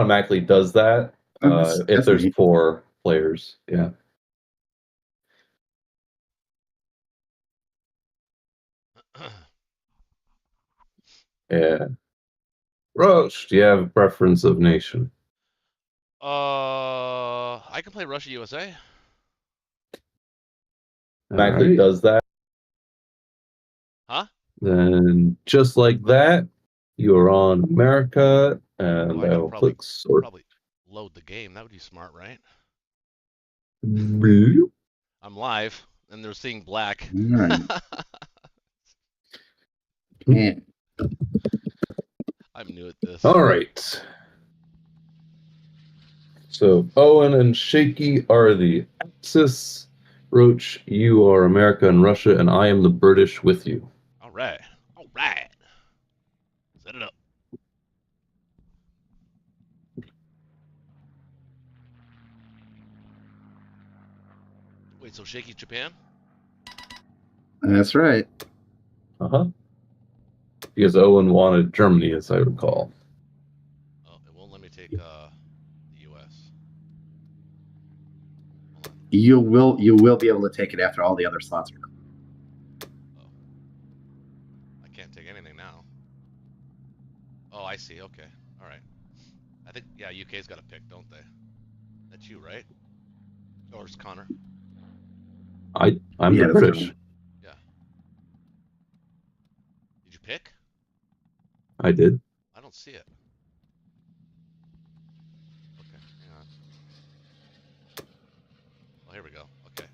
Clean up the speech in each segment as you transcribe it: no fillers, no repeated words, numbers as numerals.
automatically does that if that's there's neat. 4 players. Yeah. Yeah. Roche, do you have a preference of nation? I can play Russia USA. Automatically does that. Huh? Then just like that, you're on America, and I can I'll click sort. probably load the game. That would be smart, right? Bloop. I'm live, and they're seeing black. All right. Man. I'm new at this. All right. So Owen and Shaky are the Axis. Roach, you are America and Russia, and I am the British with you. All right. All right. Set it up. Wait, so Shaky Japan? That's right. Uh-huh. Because Owen wanted Germany, as I recall. Oh, it won't let me take the US. You will be able to take it after all the other slots are done. Oh. I can't take anything now. Oh, I see. Okay. All right. I think, yeah, UK's got a pick, don't they? That's you, right? Or is Connor? I'm Yeah, the that's British. right. Yeah. Did you pick? I did. I don't see it. Okay, hang on. Oh, here we go. Okay.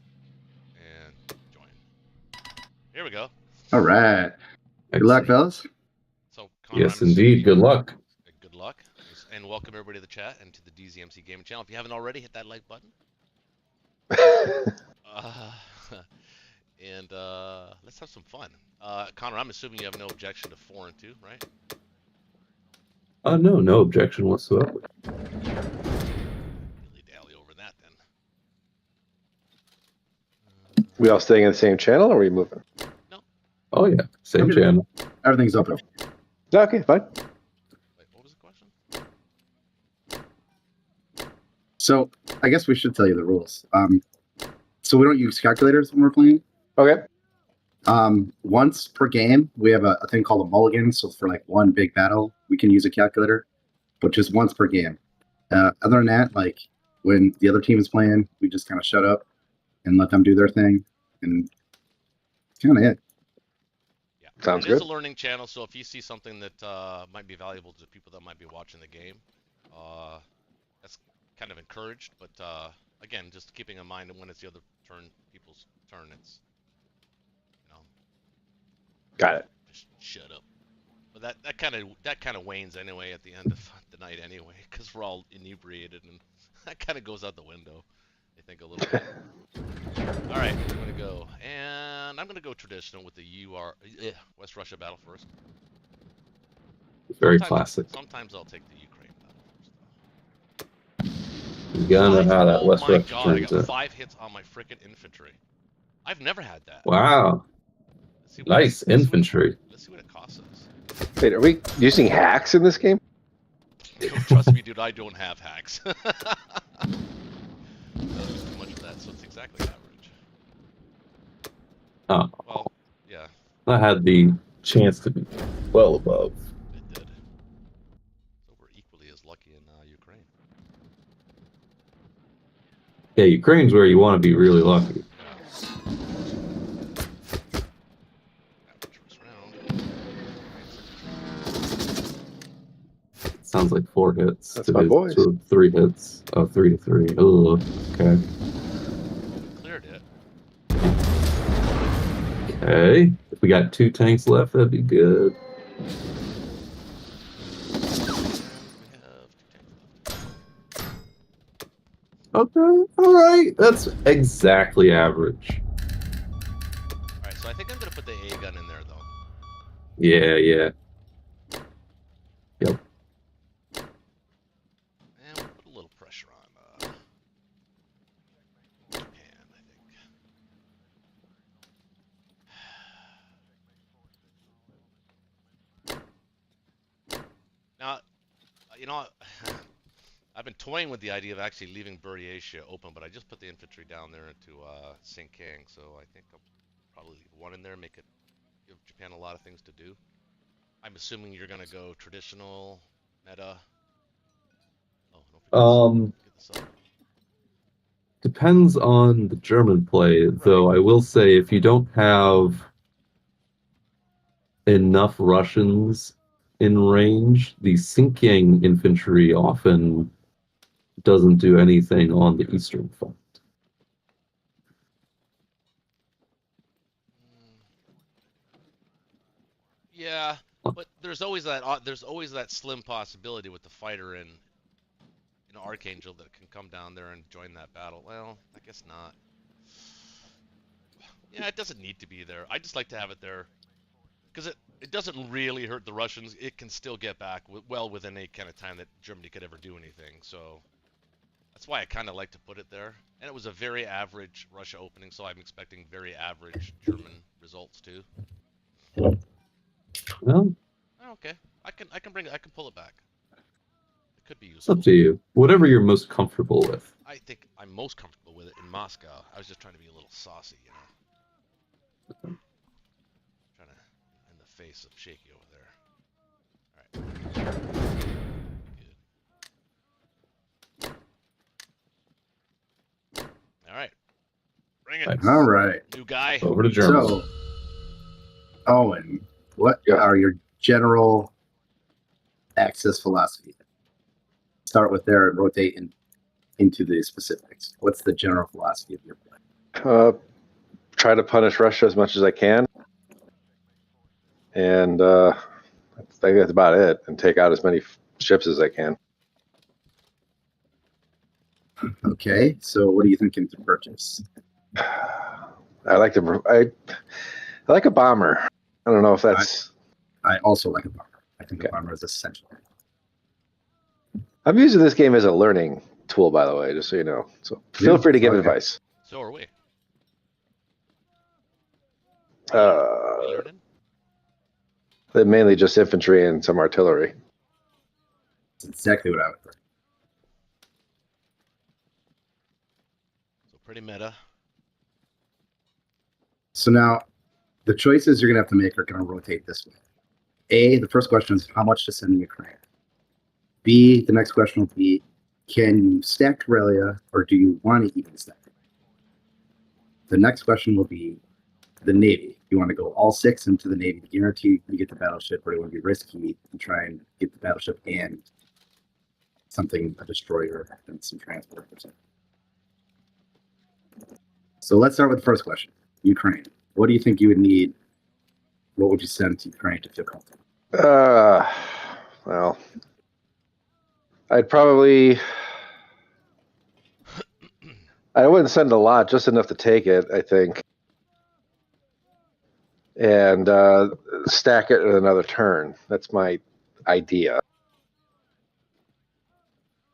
And join. Here we go. All right. Good luck, fellas. So, Connor, Yes, I'm indeed. Good luck. Good luck. And welcome everybody to the chat and to the DZMC Gaming Channel. If you haven't already, hit that like button. And let's have some fun. Connor, I'm assuming you have no objection to 4 and 2, right? No objection whatsoever. Dilly-dally over that, then. We all staying in the same channel, or are we moving? No. Oh, yeah. Same Okay. channel. Everything's open. Okay, fine. Wait, what was the question? So I guess we should tell you the rules. So we don't use calculators when we're playing. Okay. Once per game, we have a thing called a mulligan. So for like one big battle, we can use a calculator, but just once per game. Other than that, like when the other team is playing, we just kind of shut up and let them do their thing, and kind of it. Yeah, Sounds it is good. a learning channel, so if you see something that might be valuable to people that might be watching the game, that's kind of encouraged. But again, just keeping in mind that when it's the other people's turn, it's Got it. just shut up. But that kind of wanes anyway at the end of the night anyway, because we're all inebriated, and that kind of goes out the window. I think a little bit. All right, I'm gonna go, and I'm gonna go traditional with the West Russia battle first. Very classic. Sometimes I'll take the Ukraine battle first. You gotta know how that West Oh my Russia god, I turns got out. 5 hits on my frickin' infantry. I've never had that. Wow. Nice infantry. Let's see what it costs us. Wait, are we using hacks in this game? Trust me, dude, I don't have hacks. That's just too much of that, so it's exactly average. Oh. Well, yeah. I had the chance to be well above. It did. So we're equally as lucky in Ukraine. Yeah, Ukraine's where you want to be really lucky. Sounds like 4 hits. That's my boys. 3 hits. Oh, 3 to 3. Oh, okay. Cleared it. Okay. If we got 2 tanks left, that'd be good. Okay. All right. That's exactly average. All right, so I think I'm gonna put the A gun in there, though. Yeah. Yep. And we'll put a little pressure on Japan, I think. Now, you know, been toying with the idea of actually leaving Buryatia open, but I just put the infantry down there into Sinkang, so I think I'll probably leave one in there, make it give Japan a lot of things to do. I'm assuming you're gonna go traditional, meta. Oh, don't forget this up. Depends on the German play, though. I will say if you don't have enough Russians in range, the Sinkiang infantry often doesn't do anything on the Eastern Front. Yeah, but there's always that slim possibility with the fighter in Archangel that can come down there and join that battle. Well, I guess not. Yeah, it doesn't need to be there. I just like to have it there because it doesn't really hurt the Russians. It can still get back well within any kind of time that Germany could ever do anything. So that's why I kind of like to put it there. And it was a very average Russia opening, so I'm expecting very average German results too. Well, Okay, I can pull it back. It could be it's useful. up to you. Whatever you're most comfortable with. I think I'm most comfortable with it in Moscow. I was just trying to be a little saucy, Trying to in the face of Shaky over there. All right. Good. All right. Bring it. Nice. All right. New guy. Over to Germany. So, Owen, what are your general Axis philosophy? Start with there and rotate into the specifics. What's the general philosophy of your play? Try to punish Russia as much as I can, and I think that's about it. And take out as many ships as I can. Okay, so what are you thinking to purchase? I like a bomber. I don't know if that's. I also like a bomber. I think Okay. a bomber is essential. I'm using this game as a learning tool, by the way, just so you know. So feel free to give advice. So are we. Uh, You learning? Mainly just infantry and some artillery. That's exactly what I would think. So pretty meta. So now, the choices you're going to have to make are going to rotate this way. A, the first question is how much to send to Ukraine. B, the next question will be, can you stack Karelia or do you want to even stack it? The next question will be the Navy. You want to go all 6 into the Navy to guarantee you get the battleship, or do you want to be risky and try and get the battleship and a destroyer and some transport or something. So let's start with the first question. Ukraine. What do you think you would need? What would you send to Ukraine to feel comfortable? Well, I'd probably. I wouldn't send a lot, just enough to take it, I think. And stack it in another turn. That's my idea.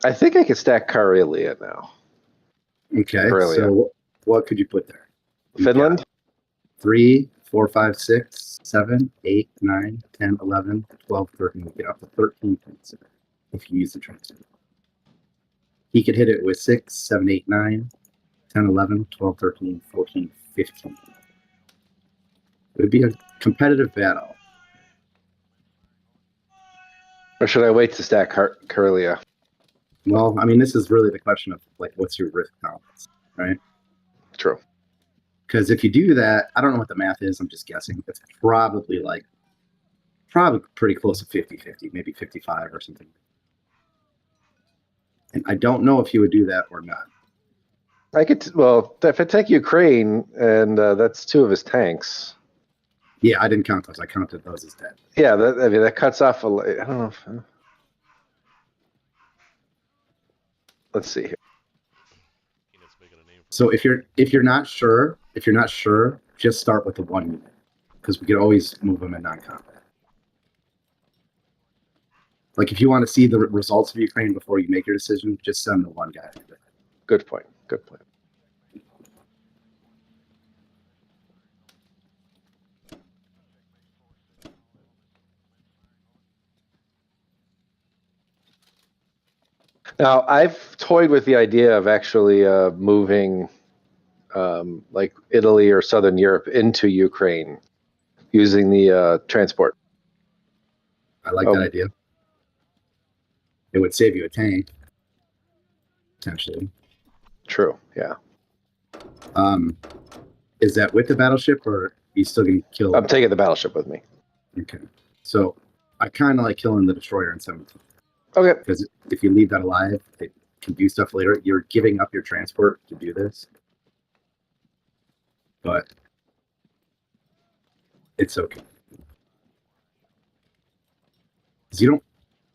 I think I could stack Karelia now. Okay, Karelia. so what could you put there? You've Finland? got 3, 4, 5, 6, 7, 8, 9, 10, 11, 12, 13. You get up to 13 points if you use the transfer. He could hit it with 6, 7, 8, 9, 10, 11, 12, 13, 14, 15. It would be a competitive battle. Or should I wait to stack Karelia? Well, I mean, this is really the question of, like, what's your risk tolerance, right? True. Because if you do that, I don't know what the math is. I'm just guessing. It's probably pretty close to 50-50, maybe 55 or something. And I don't know if you would do that or not. I could, if I take Ukraine, and that's 2 of his tanks. Yeah, I didn't count those. I counted those as dead. Yeah, that cuts off I don't know. Let's see here. So if you're not sure, just start with the 1 unit, because we could always move them in non-combat. Like if you want to see the results of Ukraine before you make your decision, just send the 1 guy. Good point. Good point. Now, I've toyed with the idea of actually moving like Italy or Southern Europe into Ukraine using the transport. I like that idea. It would save you a tank, potentially. True. Yeah. Is that with the battleship, or are you still going to kill? I'm taking the battleship with me. Okay. So I kind of like killing the destroyer in 17. Okay. Because if you leave that alive, it can do stuff later. You're giving up your transport to do this. But it's okay. Because you don't,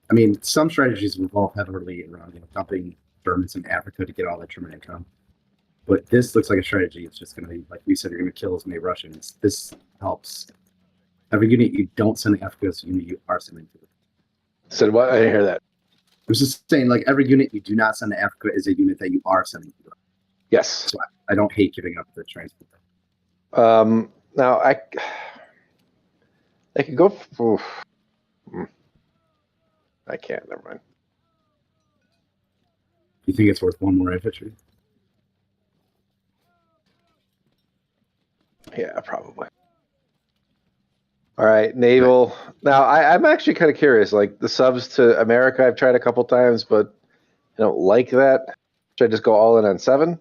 I mean, some strategies revolve heavily around dumping Germans in Africa to get all that German income. But this looks like a strategy. It's just going to be, like we said, you're going to kill as many Russians. This helps. Every unit you don't send to Africa is a unit you are sending to. Said what? I didn't hear that. I was just saying, like, every unit you do not send to Africa is a unit that you are sending to. Yes. So I don't hate giving up the transport. Now I could go. I can't. Never mind. You think it's worth one more infantry? Yeah, probably. All right, naval. Now I'm actually kind of curious. Like the subs to America, I've tried a couple times, but I don't like that. Should I just go all in on 7?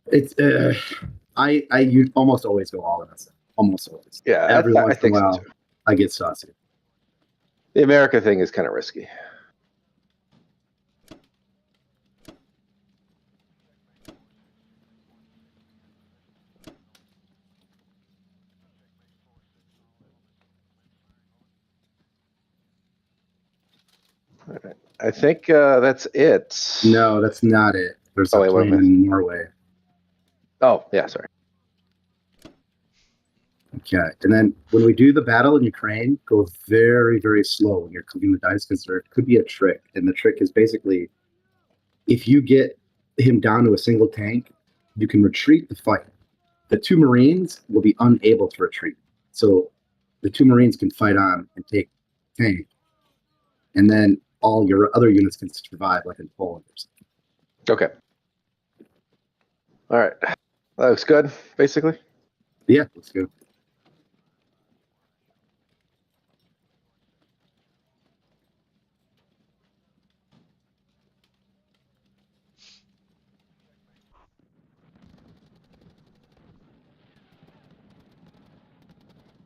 It's you almost always go all in. Almost always. Yeah, Every I once in a think so while, too. I get saucy. The America thing is kind of risky. All right. I think that's it. No, that's not it. There's Oh, a wait, what am plane I- in Norway. Oh, yeah, sorry. Okay, and then when we do the battle in Ukraine, go very, very slow when you're clicking the dice because there could be a trick, and the trick is basically if you get him down to a single tank, you can retreat the fight. The 2 Marines will be unable to retreat, so the 2 Marines can fight on and take tank, and then all your other units can survive, like in Poland or something. Okay. All right. That looks good, basically. Yeah, let's go.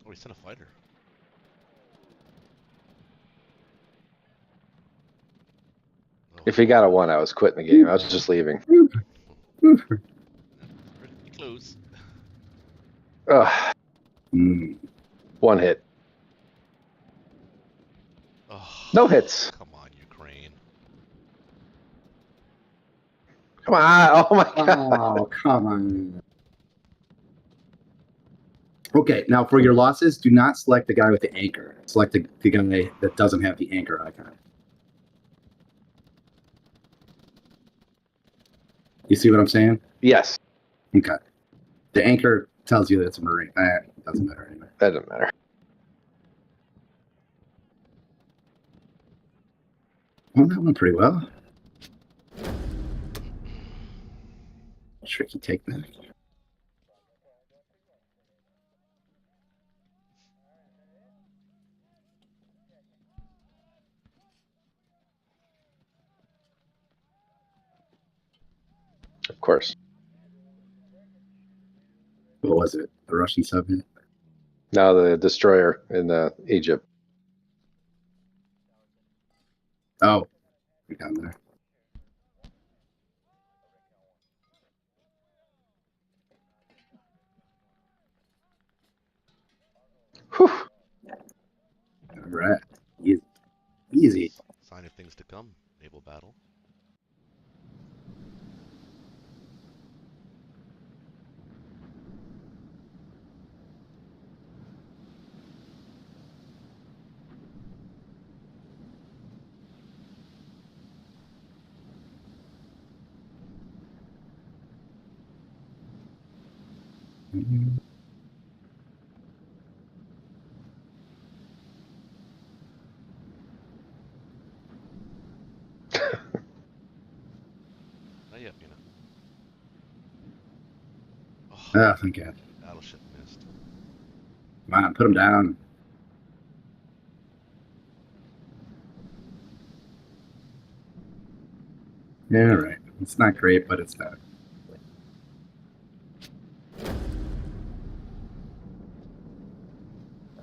Oh, he sent a fighter. Oh, If he got a 1, I was quitting the game. I was just leaving. pretty close. Ugh, Mm. 1 hit. Oh, No hits. come on, Ukraine. Come on. Oh, my God. Oh, come on. Okay, now for your losses, do not select the guy with the anchor. Select the guy that doesn't have the anchor icon. You see what I'm saying? Yes. Okay. The anchor tells you that it's a Marine. It doesn't matter anyway. That doesn't matter. Well, that went pretty well. Tricky take back. Of course. What was it? The Russian sub hit? Now the destroyer in Egypt. Oh, you're down there. Whew. All right. Easy. Easy. Sign of things to come. Naval battle. high up, you know. Oh, thank God. Battleship missed. Come on, put him down. Yeah, right. It's not great, but it's not.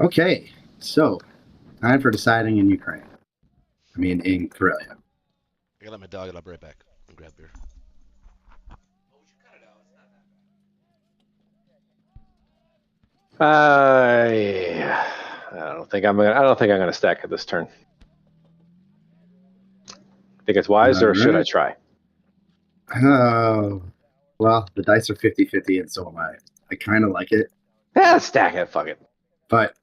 Okay, so time for deciding in Ukraine. I mean, in Karelia. I gotta let my dog out. I'll be right back and grab beer. I don't think I'm gonna stack it this turn. Think it's wise, or should I Alright. try? Oh, well, the dice are 50-50, and so am I. I kind of like it, Yeah, stack it. Fuck it. but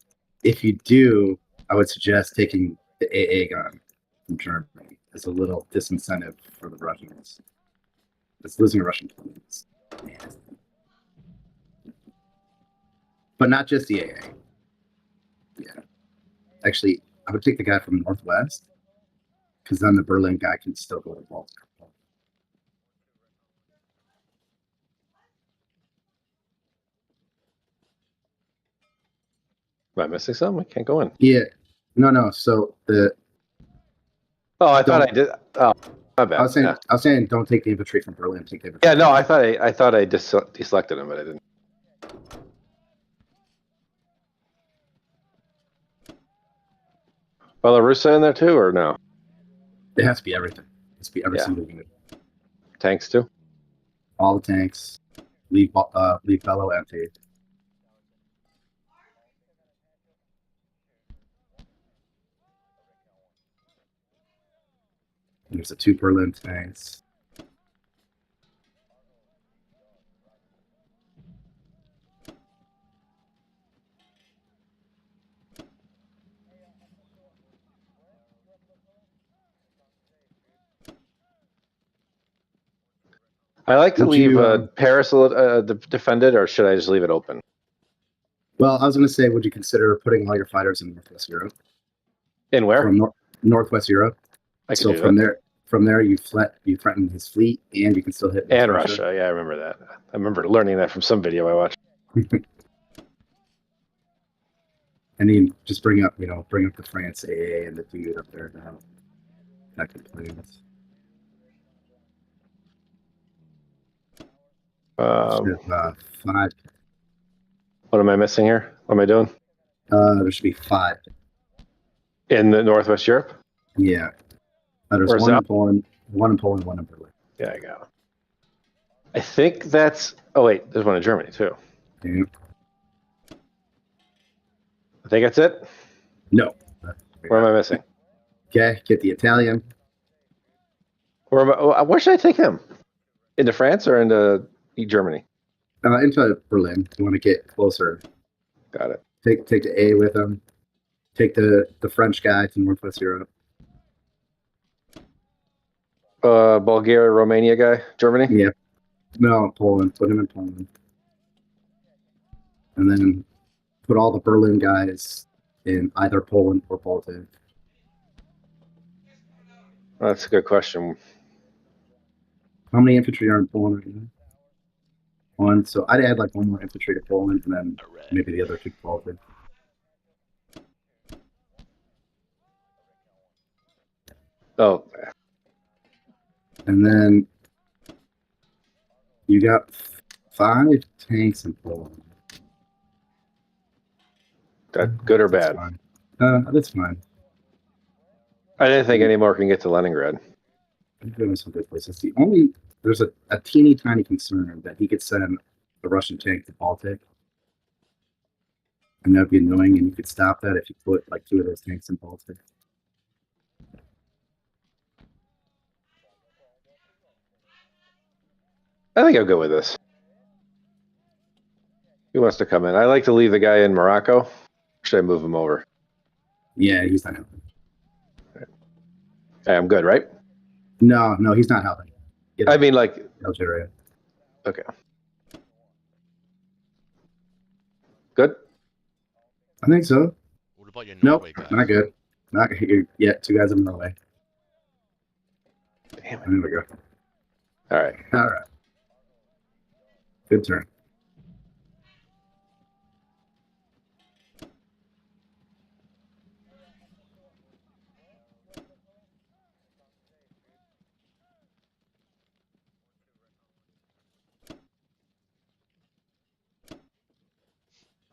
if you do, I would suggest taking the AA gun from Germany as a little disincentive for the Russians. It's losing Russian planes. But not just the AA. Yeah. Actually, I would take the guy from Northwest, because then the Berlin guy can still go to Baltimore. Am I missing something? I can't go in. Yeah. No. So Oh, I thought Don't- I did. Oh, my bad. I was saying, don't take the infantry from Berlin. Take the infantry. Yeah, no, I thought I deselected him, but I didn't. Belarusa in there too, or no? It has to be everything. It has to be every Yeah. single unit. Tanks too. All the tanks. Leave Bellow empty. There's the 2 Berlin tanks. I like to Would leave you, Paris defended, or should I just leave it open? Well, I was going to say, would you consider putting all your fighters in Northwest Europe? In where? From Northwest Europe. I could So do from that. there, you threaten his fleet, and you can still hit And Russia. Yeah, I remember that. I remember learning that from some video I watched. And you just bring up the France AA and the dude up there now. That complains. Um, 5. what am I missing here? What am I doing? There should be 5. In the Northwest Europe? Yeah. There's Where's one that? in Poland, one in Berlin. Yeah, I got it. I think that's. Oh wait, there's one in Germany too. Yeah. I think that's it. No. Where am I missing? Okay, get the Italian. Where should I take him? Into France or into Germany? Into Berlin. You want to get closer. Got it. Take the A with him. Take the French guy to Northwest Europe. Bulgaria, Romania guy, Germany. Yeah. No, Poland. Put him in Poland. And then put all the Berlin guys in either Poland or Baltic. That's a good question. How many infantry are in Poland right now? 1. So I'd add like 1 more infantry to Poland, and then All right. maybe the other 2 to Baltic. Oh, And then you got 5 tanks in Poland. that good or That's bad? fine. That's fine. I didn't think any more can get to Leningrad. I'm doing some good places. There's a teeny tiny concern that he could send the Russian tank to Baltic. And that'd be annoying, and you could stop that if you put like 2 of those tanks in Baltic. I think I'll go with this. Who wants to come in? I like to leave the guy in Morocco. Should I move him over? Yeah, he's not helping. Hey, I'm good, right? No, he's not helping. Get I mean, like, Algeria. okay. Good? I think so. What about your Nope, Norway guys? not good. Not good. Yeah, 2 guys in Norway. Damn it. There we go. All right. All right. Good turn.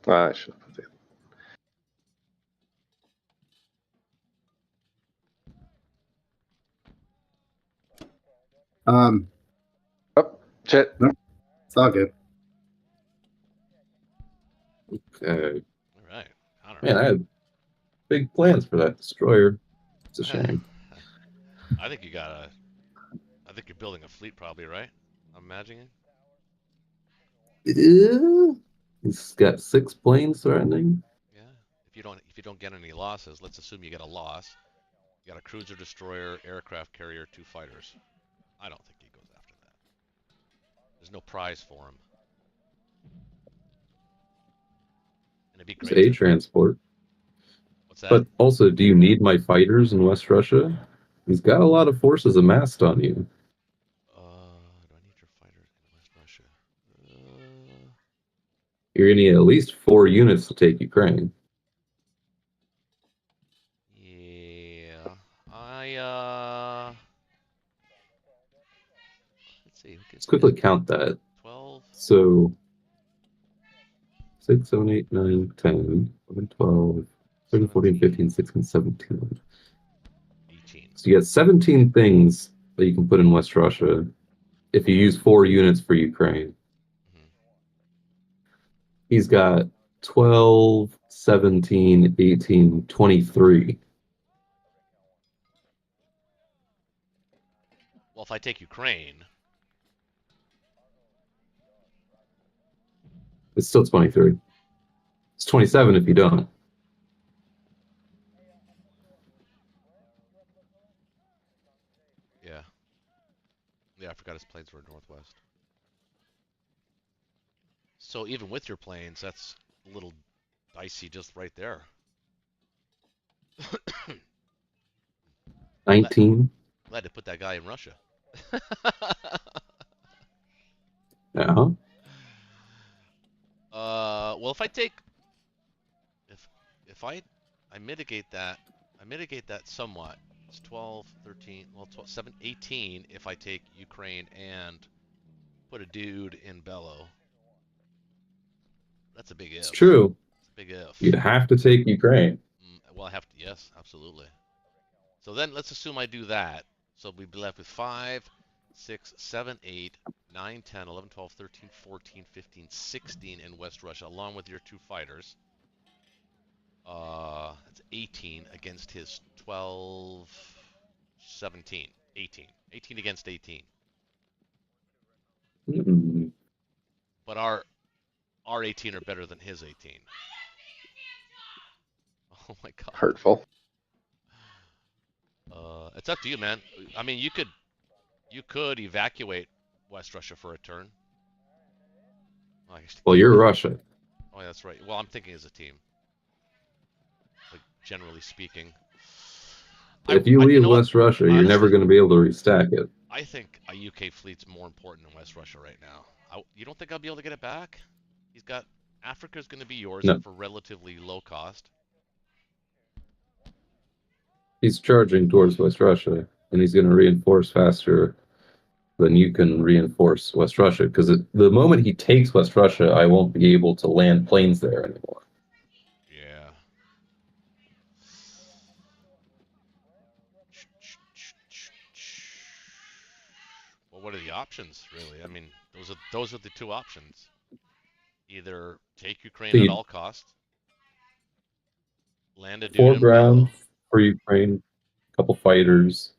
I should put the- Um, Oh, shit. it's all good. Okay. All right, Connor. Man, I had big plans for that destroyer. It's a shame. I think you got a. I think you're building a fleet, probably, right? I'm imagining. He's got 6 planes threatening. Yeah. If you don't get any losses, let's assume you get a loss. You got a cruiser, destroyer, aircraft carrier, 2 fighters. I don't think he goes after that. There's no prize for him. And it'd be It's great. a transport. What's that? But also, do you need my fighters in West Russia? He's got a lot of forces amassed on you. Do I need your fighters in West Russia? You're going to need at least 4 units to take Ukraine. Yeah. Let's see. Let's quickly count that. 12. So 6, 7, 8, 9, 10, 11, 12, 13, 14, 15, 16, 17. 18. So you got 17 things that you can put in West Russia if you use 4 units for Ukraine. Mhm. He's got 12, 17, 18, 23. Well, if I take Ukraine, It's still 23. It's 27 if you don't. yeah. Yeah, I forgot his planes were northwest. So even with your planes, that's a little dicey just right there. 19. Glad to put that guy in Russia. Yeah. Well, if I take, if I mitigate that, somewhat. It's 12, 13, well, 12, 7, 18 if I take Ukraine and put a dude in Bello. That's a big if. It's true. It's a big if. You'd have to take Ukraine. Well, I have to, yes, absolutely. So then let's assume I do that. So we'd be left with 5, 6, 7, 8, 9, 10, 11, 12, 13, 14, 15, 16 in West Russia, along with your 2 fighters. That's 18 against his 12, 17, 18. 18 against 18. Mm. But our 18 are better than his 18. Oh my god. Hurtful. It's up to you, man. I mean, you could evacuate West Russia for a turn. Oh, Well, you're Russia. Oh, yeah, that's right. Well, I'm thinking as a team. Like, generally speaking. If you leave West Russia, you're never Honestly, going to be able to restack it. I think a UK fleet's more important than West Russia right now. You don't think I'll be able to get it back? He's got Africa's going to be yours No. for relatively low cost. He's charging towards West Russia, and he's going to reinforce faster than you can reinforce West Russia. Because the moment he takes West Russia, I won't be able to land planes there anymore. Yeah. Well, what are the options, really? I mean, those are the 2 options. Either take Ukraine at all costs, land a dude in Foreground Bello. for Ukraine, a couple fighters.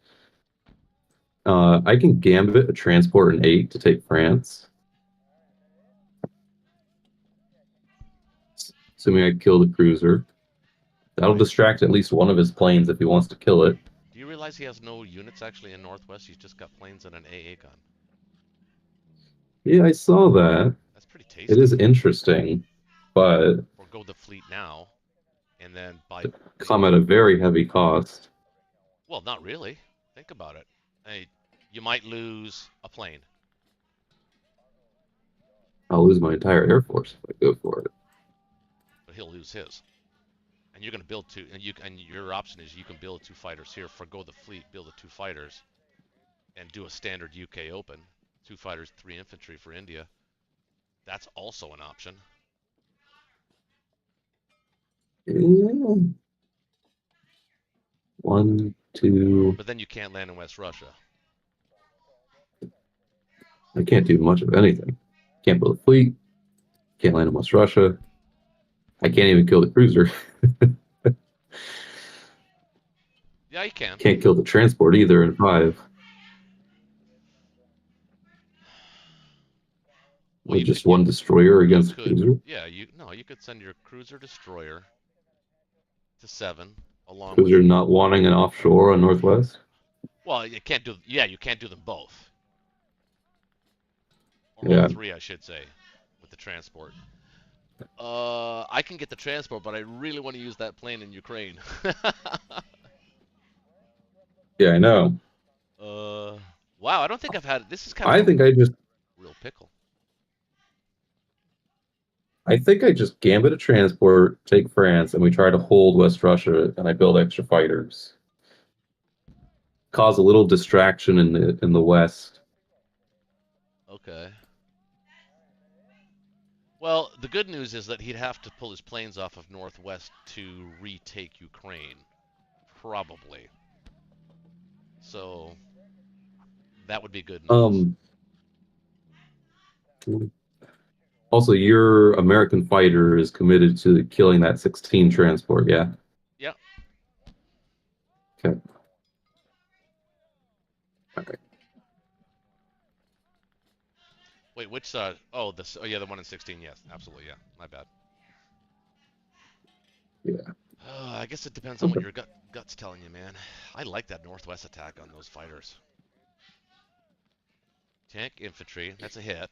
I can gambit a transport in 8 to take France. Assuming I kill the cruiser. That'll distract at least one of his planes if he wants to kill it. Do you realize he has no units actually in Northwest? He's just got planes and an AA gun. Yeah, I saw that. That's pretty tasty. It is interesting, but Or go the fleet now, and then buy. Come at a very heavy cost. Well, not really. Think about it. Hey, You might lose a plane. I'll lose my entire Air Force if I go for it. But he'll lose his. And you're going to build two, and your option is you can build 2 fighters here, forgo the fleet, build the 2 fighters, and do a standard UK Open, 2 fighters, 3 infantry for India. That's also an option. Yeah. 1, 2. But then you can't land in West Russia. I can't do much of anything. Can't build a fleet. Can't land in West Russia. I can't even kill the cruiser. Yeah, you can. Can't kill the transport either in 5. Well, With just one destroyer against the cruiser. Yeah, you could send your cruiser destroyer to 7 along Cruiser with. not wanting an offshore on Northwest. Well, you can't do. Yeah, you can't do them both. Or Yeah. all 3, I should say, with the transport. I can get the transport, but I really want to use that plane in Ukraine. Yeah, I know. Wow, I don't think I've had. This is kind of. I think I just real pickle. gambit a transport, take France, and we try to hold West Russia, and I build extra fighters. Cause a little distraction in the West. Okay. Well, the good news is that he'd have to pull his planes off of Northwest to retake Ukraine. Probably. So that would be good news. Also, your American fighter is committed to killing that 16 transport, yeah? Yeah. Okay. Okay. Wait, which oh yeah, the one in 16, yes, absolutely, yeah. My bad. Yeah. I guess it depends on what your gut's telling you, man. I like that Northwest attack on those fighters. Tank infantry, that's a hit.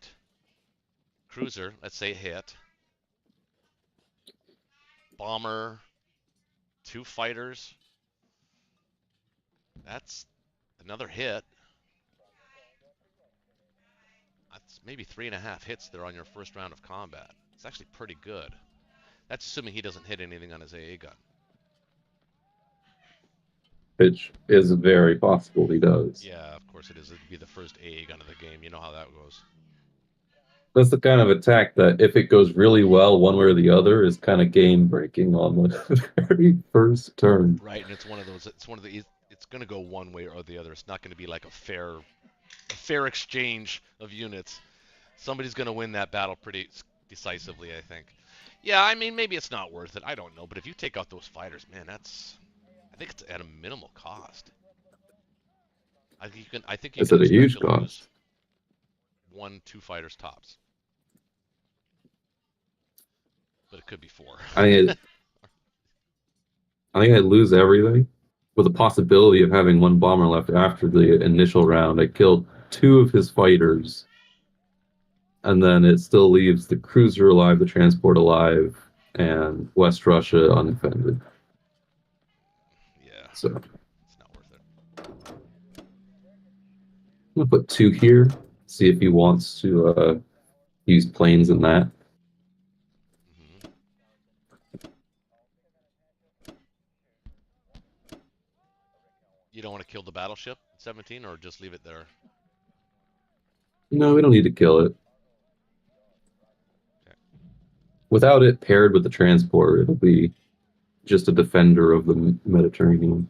Cruiser, let's say a hit. Bomber, 2 fighters. That's another hit. That's maybe 3.5 hits there on your first round of combat. It's actually pretty good. That's assuming he doesn't hit anything on his AA gun. Which is very possible he does. Yeah, of course it is. It'd be the first AA gun of the game. You know how that goes. That's the kind of attack that, if it goes really well one way or the other, is kind of game breaking on the very first turn. Right, and it's one of those. It's going to go one way or the other. It's not going to be like a fair exchange of units. Somebody's going to win that battle pretty decisively, I think. Yeah, I mean, maybe it's not worth it. I don't know, but if you take out those fighters, man, I think it's at a minimal cost. I think you It's can at a huge expect to lose cost. 1-2 fighters tops. But it could be 4. I think I lose everything, with the possibility of having 1 bomber left after the initial round. I killed 2 of his fighters, and then it still leaves the cruiser alive, the transport alive, and West Russia undefended. Yeah. So It's not worth it. I'm gonna put 2 here, see if he wants to use planes in that. You don't want to kill the battleship at 17, or just leave it there? No, we don't need to kill it. Okay. Without it paired with the transport, it'll be just a defender of the Mediterranean.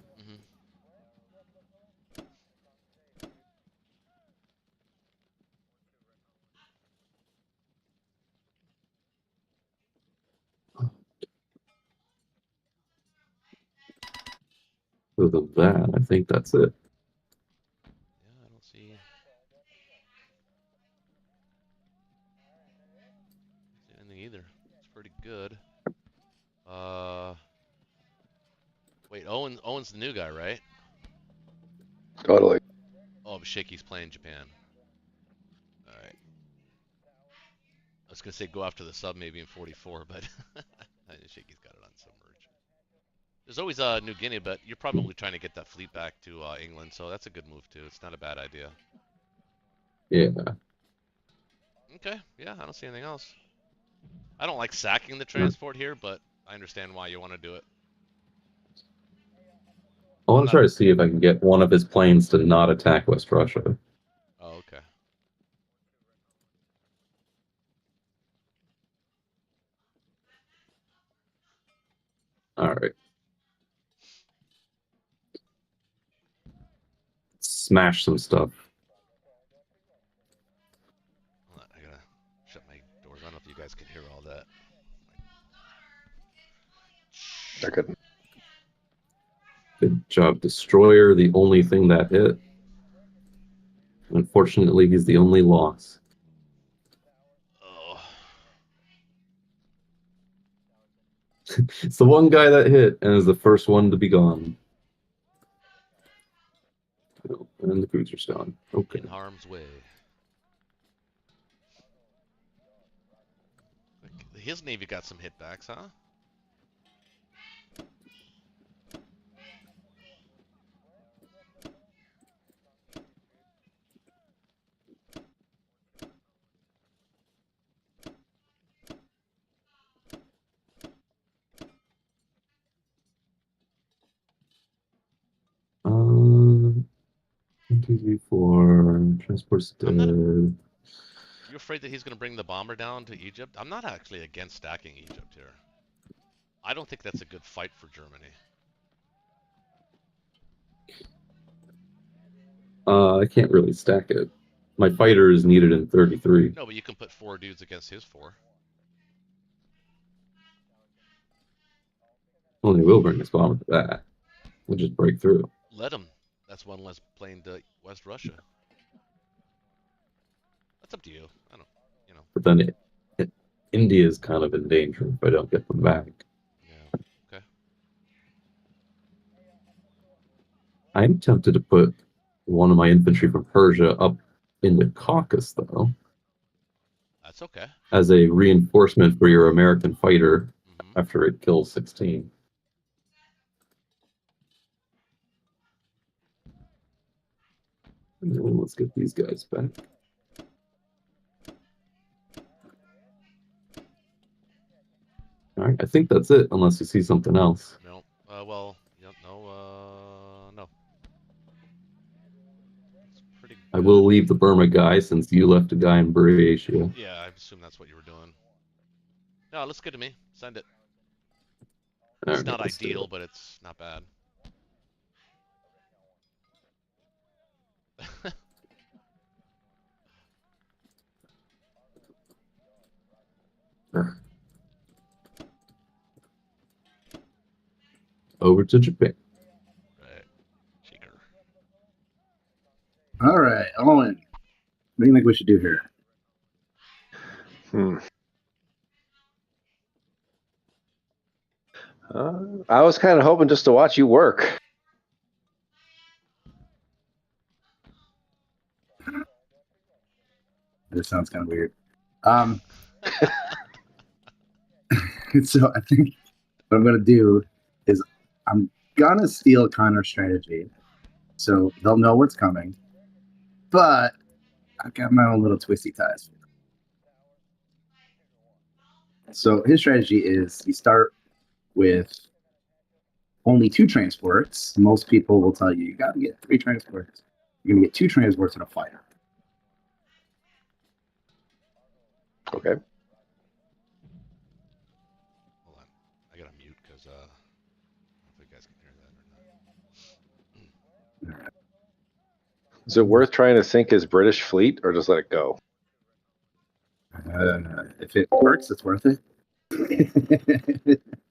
Other than that, I think that's it. Yeah, I don't see anything either. It's pretty good. Wait, Owen's the new guy, right? Totally. Oh, but Shaky's playing Japan. All right. I was gonna say go after the sub maybe in 44, but Shaky's got it on submerge. There's always New Guinea, but you're probably trying to get that fleet back to England, so that's a good move too. It's not a bad idea. Yeah. Okay, yeah, I don't see anything else. I don't like sacking the transport here, but I understand why you want to do it. I want to try to see if I can get one of his planes to not attack West Russia. Oh, okay. All right. Smash some stuff. Hold on, I gotta shut my doors. I don't know if you guys can hear all that. I couldn't. Good job, Destroyer. The only thing that hit. Unfortunately, he's the only loss. Oh, It's the one guy that hit and is the first one to be gone. Oh, and the cruiser's gone. Okay. in harm's way. His navy got some hitbacks, huh? Um, 1, 2, 3, 4. Transport's I'm not. dead. You afraid that he's gonna bring the bomber down to Egypt? I'm not actually against stacking Egypt here. I don't think that's a good fight for Germany. I can't really stack it. My fighter is needed in 33. No, but you can put 4 dudes against his 4. Well, he will bring his bomber to that. We'll just break through. Let him. That's one less plane to West Russia. That's up to you. I don't, you know. But then India is kind of in danger if I don't get them back. Yeah. Okay. I'm tempted to put one of my infantry from Persia up in the Caucasus, though, That's okay. as a reinforcement for your American fighter Mm-hmm. after it kills 16. And then let's get these guys back. All right, I think that's it, unless you see something else. No. Well, yep, no. No. It's pretty I good. will leave the Burma guy since you left a guy in Buryatia. Yeah, I assume that's what you were doing. No, looks good to me. Send it. All It's right, not let's do ideal, it. but it's not bad. Over to Japan. Right. Cheeker. All right, Owen. What do you think we should do here? I was kind of hoping just to watch you work. This sounds kind of weird. So I think what I'm gonna do is I'm gonna steal Connor's strategy, so they'll know what's coming. But I've got my own little twisty ties. So his strategy is you start with only 2 transports. Most people will tell you got to get 3 transports. You're gonna get 2 transports and a fighter. Okay. Hold on. I gotta mute because I don't know if you guys can hear that or not. Is it worth trying to sink his British fleet or just let it go? If it works, it's worth it.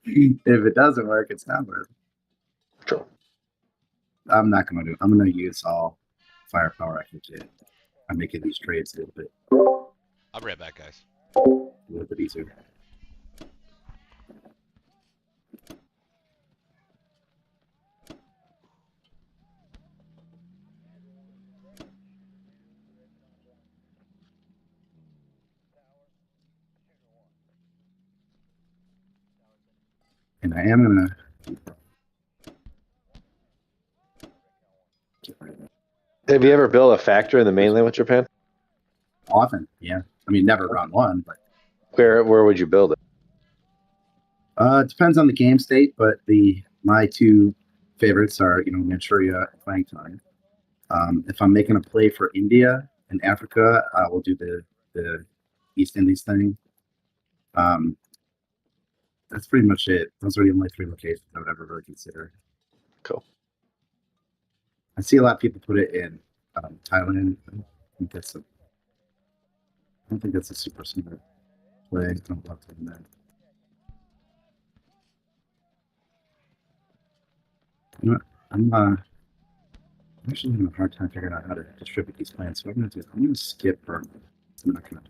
If it doesn't work, it's not worth it. True. I'm not gonna do it. I'm gonna use all firepower I can get. I'm making these trades a I'll be right back, guys. little bit easier. And I am gonna Have you ever built a factory in the mainland with Japan? Often, yeah. I mean, never round one, but Where would you build it? it depends on the game state. But my two favorites are, Manchuria and Plankton. If I'm making a play for India and Africa, I will do the East Indies thing. That's pretty much it. Those are the only three locations I would ever really consider. Cool. I see a lot of people put it in Thailand. I don't think that's a super smart play. I don't love doing that. You know what? I'm actually having a hard time figuring out how to distribute these plans. So what I'm gonna skip Burma. I'm not gonna.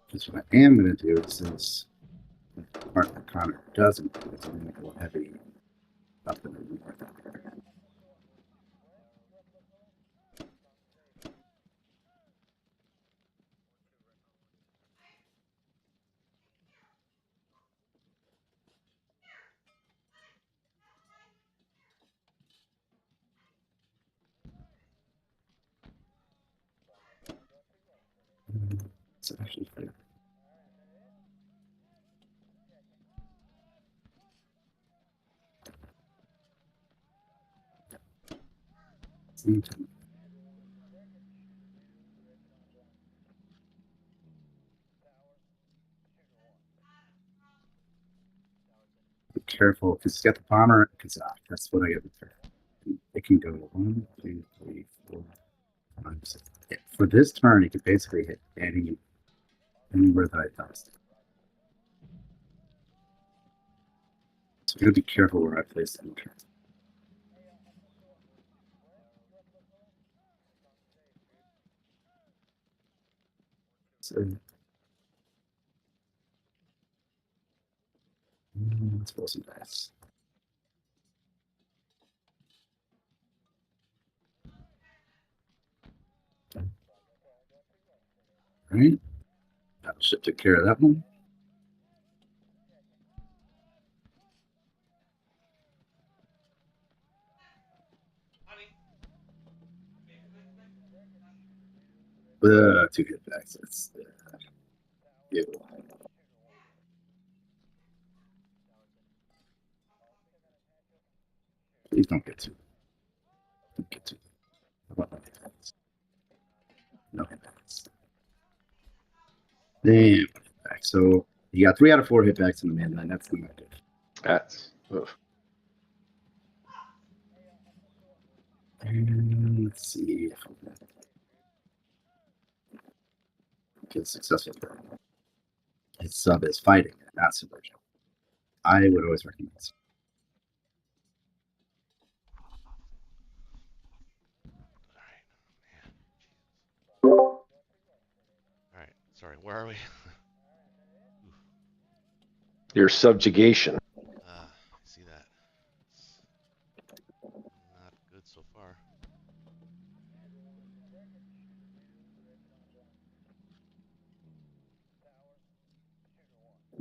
Because what I am going to do is, since Martin Connor doesn't do it, I'm going to go heavy up in the north. It's actually fair. Be careful because he's got the bomber. Because that's what I get with her. It can go 1, 2, 3, 4, 5, 6. Yeah, for this turn, it could basically hit anywhere that I tossed. So I'm gonna be careful where I place them. So let's roll some dice. All right, that should take care of that one. Two hit backs. That's yeah. Please don't get two. Don't get two. How about no hit backs? No hit backs. Damn, hit back. So you got 3 out of 4 hit backs in the mainline. That's not good. That's oof. And let's see if I can get successful. His sub is fighting, not subversion. I would always recommend this. All right. Sorry. Where are we? Your subjugation. I see that. Not good so far.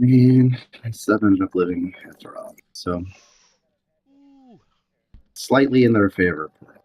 Man, my sub ended up living after all. So Ooh. slightly in their favor. Good.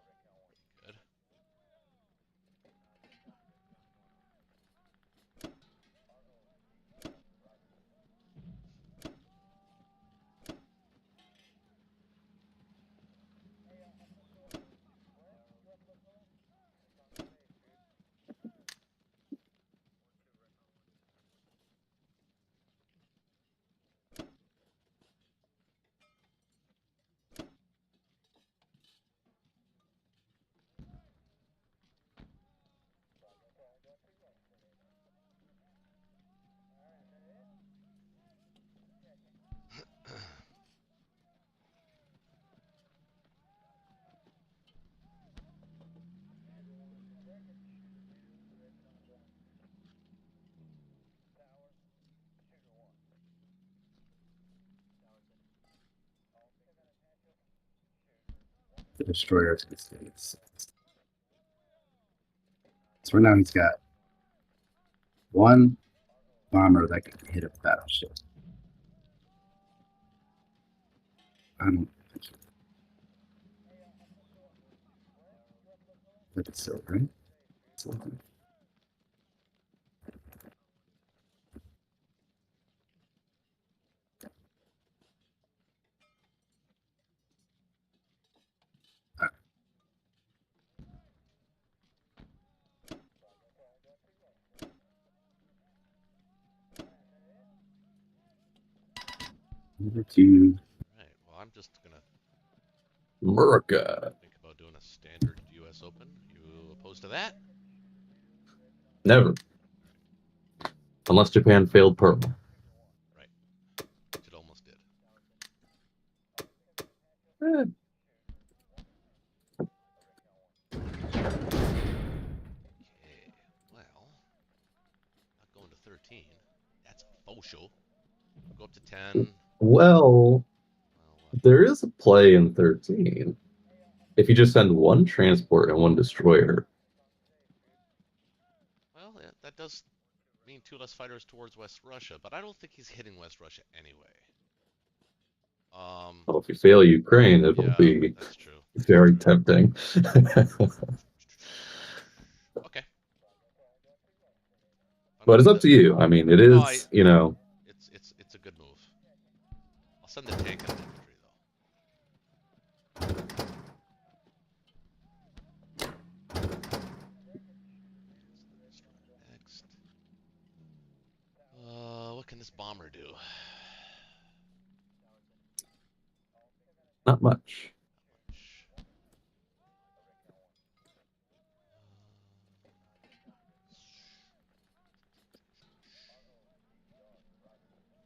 The destroyer to the states. So right now he's got one bomber that can hit a battleship. I don't think it's so, right? So, number two. Right. Well, I'm just gonna America. think about doing a standard U.S. Open. You opposed to that? Never. Unless Japan failed Pearl. Right. Which it almost did. Eh, Okay. Well, not going to 13. That's faux show. Go up to 10. well, Well, what? there is a play in 13. If you just send one transport and one destroyer. Well, yeah, that does mean 2 less fighters towards West Russia, but I don't think he's hitting West Russia anyway. Well, if you fail Ukraine, it'll Yeah, be that's true. very tempting. Okay. I'm But gonna it's do up to you. I mean, it is, No, I- you know, It's a good move. I'll send the tank and the infantry though. Next. What can this bomber do? not much.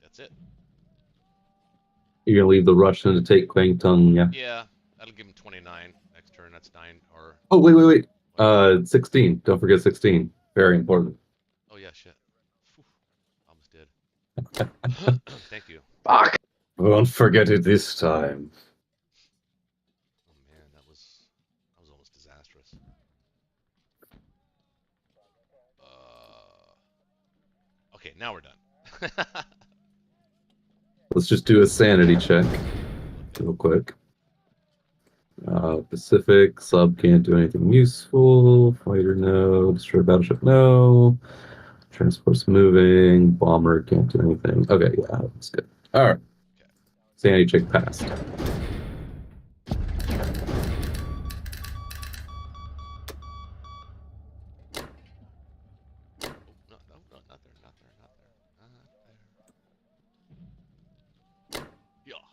That's it. You're gonna leave the Russian to take Kwangtung, yeah. Yeah, that'll give him 29 next turn. That's 9 or. Oh, wait. 16. Don't forget 16. Very important. Oh yeah, shit. Phew. Almost did. Thank you. Fuck. Won't forget it this time. Oh man, that was almost disastrous. Okay, now we're done. Let's just do a sanity check real quick. Pacific, sub can't do anything useful. Fighter, no. Destroy battleship, no. Transport's moving. Bomber can't do anything. Okay, yeah, that's good. All right. Okay. Sanity check passed. Oh, no, not there, not there, not there, not there. Yeah.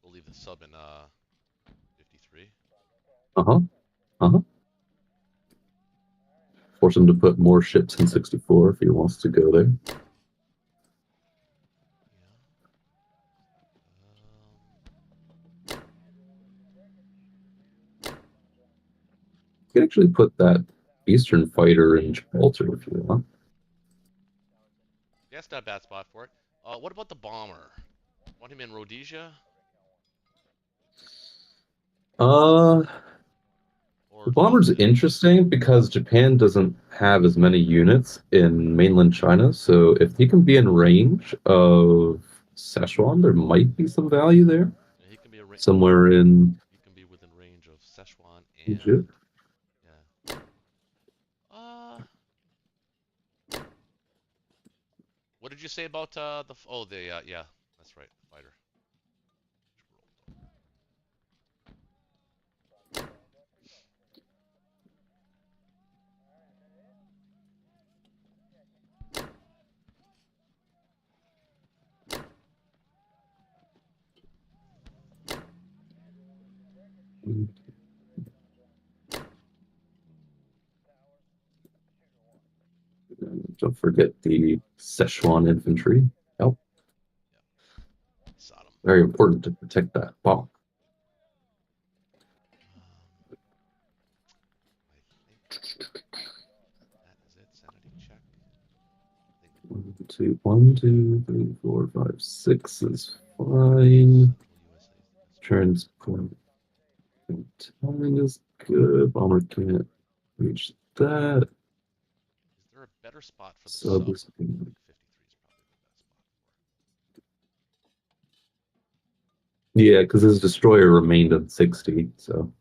We'll leave the sub in 53. Force him to put more ships in 64 if he wants to go there. You can actually put that Eastern fighter in Gibraltar if you want. Yeah, it's not a bad spot for it. What about the bomber? Want him in Rhodesia? The Or bomber's interesting because Japan doesn't have as many units in mainland China, so if he can be in range of Szechuan, there might be some value there. Yeah, he can be a somewhere in He can be within range of Szechuan and Egypt. yeah. What did you say about yeah, that's right, the fighter. Don't forget the Szechuan infantry. Oh, Sodom. very important to protect that bomb. 1, 2, 3, 4, 5, 6 is fine. Transport 10 is good. Bomber can't reach that. Is there a better spot for the Sub sub? is I think 53 is probably the best spot Yeah, because his destroyer remained at 60, so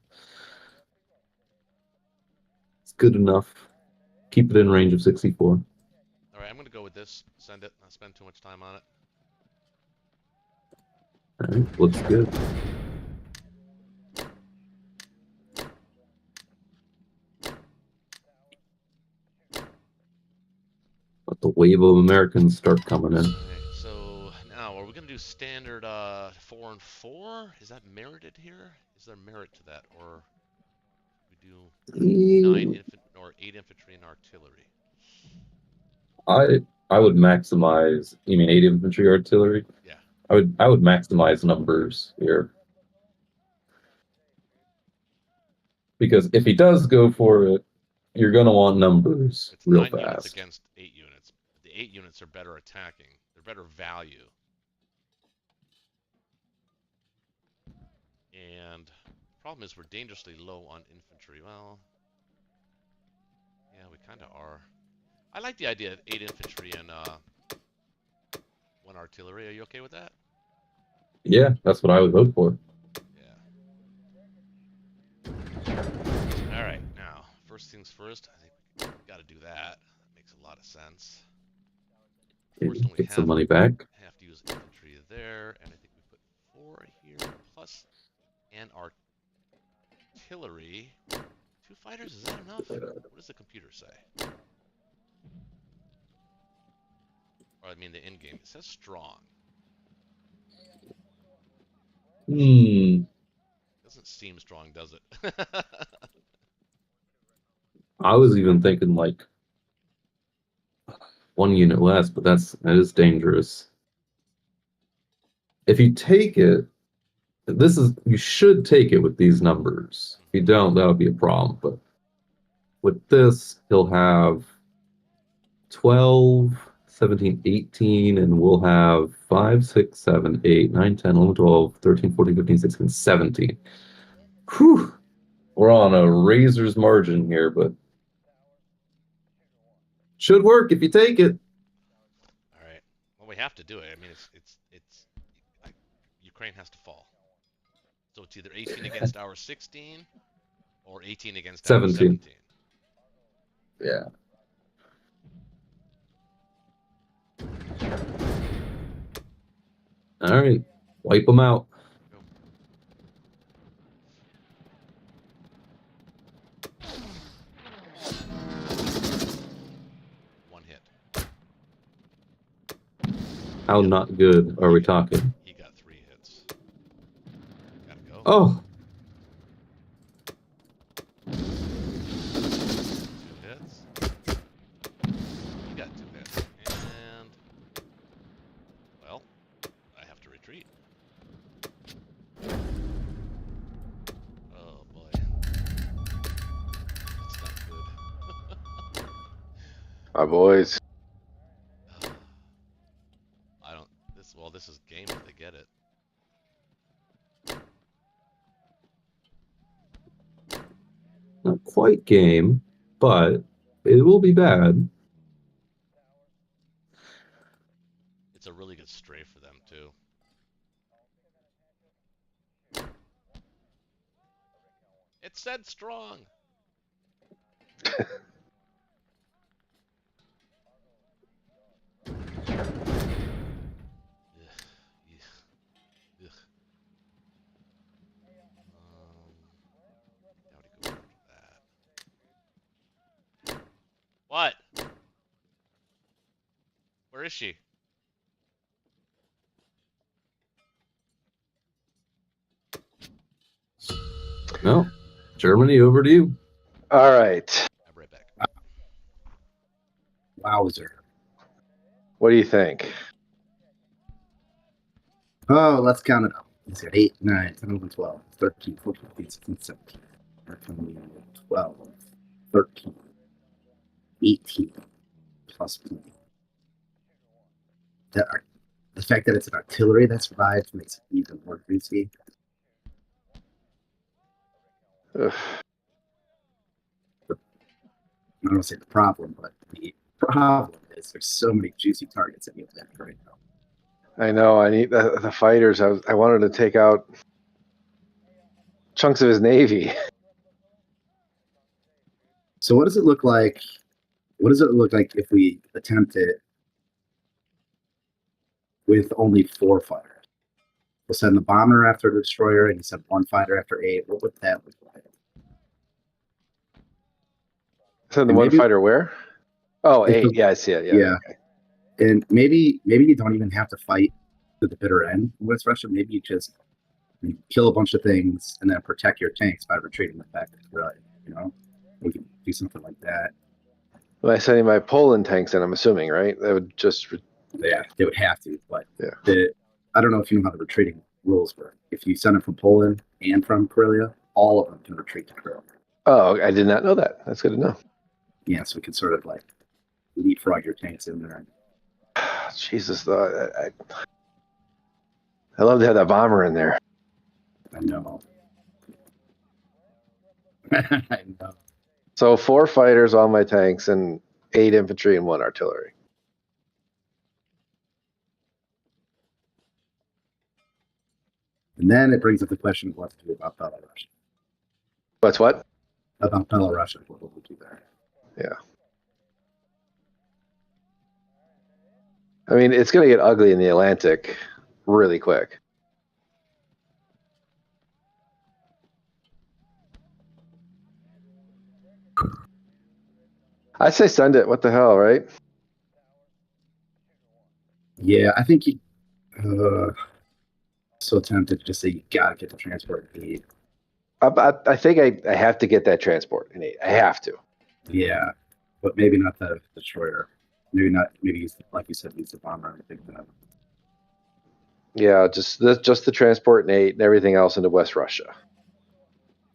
it's good enough. Keep it in range of 64. for. All right, I'm gonna go with this. Send it. Not spend too much time on it. All right, looks good. Let the wave of Americans start coming in. All right, so now are we gonna do standard 4 and 4? Is that merited here? Is there merit to that, or we do 9 infantry or 8 infantry and artillery? I would maximize. You mean 8 infantry artillery? Yeah. I would maximize numbers here. Because if he does go for it, you're gonna want numbers It's real 9 units fast. against 8 units. The 8 units are better attacking. They're better value. And the problem is we're dangerously low on infantry. Well, yeah, we kind of are. I like the idea of 8 infantry and 1 artillery. Are you okay with that? Yeah, that's what I would vote for. Yeah. All right, now, first things first, I think we got to do that. That makes a lot of sense. Unfortunately, Get some money back. have to use infantry there, and I think we put 4 here plus an artillery. 2 fighters, is that enough? What does the computer say? Or I mean the in-game. It says strong. Doesn't seem strong, does it? I was even thinking like 1 unit less, but that is dangerous. If you take it, you should take it with these numbers. If you don't, that'll be a problem. But with this, he'll have 12, 17, 18, and we'll have 5, 6, 7, 8, 9, 10, 11, 12, 13, 14, 15, 16, 17. Whew! We're on a razor's margin here, but should work if you take it. All right. Well, we have to do it. I mean, it's Ukraine has to fall. So it's either 18 against our 16 or 18 against our 17. Yeah. All right. Wipe them out. One hit. How not good are we talking? He got 3 hits. Gotta go. Oh. 2 hits. He got 2 hits. And well, I have to retreat. Oh boy. That's not good. My boys. This is game if they get it. Not quite game, but it will be bad. It's a really good strafe for them too. It said strong. What? Where is she? No. Germany, over to you. All right. I'm right back. Wowzer. What do you think? Oh, let's count it up. Let's see. 8, 9, 10, 11, 12, 13, 14, 15, 16, 17. 12, 13, 18, plus 20. the fact that it's an artillery that survives makes it even more juicy. Ugh. I don't want to say the problem, but the problem is there's so many juicy targets in the event right now. I know. I need the fighters. I wanted to take out chunks of his navy. So what does it look like? What does it look like if we attempt it with only 4 fighters? We'll send the bomber after the destroyer, and you send 1 fighter after 8. What would that look like? Send the And one maybe- fighter where? Oh, If 8. the- Yeah, I see it. Yeah. Yeah. Okay. And maybe you don't even have to fight to the bitter end in West Russia. Maybe you just kill a bunch of things and then protect your tanks by retreating them back to Australia. You know, we can do something like that. Am I sending my Poland tanks in? I'm assuming, right? That would just. Yeah, they would have to, but Yeah. I don't know if you know how the retreating rules work. If you send them from Poland and from Karelia, all of them can retreat to Karelia. Oh, I did not know that. That's good to know. Yeah, so we can sort of like leapfrog your tanks in there. Jesus, though, I love to have that bomber in there. I know. I know. So 4 fighters, all my tanks, and 8 infantry and 1 artillery. And then it brings up the question of what to do about Belarus. What's what? About Belarus, what will we do there? Yeah. I mean, it's going to get ugly in the Atlantic really quick. I say send it. What the hell, right? Yeah, I think you. So tempted to just say you gotta get the transport lead. I think I have to get that transport in 8. I have to. Yeah, but maybe not the destroyer. Maybe not. Maybe use, like you said, use the bomber. I think that. Yeah, just the transport in 8 and everything else into West Russia.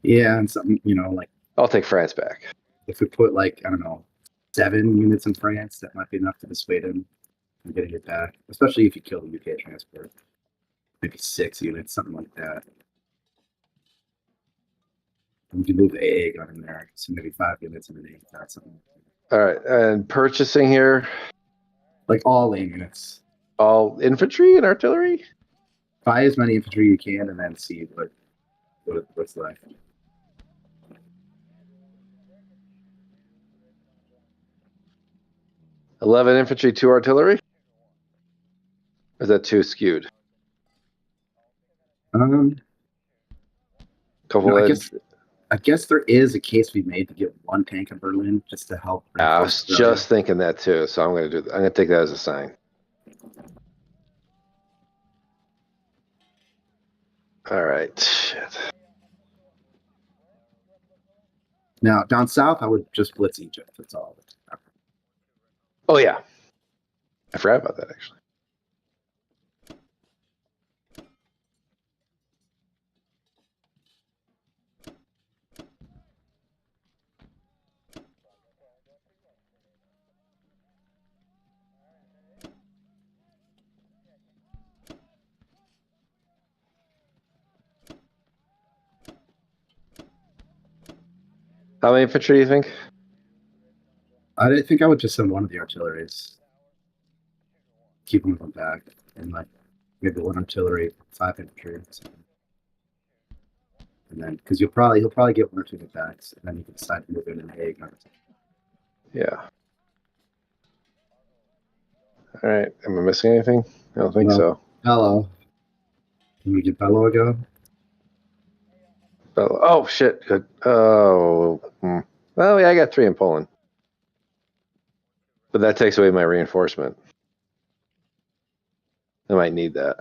Yeah, and something like I'll take France back. if we put like I don't know 7 units in France, that might be enough to dissuade him from getting it back. Especially if you kill the UK transport. Maybe 6 units, something like that. And we can move the AA gun in there, so maybe 5 units and an 8. That's something. All right, and purchasing here, Like all lane units. all infantry and artillery. Buy as many infantry you can, and then see what's left. $11 infantry, 2 artillery. Or is that too skewed? Couple No, of. I guess there is a case we made to get 1 tank in Berlin just to help. I was reinforce just thinking that too, so I'm gonna do. I'm gonna take that as a sign. All right. Shit. Now down south, I would just blitz Egypt. That's all. Oh yeah, I forgot about that actually. How many infantry do you think? I think I would just send 1 of the artilleries. Keep one of them back, and like maybe 1 artillery, 5 infantry, or something. And then because he'll probably get 1 or 2 attacks, and then you can decide to move in an A gun. Yeah. All right. Am I missing anything? I don't think No. so. Hello. Can we get Bello a go? Oh shit. Good. Oh. Well, yeah, I got 3 in Poland, but that takes away my reinforcement. I might need that.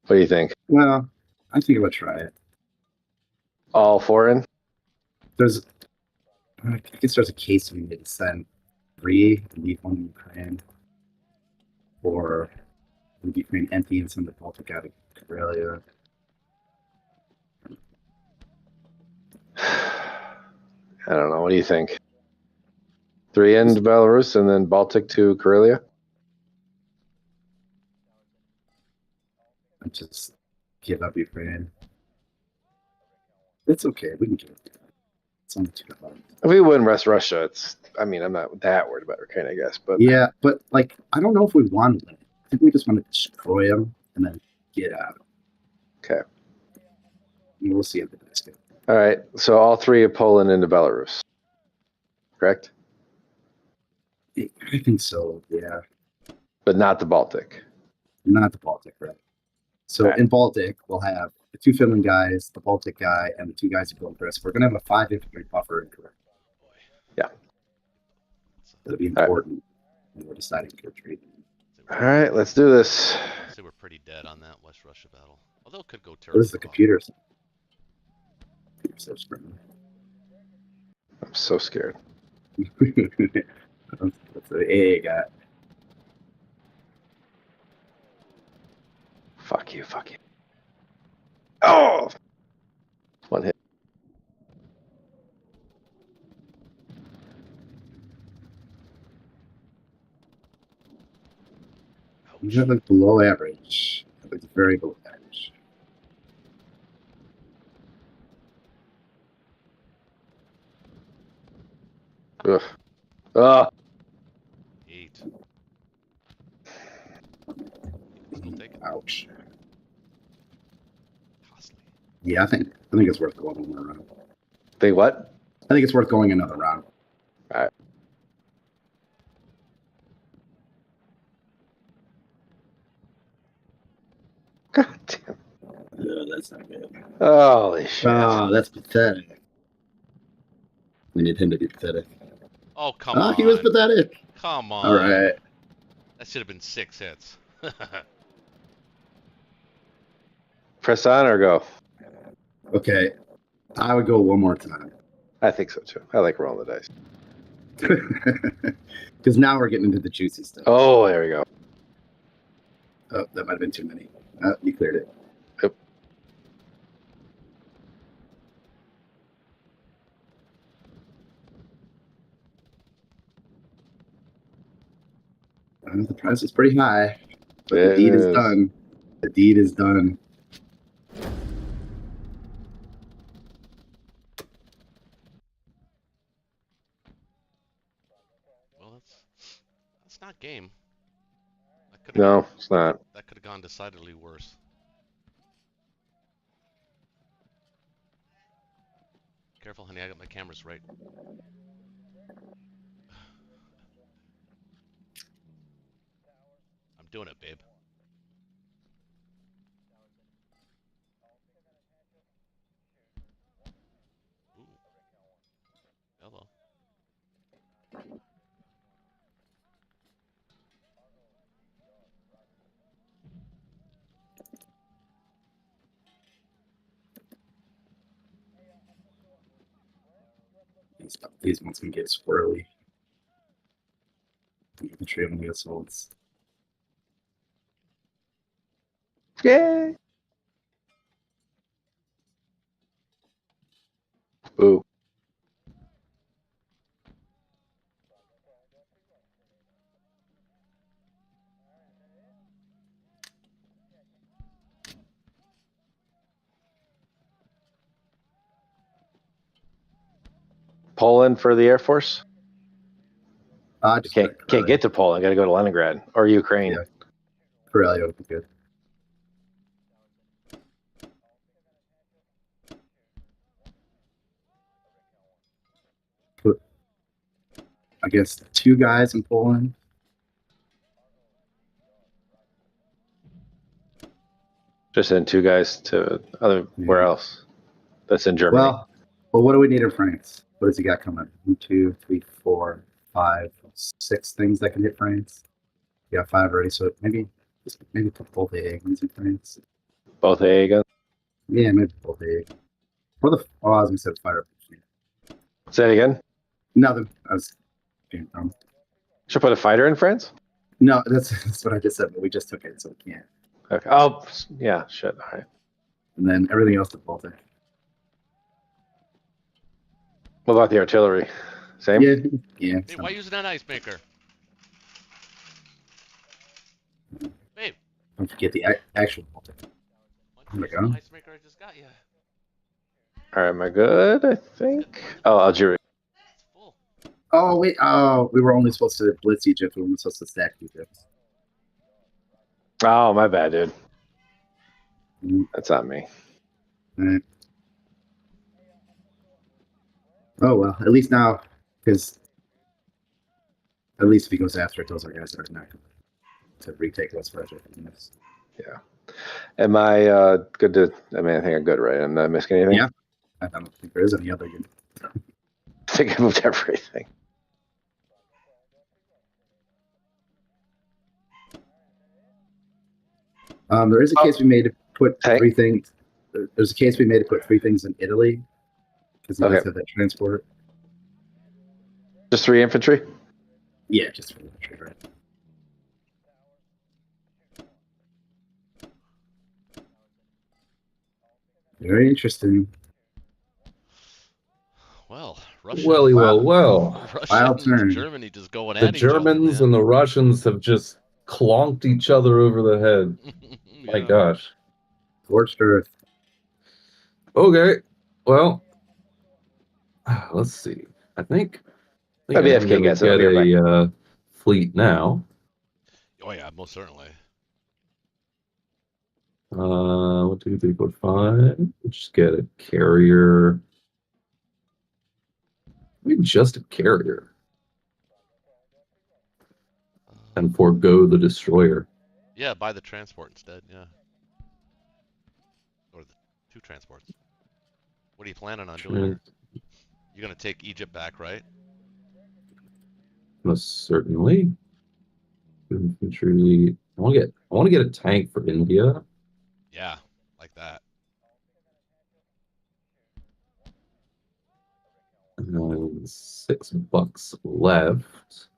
What do you think? Well, I think I would try it. All 4 in? I guess there's a case we need to send 3 and leave 1 in Ukraine, or leave Ukraine empty and send the Baltic out of Karelia. I don't know. What do you think? 3 in to Belarus and then Baltic to Karelia? just give up Ukraine. It's okay. We can do it. It's only 2 months. If we win West Russia, I'm not that worried about Ukraine, I guess. But Yeah, but like, I don't know if we want to win. I think we just want to destroy them and then get out. Okay. We'll see at the next game. All right. So all 3 of Poland into Belarus. Correct? I think so. Yeah, But not the Baltic. not the Baltic, right? So Right. in Baltic, we'll have the 2 Finland guys, the Baltic guy, and the 2 guys who go in Chris. We're gonna have a 5 infantry buffer in Korea. Yeah. That'll be right. important when we're deciding to retreat. All right. Let's do this. So we're pretty dead on that West Russia battle. Although it could go What terrible. is the computers? Computer's so screaming. I'm so scared. That's the AA got. Fuck you. Fuck you. Oh! 1 hit. You have like below average. It's very below average. Ugh. Oh. 8. Still take it. Ouch. Costly. Yeah, I think it's worth going another round. Think what? I think it's worth going another round. All right. God damn. Yeah, that's not good. Holy shit. Oh, that's pathetic. We need him to be pathetic. Oh, come on. He was pathetic. Come on. All right. That should have been 6 hits. Press on or go? Okay. I would go one more time. I think so too. I like rolling the dice. Because now we're getting into the juicy stuff. Oh, there we go. Oh, that might have been too many. You cleared it. Yep. The price is pretty high. But the It deed is is. done. The deed is done. Well, that's not game. That No, it's not. That could have gone decidedly worse. Careful, honey. I got my cameras right. I'm doing it, babe. Ooh. Hello. These ones can get squirrely. The trailing assaults. Yay! Ooh. Poland for the Air Force? Just Can't get to Poland. Got to go to Leningrad or Ukraine. Yeah. Corellia would be good. Put, I guess, 2 guys in Poland. Just send 2 guys to where else? That's in Germany. Well, what do we need in France? What does he got coming? 1, 2, 3, 4, 5, 6 things that can hit France. You got 5 already, so maybe put both the eggs in France. Both A guns. Yeah, maybe both the eggs. Or the I was gonna say fire. Say it again. Nothing. I was being dumb. Should put a fighter in France? No, that's what I just said, but we just took it, so we can't. Okay. Oh, yeah. Shit. All right. And then everything else to Baltic. What about the artillery? Same? Yeah. Hey, why using that ice maker? Babe. Don't forget the actual Baltic. There we Where's the go. icebreaker I just got you? All right, am I good? I think. Oh, Algeria. It's full. Oh wait, oh, we were only supposed to blitz Egypt. We weren't supposed to stack Egypt. Oh, my bad, dude. Mm, That's on me. alright. Oh well, at least now, because at least if he goes after it, those are guys that are not going to retake West Russia. Am I good to? I mean, I think I'm good, right? I'm not missing anything. Yeah. I don't think there is any other good. I think I moved everything. There is a case we made to put Hey. 3 things. There's a case we made to put 3 things in Italy because he does Okay. have that transport. Just 3 infantry. Yeah, just for the trade, right? Very interesting. Well, Russia, Well. Russia Wild and turn. Germany just going The at each other, Germans man. and the Russians have just clonked each other over the head. My Yeah. gosh. Scorched earth. Okay. Well, let's see. I think I'd I be am FK going to guessing. I'll get be right a fleet now. Oh yeah, most certainly. 1, 2, 3, 4, 5. Just get a carrier. Maybe just a carrier and forego the destroyer. Yeah, buy the transport instead. Yeah, or the 2 transports. What are you planning on doing here? You're gonna take Egypt back, right? Most certainly. Infantry. I want to get a tank for India. Yeah, like that. And $6 left.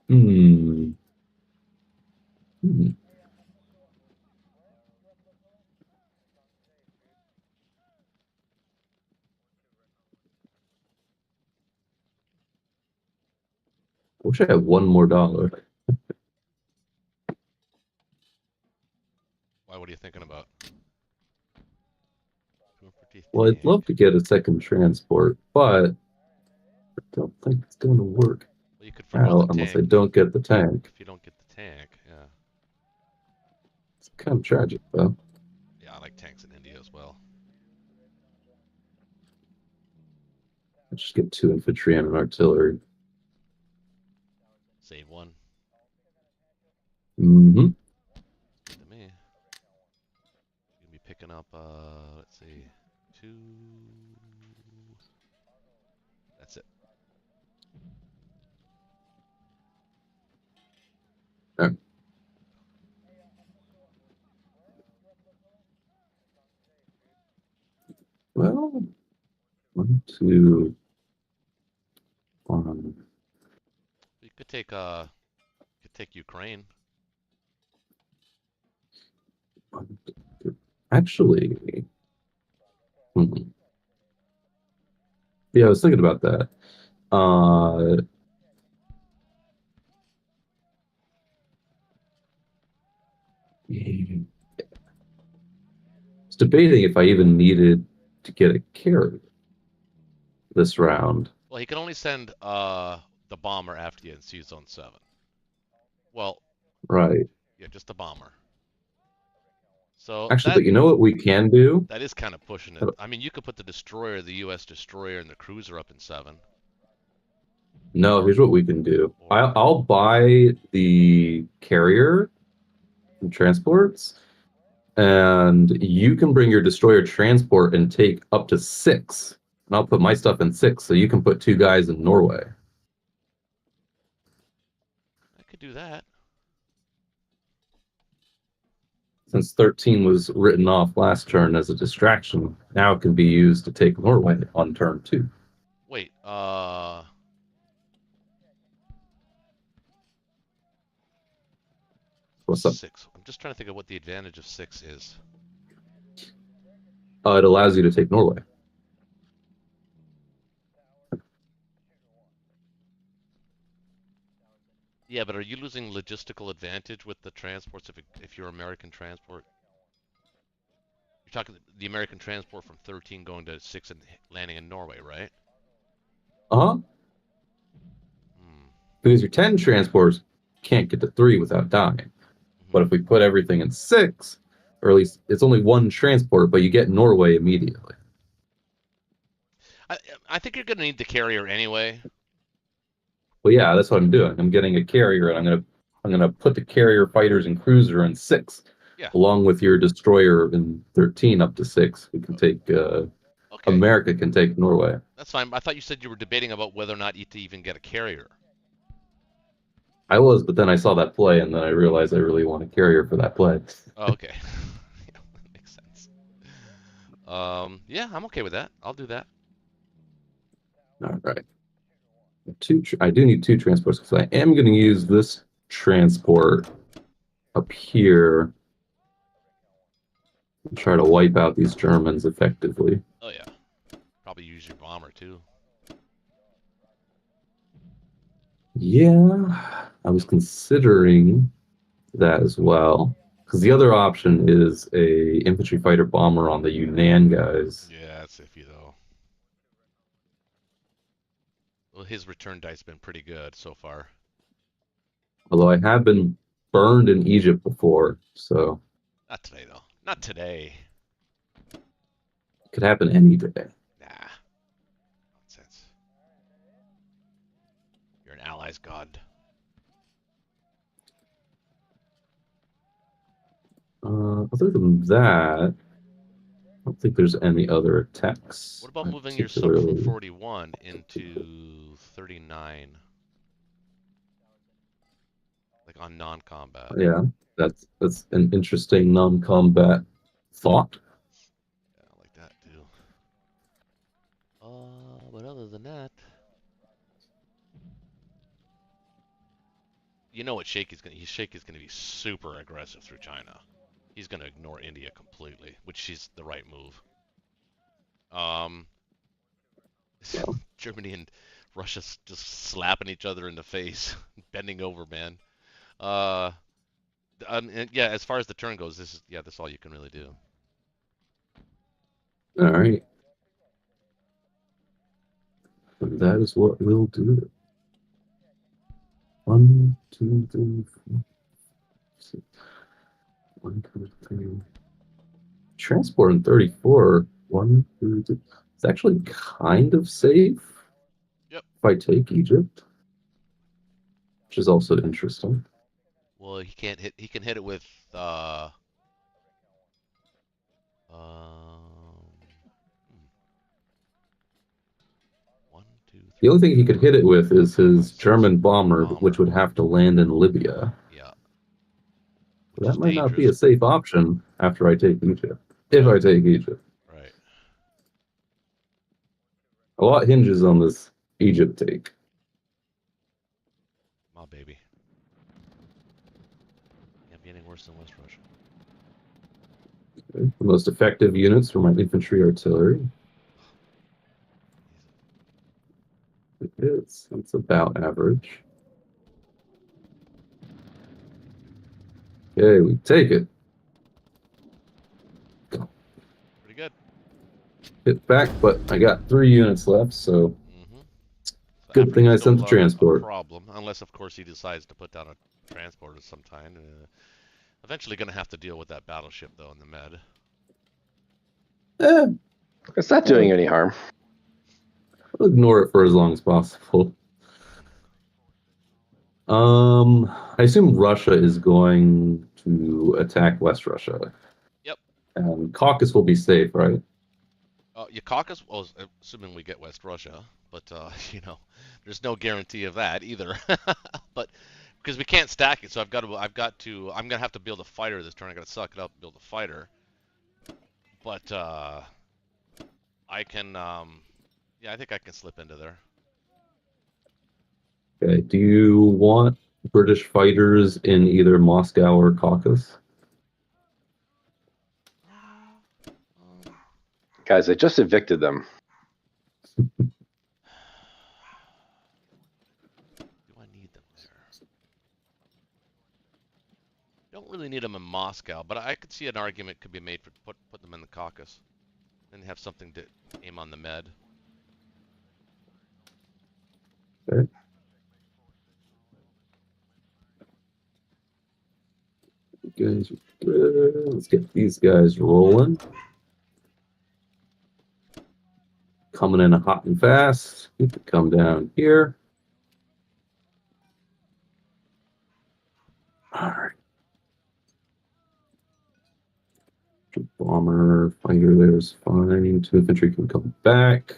Hmm. I wish I had $1 more. Why? What are you thinking about? Well, I'd love to get a second transport, but I don't think it's going to work Well, you could forgo out the unless I tank. don't get the tank. If you don't get the tank, yeah. It's kind of tragic, though. Yeah, I like tanks in India as well. I just get 2 infantry and an artillery. Save 1. Mm-hmm. Good to me. You're gonna be picking up. Let's see, 2. That's it. Okay. Well, 1, 2, 1. You could take Ukraine. Actually, yeah, I was thinking about that. I was debating if I even needed to get a carry this round. Well, he can only send the bomber after you in Sea Zone 7. Well, Right. yeah, just the bomber. So Actually, but you know what we can do? that is kind of pushing it. I mean, you could put the destroyer, the U.S. destroyer, and the cruiser up in 7. No, here's what we can do. I'll buy the carrier and transports, and you can bring your destroyer transport and take up to 6. And I'll put my stuff in 6, so you can put 2 guys in Norway. I could do that. Since 13 was written off last turn as a distraction, now it can be used to take Norway on turn 2. Wait, What's up? 6. I'm just trying to think of what the advantage of 6 is. It allows you to take Norway. Yeah, but are you losing logistical advantage with the transports if you're American transport? You're talking the American transport from 13 going to 6 and landing in Norway, right? Uh-huh. Hmm. Because your 10 transports can't get to 3 without dying. But if we put everything in 6, or at least it's only one transport, but you get Norway immediately. I, I think you're going to need the carrier anyway. Well, yeah, that's what I'm doing. I'm getting a carrier, and I'm gonna put the carrier, fighters, and cruiser in 6, Yeah. along with your destroyer in 13 up to 6. We can take Okay. America can take Norway. That's fine. I thought you said you were debating about whether or not to even get a carrier. I was, but then I saw that play, and then I realized I really want a carrier for that play. Oh, okay. Yeah, that makes sense. Yeah, I'm okay with that. I'll do that. All right. I do need 2 transports because I am going to use this transport up here and try to wipe out these Germans effectively. Oh yeah. Probably use your bomber too. Yeah, I was considering that as well. Because the other option is a infantry fighter bomber on the Yunnan guys. Yeah, that's iffy though. Well, his return dice been pretty good so far. Although I have been burned in Egypt before, so Not today though. Not today. it could happen any day. Nah. Nonsense. You're an ally's god. Other than that, I don't think there's any other attacks. What about moving your sub from 41 into 39? Like on non-combat. Yeah, that's an interesting non-combat thought. Yeah, I like that too. But other than that, you know what Shaky's gonna be super aggressive through China. He's gonna ignore India completely, which is the right move. Germany and Russia just slapping each other in the face, bending over, man. And yeah, as far as the turn goes, that's all you can really do. All right. And that is what we'll do. 1, 2, 3, 4, 6. 1, 2, 3. Transport in 34. 1, 2, 3. It's actually kind of safe. Yep. If I take Egypt, which is also interesting. Well, he can't hit. He can hit it with. One, two, three. The only thing he could hit it with is his German bomber, which would have to land in Libya. Yeah. That might not be a safe option after I take Egypt. If I take Egypt. Right. A lot hinges on this Egypt take. My baby. Can't be any worse than West Russia. Okay. The most effective units for my infantry artillery. It is. It's about average. Okay, we take it. Pretty good. Hit back, but I got 3 units left, so So good thing I sent the transport. Problem, unless of course he decides to put down a transport of some kind. Eventually going to have to deal with that battleship though in the med. It's not doing any harm. I'll ignore it for as long as possible. I assume Russia is going to attack West Russia. Yep. And Caucasus will be safe, right? Yeah, Caucasus. Well, assuming we get West Russia, but there's no guarantee of that either. But because we can't stack it, so I'm gonna have to build a fighter this turn. I gotta suck it up and build a fighter. But I can. Yeah, I think I can slip into there. Okay. Do you want British fighters in either Moscow or Caucasus? Guys, I just evicted them. Do I need them there? Don't really need them in Moscow, but I could see an argument could be made for put them in the Caucasus, and have something to aim on the Med. Okay. Guys, let's get these guys rolling. Coming in hot and fast. You can come down here. All right. Bomber, fighter there's fine. 2 infantry can come back.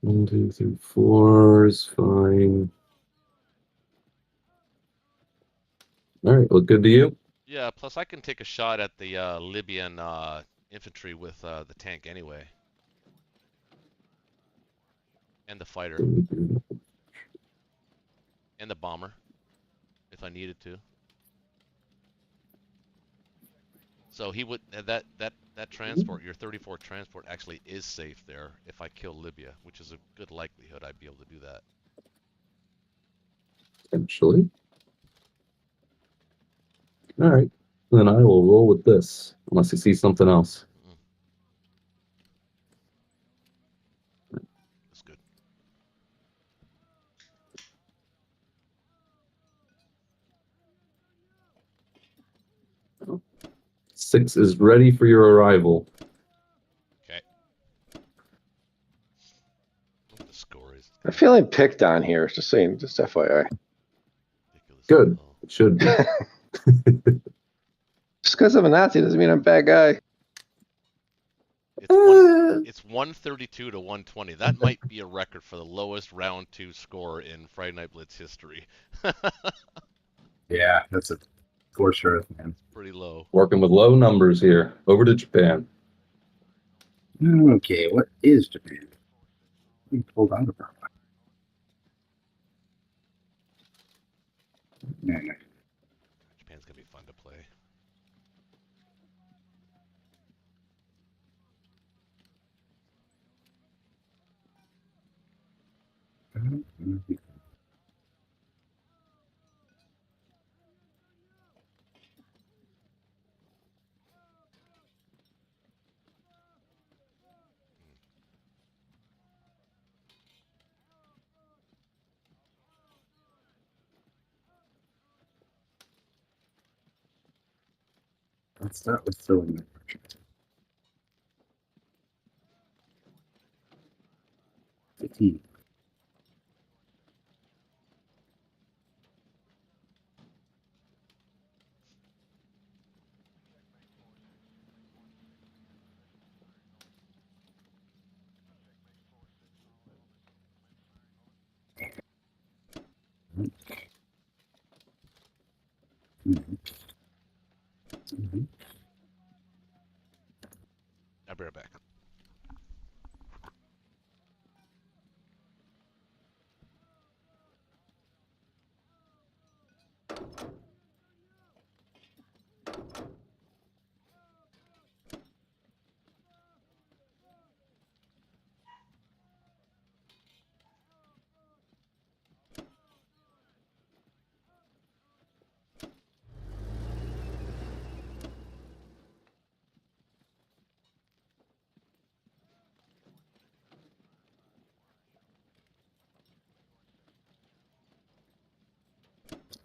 One, 2, 3, 4 is fine. All right, look good to you? Yeah, plus I can take a shot at the Libyan infantry with the tank anyway. And the fighter. And the bomber. If I needed to. So he would that transport, your 34 transport actually is safe there if I kill Libya, which is a good likelihood I'd be able to do that. Potentially. All right. Then I will roll with this, unless you see something else. That's good. Oh. 6 is ready for your arrival. Okay. What the score is? I'm feeling picked on here. Just saying, just FYI. Ridiculous. Good. It should be. Just because I'm a Nazi doesn't mean I'm a bad guy. It's 132 to 120. That might be a record for the lowest round 2 score in Friday Night Blitz history. Yeah, that's a for sure, man. Pretty low. Working with low numbers here. Over to Japan. Okay, what is Japan? We pulled out of her. No, no. Japan's gonna be fun to play. Let's start with filling the project. 15. I'll be right back.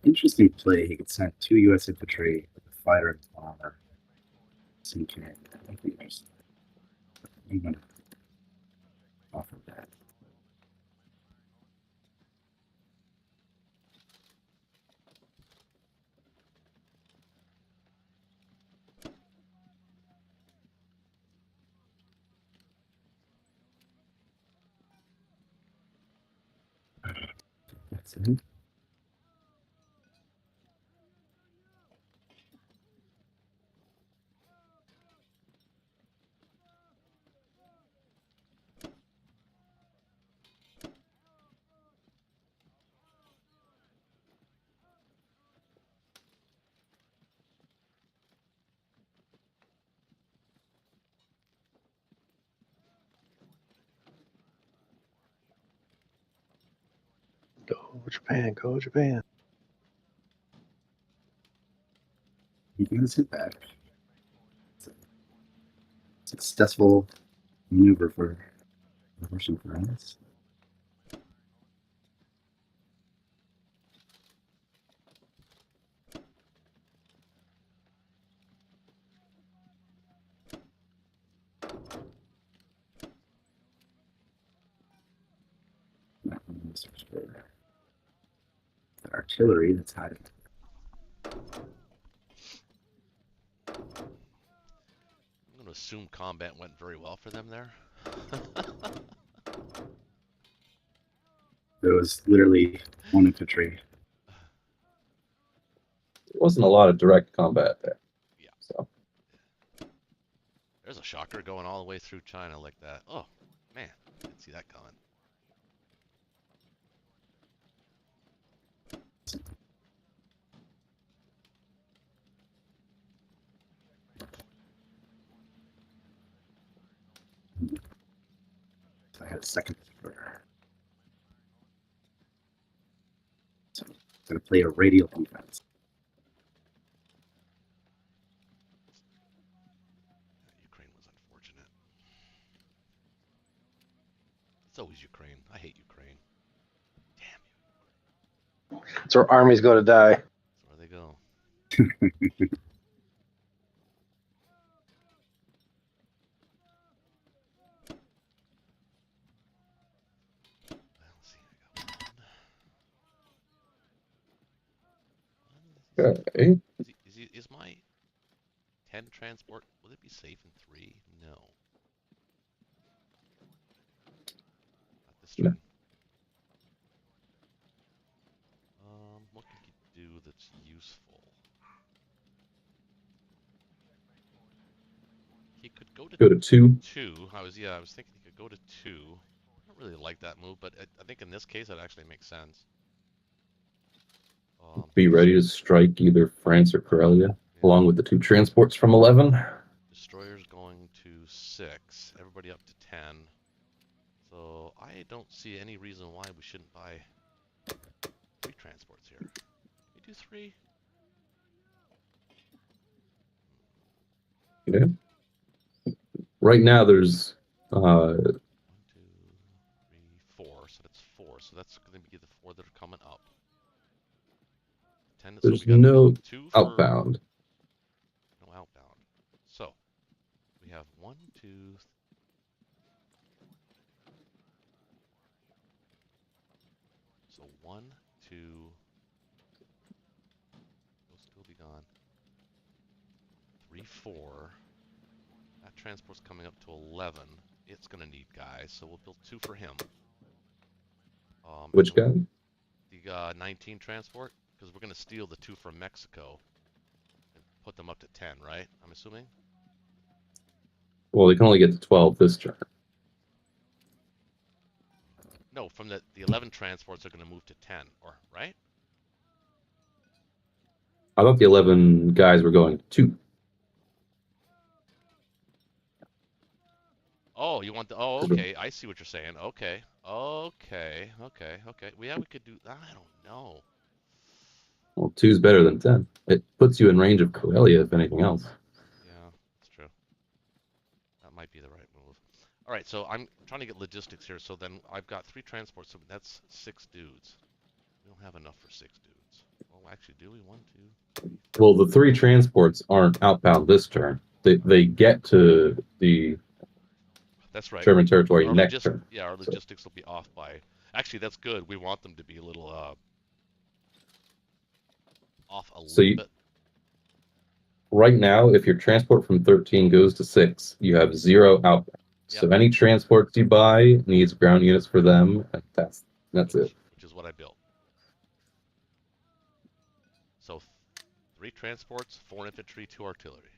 Interesting play. He could send 2 U.S. infantry with a fighter and bomber. So you can, I think there's, I'm going to offer that. That's it. Go. Japan, go Japan. You can sit back. It's a successful maneuver for the Russian friends. The artillery that's hiding. I'm going to assume combat went very well for them there. There was literally one infantry. There wasn't a lot of direct combat there. Yeah. So There's a shocker going all the way through China like that. Oh, man. Didn't see that coming. So I had a second. So I'm going to play a radial defense. Ukraine was unfortunate. It's always Ukraine. I hate Ukraine. Damn you. That's where armies go to die. That's where they go. Well, let's see, I got one. okay. Is my 10 transport, will it be safe in 3? No. Not this No. turn. What can he do that's useful? He could go to Go to 2. 2. I was thinking he could go to 2. I don't really like that move, but I think in this case it actually makes sense. Be ready to strike either France or Karelia, yeah. along with the 2 transports from 11. Destroyer's going to 6. Everybody up to 10. So I don't see any reason why we shouldn't buy 3 transports here. Can we do 3? Okay. Right now, there's 1, 2, 3, 4. So that's 4. So that's going to be the 4 that are coming up. 10. So there's we got no 2 for outbound. no outbound. So we have 1, 2. So 1, 2. They'll still be gone. 3, 4. That transport's coming up to 11. It's gonna need guys, so we'll build 2 for him. Which guy? The 19 transport, because we're gonna steal the 2 from Mexico and put them up to 10, right? I'm assuming. Well, they can only get to 12 this turn. No, from the 11 transports are gonna move to 10, or right? I thought the 11 guys were going to 2. Oh, you want the? Oh, okay. I see what you're saying. Okay, okay. Well, yeah, we could do. I don't know. Well, 2's better than 10. It puts you in range of Karelia, if anything else. Yeah, that's true. That might be the right move. All right, so I'm trying to get logistics here. So then I've got 3 transports, so that's 6 dudes. We don't have enough for 6 dudes. Well, actually, do we? 1, 2, 3. Well, the 3 transports aren't outbound this turn. They get to the That's right. German territory Our next turn. Yeah, our logistics will be off by. Actually, that's good. We want them to be a little off a So little bit. Right now, if your transport from 13 goes to 6, you have 0 outbound. So Yep. any transports you buy needs ground units for them, and that's it. Which is what I built. So 3 transports, 4 infantry, 2 artillery.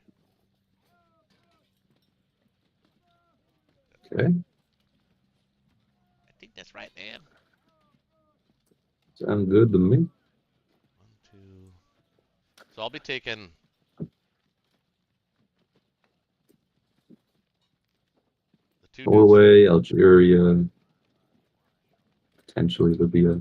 Okay. I think that's right, man. Sound good to me. 1, 2. So I'll be taking. The 2 dudes. Norway, Algeria, potentially Libya.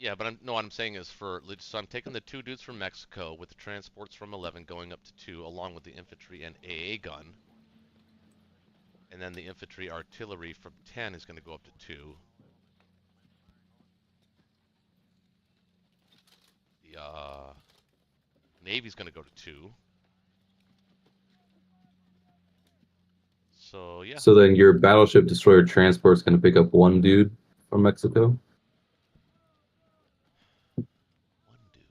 Yeah, but what I'm saying is so I'm taking the 2 dudes from Mexico with the transports from 11 going up to 2, along with the infantry and AA gun. And then the infantry artillery from 10 is going to go up to 2. The Navy's going to go to 2. So, yeah. So then your battleship destroyer transport's going to pick up 1 dude from Mexico? 1 dude.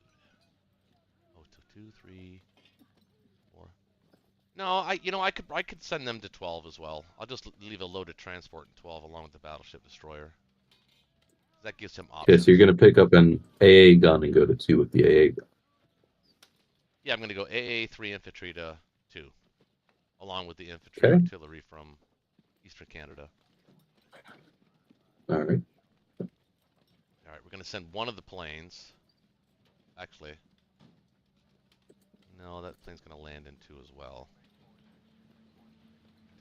Oh, so 2, 3, 4. No, I could send them to 12 as well. I'll just leave a loaded transport in 12 along with the battleship destroyer. That gives him options. Okay, so you're going to pick up an AA gun and go to 2 with the AA gun. Yeah, I'm going to go AA 3 infantry to 2, along with the infantry artillery from Eastern Canada. All right. All right, we're going to send 1 of the planes. Actually, no, that plane's going to land in 2 as well.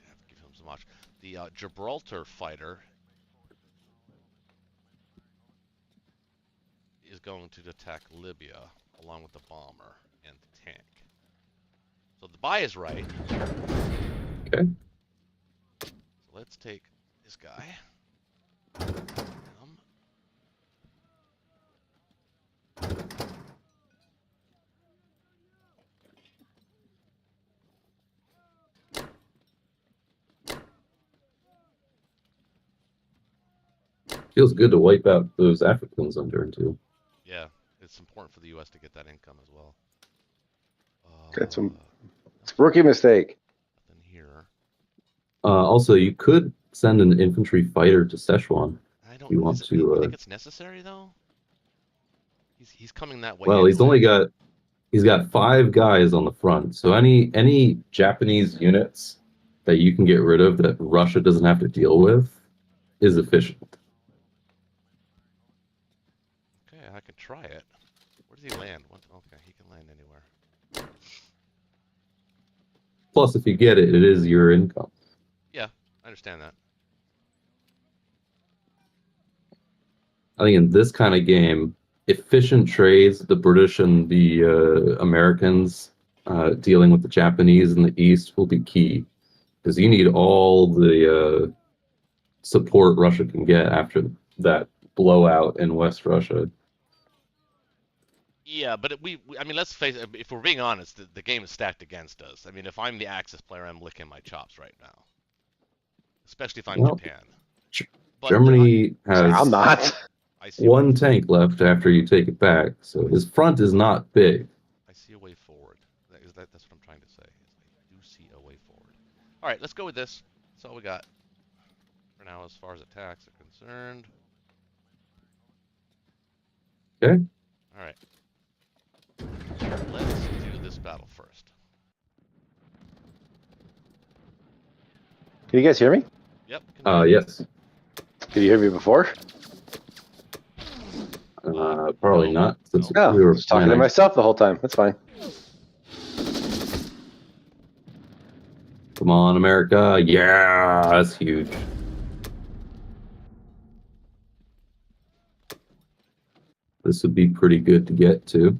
I have to give him some options. The Gibraltar fighter is going to attack Libya along with the bomber and the tank. So the buy is right. Okay. So let's take this guy. Feels good to wipe out those Africans on turn 2. Yeah, it's important for the U.S. to get that income as well. It's a rookie mistake. Nothing here. Also, you could send an infantry fighter to Szechuan. I don't. You want to? You think it's necessary though? He's coming that way. Well, anyway. he's got 5 guys on the front. So any Japanese units that you can get rid of that Russia doesn't have to deal with is efficient. Okay, I can try it. Where does he land? Okay, he can land anywhere. Plus, if you get it, it is your income. Yeah, I understand that. I think in this kind of game, efficient trades, the British and the Americans dealing with the Japanese in the East will be key. Because you need all the support Russia can get after that blowout in West Russia. Yeah, but I mean, let's face it. If we're being honest, the game is stacked against us. I mean, if I'm the Axis player, I'm licking my chops right now. Especially if I'm Japan. But Germany has I'm not. 1 tank left after you take it back, so his front is not big. I see a way forward. That's what I'm trying to say. I do see a way forward. All right, let's go with this. That's all we got for now as far as attacks are concerned. Okay. All right. Let's do this battle first. Can you guys hear me? Yep. Yes. Could you hear me before? Probably not. Since No, we were I was talking to myself the whole time. That's fine. Come on, America. Yeah, that's huge. This would be pretty good to get to.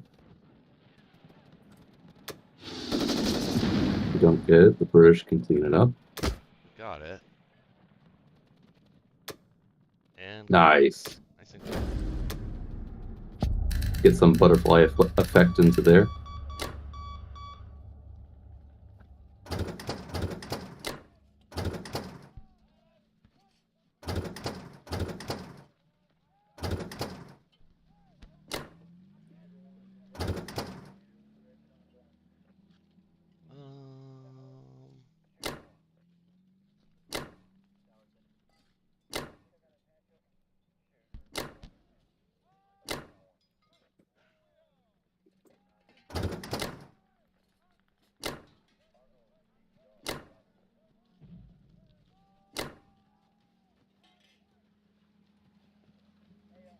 If you don't get it, the British can clean it up. Got it. And Nice. nice and good. Get some butterfly effect into there.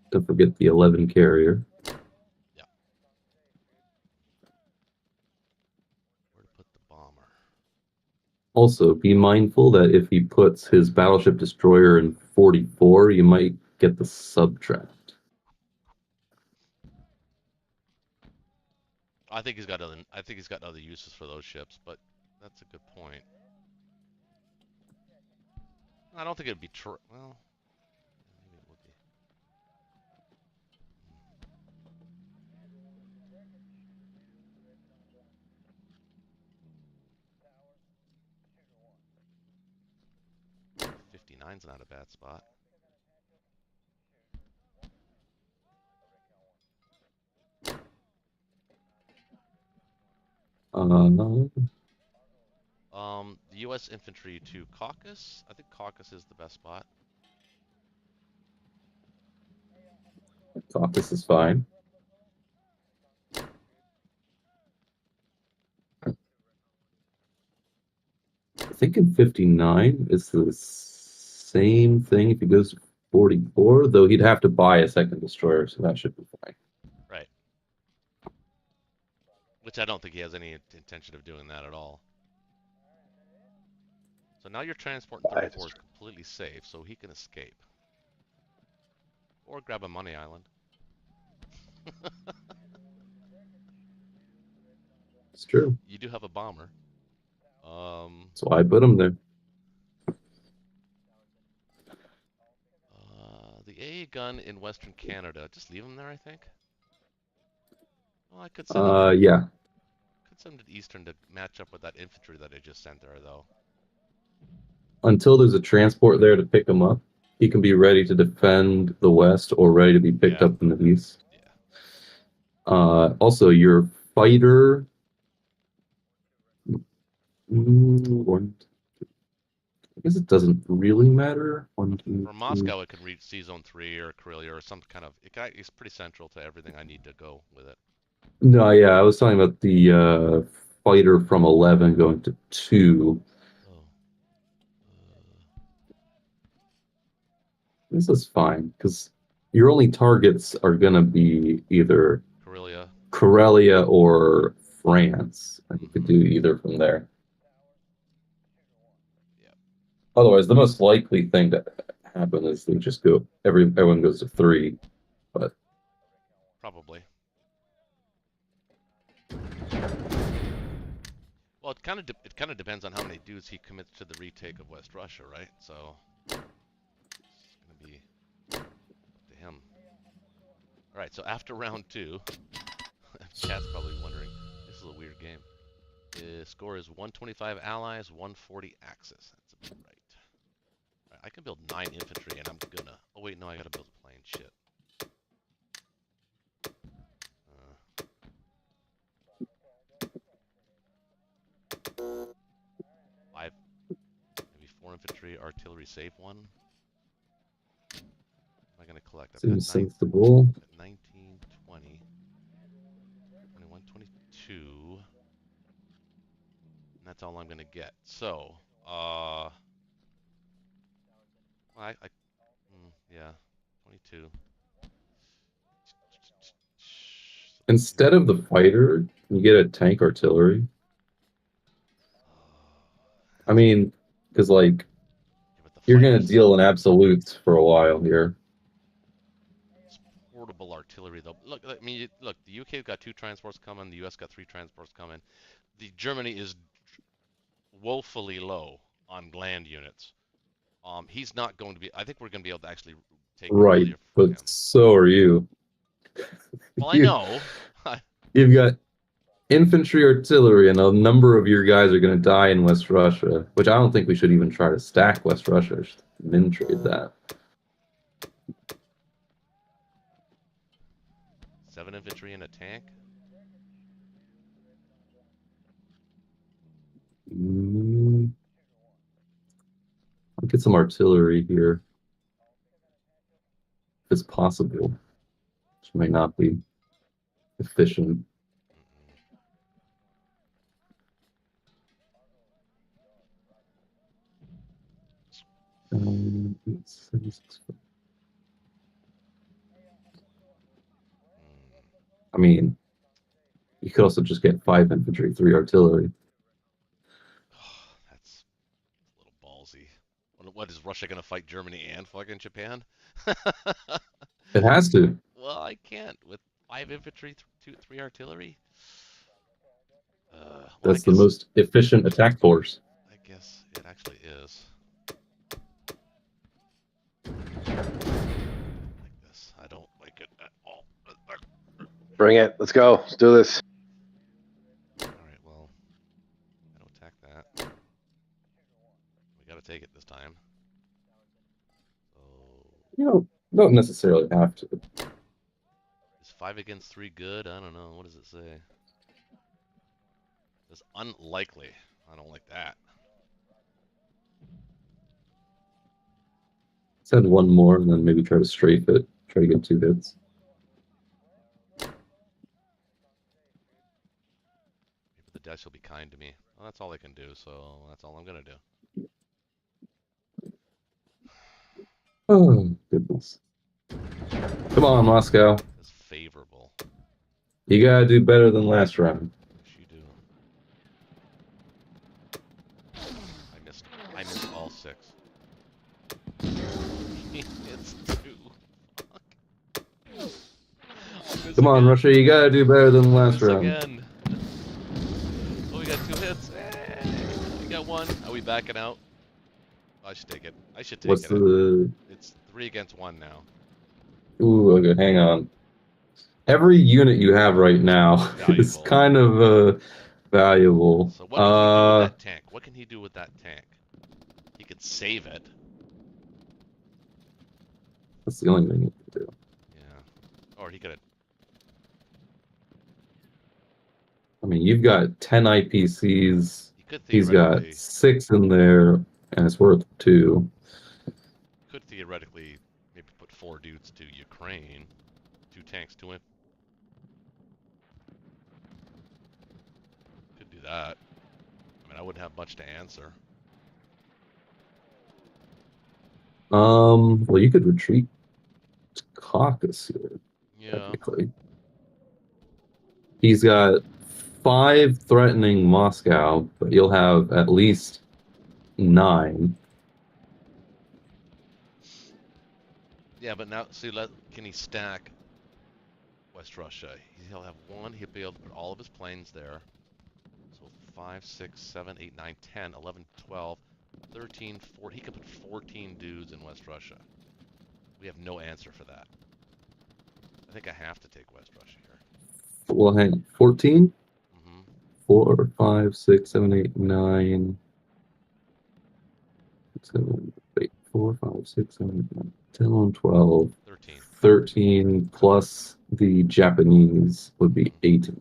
Don't forget the 11 carrier. Yeah. Where to put the bomber? Also, be mindful that if he puts his battleship destroyer in 44, you might get the subtract. I think he's got other. I think he's got other uses for those ships, but that's a good point. I don't think it'd be true. Well, maybe it would be. 59's not a bad spot. The U.S. infantry to Caucasus. I think Caucasus is the best spot. Caucus is fine. I think in 59 it's the same thing if he goes to 44, though he'd have to buy a second destroyer, so that should be fine. Right. Which I don't think he has any intention of doing that at all. So now your transport in 34 is completely safe, so he can escape. Or grab a money island. It's true. You do have a bomber. So I put him there. The AA gun in Western Canada. Just leave him there, I think. Well, I could send him. Yeah. Could send him to Eastern to match up with that infantry that I just sent there, though. Until there's a transport there to pick him up, he can be ready to defend the west or ready to be picked up in the east. Yeah. Also, your fighter. I guess it doesn't really matter. For Moscow, it could reach C Zone 3 or Karelia or some kind of. It's pretty central to everything I need to go with it. No, yeah, I was talking about the fighter from 11 going to 2. This is fine, because your only targets are going to be either Karelia or France. And you could do either from there. Yeah. Otherwise, the most likely thing to happen is they just go, everyone goes to 3. But probably. Well, it kind of depends on how many dudes he commits to the retake of West Russia, right? So it's gonna be up to him. All right. So after round 2, chat's probably wondering, this is a weird game. The score is 125 allies, 140 Axis. That's about right. All right, I can build 9 infantry, and I'm gonna. Oh wait, no, I gotta build a plane. Shit. Maybe 4 infantry, artillery, save 1. What am I going to collect? seems sensible. 19, 20, 21, 22. And that's all I'm going to get. So, yeah, 22. Instead of the fighter, you get a tank artillery. I mean, because like you're gonna deal in absolutes for a while here. It's portable artillery, though. Look, I mean, look. The UK's got 2 transports coming. The US got 3 transports coming. The Germany is woefully low on land units. He's not going to be. I think we're going to be able to actually take right, but him. So are you. Well, I know. You've got infantry, artillery, and a number of your guys are going to die in West Russia, which I don't think we should even try to stack West Russia. Just min trade that. 7 infantry and a tank. I'll get some artillery here, if it's possible, which might not be efficient. I mean, you could also just get 5 infantry, 3 artillery. That's a little ballsy. What is Russia going to fight Germany and fucking Japan? It has to. Well, I can't with 5 infantry, 3 artillery. Well, That's the most efficient attack force. I guess it actually is. Like this. I don't like it at all. Bring it. Let's go. Let's do this. Alright, well. I don't attack that. We gotta take it this time. So. You don't necessarily have to. Is 5 against 3 good? I don't know. What does it say? It's unlikely. I don't like that. Send one more and then maybe try to strafe it. Try to get 2 hits. Maybe the dice will be kind to me. Well, that's all they can do, so that's all I'm gonna do. Oh, goodness. Come on, Moscow. It's favorable. You gotta do better than last round. Yes, you do. I missed all 6. It's 2. Fuck. Come on, Russia, you gotta do better than last round. Again. Oh, we got 2 hits. We got 1. Are we backing out? I should take it. I should take What's it. the... It's 3 against 1 now. Ooh, okay, hang on. Every unit you have right now is Valuable. kind of valuable. So what can he do with that tank? What can he do with that tank? He could save it. That's the only thing you can do. Yeah. Or he could have. I mean, you've got 10 IPCs. He could He's got 6 in there, and it's worth 2. Could theoretically maybe put 4 dudes to Ukraine. 2 tanks to him. Could do that. I mean, I wouldn't have much to answer. Well, you could retreat to Caucasus here, Yeah. technically. He's got 5 threatening Moscow, but you'll have at least 9. Yeah, but now, see, can he stack West Russia? He'll have 1, he'll be able to put all of his planes there. So 5, 6, 7, 8, 9, 10, 11, 12, 13, 14. He could put 14 dudes in West Russia. We have no answer for that. I think I have to take West Russia here. Well, hang on. 14? Mm-hmm. 4, 5, 6, 7, 8, 9. 7, 8, 4, 5, 6, 7, 8, 9, 10, 11, 12. 13. 13 plus the Japanese would be 18.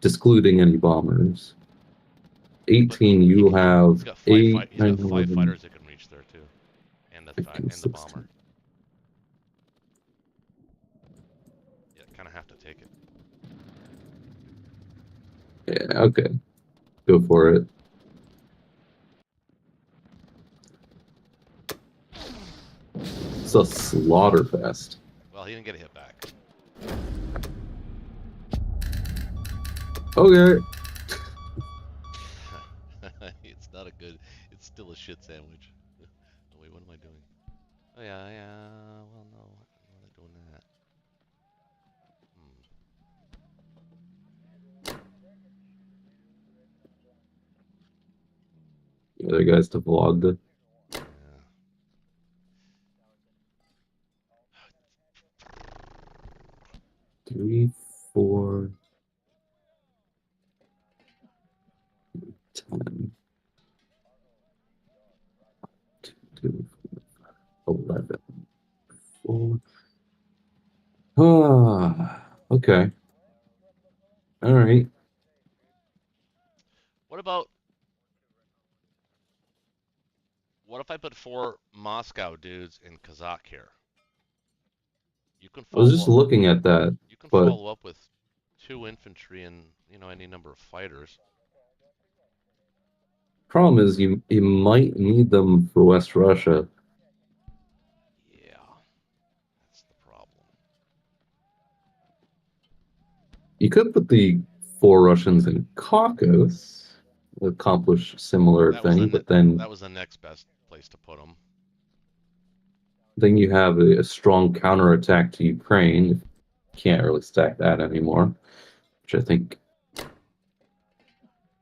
Excluding any bombers. 18, you have He's got 5 8, he's got 9, 5 11, fighters that can reach there too, and the 15, and the 16. bomber. Yeah, kind of have to take it. Yeah, okay. Go for it. It's a slaughter fest. Well, he didn't get a hit back. Okay. It's not a good. It's still a shit sandwich. Oh, wait, what am I doing? Oh yeah, yeah. Well, no, why am I doing that? The other guys to vlog the. Yeah. 3, 4, 10, 2, 11, 4. Ah, okay. All right. What if I put 4 Moscow dudes in Kazakh here? You can I was follow just up. looking at that. You can but- follow up with 2 infantry and any number of fighters. Problem is, you might need them for West Russia. Yeah, that's the problem. You could put the 4 Russians in Caucasus, accomplish similar That was thing, the but then That was the next best place to put them. you have a strong counterattack to Ukraine. You can't really stack that anymore, which I think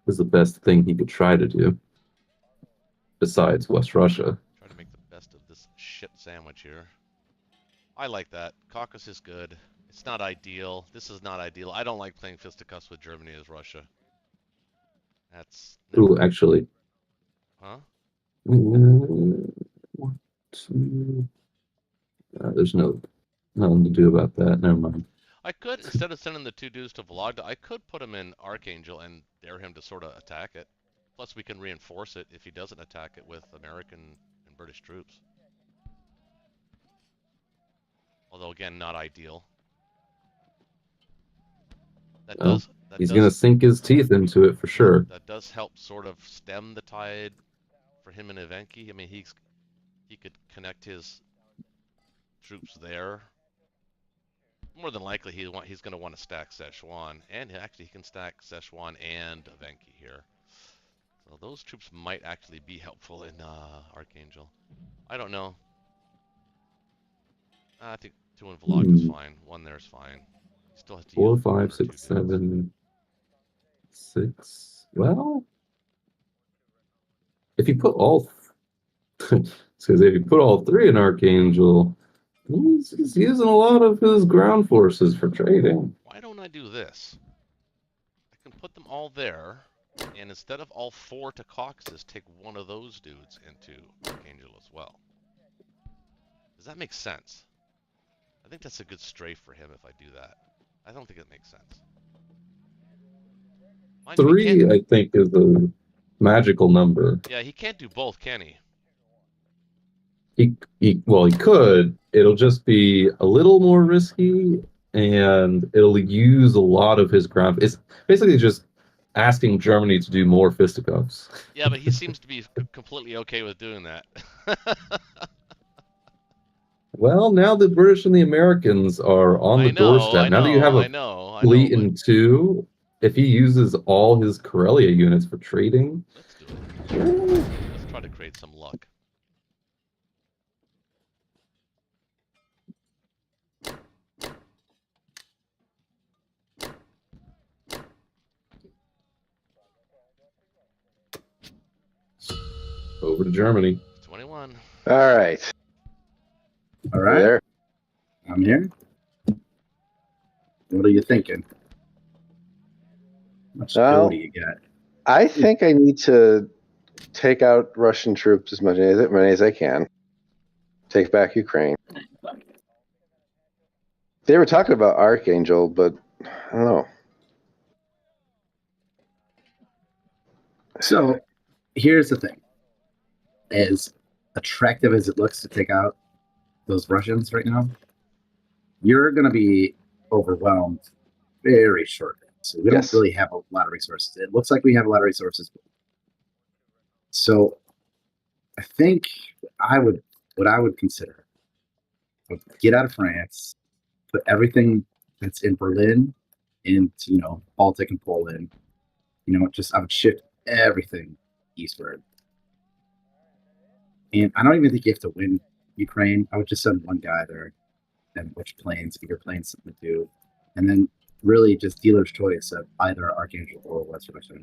is the best thing he could try to do. Besides West Russia. Try to make the best of this shit sandwich here. I like that. Caucus is good. It's not ideal. This is not ideal. I don't like playing fisticuffs with Germany as Russia. That's Ooh, actually. huh? One, two. There's nothing to do about that. Never mind. I could, instead of sending the 2 dudes to Vologda, I could put him in Archangel and dare him to sort of attack it. Plus, we can reinforce it if he doesn't attack it with American and British troops. Although, again, not ideal. That does. He's gonna sink his teeth into it for sure. That does help sort of stem the tide for him and Evenki. I mean, he could connect his troops there. More than likely, he's going to want to stack Szechuan, and actually he can stack Szechuan and Evenki here. So those troops might actually be helpful in Archangel. I don't know. I think 2 in Vologda is fine. 1 there is fine. Still has to 4, use 1 or 5, 2 6, dudes. 7, 6. Well, if you put all, because if you put all 3 in Archangel, he's using a lot of his ground forces for trading. Why don't I do this? I can put them all there, and instead of all 4 to Caucasus, take 1 of those dudes into Archangel as well. Does that make sense? I think that's a good strafe for him if I do that. I don't think it makes sense. Mind you, he 3, can't- I think, is a magical number. Yeah, he can't do both, can he? He could. It'll just be a little more risky, and it'll use a lot of his ground. It's basically just asking Germany to do more fisticuffs. Yeah, but he seems to be completely okay with doing that. Well, now the British and the Americans are on the doorstep. Now that you have a fleet in 2, if he uses all his Karelia units for trading, let's do it. Let's try to create some luck. over to Germany. 21. All right. All right, There. I'm here. What are you thinking? How much Well, do you got? I think I need to take out Russian troops as many as I can. Take back Ukraine. They were talking about Archangel, but I don't know. So here's the thing. As attractive as it looks to take out those Russians right now, you're going to be overwhelmed very shortly. So we Yes. don't really have a lot of resources. It looks like we have a lot of resources. So I think what I would consider would get out of France, put everything that's in Berlin into, Baltic and Poland. I would shift everything eastward. And I don't even think you have to win Ukraine. I would just send 1 guy there and which planes, if your planes something to do. And then really just dealer's choice of either Archangel or West Russia.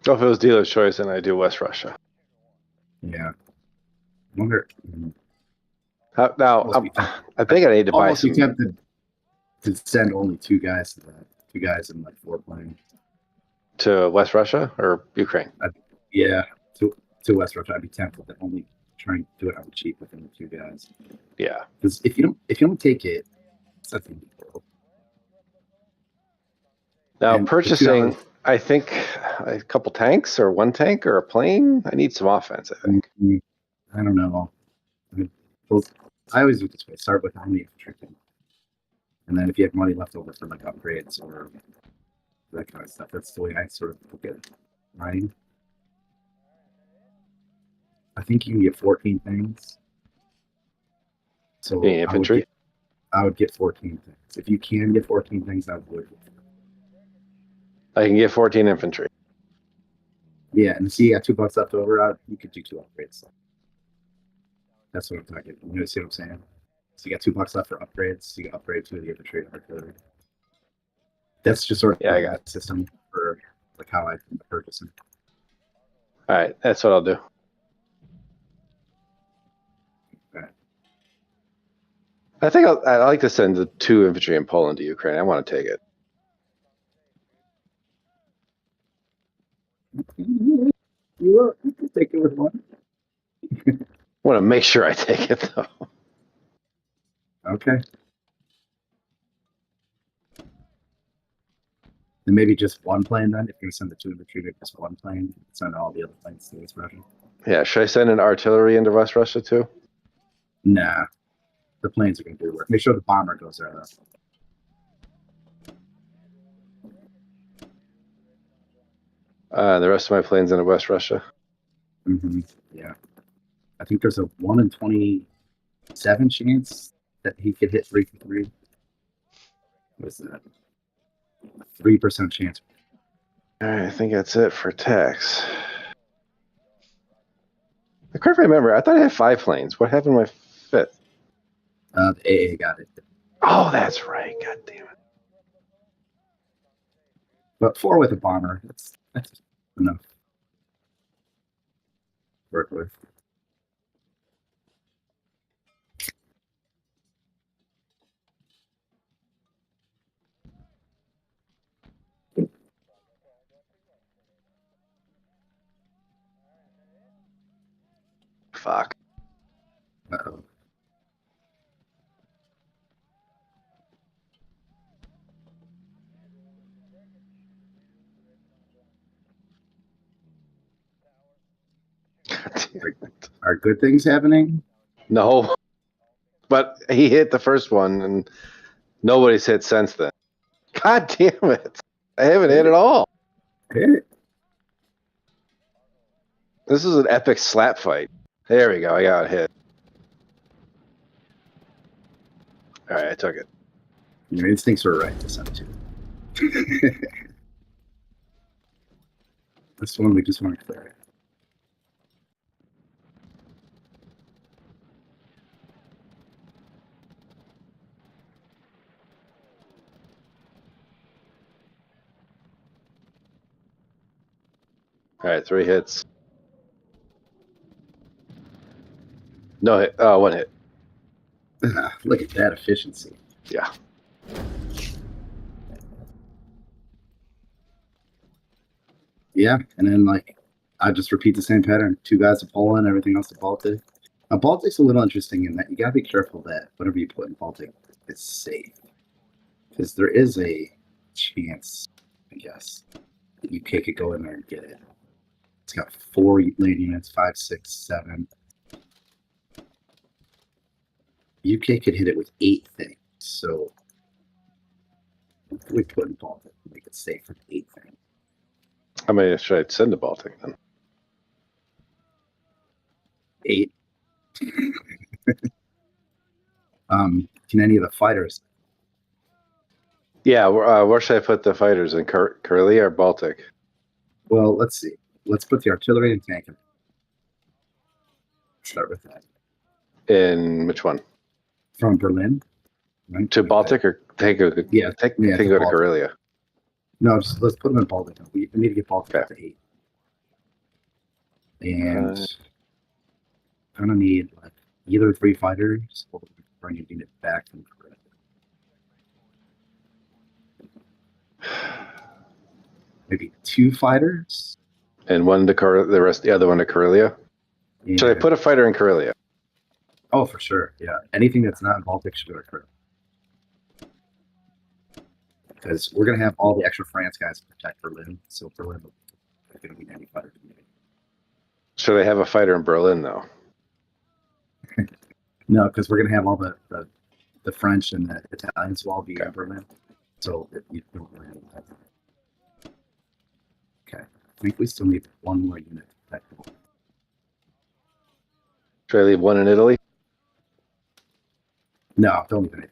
Oh, if it was dealer's choice, then I do West Russia. Yeah. I wonder. Now, Almost be I think I need to buy almost be some. tempted to send only 2 guys to that. 2 guys in like 4 planes. To West Russia or Ukraine? Yeah, to West Russia. I'd be tempted to only try and do it on the cheap within the 2 guys. Yeah. Because if you don't take it, it's not the end of the world. Now, And purchasing, I think, a couple tanks or 1 tank or a plane. I need some offense, I think. I don't know. I always do it this way. Start with how many infantry, and then if you have money left over for like upgrades or that kind of stuff, that's the way I sort of look at it. Right? I think you can get 14 things. So The infantry? I would get 14 things. If you can get 14 things, I would. I can get 14 infantry. Yeah, and see, you got $2 left over. You could do 2 upgrades. That's what I'm talking. You see what I'm saying? So you got $2 left for upgrades. So you can upgrade to the infantry and artillery. That's just sort of Yeah, I got that system. for like how I purchase them. All right, that's what I'll do. Okay. I think I'd like to send the 2 infantry in Poland to Ukraine. I want to take it. You can take it with one. I want to make sure I take it though. Okay. Then maybe just one plane then. If you're gonna send the 2 infantry to just one plane, send all the other planes to West Russia. Yeah, should I send an artillery into West Russia too? Nah. The planes are gonna do the work. Make sure the bomber goes there though. The rest of my planes into West Russia. Yeah. I think there's a 1 in 27 chance that he could hit 3 for 3. What's that? A 3% chance. All right, I think that's it for attacks. I can't remember. I thought I had 5 planes. What happened to my 5th? The AA got it. Oh, that's right. God damn it. But 4 with a bomber, that's enough. Work with. Fuck. Uh-oh. God damn it. Are good things happening? No. But he hit the first one, and nobody's hit since then. God damn it. I haven't hit at all. Hit. This is an epic slap fight. There we go. I got hit. All right, I took it. Your instincts were right this time too. This one we just want to clear. All right, 3 hits. No hit. Oh, 1 hit. Look at that efficiency. Yeah. Yeah, and then like I just repeat the same pattern. 2 guys to Poland, everything else to Baltic. Now Baltic's a little interesting in that you gotta be careful that whatever you put in Baltic is safe. Because there is a chance, I guess, that UK could go in there and get it. It's got 4 land units, 5, 6, 7. UK could hit it with 8 things. So we put in Baltic to make it safe for 8 things. How many should I send to Baltic then? 8. Can any of the fighters? Yeah, where should I put the fighters? In Karelia or Baltic? Well, let's see. Let's put the artillery and tank in. Start with that. In which one? From Berlin. Right? To Baltic or take a to go to Baltic. Karelia? No, just let's put them in Baltic. We need to get Baltic up to 8. And I'm gonna need like either 3 fighters or bring a unit back from Korea. Maybe 2 fighters. And 1 to the other one to Karelia? And, Should I put a fighter in Karelia? oh, for sure. Yeah. Anything that's not in Baltic should go to Korea. Because we're going to have all the extra France guys to protect Berlin. So Berlin is going to be any fighter community. Should I have a fighter in Berlin, though? No, because we're going to have all the French and the Italians will all be in Berlin. So you don't really have that. Okay. I think we still need 1 more unit to protect the border. Should I leave 1 in Italy? No, don't leave anything.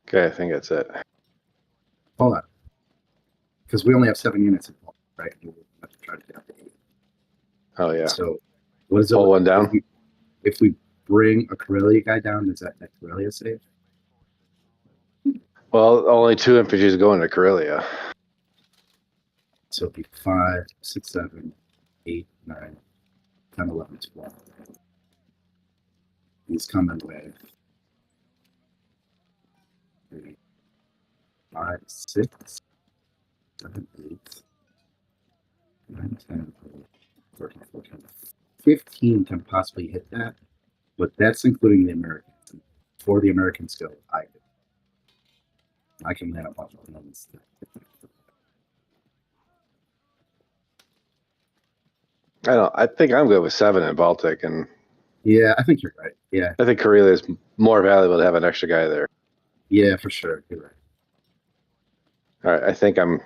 Okay, I think that's it. Hold on. Because we only have 7 units in Baltic, right? We'll have to try to get up to 8. Oh, yeah. So what is it? Pull 1 down? If we bring a Karelia guy down, is that Karelia safe? Well, only 2 infantries going to Karelia. So it'd be 5, 6, 7, 8, 9, 10, 11, 12. He's coming with 3, 5, 6, 7, 8, 9, 10, 11, 13, 14, 15 can possibly hit that, but that's including the Americans. Before the Americans go, I can land a bunch of them. I think I'm good with 7 in Baltic, and Yeah, I think you're right. Yeah, I think Karelia is more valuable to have an extra guy there. yeah, for sure. You're right. All right, I think I'm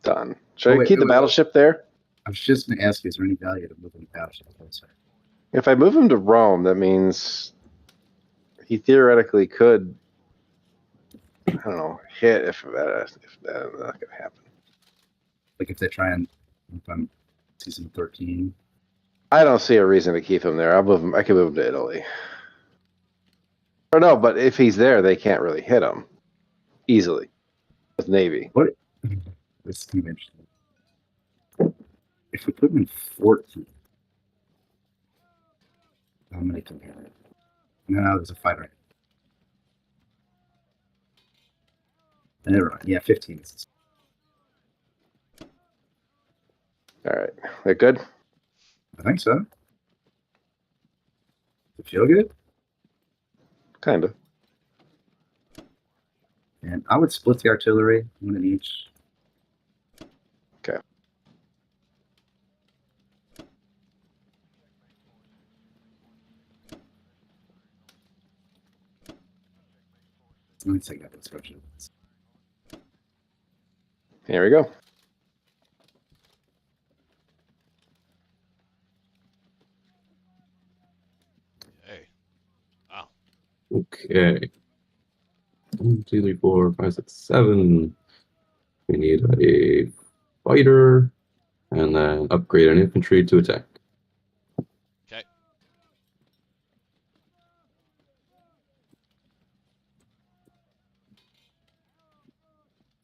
done. Should Oh, I wait, keep the wait, wait. battleship there? I was just going to ask you, is there any value to moving the battleship? If I move him to Rome, that means he theoretically could, I don't know, hit if that's not going to happen. Like if they try and if I'm season 13. I don't see a reason to keep him there. I'll move him. I can move him to Italy. Or no, but if he's there, they can't really hit him easily with Navy. What? This is kind of interesting. If we put him in 14, how many can we hit? No, there's a fighter. Never mind. Yeah, 15 is. All right, they're good. I think so. Does it feel good? Kind of. And I would split the artillery, one in each. Okay. Let me take out the instructions. Here we go. Hey. Wow. Okay. 1, 2, 3, 4, 5, 6, 7. We need a fighter, and then upgrade an infantry to attack. Okay.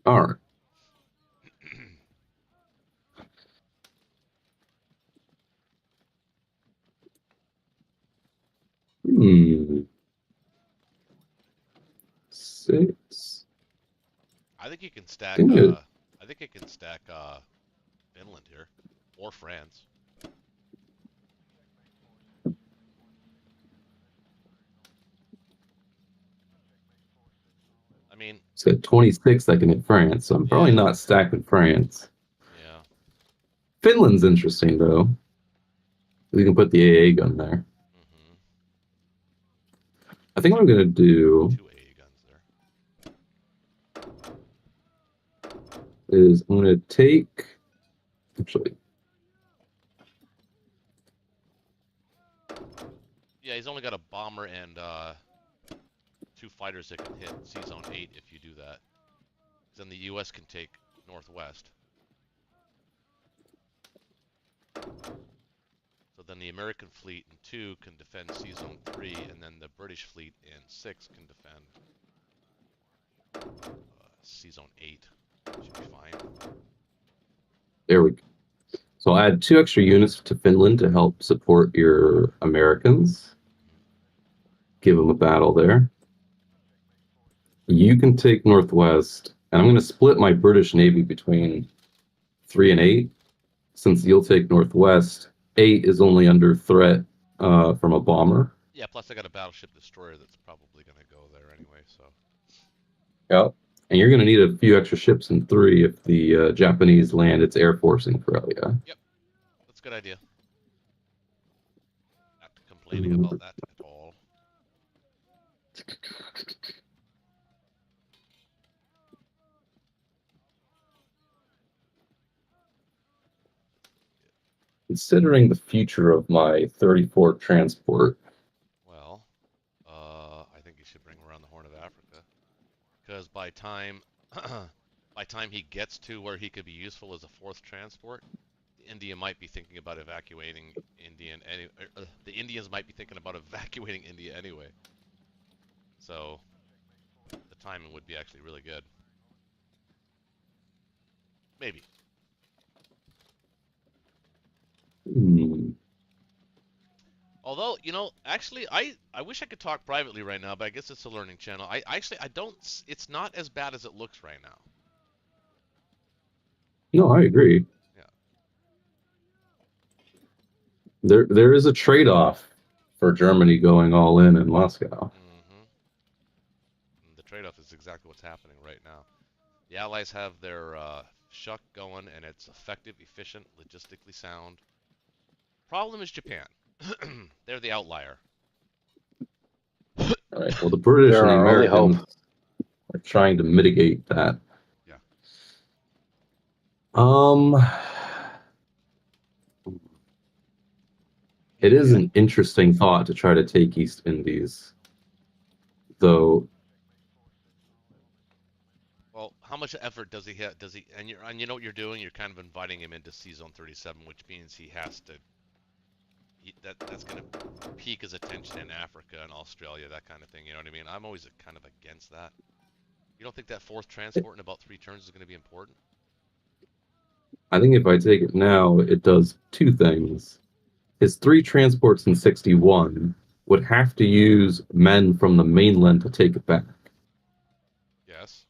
All right. Hmm. 6. I think you can stack. Good. I think you can stack Finland here, or France. I mean, It's got 26 that can hit France, so I'm probably Yeah. not stacking France. yeah. Finland's interesting though. We can put the AA gun there. Mm-hmm. I think what I'm gonna do 2 AA guns there. is I'm gonna take actually Yeah, he's only got a bomber and 2 fighters that can hit C-Zone 8 if you do that. Then the U.S. can take Northwest. So then the American fleet in 2 can defend C-Zone 3, and then the British fleet in 6 can defend C-Zone 8. Should be fine. there we go. So I'll add 2 extra units to Finland to help support your Americans. Give them a battle there. You can take Northwest, and I'm going to split my British Navy between 3 and 8. Since you'll take Northwest, 8 is only under threat from a bomber. Yeah, plus I got a battleship destroyer that's probably going to go there anyway, so. Yeah. And you're going to need a few extra ships in 3 if the Japanese land its air force in Karelia. Yep. That's a good idea. Not complaining about that at all. Considering the future of my 34 transport, Well, I think you should bring him around the Horn of Africa, because by time he gets to where he could be useful as a 4th transport, the India might be thinking about evacuating the Indians might be thinking about evacuating India anyway. So the timing would be actually really good. Maybe. Hmm. Although, actually, I wish I could talk privately right now, but I guess it's a learning channel. I don't. It's not as bad as it looks right now. No, I agree. Yeah. There is a trade-off for Germany going all in Moscow. Mm-hmm. And the trade-off is exactly what's happening right now. The Allies have their shuck going, and it's effective, efficient, logistically sound. Problem is Japan. They're the outlier. All right. Well, the British They're and the our only hope. Americans are trying to mitigate that. Yeah. It is an interesting thought to try to take East Indies, though. Well, how much effort does he have? And you know what you're doing? You're kind of inviting him into C Zone 37, which means he has to. That's going to pique his attention in Africa and Australia, that kind of thing. You know what I mean? I'm always kind of against that. You don't think that fourth transport in about 3 turns is going to be important? I think if I take it now, it does 2 things. His 3 transports in 61 would have to use men from the mainland to take it back. Yes.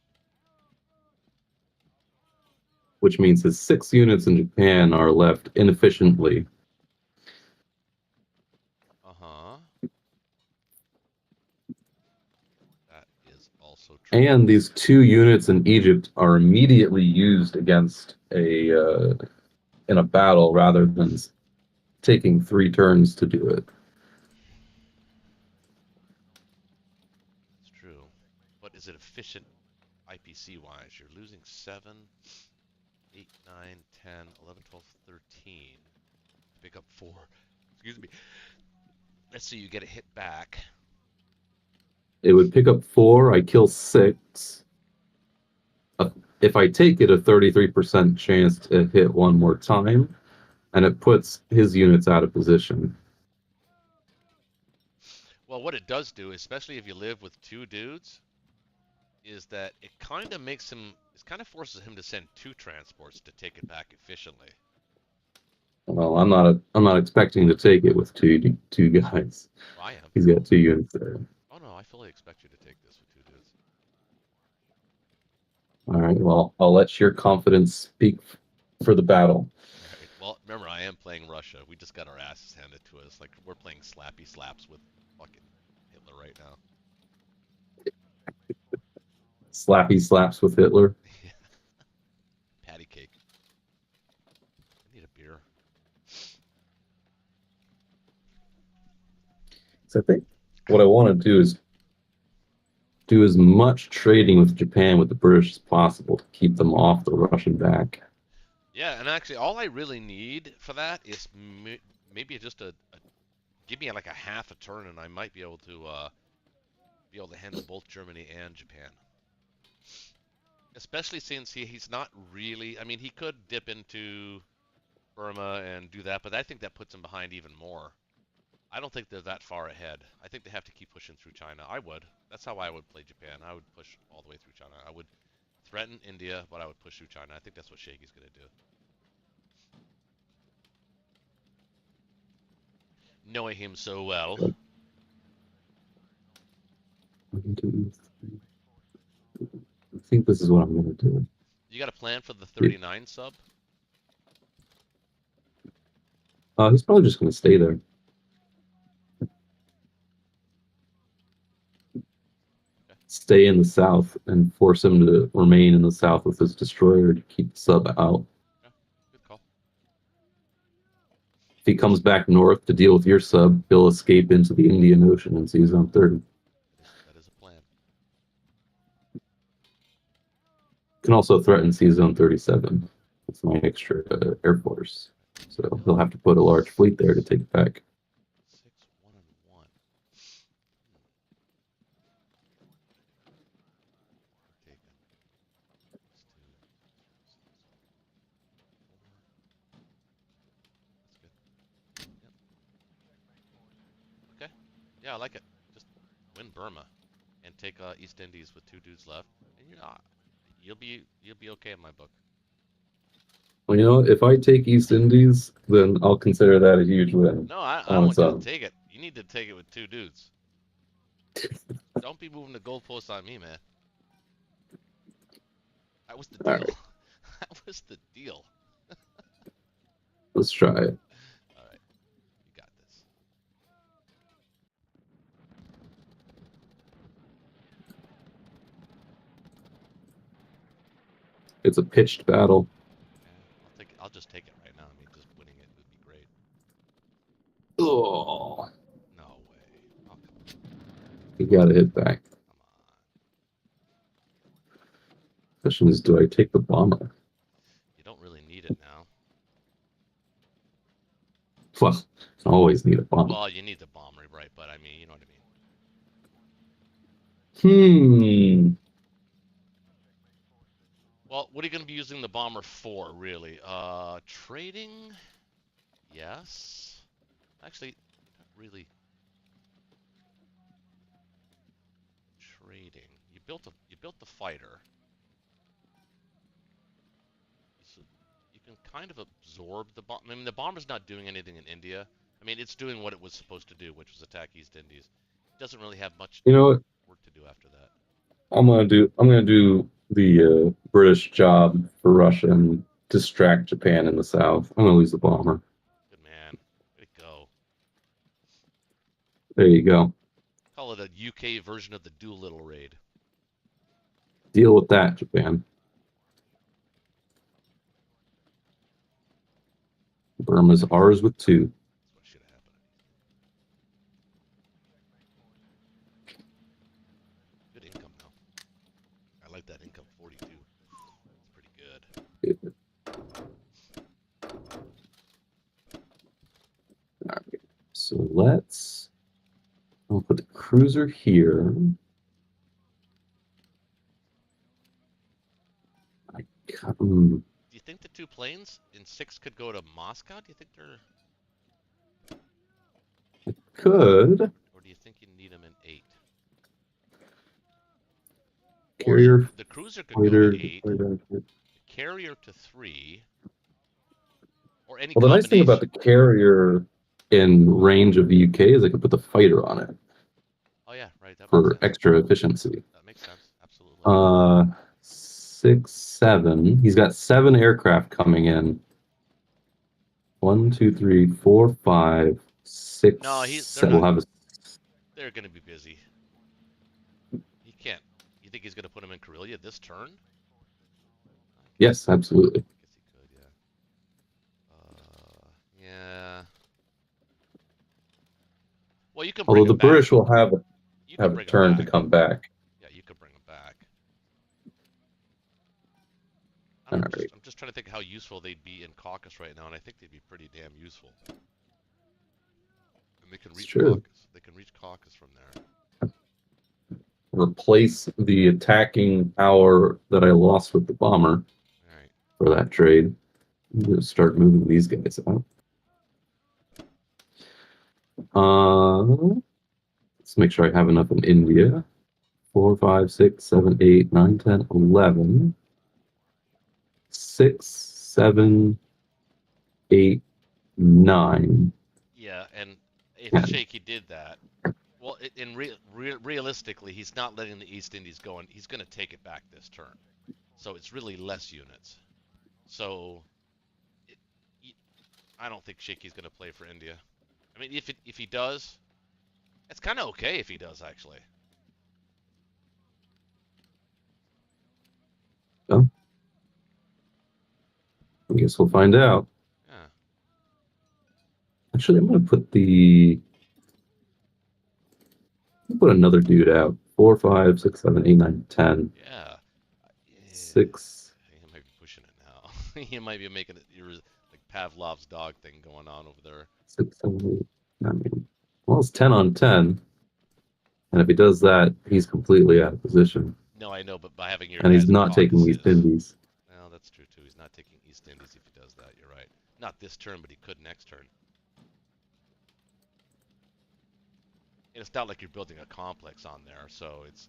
Which means his 6 units in Japan are left inefficiently. Uh-huh. That is also true. And these 2 units in Egypt are immediately used against in a battle rather than taking 3 turns to do it. It's true. But is it efficient IPC-wise? You're losing 7, 8, 9, 10, 11, 12, 13. Pick up 4. Excuse me. Let's see, you get a hit back. It would pick up 4, I kill 6. If I take it, a 33% chance to hit 1 more time, and it puts his units out of position. Well, what it does do, especially if you live with 2 dudes, is that it kind of makes him, it kind of forces him to send 2 transports to take it back efficiently. Well, I'm not expecting to take it with two guys. Well, I am. He's got 2 units there. Oh no, I fully expect you to take this with 2 dudes. All right. Well, I'll let your confidence speak for the battle. All right. Well, remember, I am playing Russia. We just got our asses handed to us. Like, we're playing slappy slaps with fucking Hitler right now. Slappy slaps with Hitler. Patty cake. I need a beer. So I think what I want to do is do as much trading with Japan with the British as possible to keep them off the Russian back. Yeah, and actually, all I really need for that is maybe just give me like a half a turn, and I might be able to handle both Germany and Japan. Especially since he's not really. I mean, he could dip into Burma and do that, but I think that puts him behind even more. I don't think they're that far ahead. I think they have to keep pushing through China. I would. That's how I would play Japan. I would push all the way through China. I would threaten India, but I would push through China. I think that's what Shaggy's going to do. Knowing him so well. 1, 2, 3. I think this is what I'm going to do. You got a plan for the 39 sub? He's probably just going to stay there. Stay in the south and force him to remain in the south with his destroyer to keep the sub out. Yeah, good call. If he comes back north to deal with your sub, he'll escape into the Indian Ocean and seize on 30. That is a plan. Can also threaten Sea Zone 37. It's my extra air force. So he'll have to put a large fleet there to take it back. 6, 1, and 1. Taken. 6, 2, 6, 4. Yeah, I like it. Just win Burma and take East Indies with 2 dudes left, and you'll be okay in my book. Well, you know, if I take East Indies, then I'll consider that a huge win No, I on want its you to own. take it. You need to take it with 2 dudes. Don't be moving the goalposts on me, man. That was the All deal. right, That was the deal. let's try it. All right, you got this. It's a pitched battle. Yeah, I'll take it. I'll just take it right now. I mean, just winning it would be great. Oh, No way. Oh, come on. you gotta hit back. Come on. Question is, do I take the bomber? You don't really need it now. Well, I always need a bomber. Well, you need the bomber, right? But I mean, you know what I Hmm. mean. Well, what are you going to be using the bomber for, really? Trading? Yes. Actually, not really. Trading. You built the fighter. So you can kind of absorb the bomb. I mean, the bomber's not doing anything in India. I mean, it's doing what it was supposed to do, which was attack East Indies. It doesn't really have much You know what? work to do after that. I'm gonna do the British job for Russia and distract Japan in the south. I'm gonna lose the bomber. Good man. Way to go. There you go. Call it a UK version of the Doolittle raid. Deal with that, Japan. Burma's ours with 2. That's what should have happened. Good income, though. I like that income, 42. It's pretty good. All right. So I'll put the cruiser here. Do you think the 2 planes in 6 could go to Moscow? Do you think they're... Could. Or do you think you need them in 8? Carrier, Or the cruiser could go to 8. The carrier to 3. Or any Well, the nice thing combination. about the carrier in range of the UK is I can put the fighter on it Oh, yeah, right. That makes for sense. extra efficiency. That makes sense. Absolutely. 6, 7. He's got 7 aircraft coming in. 1, 2, 3, 4, 5, 6. No, We'll have a... They're going to be busy. He can't. You think he's going to put him in Karelia this turn? Yes, absolutely. I guess he could, yeah. Yeah. Well, you can bring Although him the back. British will have You can a bring him turn to back. come back. Yeah, you could bring him back. All I'm right. just trying to think how useful they'd be in Caucasus right now, and I think they'd be pretty damn useful. And they can reach Caucasus. They can reach Caucasus from there. Replace the attacking power that I lost with the bomber All right. for that trade. I'm going to start moving these guys out. Let's make sure I have enough in India. 4, 5, 6, 7, 8, 9, 10, 11. 6, 7, 8, 9. Yeah, and if Shaky did that, well, realistically, he's not letting the East Indies go, and he's going to take it back this turn. So it's really less units. So I don't think Shaky's going to play for India. I mean, if he does, it's kind of okay if he does, actually. Oh. I guess we'll find out. Yeah. Actually, I'm going to put another dude out. 4, 5, 6, 7, 8, 9, 10. Yeah. 6. He might be pushing it now. He might be making it like Pavlov's dog thing going on over there. 6, 7, 8, 9. Well, it's 10 on 10. And if he does that, he's completely out of position. No, I know, but by having your and he's guys in not taking Caucasus- East Indies. Well, that's true too. He's not taking East Indies if he does that. You're right. Not this turn, but he could next turn. And it's not like you're building a complex on there, so it's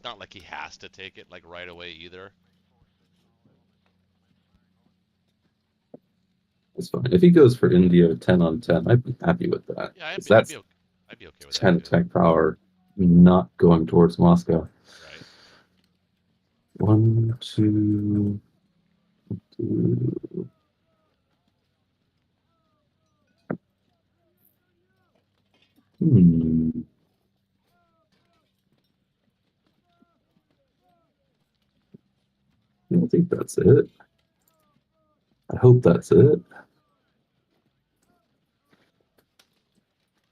not like he has to take it like right away either. It's fine. If he goes for India 10 on 10, I'd be happy with that. Yeah, 'Cause that's I'd be okay with 10 that too. attack power not going towards Moscow. Right. 1, 2, 2. I don't think that's it. I hope that's it.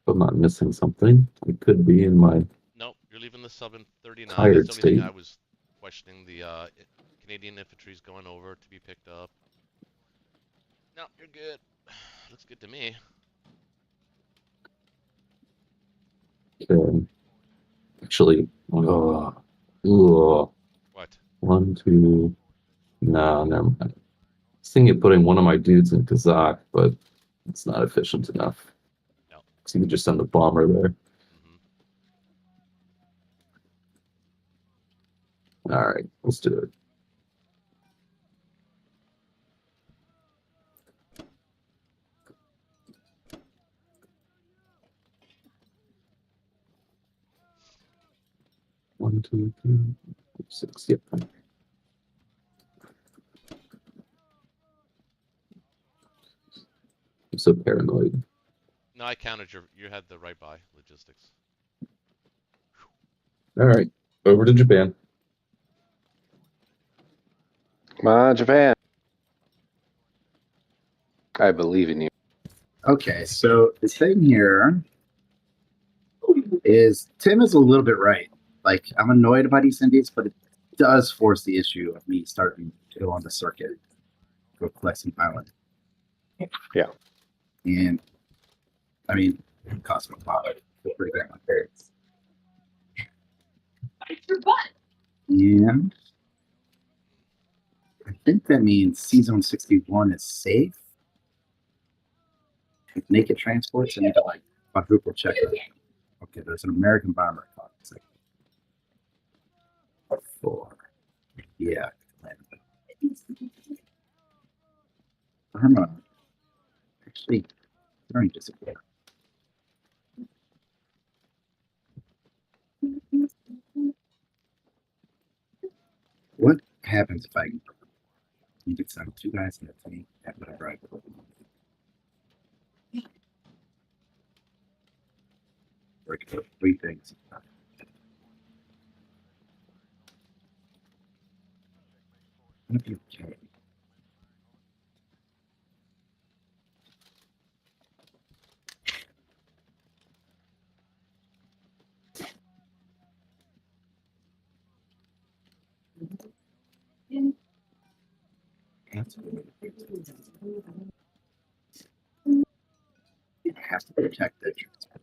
If I'm not missing something. It could be in my Nope, you're leaving the sub in 39. tired That's the only thing state. I was questioning. The Canadian infantry's going over to be picked up. No, you're good. Looks good to me. Okay. Actually, What? 1, 2. No, never mind. I was thinking of putting one of my dudes in Kazakh, but it's not efficient enough. No. So you can just send a bomber there. All right, let's do it. One, 2, 3, 4, 6. Yep. I'm so paranoid. No, I counted you had the right buy logistics. All right, over to Japan. Come on, Japan. I believe in you. Okay, so the thing here is Tim is a little bit right. Like, I'm annoyed about East Indies, but it does force the issue of me starting to go on the circuit, go collect some island. Yeah. And I mean, it costs me a lot. Feel pretty bad on my parents. And I think that means C-Zone 61 is safe. With naked transports, I need to like quadruple check it. Okay, there's an American bomber. It's like 4. Yeah. Burma. Actually, turning disappear. What happens if you could send 2 guys in a tank at whatever I put? Or I could put 3 things. Okay. You have to protect that transport.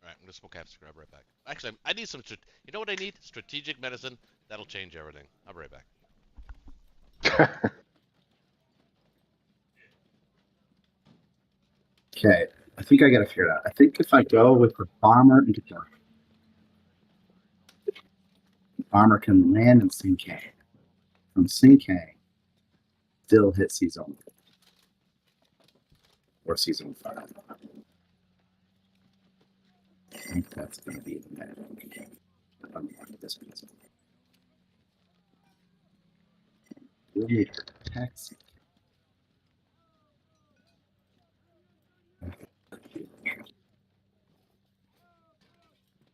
Alright, I'm gonna smoke half scrub right back. Actually, I need some. You know what I need? Strategic medicine. That'll change everything. I'll be right back. Okay, I think I got to figure it out. I think if I go with the bomber into the bomber can land in Sinkang. From Sinkang, still hit C-Zone. Or C-Zone 5. I think that's going to be the net. I'm on this piece. We'll need to taxi.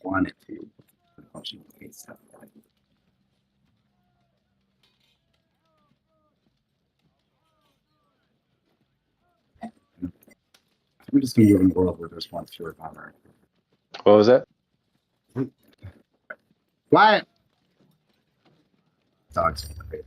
Wanted to. Unfortunately, stuff like we're just going to live in a world where there's one fewer bomber. What was that? What? Dogs. Great.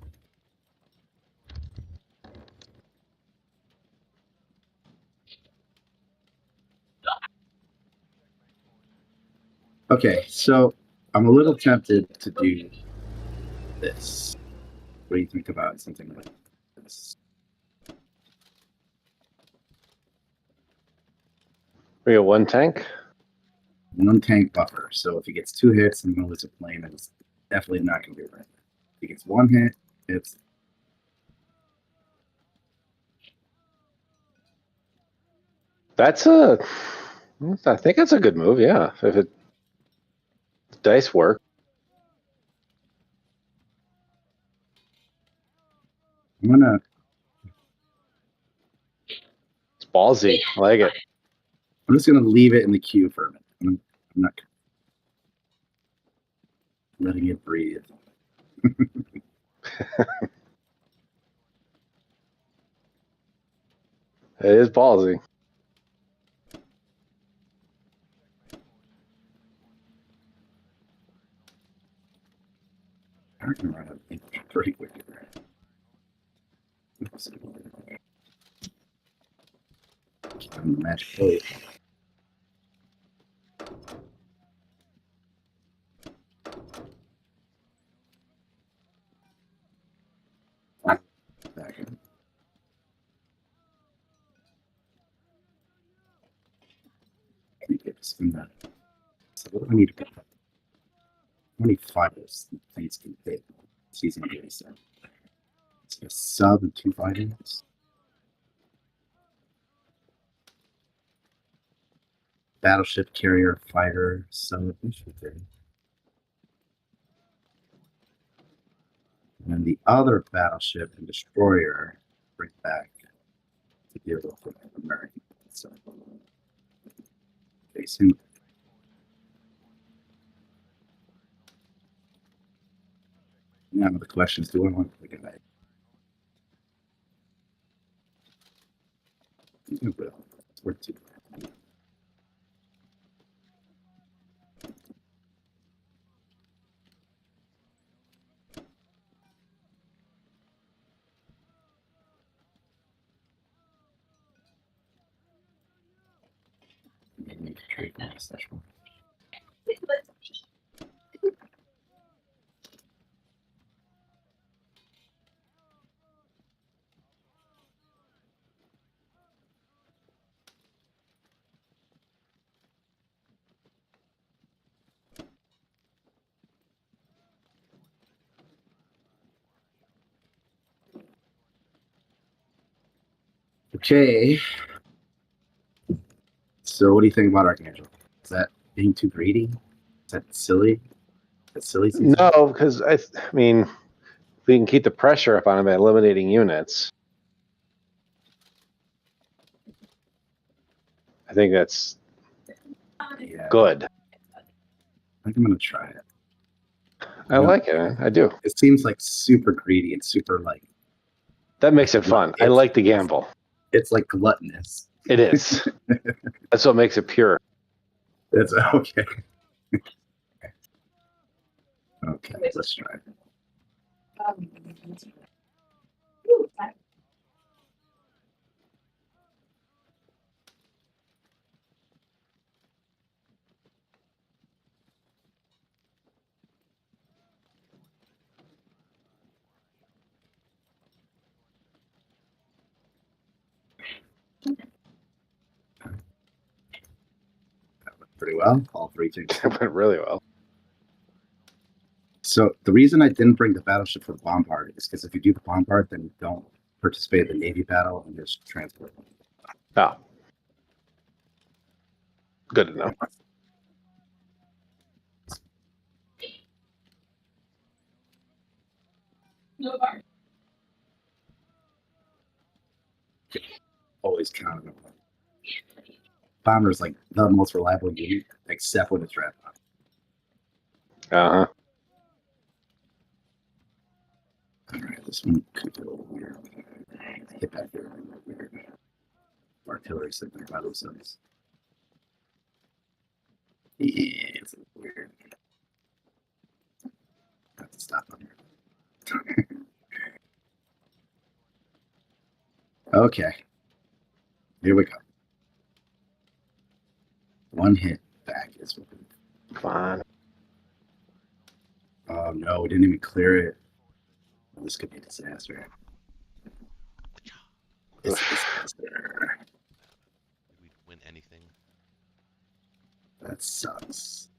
Okay, so I'm a little tempted to do this. What do you think about something like this? We got one tank. One tank buffer. So if he gets 2 hits, I'm going to lose a plane, and it's definitely not going to be right. If he gets 1 hit, it's I think that's a good move. Yeah, if it dice work. I'm gonna. It's ballsy. I like it. I'm just gonna leave it in the queue for a minute. I'm not letting it breathe. It is ballsy. I can run out pretty quickly. I'm the magic bullet. Back in. I need to spin that. So what do I need to pick up? 25 of those things can fit. Season 87. It's a sub and 2 fighters. Battleship carrier fighter sub. And then the other battleship and destroyer bring back to deal with the American. So facing. Now the question is, do I want to look at that? It's worth 2. Maybe trade for this one. Okay. So what do you think about Archangel? Is that being too greedy? Is that silly? That silly season? No, because I mean, we can keep the pressure up on him by eliminating units. I think that's Yeah. good. I think I'm gonna try it. I like it. I do. It seems like super greedy and super like That makes it fun. I like the gamble. it's like gluttonous. It is. That's what makes it pure. It's okay. Okay, let's try it. Pretty well. All 3 things. It went really well. So the reason I didn't bring the battleship for the bombard is because if you do the bombard, then you don't participate in the Navy battle and just transport. Oh. Good to know. Always count on them. Bomber is like the most reliable unit, except when it's red. Uh-huh. All right, this one could be a little weird. Hit back here. Weird. Artillery sitting there by themselves. Yeah, it's weird. I have to stop on here. Okay. Here we go. 1 hit back is what Fine. Oh no, we didn't even clear it. This could be a disaster. It's a disaster. Did we win anything? That sucks.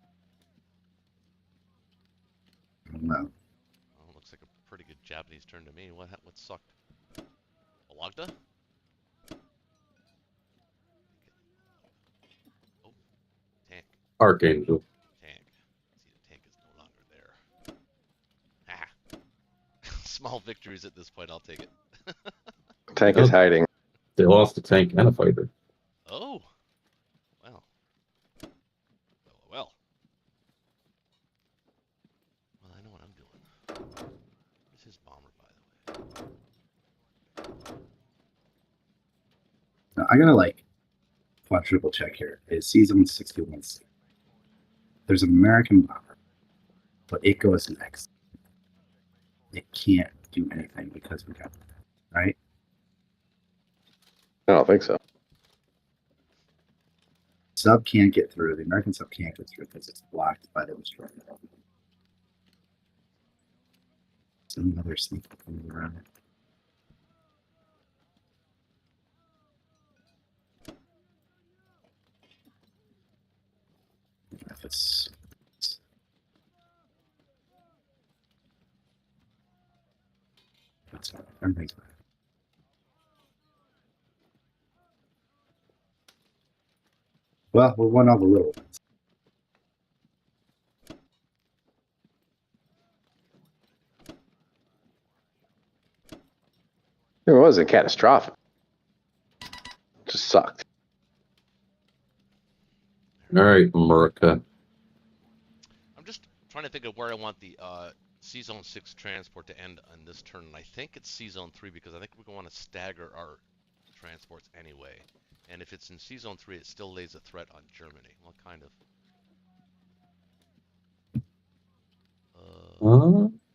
I don't know. Well, looks like a pretty good Japanese turn to me. What sucked? Alagda? Oh, tank. Archangel. Tank. See, the tank is no longer there. Haha. Small victories at this point, I'll take it. Tank is hiding. They lost a tank and a fighter. Oh. Well. Well. Well, I know what I'm doing. Where's his bomber, by the way? Now, I gotta like quadruple check here. Is season 61? There's an American bomber, but it goes next. It can't do anything because we got it, right? I don't think so. Sub can't get through. The American sub can't get through because it's blocked by the destroyer. Some other sneak around it. If it's that's not everything's fine. Well, we won all the little ones. It wasn't catastrophic. Just sucked. All right, America. I'm just trying to think of where I want the C-Zone 6 transport to end on this turn. And I think it's C-Zone 3 because I think we're going to stagger our transports anyway. And if it's in C-Zone 3, it still lays a threat on Germany. Well, kind of.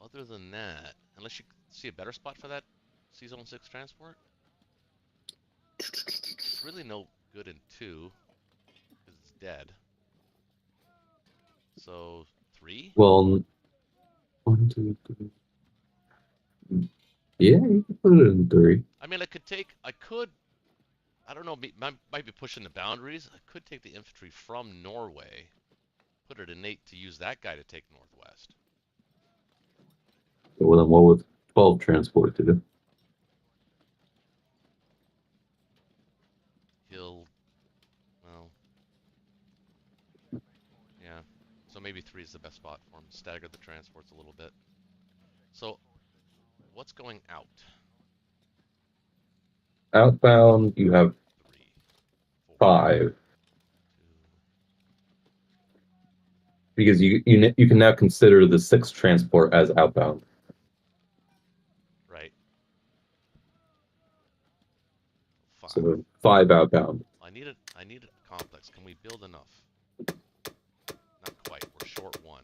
Other than that, unless you see a better spot for that C-Zone 6 transport? It's really no good in 2 because it's dead. So 3? Well, 1, 2, 3. Yeah, you can put it in 3. I mean, I don't know, might be pushing the boundaries. I could take the infantry from Norway, put it in 8 to use that guy to take Northwest. Well, then what would 12 transport to do? Well, yeah. So maybe 3 is the best spot for him. Stagger the transports a little bit. So, what's going out? Outbound, you have 3, 4, 5. 2. Because you can now consider the 6 transport as outbound. Right. 5. So 5 outbound. I need a complex. Can we build enough? Not quite. We're short 1.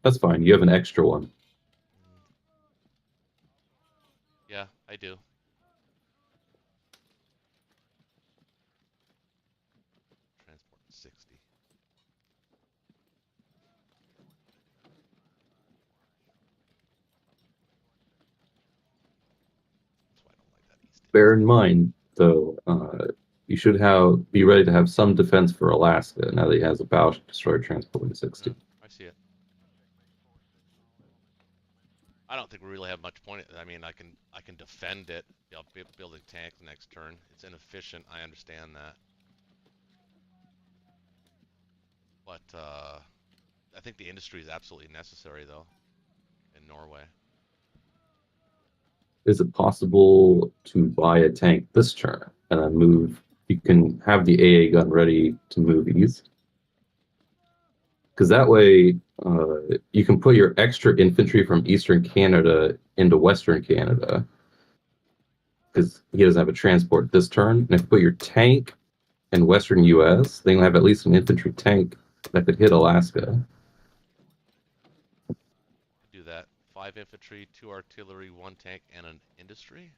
That's fine. You have an extra one. Yeah, I do. Transport 60. That's why I don't like that East Indies. Bear in mind, though, you should be ready to have some defense for Alaska now that he has a battleship destroyer transporting 60. Yeah, I see it. I don't think we really have much point. I mean, I can defend it. You know, building tanks next turn. It's inefficient. I understand that. But I think the industry is absolutely necessary, though, in Norway. Is it possible to buy a tank this turn and then move? You can have the AA gun ready to move east. Because that way, you can put your extra infantry from Eastern Canada into Western Canada. Because he doesn't have a transport this turn. And if you put your tank in Western US, then you'll have at least an infantry tank that could hit Alaska. Do that. 5 infantry, 2 artillery, 1 tank, and an industry.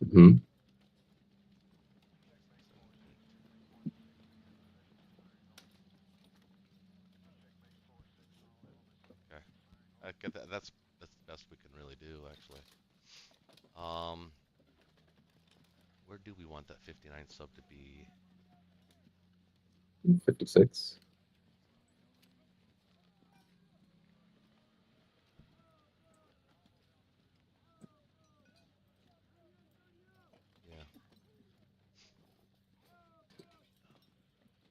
Mm-hmm. want that 59 sub to be? 56. Yeah.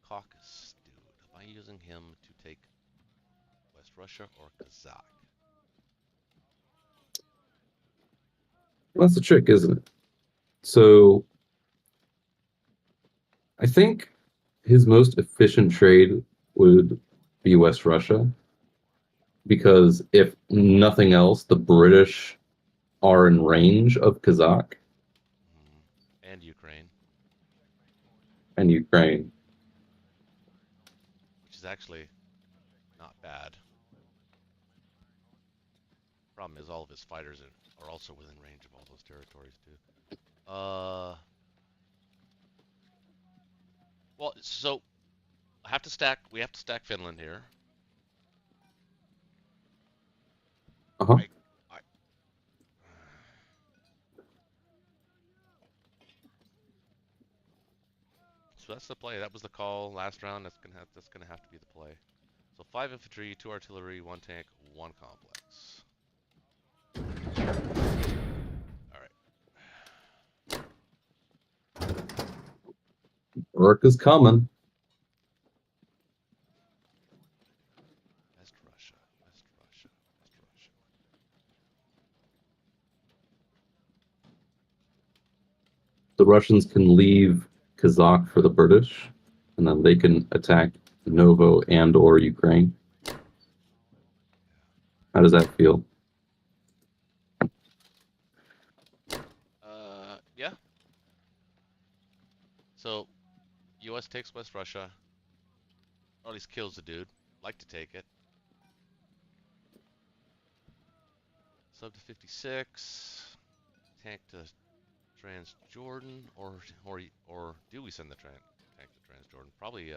Caucasus dude. Am I using him to take West Russia or Kazakh? Well, that's the trick, isn't it? So I think his most efficient trade would be West Russia, because if nothing else, the British are in range of Kazakh And Ukraine, and Ukraine. which is actually not bad. Problem is, all of his fighters are also within range of all those territories too. Well, so I have to stack. We have to stack Finland here. Uh-huh. I So that's the play. That was the call last round. That's gonna have to be the play. So 5 infantry, 2 artillery, 1 tank, 1 complex. All right. Work is coming. West Russia, West Russia, West Russia. The Russians can leave Kazakh for the British, and then they can attack Novo and or Ukraine. How does that feel? Yeah. So, U.S. takes West Russia, or at least kills the dude. Like to take it. Sub to 56. Tank to Transjordan, or do we send the tank to Transjordan? Probably.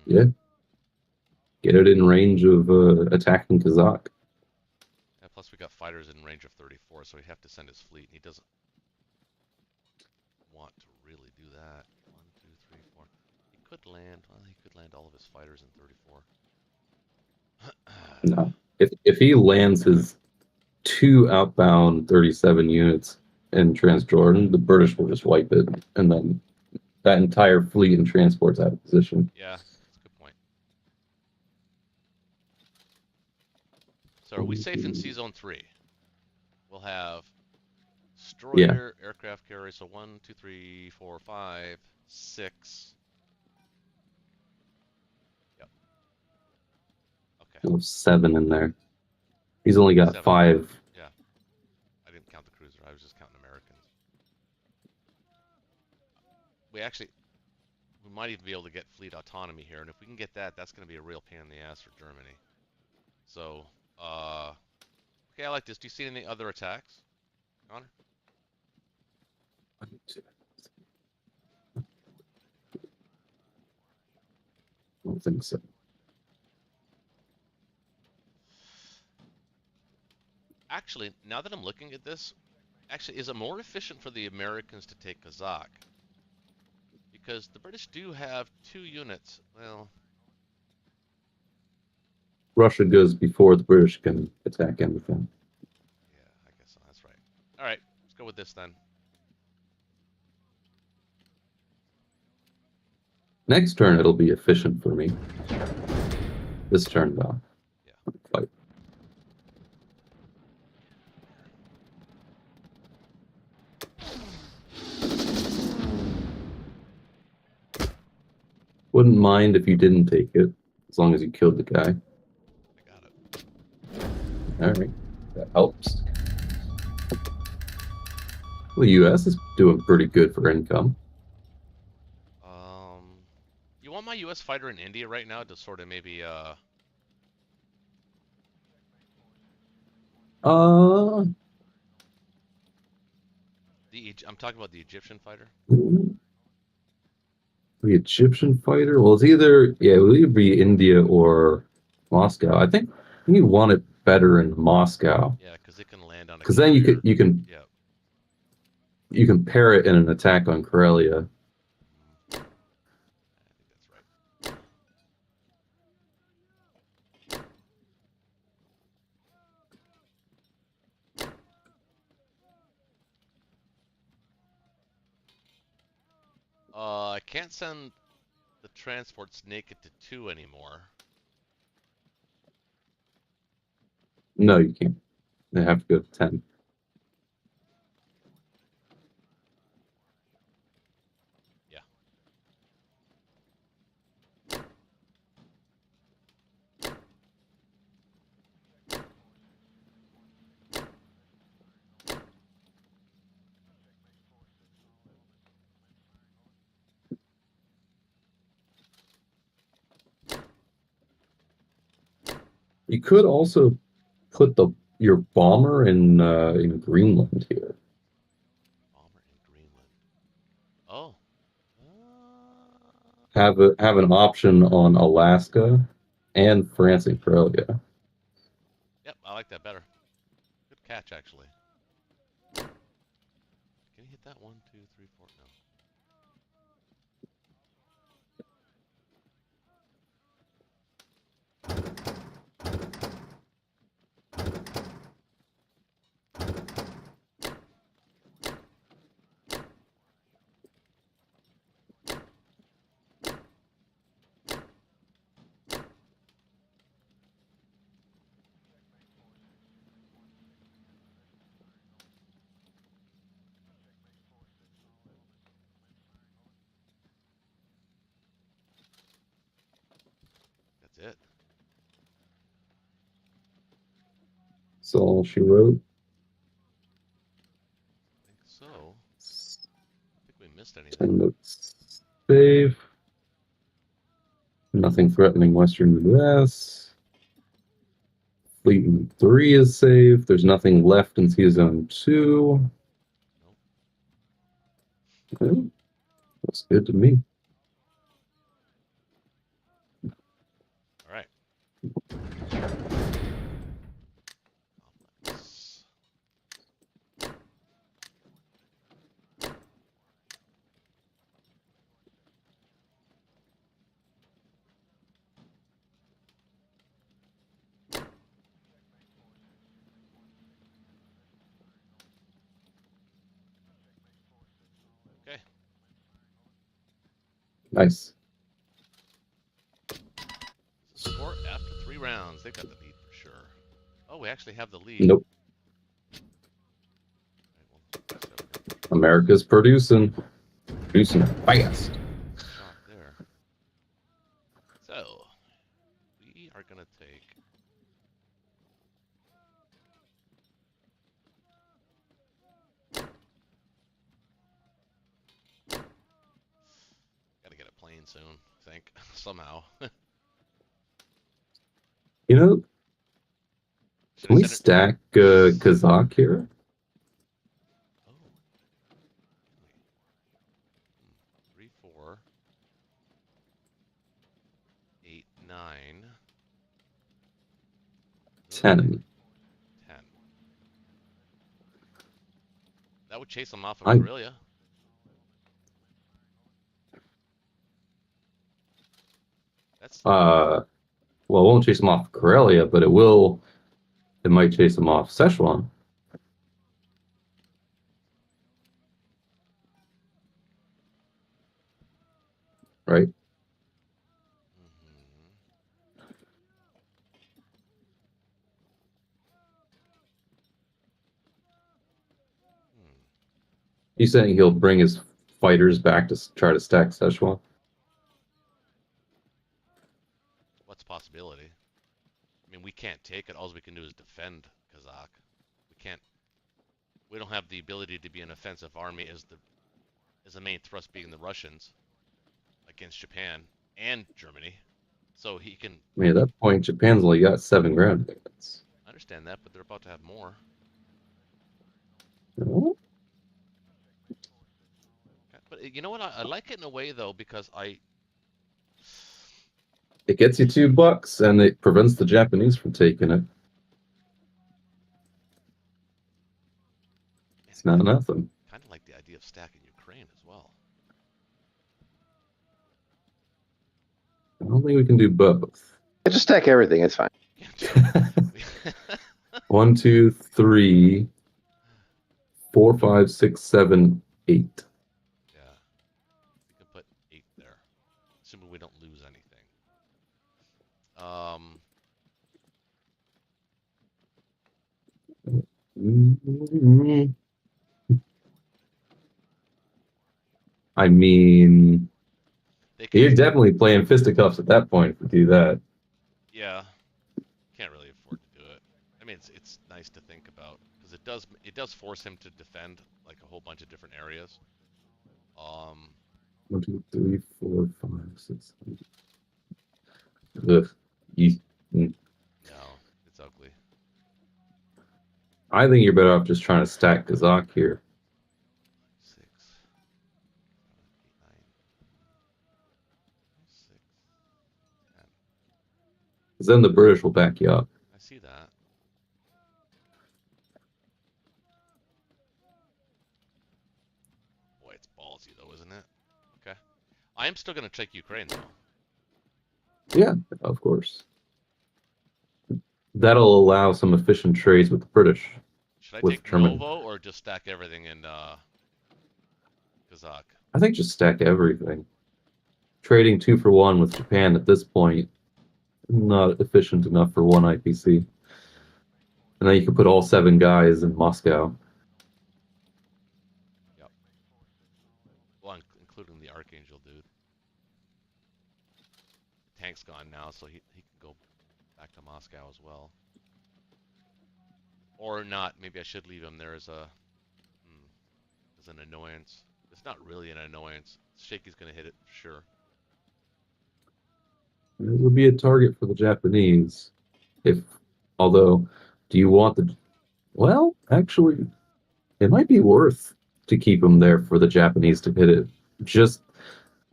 Yeah. Get it in range of attacking Kazakh. Yeah, plus we got fighters in range of 34, so he'd have to send his fleet, and he doesn't want to really do that. 1, 2, 3, 4. He could land. Well, he could land all of his fighters in 34. No. If he lands his 2 outbound 37 units in Transjordan, the British will just wipe it, and then that entire fleet and transport's out of position. Yeah, that's a good point. So are we safe in C Zone 3? We'll have destroyer, aircraft carrier, so 1, 2, 3, 4, 5, 6. Yep. Okay. We'll have 7 in there. He's only got 7. 5. Yeah. I didn't count the cruiser. I was just counting Americans. We might even be able to get fleet autonomy here, and if we can get that, that's going to be a real pain in the ass for Germany. So, okay, I like this. Do you see any other attacks, Connor? I don't think so. Actually, now that I'm looking at this, is it more efficient for the Americans to take Kazakh? Because the British do have 2 units. Well, Russia goes before the British can attack anything. yeah, I guess so. That's right. All right, let's go with this then. Next turn, it'll be efficient for me. This turn, though. Yeah. Fight. Wouldn't mind if you didn't take it, as long as you killed the guy. I got it. Alright, that helps. Well, the U.S. is doing pretty good for income. You want my U.S. fighter in India right now to sort of maybe I'm talking about the Egyptian fighter. The Egyptian fighter? Well, it will either be India or Moscow. I think you want it better in Moscow. Yeah, because it can land on a Because then you carrier. Yeah. you can pair it in an attack on Karelia. I think that's right. I can't send the transports naked to 2 anymore. No, you can't. They have to go to 10. Yeah. You could also put your bomber in Greenland here. Bomber in Greenland. Oh. Have an option on Alaska and France and Karelia. Yep, I like that better. Good catch, actually. Can you hit that? 1, 2, 3, 4? No. That's it. That's all she wrote. I think so. I think we missed anything. 10 notes. Save. Nothing threatening Western U.S. Fleet in 3 is saved. There's nothing left in Sea Zone 2. Nope. Okay. Looks good to me. All right. Complex. Okay. Nice. It's a score after 3 rounds. They've got the lead for sure. Oh, we actually have the lead. Nope. Right, well, so America's producing fast. shot there. So we are gonna take. Gotta get a plane soon. I think somehow. You know, Should can I we send it? stack Kazakh here? Oh. 3, 4, 8, 9. 10. 10. That would chase them off of I- Karelia. That's Well, it won't chase him off Karelia, but it might chase him off Szechuan. Right? You saying he'll bring his fighters back to try to stack Szechuan? what's a possibility? I mean, we can't take it. All we can do is defend Kazakh. We can't. We don't have the ability to be an offensive army as the main thrust being the Russians against Japan and Germany. So he can. I mean, at that point, Japan's only got 7 ground units. I understand that, but they're about to have more. No? But you know what? I like it in a way though because It gets you $2, and it prevents the Japanese from taking it. It's not nothing. Kind of like the idea of stacking Ukraine as well. I don't think we can do both. Just stack everything. It's fine. Can't do it. 1, 2, 3, 4, 5, 6, 7, 8. Yeah. We can put 8 there. Assuming we don't lose anything. I mean, They you're could, definitely playing fisticuffs at that point if we do that. yeah. Can't really afford to do it. I mean, it's nice to think about because it does force him to defend like a whole bunch of different areas. 1, 2, 3, 4, 5, 6, 7. Ugh. Mm. No, it's ugly. I think you're better off just trying to stack Kazakh here. 6, 7, 8, 9, 6, 10. Because then the British will back you up. I see that. Boy, it's ballsy though, isn't it? Okay. I am still gonna check Ukraine though. Yeah, of course. That'll allow some efficient trades with the British. Should I With take Germany. Novo or just stack everything in Kazakh? I think just stack everything. Trading 2 for 1 with Japan at this point, not efficient enough for one IPC. And then you can put all 7 guys in Moscow. Yep. Well, including the Archangel dude. The tank's gone now, so he can go back to Moscow as well. Or not. Maybe I should leave him there as an annoyance. It's not really an annoyance. Shaky's gonna hit it for sure. It would be a target for the Japanese. Although, do you want the... Well, actually, it might be worth to keep him there for the Japanese to hit it. Just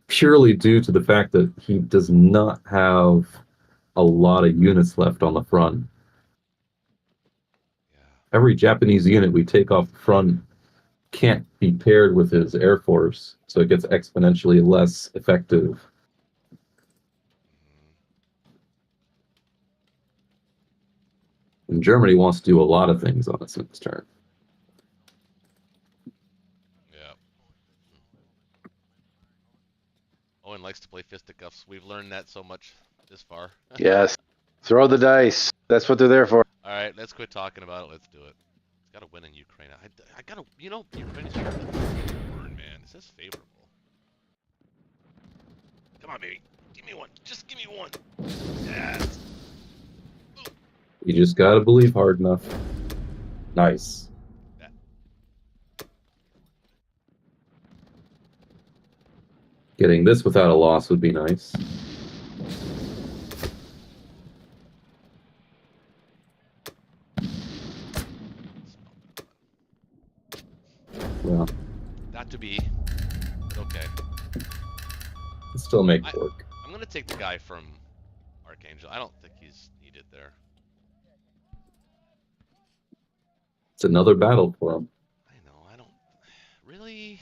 purely due to the fact that he does not have a lot of units left on the front. Yeah. Every Japanese unit we take off the front can't be paired with his air force, so it gets exponentially less effective. And Germany wants to do a lot of things on its next turn. Yeah. Owen likes to play fisticuffs. We've learned that so much this far. Yes. Throw the dice. That's what they're there for. All right, let's quit talking about it. Let's do it. It's got to win in Ukraine. I gotta, Ukraine is burn, man. This is favorable. Come on, baby. Give me one. Just give me one. Yes. You just gotta believe hard enough. Nice. That. Getting this without a loss would be nice. Well, Not to be, but okay. still make it work. I'm gonna take the guy from Archangel. I don't think he's needed there. It's another battle for him. I know. I don't really.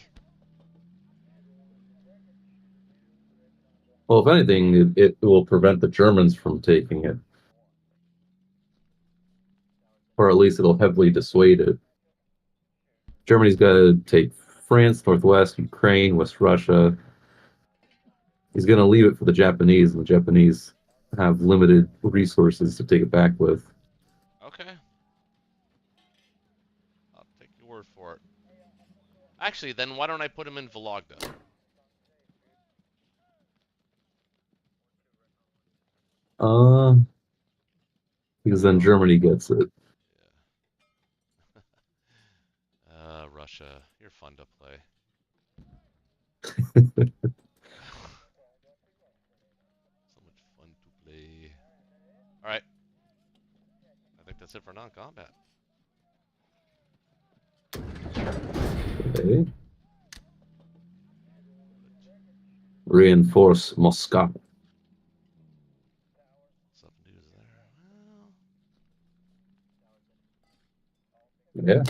Well, if anything, it will prevent the Germans from taking it. Or at least it'll heavily dissuade it. Germany's got to take France, Northwest, Ukraine, West Russia. He's going to leave it for the Japanese, and the Japanese have limited resources to take it back with. Okay. I'll take your word for it. Actually, then why don't I put him in Vologda? Because then Germany gets it. Russia, you're fun to play. So much fun to play. Alright. I think that's it for non-combat. Okay. Reinforce Moscow. Some news there. Well, Yeah.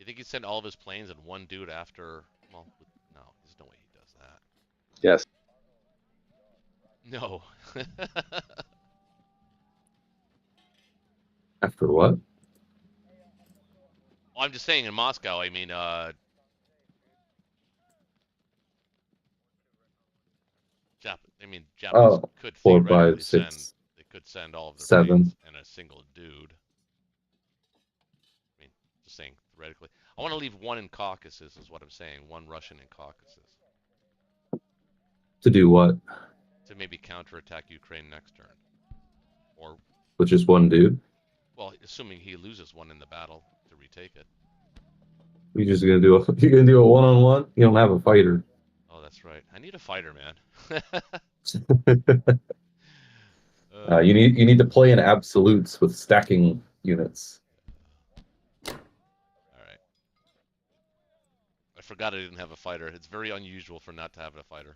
think he'd send all of his planes and one dude after? Well, no, there's no way he does that. Yes. No. After what? Well, I'm just saying in Moscow. I mean, Japanese Oh, could 4, theoretically 5, send. 6, They could send all of their 7. planes and a single dude. I mean, just saying theoretically. I want to leave one in Caucasus, is what I'm saying. One Russian in Caucasus To do what? to maybe counterattack Ukraine next turn, or With just one dude? well, assuming he loses one in the battle to retake it. You're just gonna do a you're gonna do a one-on-one? You don't have a fighter. Oh, that's right. I need a fighter, man. You need to play in absolutes with stacking units. All right. I forgot I didn't have a fighter. It's very unusual for not to have a fighter.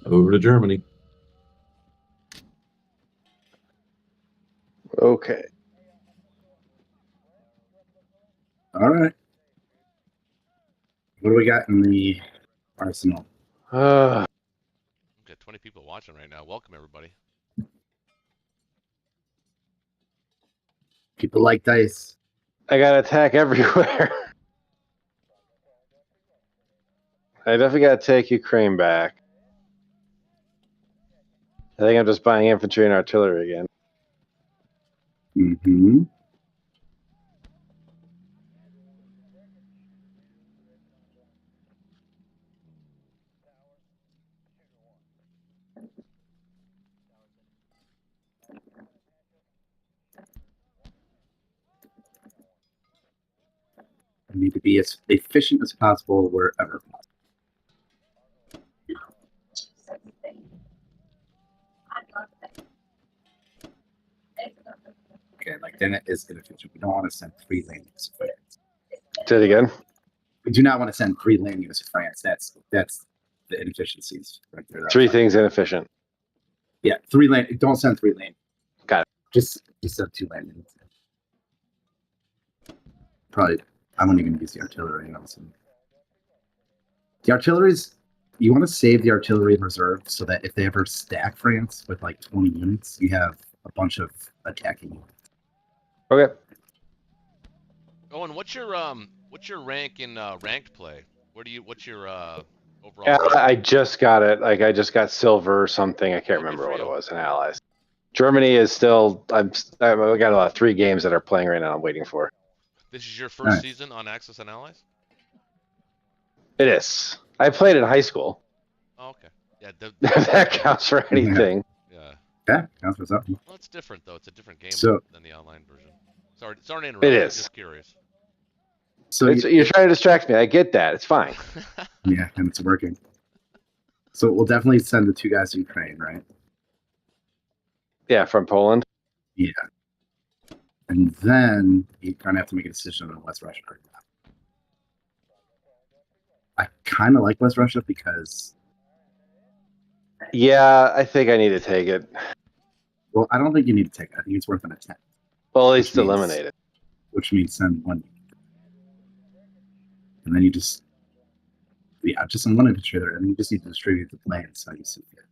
Over to Germany. Okay. All right. What do we got in the arsenal? We've got 20 people watching right now. Welcome, everybody. People like dice. I got attack everywhere. I definitely got to take Ukraine back. I think I'm just buying infantry and artillery again. Mm-hmm. I need to be as efficient as possible wherever possible. Okay, like then it is inefficient. We don't want to send 3 land units to France. Say it again. We do not want to send 3 land units to France. That's the inefficiencies right there. That's 3 fine. things inefficient. Yeah, 3 land. Don't send 3 land. Got it. Just send 2 land units. Probably, I wouldn't even use the artillery. The artillery's. You want to save the artillery in reserve so that if they ever stack France with like 20 units, you have a bunch of attacking units. Okay. Owen, what's your rank in ranked play? What's your overall Yeah, rank? I just got it. Like I just got silver or something. I can't Oh, good remember for what you. it was in Allies. Germany is still. I've got about 3 games that are playing right now. I'm waiting for. This is your first Nice. season on Axis and Allies? It is. I played in high school. Oh, okay. Yeah, If that counts for anything. yeah. Yeah, counts for something. Well, it's different though. It's a different game So- than the online version. Sorry to interrupt. It I'm is. just curious. So You're trying to distract me. I get that. It's fine. yeah, and it's working. So we'll definitely send the 2 guys to Ukraine, right? Yeah, from Poland. Yeah. And then you kind of have to make a decision on West Russia. I kind of like West Russia because, Yeah, I think I need to take it. well, I don't think you need to take it. I think it's worth an attempt, Well, at least Which means- eliminate it. which means send 1. And then you just send 1 infantry there, and then you just need to distribute the planes how you see fit.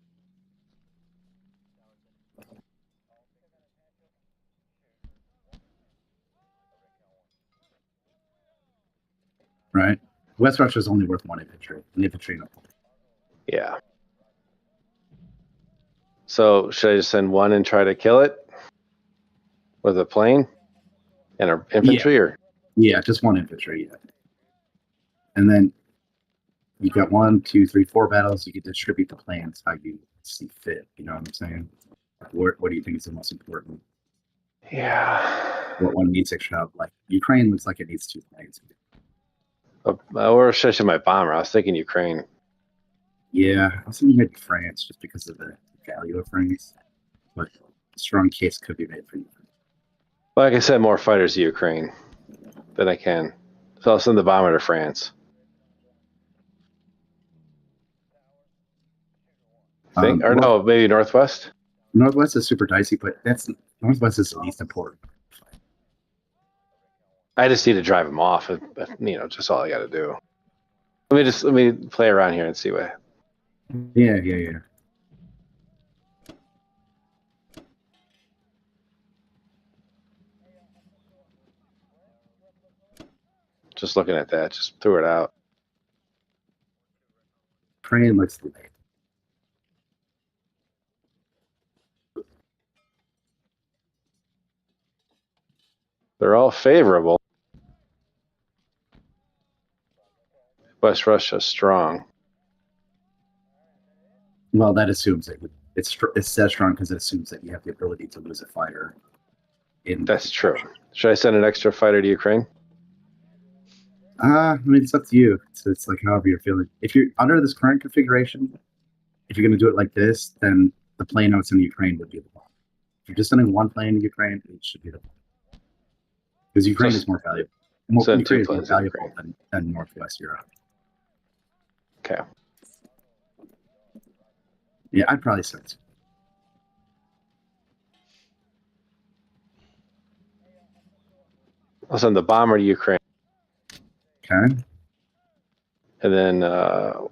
Right? West Russia is only worth 1 infantry. An infantry, no. Yeah. So should I just send 1 and try to kill it with a plane and an infantry, or Yeah, just 1 infantry. Yeah. And then you got 1, 2, 3, 4 battles. You can distribute the plans how you see fit. You know what I'm saying? What do you think is the most important? yeah, What one needs extra help? Like Ukraine looks like it needs 2 planes. or should I send my bomber? I was thinking Ukraine. Yeah, I was thinking maybe France just because of the value of France. But a strong case could be made for you. Well, I can send more fighters to Ukraine than I can, so I'll send the bomber to France. Think or no, maybe Northwest. Northwest is super dicey, but Northwest is the least important. I just need to drive them off. Just all I got to do. Let me play around here and see what. Yeah. Just looking at that, just threw it out. Crane looks late. They're all favorable. West Russia strong. Well, that assumes that it's says strong because it assumes that you have the ability to lose a fighter. That's true. Should I send an extra fighter to Ukraine? I mean, it's up to you. It's like however you're feeling. If you're under this current configuration, if you're going to do it like this, then the plane notes in Ukraine would be the bomb. If you're just sending one plane to Ukraine, it should be the bomb. Because Ukraine is more valuable. Ukraine is more valuable than Northwest Europe. Okay. Yeah, I'd probably say it. I'll send the bomber to Ukraine, Okay. and then the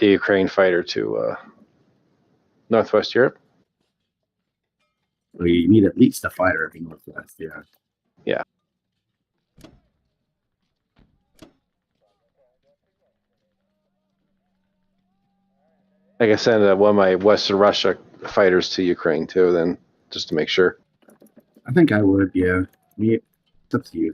Ukraine fighter to Northwest Europe. Well, you need at least a fighter in Northwest, yeah. Yeah. I can send one of my Western Russia fighters to Ukraine too, then just to make sure. I think I would, yeah. It's up to you.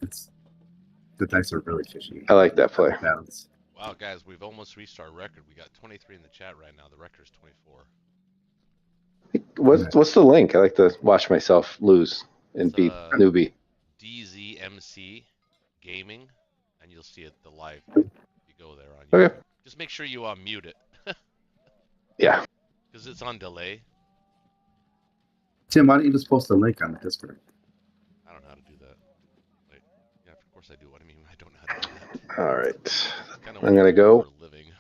The dice are really fishy. I like that play. Balance. Wow, guys, we've almost reached our record. We got 23 in the chat right now. The record is 24. What's the link? I like to watch myself lose and beat newbie. DZMC Gaming, and you'll see it the live. If you go there on Okay. Just make sure you mute it. Yeah. Because it's on delay. Tim, why don't you just post a link on the Discord? I don't know how to do that. Wait. Yeah, of course I do. What do you mean I don't know how to do that? All right. Kinda I'm gonna go. for a living.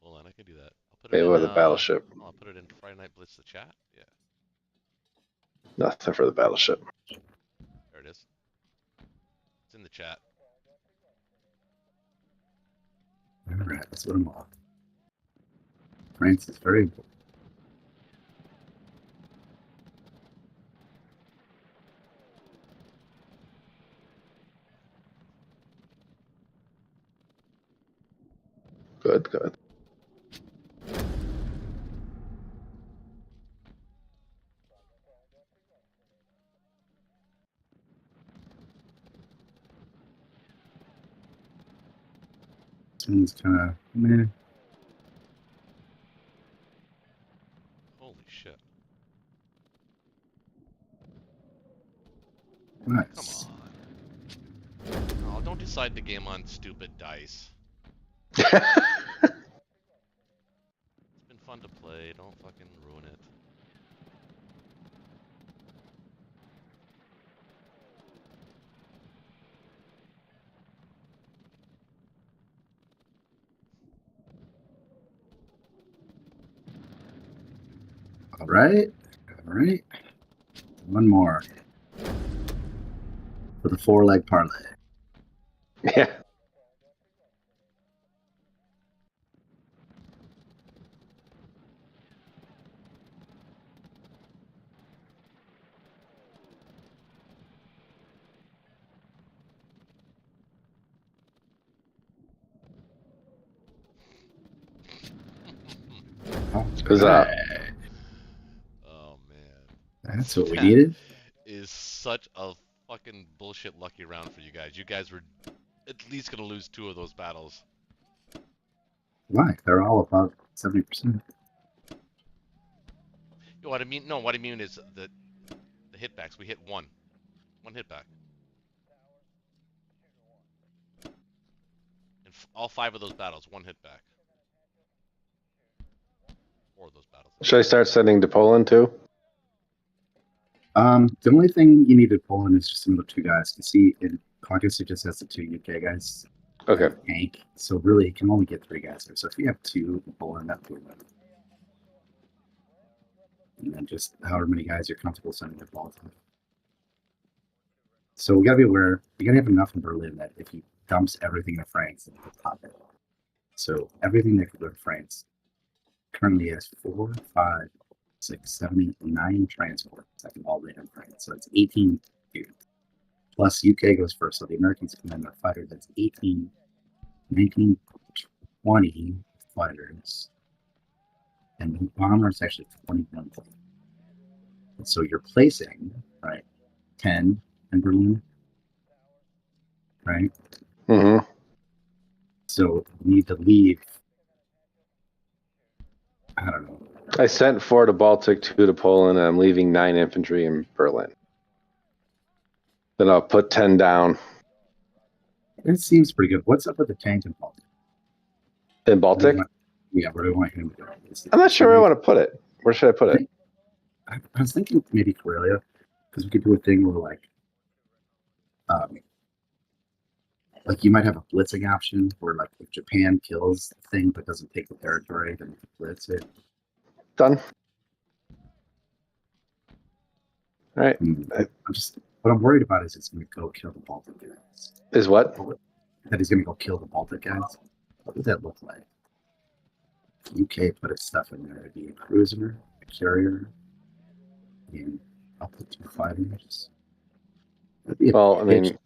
Hold on, I can do that. I'll put it With a battleship. I'll put it in Friday Night Blitz the chat. Yeah. Nothing for the battleship. There it is. It's in the chat. All right, let's put them off. France is very important. Good. This one's kind of meh. Holy shit. Nice. Come on. Oh, don't decide the game on stupid dice. It's been fun to play. Don't fucking ruin it. All right. One more for the 4-leg parlay. Yeah. Huzzah. Oh man. That's what we needed. Is such a fucking bullshit lucky round for you guys. You guys were at least gonna lose 2 of those battles. Why? They're all about 70%. What I mean is the hitbacks. We hit one hitback. In all 5 of those battles, 1 hitback. 4 of those battles. Should I start sending to Poland too? The only thing you need to pull in is just another 2 guys. You see, in Caucus, it just has the 2 UK guys. Okay. Tank. So really, you can only get 3 guys there. So if you have 2, pull in that 2. And then just however many guys you're comfortable sending the ball to. So we gotta be aware. You gotta have enough in Berlin that if he dumps everything in France, then he'll pop it. So everything that could go to France currently has 4, 5, 6, 7, 8, 9 transports that can all land in France. So it's 18 dudes. Plus UK goes first, so the Americans come in with a fighter that's 18, 19, 20 fighters. And the bomber is actually 21. And so you're placing, right, 10 in Berlin, right? Mm-hmm. So you need to leave, I don't know. I sent 4 to Baltic, 2 to Poland, and I'm leaving 9 infantry in Berlin. Then I'll put 10 down. It seems pretty good. What's up with the tank in Baltic? In Baltic? Where do I want him to go? I'm not sure where I want to put it. Where should I put it? I was thinking maybe Karelia, because we could do a thing where like you might have a blitzing option where like if Japan kills the thing but doesn't take the territory, then you can blitz it. Done. All right. What I'm worried about is it's going to go kill the Baltic guys. Is what? That he's going to go kill the Baltic guys. What would that look like? UK put its stuff in there. It'd be a cruiser, a carrier, and up to 2 fighters. Well, I mean,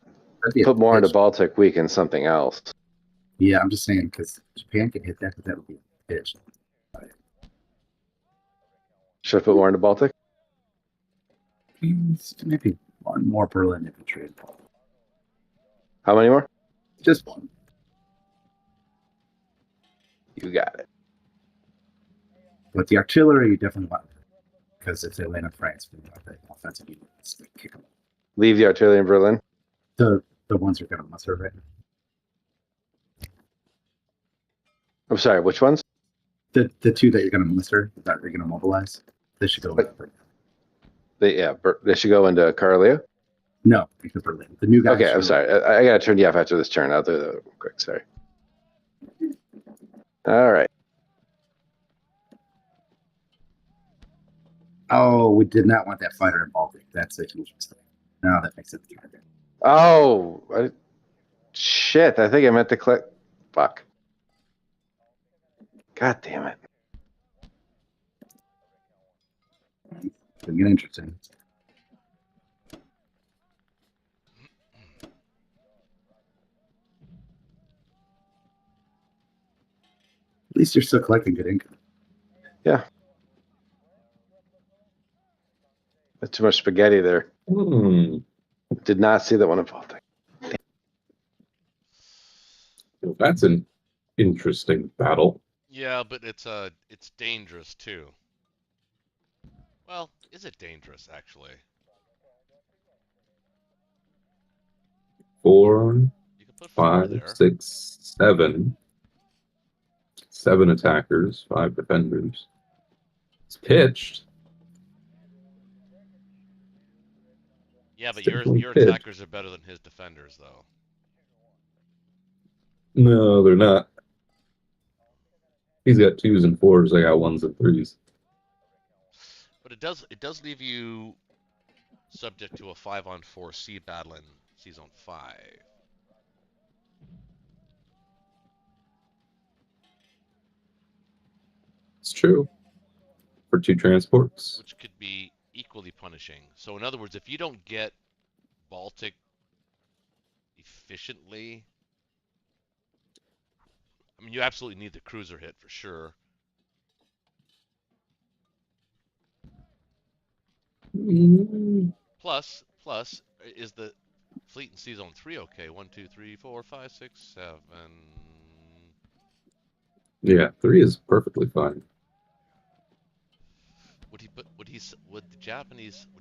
put more into Baltic, weaken something else. Yeah, I'm just saying because Japan could hit that, but that would be a pitch. Should I put more into Baltic? Maybe one more Berlin infantry. How many more? Just one. You got it. But the artillery, you definitely want, because if they land in France, we want the offensive units to kick them. Leave the artillery in Berlin? The ones you're going to muster right now. I'm sorry, which ones? The 2 that you're going to muster, that you're going to mobilize, they should go. They should go into Karelia? No, because Berlin. The new guys. Okay, I'm sorry. I got to turn you off after this turn. I'll do that real quick. Sorry. All right. Oh, we did not want that fighter in Baltic. That's a huge mistake. No, that makes it the target. Oh, shit. I think I meant to click. Fuck. God damn it. It's going to get interesting. At least you're still collecting good income. Yeah. That's too much spaghetti there. Did not see that one in Baltic. That's an interesting battle. Yeah, but it's dangerous too. Well, is it dangerous actually? 4, You can put 4 5, there. 6, 7. 7 attackers, 5 defenders. It's pitched. Yeah, but It's your definitely pitched. attackers are better than his defenders, though. No, they're not. He's got 2s and 4s. I got 1s and 3s. But it does leave you subject to a 5-on-4 sea battle in Sea Zone 5. It's true. For 2 transports. Which could be equally punishing. So in other words, if you don't get Baltic efficiently, I mean, you absolutely need the cruiser hit for sure. Plus, is the fleet in Sea Zone 3 okay? 1, 2, 3, 4, 5, 6, 7. Yeah, 3 is perfectly fine. Would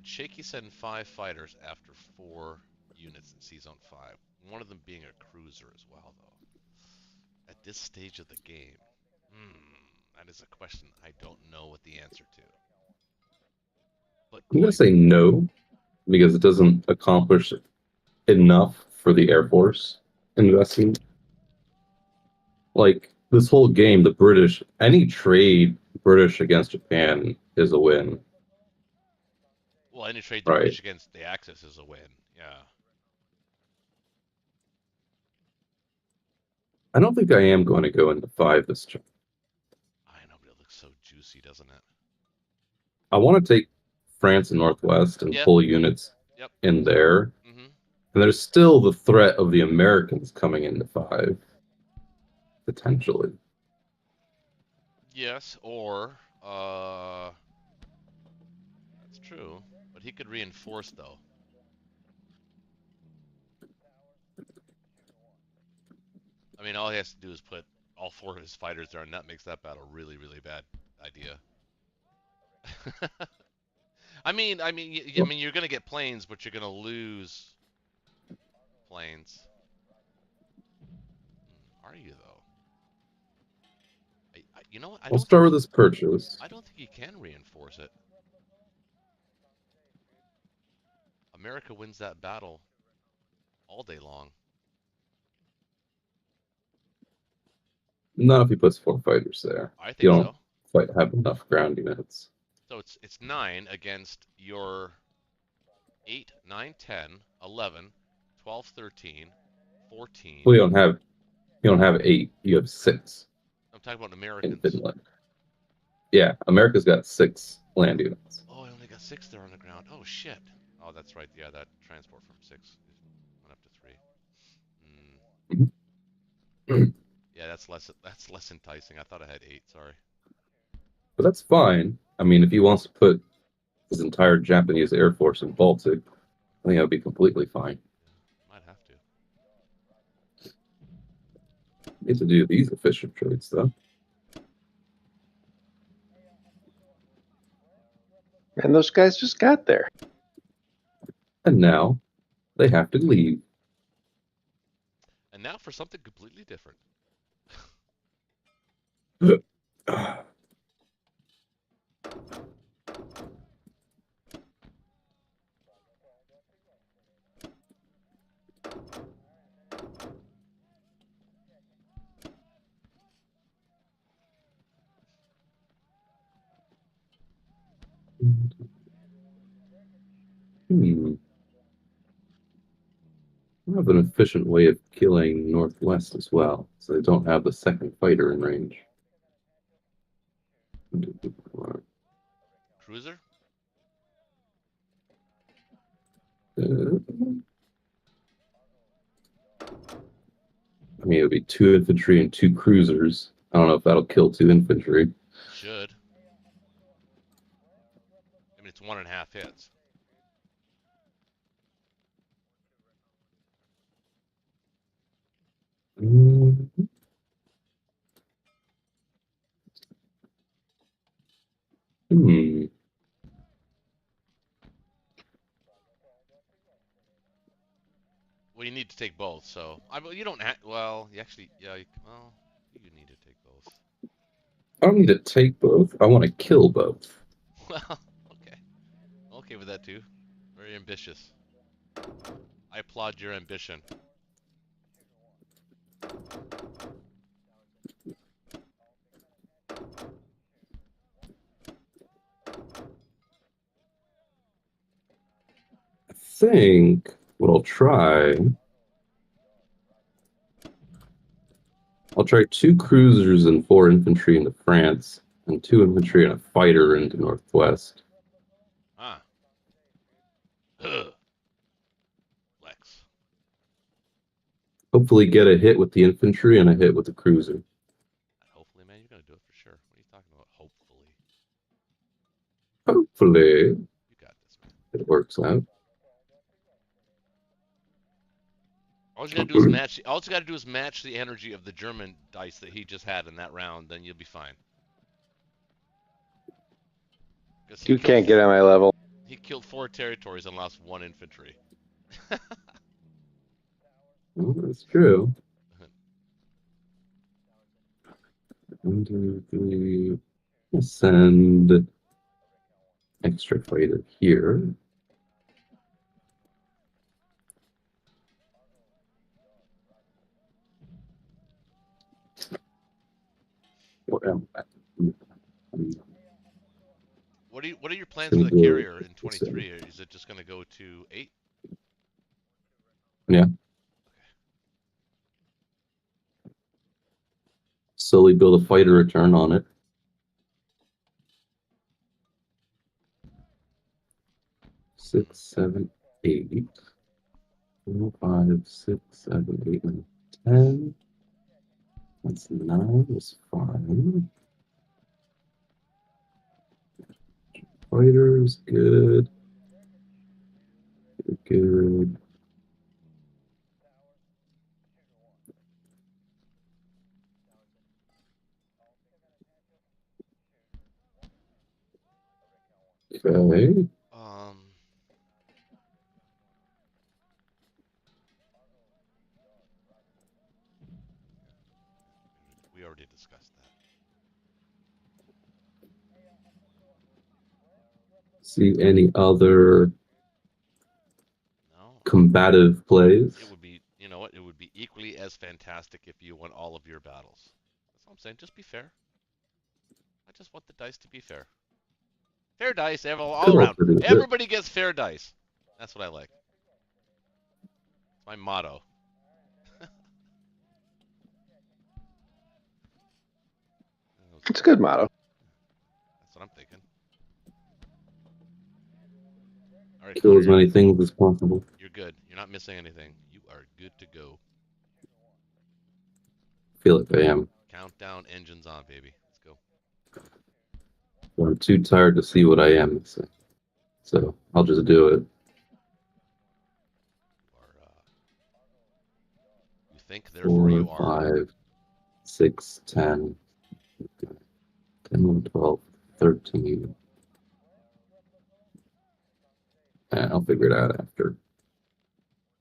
Shaky send 5 fighters after 4 units in Sea Zone 5? One of them being a cruiser as well, though. At this stage of the game, that is a question I don't know what the answer to. But I'm going to say no, because it doesn't accomplish enough for the Air Force investing. Like, this whole game, the British, any trade British against Japan is a win. Well, any trade the British against the Axis is a win, yeah. I don't think I am going to go into 5 this turn. I know, but it looks so juicy, doesn't it? I want to take France and Northwest and Yep. pull units Yep. in there. Mm-hmm. And there's still the threat of the Americans coming into 5. Potentially. Yes, or that's true, but he could reinforce though. I mean, all he has to do is put all 4 of his fighters there, and that makes that battle really, really bad idea. I mean, you're gonna get planes, but you're gonna lose planes. Are you though? You know what? I'll start with this purchase. I don't think he can reinforce it. America wins that battle all day long. Not if he puts 4 fighters there. I think You don't so. quite have enough ground units. So it's 9 against your 8, 9, 10, 11, 12, 13, 14. Well, you don't have 8. You have 6 I'm talking about in Americans. Finland. Yeah, America's got 6 land units. Oh, I only got 6 there on the ground. Oh shit. Oh, that's right. Yeah, that transport from 6 went up to 3. Yeah, that's less enticing. I thought I had 8. Sorry. But that's fine. I mean, if he wants to put his entire Japanese Air Force in Baltic, I think that would be completely fine. Might have to. Need to do these efficient trades, though. And those guys just got there. And now they have to leave. And now for something completely different. I have an efficient way of killing Northwest as well, so they don't have the second fighter in range. Cruiser? I mean, it would be 2 infantry and 2 cruisers. I don't know if that'll kill 2 infantry. Should. I mean, it's 1.5 hits. Hmm. Well, you need to take both, so you don't have. Well, you actually, yeah. Well, you need to take both. I don't need to take both. I want to kill both. Well, okay, okay with that too. Very ambitious. I applaud your ambition. I think what I'll try 2 cruisers and 4 infantry into France, and 2 infantry and a fighter into Northwest. Ah. Flex. Hopefully get a hit with the infantry and a hit with the cruiser. Hopefully, man, you're gonna do it for sure. What are you talking about? Hopefully. Hopefully You got this, man. it works out. All you gotta do is match. All you gotta do is match the energy of the German dice that he just had in that round. Then you'll be fine. You can't get on my level. He killed 4 territories and lost 1 infantry. Well, that's true. 1, 2, 3. Send extra fighter here. Where am I? What are your plans for the carrier in 23? Is it just gonna go to 8? Yeah. slowly build a fighter return on it. Six, 7, 8. 4, 5, 6, 7, 8, 9, 10. That's 9. That's 5. Fighters, good. Good. Okay. We already discussed that. See any other No. combative plays? It would be, you know what? It would be equally as fantastic if you won all of your battles. That's all I'm saying. Just be fair. I just want the dice to be fair. Fair dice, all Could around. also do this. Everybody gets fair dice. That's what I like. It's my motto. It's a good motto. That's what I'm thinking. All right, Kill Connor, as many things as possible. you're good. You're not missing anything. You are good to go. I feel like I am. Countdown engines on, baby. Let's go. But I'm too tired to see what I am missing. So I'll just do it. Or, you think, therefore 4, you are. 5, 6, 10, 10, 11, 12, 13. I'll figure it out after.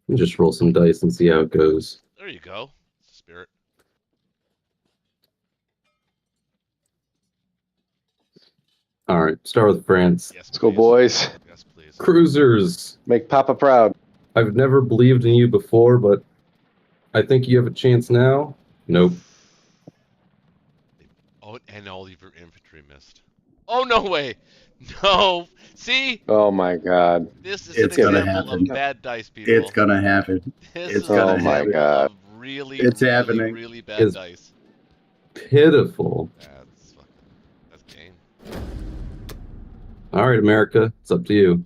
And just roll some dice and see how it goes. There you go. Spirit. All right, start with France. Yes, Let's go, please. boys. Yes, please. Cruisers. Make Papa proud. I've never believed in you before, but I think you have a chance now. Nope. Oh, and all of your infantry missed. Oh, no way. No. See? Oh my God. This is It's an gonna example happen. of bad dice, people. It's gonna happen. This It's is gonna an Oh my example God. of really, It's really, happening. really bad It's- dice. Pitiful. That's game. All right, America, it's up to you.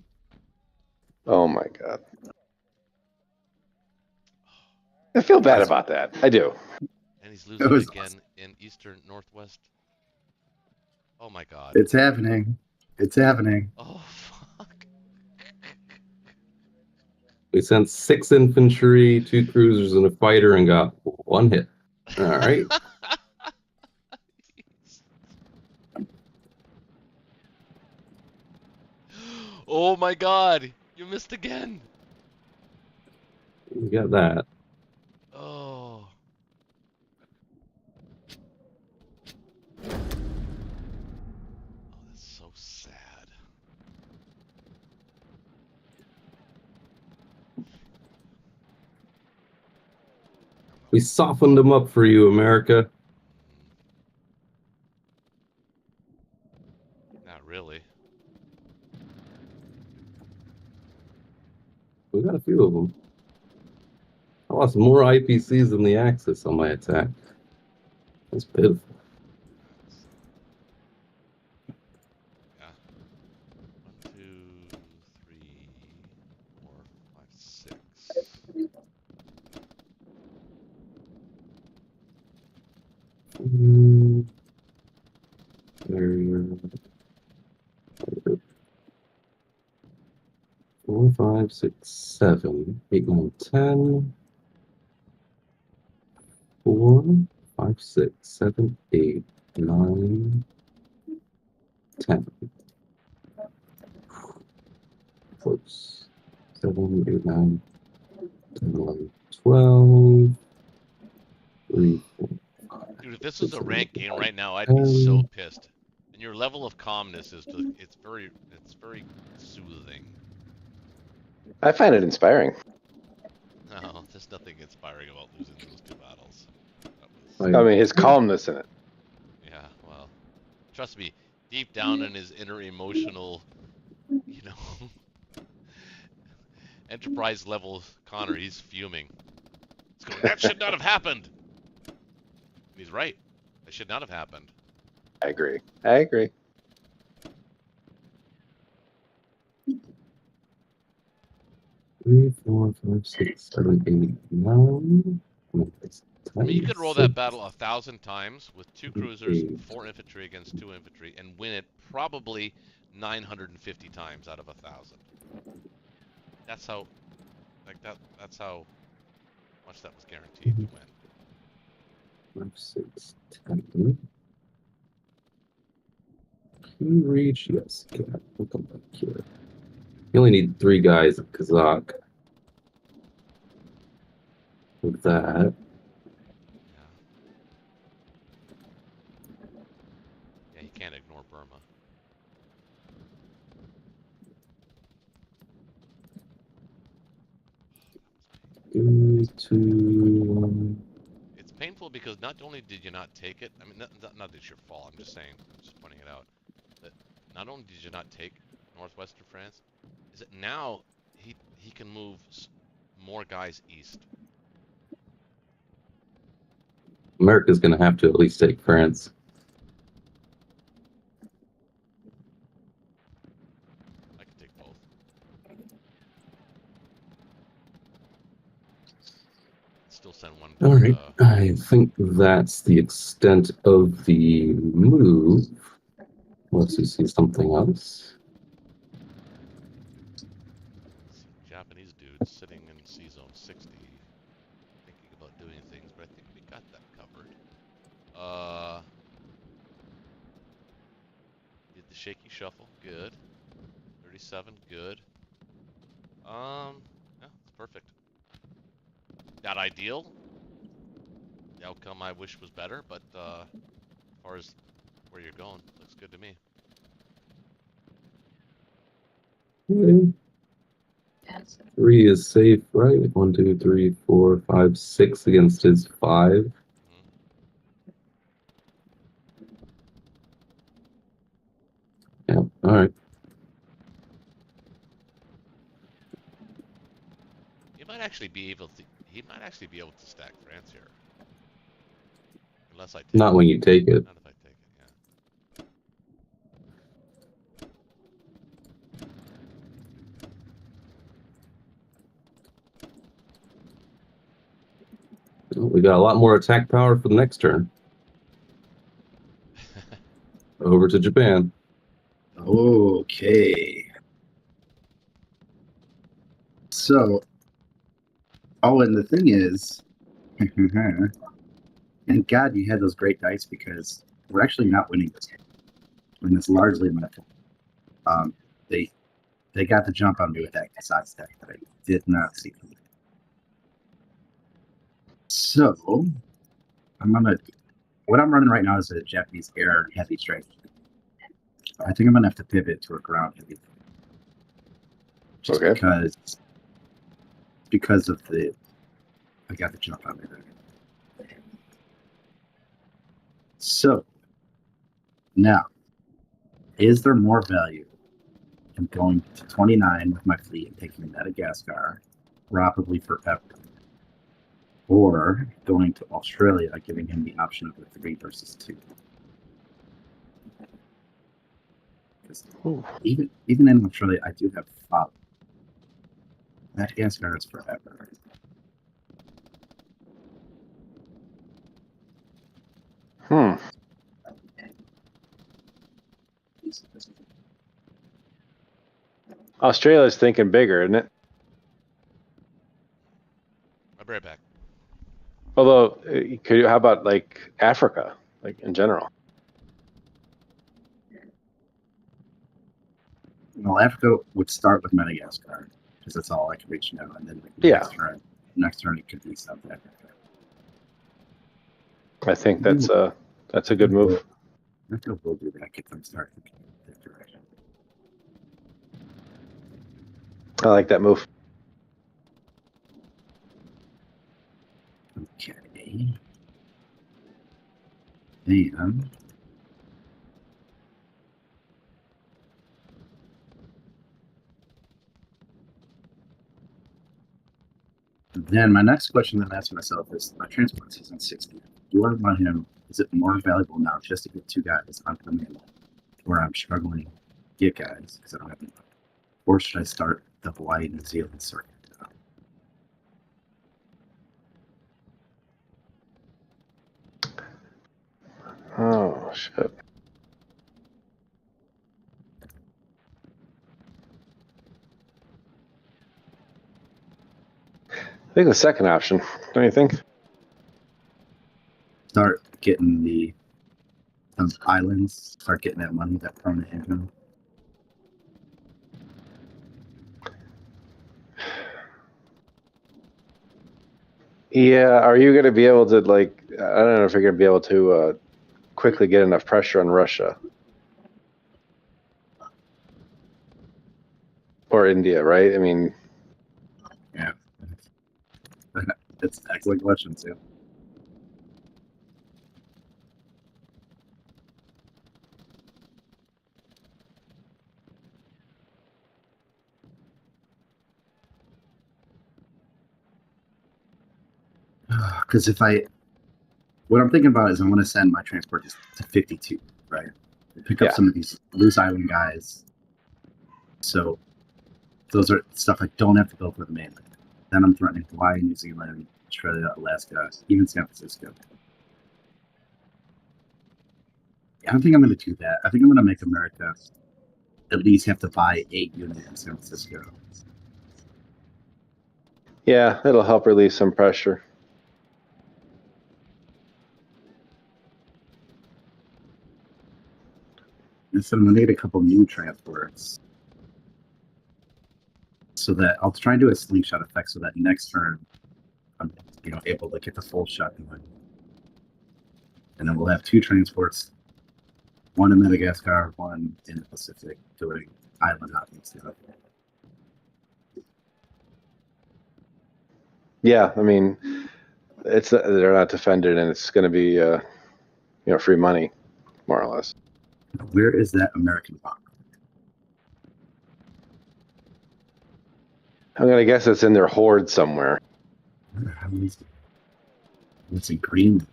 Oh my God. I feel bad about that. I do. And he's It losing was again in Eastern Northwest. Oh my God. It's happening. It's happening. Oh fuck. We sent 6 infantry, 2 cruisers, and a fighter, and got 1 hit. All right. Oh my God. You missed again. We got that. Oh. Oh, that's so sad. We softened them up for you, America. Not really. We got a few of them. I lost more IPCs than the Axis on my attack. That's pitiful. Yeah. 1, 2, 3, 4, 5, 6. There. 4, 5, 6, 7, 8, 9, 10. 4, 5, 6, 7, 8, 9, 10. Close. 7, 8, 9, 10, 11, 12. 3, 4, 5, Dude, if this was 6, a 7, ranked 8, game right now, I'd be so 10. pissed. And your level of calmness is just, it's very soothing. I find it inspiring. No, there's nothing inspiring about losing those 2 battles. That was, Like, I mean, his calmness in it. yeah, well, trust me, deep down in his inner emotional, you know, enterprise level Connor, he's fuming. He's going, that should not have happened. And he's right. It should not have happened. I agree. I agree. Three, 4, 5, 6, 7, 8, 9. I mean, you could roll that battle 1,000 times with 2 cruisers, 4 infantry against 2 infantry, and win it probably 950 times out of 1,000. That's how, that's how much that was guaranteed to win. 5, 6, 10. Can you reach? Yes. Okay. We'll come back here. You only need 3 guys at Kazakh. With that. Yeah, you can't ignore Burma. Three, 2, 1. It's painful because not only did you not take it, I mean, not that it's your fault, I'm just saying, I'm just pointing it out, that not only did you not take northwestern France, is that now he can move more guys east. America's going to have to at least take France. I can take both. Still send one. All right. I think that's the extent of the move. Let's see something else. Japanese dude sitting in C zone 60, thinking about doing things, but I think we got that covered. Did the shaky shuffle, good. 37, good. Yeah, it's perfect. Not ideal. The outcome I wish was better, but as far as where you're going, looks good to me. Okay. 3 is safe, right? 1, 2, 3, 4, 5, 6 against his 5. Yeah, all right. He might actually be able to. He might actually be able to stack France here, unless I take Not it. when you take it. Not if I take it. Well, we got a lot more attack power for the next turn. Yeah. Over to Japan. Okay. So, oh, and the thing is, and God, you had those great dice because we're actually not winning this game, and it's largely my fault. They got the jump on me with that Kazakh deck that I did not see. So, what I'm running right now is a Japanese air heavy strike. I think I'm gonna have to pivot to a ground heavy. Just because of I got the jump on me there. So now, is there more value in going to 29 with my fleet and taking Madagascar, probably forever, or going to Australia, giving him the option of a 3 versus 2? Even in Australia, I do have 5. Madagascar is forever. Australia's thinking bigger, isn't it? I'll be right back. Although, how about like Africa, like in general? Well, Africa would start with Madagascar because that's all I can reach now, and then next turn it could be South Africa. I think that's a good move. I think we'll do that. Get them started in that direction. I like that move. Okay. And then my next question that I'm asking myself is, my transport season 60. Do I want him is it more valuable now just to get 2 guys onto the mainland, where I'm struggling to get guys because I don't have enough, or should I start the Hawaii New Zealand circuit? Oh shit. I think the second option. Don't you think? Start getting those islands, start getting that money, that permanent income. Yeah. Are you going to be able to like? I don't know if you're going to be able to quickly get enough pressure on Russia or India, right? I mean, Yeah. It's an excellent question, too. Because what I'm thinking about is I want to send my transport to 52, right? Pick up Yeah. some of these loose island guys. So those are stuff I don't have to go for the mainland. Then I'm threatening Hawaii, New Zealand, Australia, Alaska, even San Francisco. I don't think I'm going to do that. I think I'm going to make America at least have to buy 8 units in San Francisco. yeah, it'll help release some pressure. And so I'm going to get a couple new transports. So that I'll try and do a slingshot effect so that next turn I'm able to get the full shot going. And then we'll have 2 transports, one in Madagascar, one in the Pacific, doing island hopping stuff. Yeah, I mean, they're not defended, and it's going to be free money, more or less. Where is that American bomb? I'm going to guess it's in their hoard somewhere. It's in Greenland.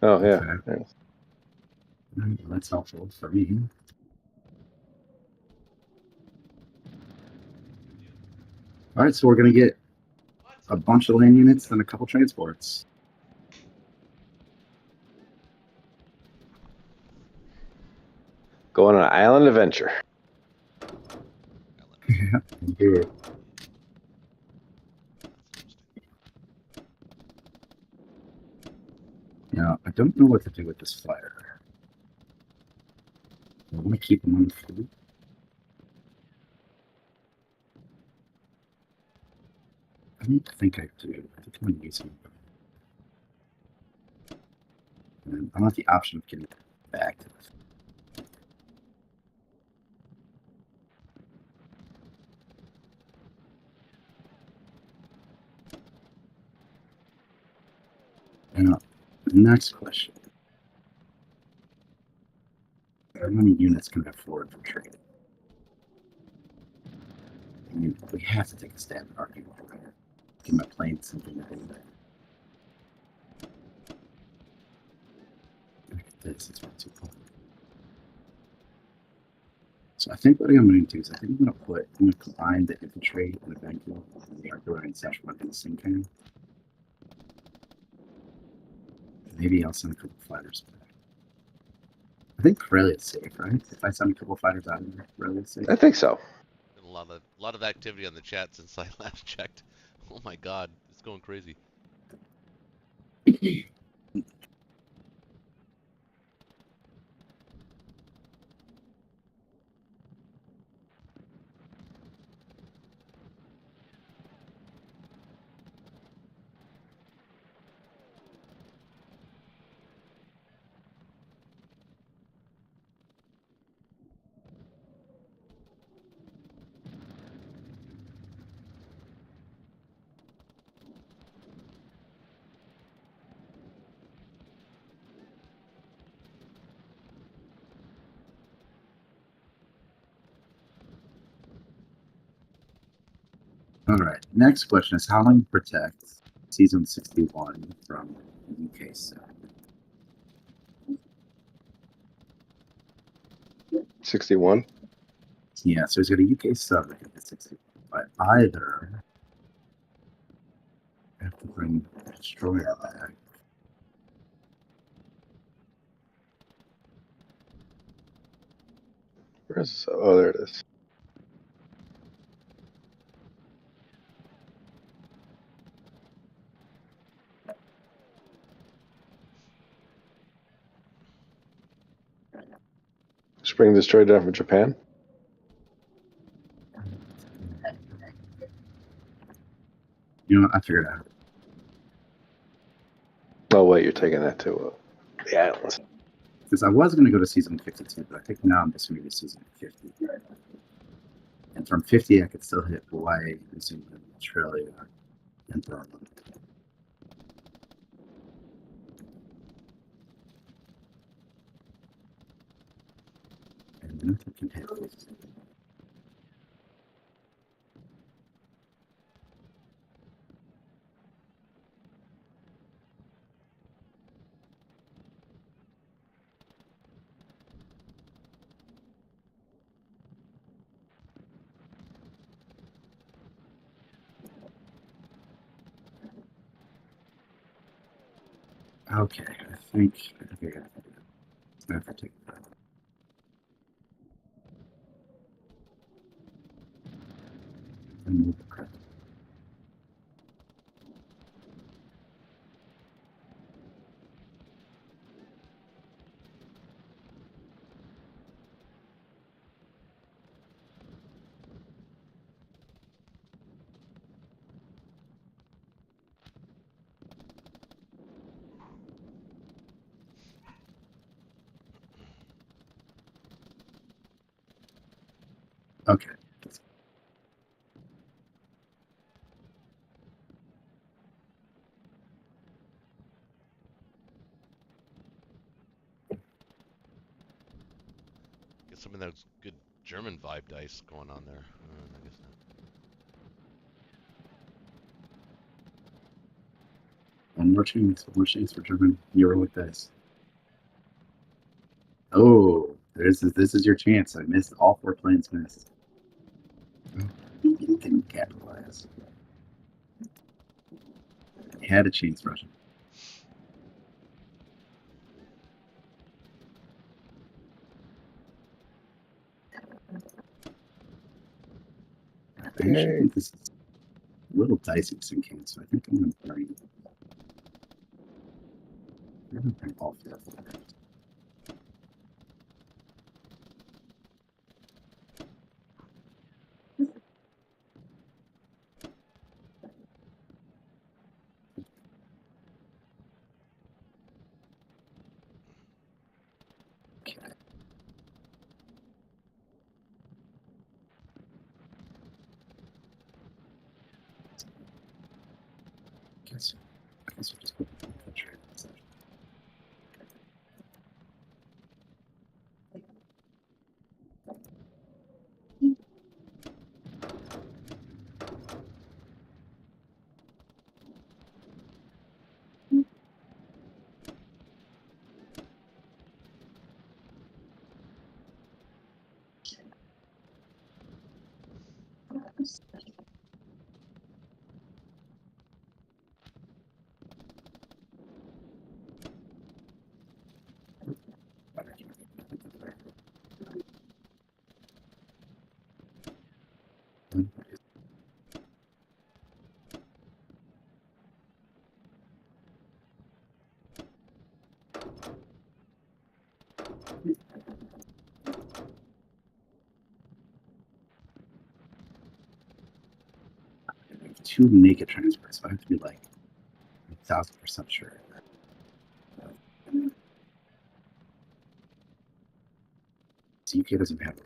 Oh yeah. Okay. That's helpful for me. All right, so we're going to get a bunch of land units and a couple transports. Going on an island adventure. Yeah. That's Now, I don't know what to do with this flyer. I want to keep him on the fleet. I don't think I do. I think I'm going to use him. And I want the option of getting it back. Now, the next question. How many units can I afford for trade? I mean, we have to take a stab at arguing for it. Give my plane something to do there. Look at this, it's not too cool. So I think what I'm going to do is I'm going to combine the infantry and the vehicle and the artillery and such one in the same can. Maybe I'll send a couple fighters back. I think Corellia's safe, right? If I send a couple fighters out of there, Corellia's safe. I think so. been a lot of activity on the chat since I last checked. Oh my god, it's going crazy. All right. Next question is how long protect season 61 from the UK side? 61. Yeah, so he's got a UK sub that can hit 60. But either I have to bring the Destroyer back. Where's oh there it is. Spring destroyed down from Japan. You know what? I figured it out. Oh wait, you're taking that to the islands. Because I was going to go to season 52, but I think now I'm just going to do season 50. And from 50, I could still hit Hawaii, New Zealand, Australia, and Thailand. And nothing can hit 50. Okay, I think I got it. It's not for taking that. Remove the crap. Okay. Get some of those good German vibe dice going on there. I guess not. One more chance for German heroic dice. Oh, this is your chance. I missed all 4 planes missed. You can capitalize. You had a chance, Russian. I actually think this is a little dicey with some cans, so I think I'm going to bring all 4 flyers. Okay. I guess we'll just put the country in this section. Like 2 naked transfers, so I have to be like 1,000% sure. So UK doesn't have it.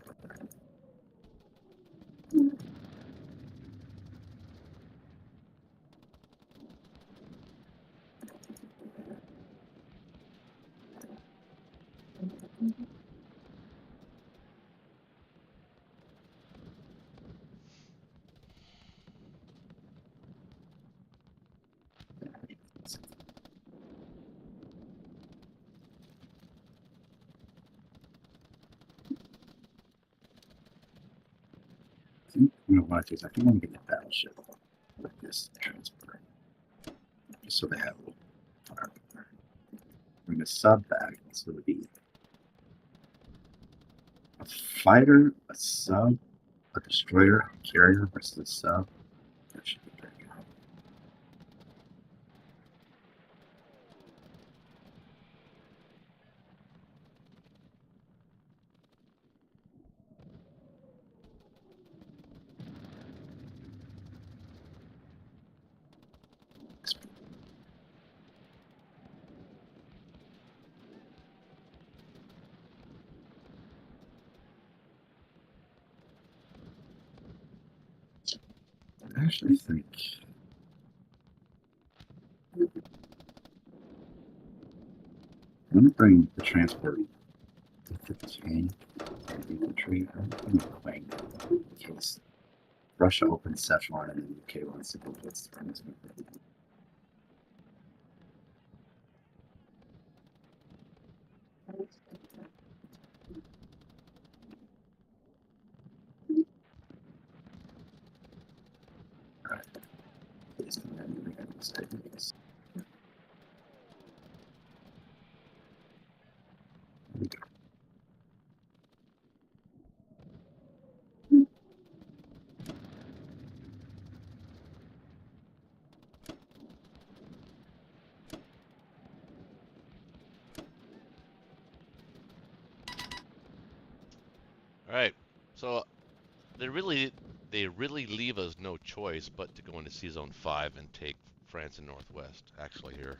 I'm gonna want to do. I think I'm gonna get a battleship with this transport, just so they have a little fire. I'm gonna sub that, so it would be a fighter, a sub, a destroyer, a carrier versus a sub. That should be pretty good. I actually think I'm gonna bring the transport with the tank and infantry. I'm gonna wing in case Russia opens Szechuan and then UK wants to go Blitz. Alright. Please come in and make mistakes. All right. So they really leave us no choice but to go into C Zone 5 and take France and Northwest. Actually, here.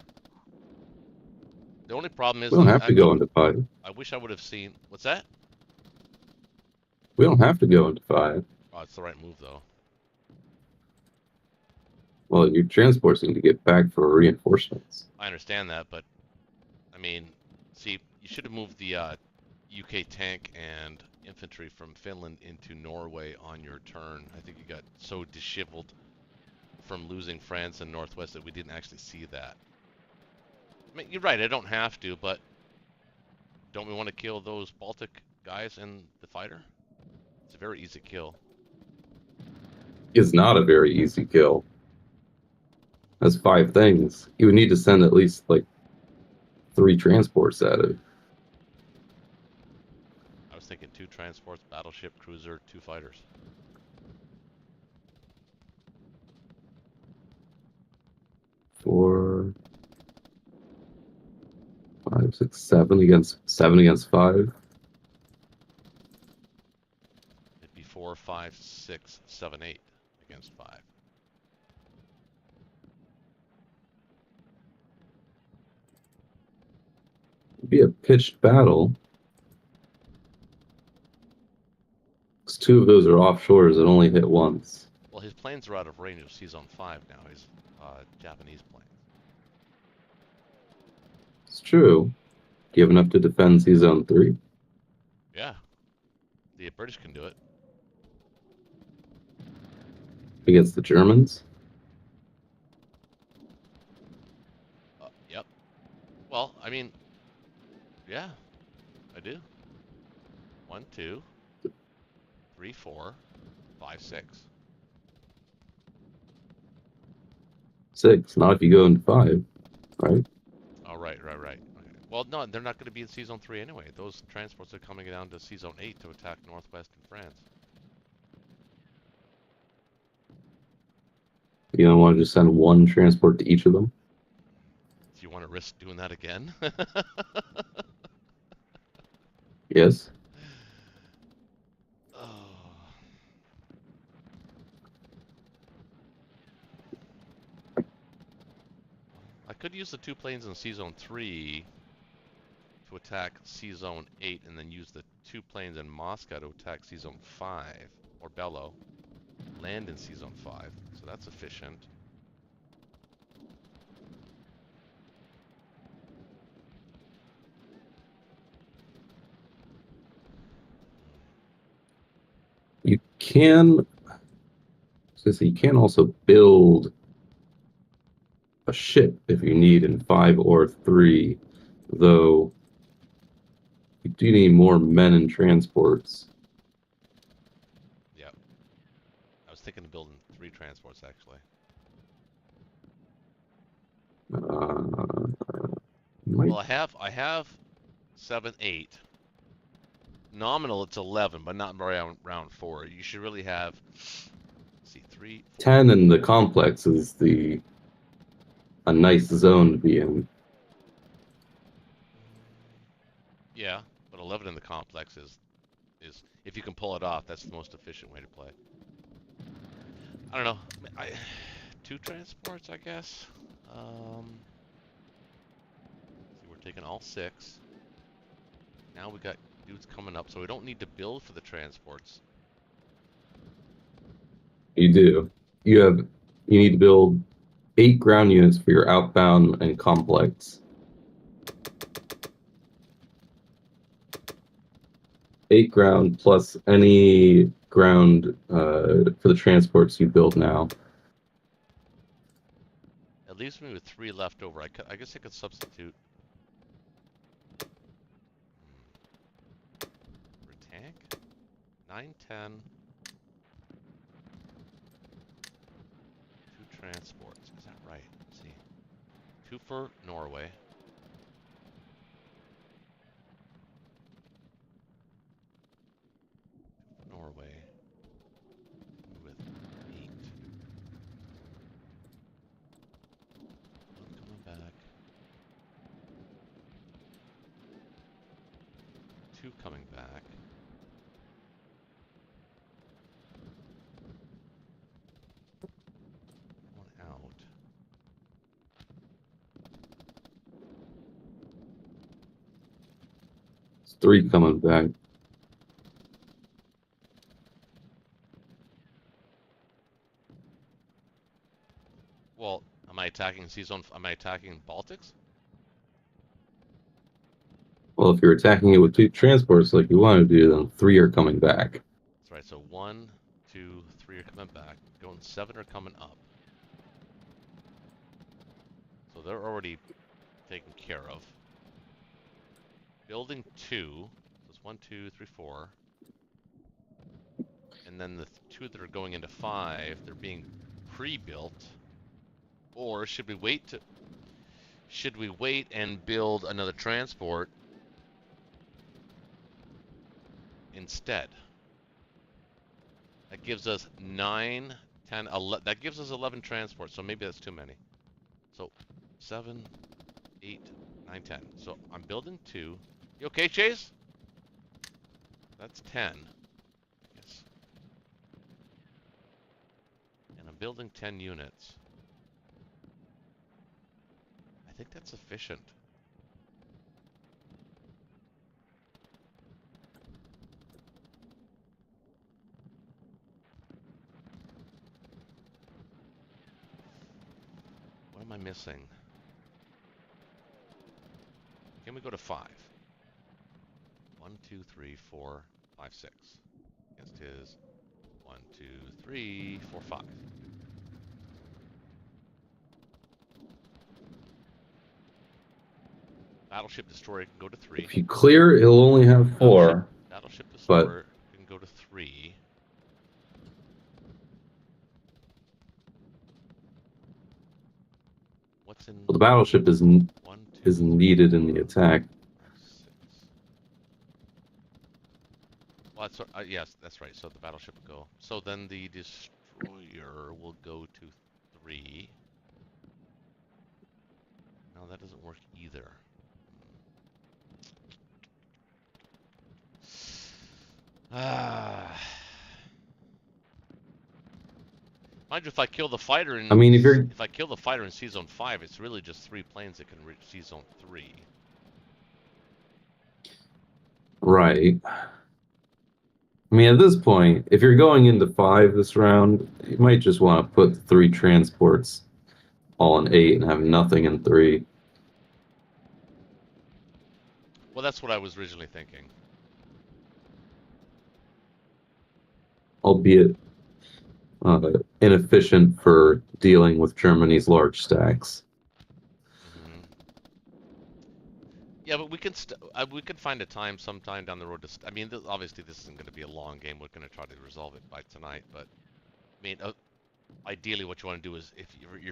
The only problem is We don't have to go into 5. I wish I would have seen. What's that? We don't have to go into 5. Oh, it's the right move though. Well, your transports need to get back for reinforcements. I understand that, but I mean, see, you should have moved the UK tank and infantry from Finland into Norway on your turn. I think you got so disheveled from losing France and Northwest that we didn't actually see that. I mean, you're right, I don't have to, but don't we want to kill those Baltic guys and the fighter? It's a very easy kill. It's not a very easy kill. That's 5 things. You would need to send at least like 3 transports at it. I was thinking 2 transports, battleship, cruiser, 2 fighters. Four, 5, 6, 7 against 5. It'd be 4, 5, 6, 7, 8 against 5. It'd be a pitched battle. 'Cause 2 of those are offshores that only hit once. Well, his planes are out of range of C Zone 5 now. His Japanese planes. It's true. Do you have enough to defend C Zone 3? Yeah. The British can do it. Against the Germans? Yep. Well, I mean, yeah, I do. 1, 2, 3, 4, 5, 6. 6, not if you go into 5, right? Oh, right. Okay. Well, no, they're not going to be in C Zone 3 anyway. Those transports are coming down to C Zone 8 to attack Northwest and France. You don't want to just send 1 transport to each of them? Do you want to risk doing that again? Yes. Oh. I could use the 2 planes in C Zone 3 to attack C Zone 8 and then use the 2 planes in Moscow to attack C Zone 5 or Bello. Land in C Zone 5, so that's efficient. You can... you can also build a ship if you need in 5 or 3, though you do need more men and transports. Yep. was thinking of building 3 transports actually. Might, Well, I have 7, 8. Nominal, it's 11, but not round 4. You should really have. Let's see, 3, 4. 10 in the complex is a nice zone to be in. Yeah, but 11 in the complex is if you can pull it off, that's the most efficient way to play. I don't know. 2 transports, I guess. See, we're taking all 6. Now we got dudes coming up, so we don't need to build for the transports. You do. You need to build 8 ground units for your outbound and complex. 8 ground plus any ground for the transports you build now. It leaves me with 3 left over. I guess I could substitute for a tank. 9, 10. 2 transports. Is that right? Let's see. 2 for Norway. Norway. With 8. 1 coming back. 2 coming back. 1 out. It's 3 coming back. Well, am I attacking C-Zone? Am I attacking Baltics? Well, if you're attacking it with 2 transports like you want to do, then 3 are coming back. That's right. So 1, 2, 3 are coming back. Going 7 are coming up. So they're already taken care of. Building 2. That's 1, 2, 3, 4. And then the 2 that are going into 5, they're being pre-built. Or should we wait and build another transport instead? That gives us 9, 10, 11. That gives us 11 transports, so maybe that's too many. So 7, 8, 9, 10. So I'm building 2. You okay, Chase? That's 10. Yes. And I'm building 10 units. I think that's sufficient. What am I missing? Can we go to 5? 1, 2, 3, 4, 5, 6. Yes, it is 1, 2, 3, 4, 5. Battleship Destroyer can go to 3. If you clear, he'll only have 4. Battleship Destroyer can go to 3. What's in? Well, the battleship is 1, 2, needed in the attack. 6. Well, that's, yes, that's right. So the battleship will go. So then the destroyer will go to 3. No, that doesn't work either. Mind you, if I kill the fighter in, if I kill the fighter in C-Zone 5, it's really just 3 planes that can reach C-Zone 3. Right. I mean, at this point, if you're going into 5 this round, you might just want to put 3 transports all in 8 and have nothing in 3. Well, that's what I was originally thinking. Albeit inefficient for dealing with Germany's large stacks. Mm-hmm. Yeah, but we can find a time sometime down the road to. I mean, obviously this isn't going to be a long game. We're going to try to resolve it by tonight, but mean, ideally, what you want to do is if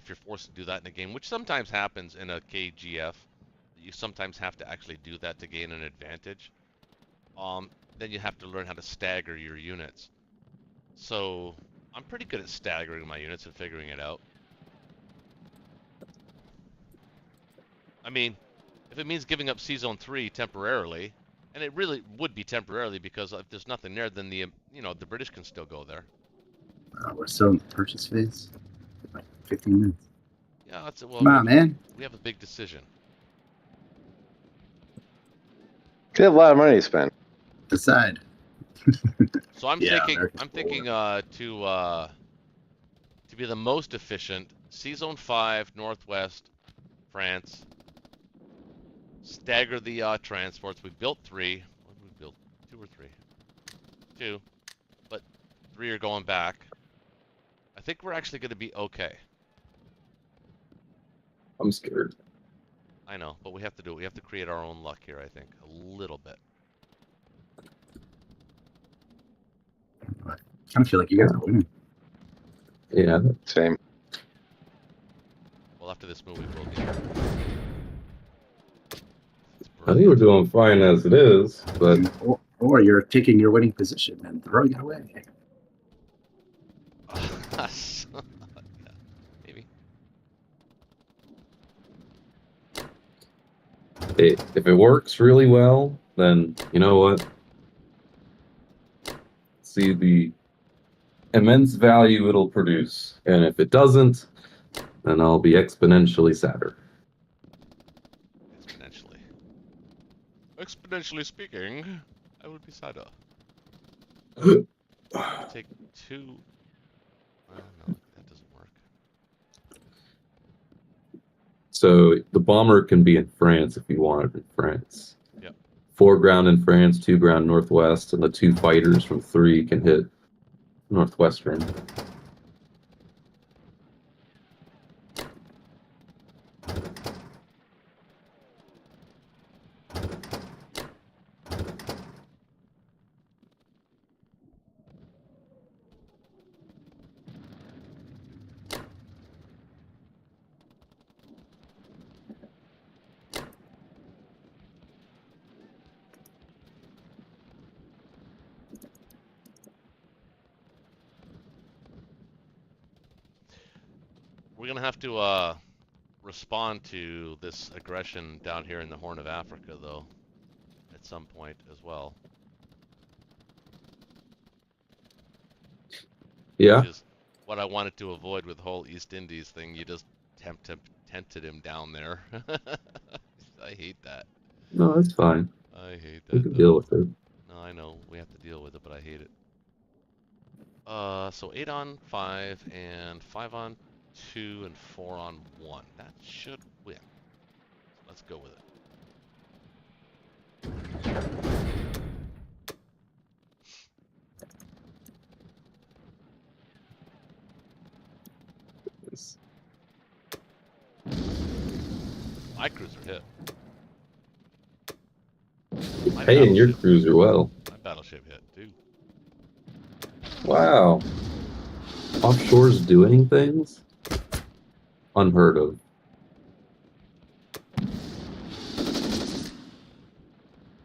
you're forced to do that in a game, which sometimes happens in a KGF, you sometimes have to actually do that to gain an advantage. Then you have to learn how to stagger your units. So I'm pretty good at staggering my units and figuring it out. I mean, if it means giving up C-Zone 3 temporarily, and it really would be temporarily because if there's nothing there, then the British can still go there. We're still in the purchase phase. Like 15 minutes. Yeah, that's well. Come on, man. We have a big decision. You have a lot of money to spend. Decide. So I'm Yeah, thinking America's to be the most efficient, C-Zone 5 Northwest France. Stagger the transports. We built 3. What did we build? 2 or 3? 2. But 3 are going back. I think we're actually going to be okay. I'm scared. I know, but we have to do it. We have to create our own luck here, I think. A little bit. I kind of feel like you guys are winning. Yeah. Same. Well, after this move, we will be. I think we're doing fine as it is, but Or you're taking your winning position and throwing it away. Maybe. if it works really well, then you know what? See the immense value it'll produce. And if it doesn't, then I'll be exponentially sadder. Exponentially speaking, I would be sadder. Take 2. No, that doesn't work. So the bomber can be in France if you want it in France. Yep. 4 ground in France, 2 ground northwest, and the 2 fighters from 3 can hit northwestern. We're gonna have to respond to this aggression down here in the Horn of Africa, though, at some point as well. Yeah. Which is what I wanted to avoid with the whole East Indies thing. You just tempted him down there. I hate that. No, that's fine. I hate We that. can deal with it. No, I know we have to deal with it, but I hate it. So 8 on 5 and 5 on 2 and 4 on 1. That should win. Let's go with it. Yes. My cruiser hit. Hey, and your cruiser well. My battleship hit too. Wow. Offshore's doing things? Unheard of.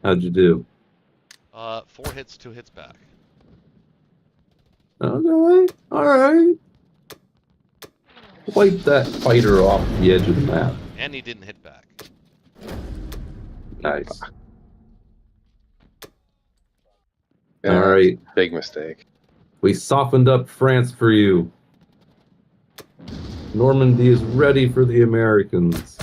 How'd you do? 4 hits, 2 hits back. Okay, alright. Wipe that fighter off the edge of the map. And he didn't hit back. Nice. Yeah, Alright. Big mistake. We softened up France for you. Normandy is ready for the Americans.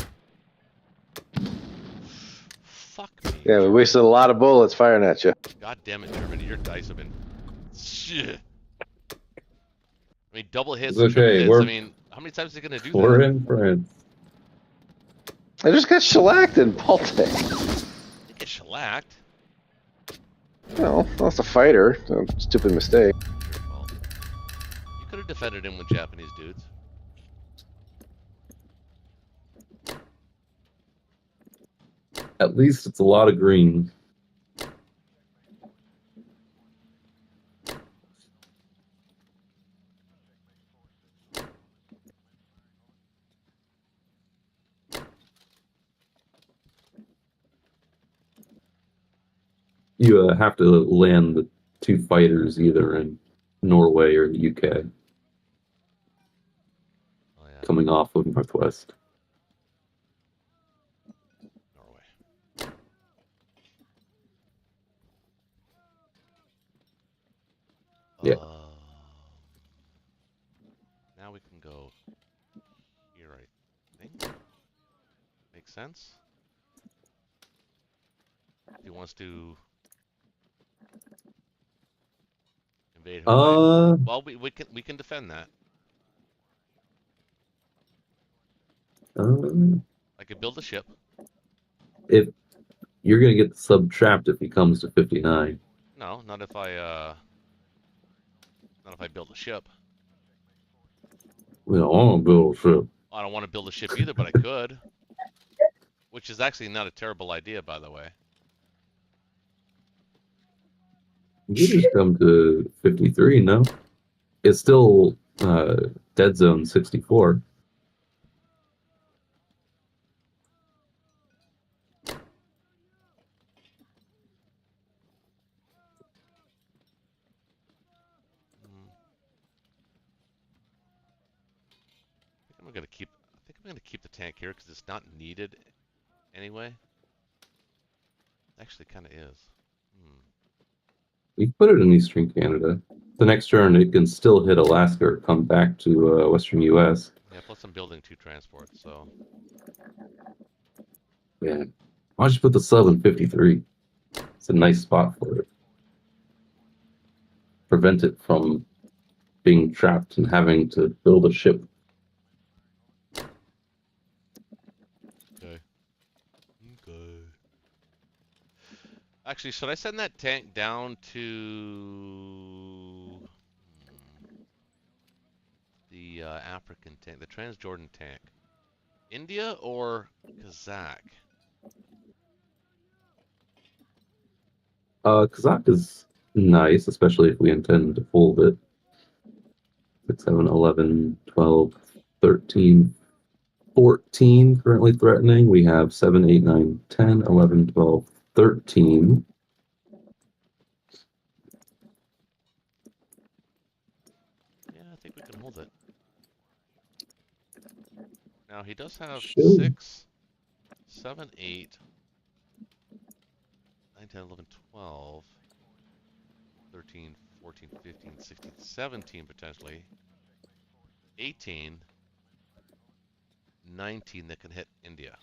Fuck me. Yeah, we wasted a lot of bullets firing at you. God damn it, Germany. Your dice have been... Shit. I mean, double hits, It's triple okay, hits. we're- I mean, how many times are they going to do We're that? in France. I just got shellacked in Baltic. They get shellacked. No, lost a fighter. So, stupid mistake. Your fault. You could have defended him with Japanese dudes. At least it's a lot of green. You have to land the 2 fighters either in Norway or the UK, Oh yeah, coming off of Northwest. Norway. Yeah. Now we can go here, I think. Makes sense. If he wants to invade Hawaii, well, we can defend that. I could build a ship. If you're gonna get the sub trapped if he comes to 59. No, not if I build a ship. We don't want to build a ship. I don't want to build a ship either, but I could. Which is actually not a terrible idea, by the way. You just come to 53, no? It's still dead zone 64. I think I'm gonna keep the tank here because it's not needed anyway. Actually, kind of is. You put it in Eastern Canada. The next turn, it can still hit Alaska or come back to Western U.S. Yeah, plus I'm building 2 transports, so. Yeah. Why don't you put the sub in 53? It's a nice spot for it. Prevent it from being trapped and having to build a ship. Okay. Actually, should I send that tank down to the African tank, the Transjordan tank? India or Kazakh? Kazakh is nice, especially if we intend to hold it. 6, 7, 11, 12, 13, 14 currently threatening. We have 7, 8, 9, 10, 11, 12, 13. Yeah, I think we can hold it. Now he does have Sure. 6, 7, 8, 9, 10, 11, 12, 13, 14, 15, 16, 17 potentially. 18, 19 that can hit India.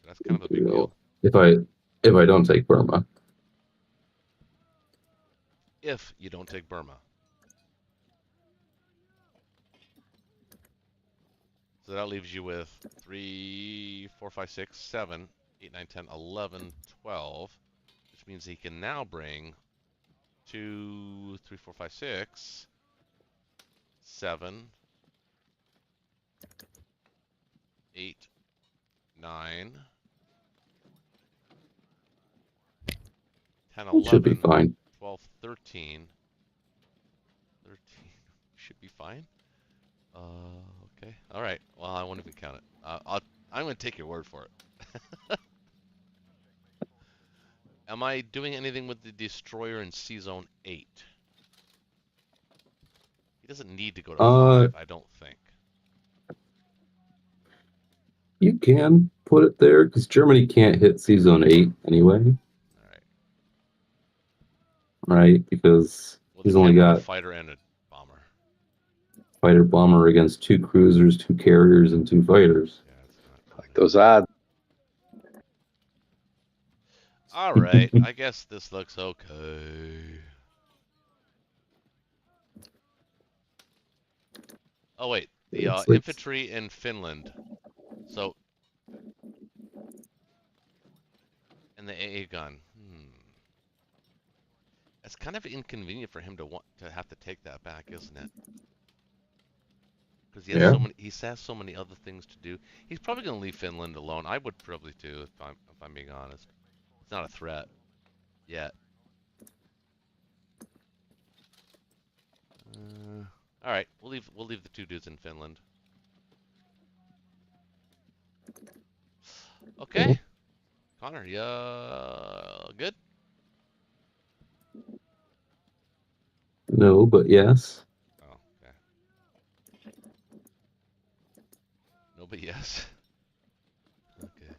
That's kind of a big deal. If I don't take Burma. If you don't take Burma. So that leaves you with 3, 4, 5, 6, 7, 8, 9, 10, 11, 12, which means he can now bring 2, 3, 4, 5, 6, 7, 8, 9, 10, It should be 11, fine. 12, 13. 13 should be fine. Okay. All right. Well, I won't even count it. I'm going to take your word for it. Am I doing anything with the destroyer in C Zone 8? He doesn't need to go to 5, I don't think. You can put it there because Germany can't hit C Zone 8 anyway. All right. Right? Because he's only got a fighter and a bomber. Fighter bomber against 2 cruisers, 2 carriers, and 2 fighters. Yeah, it's not. Like those odds. All right. I guess this looks okay. Oh wait, the infantry in Finland. So, and the AA gun. It's kind of inconvenient for him to want to have to take that back, isn't it? Because he has so many other things to do. He's probably going to leave Finland alone. I would probably too, if I'm being honest. It's not a threat yet. All right, we'll leave the 2 dudes in Finland. Okay. Cool. Connor, yeah, good? No, but yes. Oh, okay. No, but yes. Okay.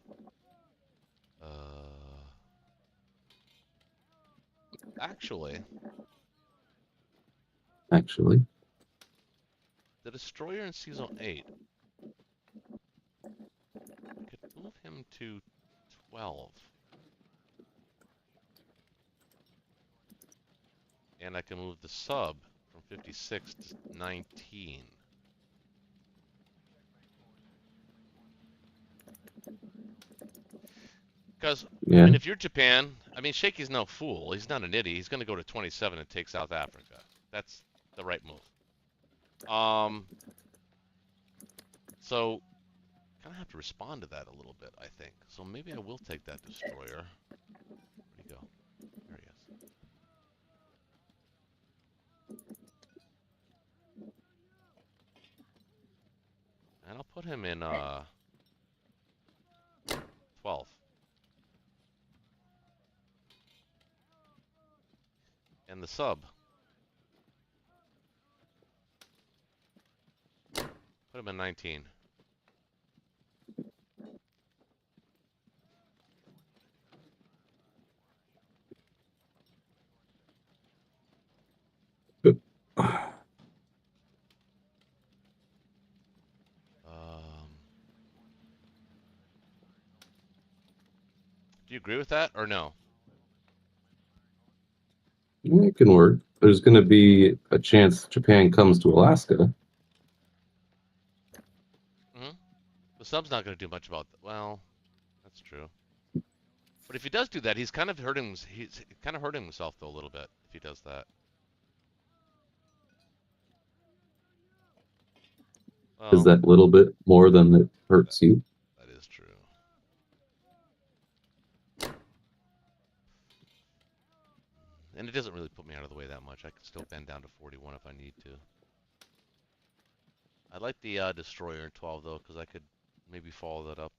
Actually, Actually, the Destroyer in Season 8, I could move him to 12. And I can move the sub from 56 to 19. Because, I yeah. mean, if you're Japan, I mean, Shaky's no fool. He's not an idiot. He's going to go to 27 and take South Africa. That's the right move. So, kind of have to respond to that a little bit, I think. So maybe I will take that Destroyer. Where'd he go? There he is. And I'll put him in 12. And the sub. Put him in 19. Do you agree with that or no? It can work. There's going to be a chance Japan comes to Alaska. The sub's not going to do much about that. Well, that's true. But if he does do that, he's kind of hurting. He's kind of hurting himself though a little bit if he does that. Well, Is that little bit more than it hurts you? that is true. And it doesn't really put me out of the way that much. I can still bend down to 41 if I need to. I like the Destroyer in 12 though, because I could maybe follow that up.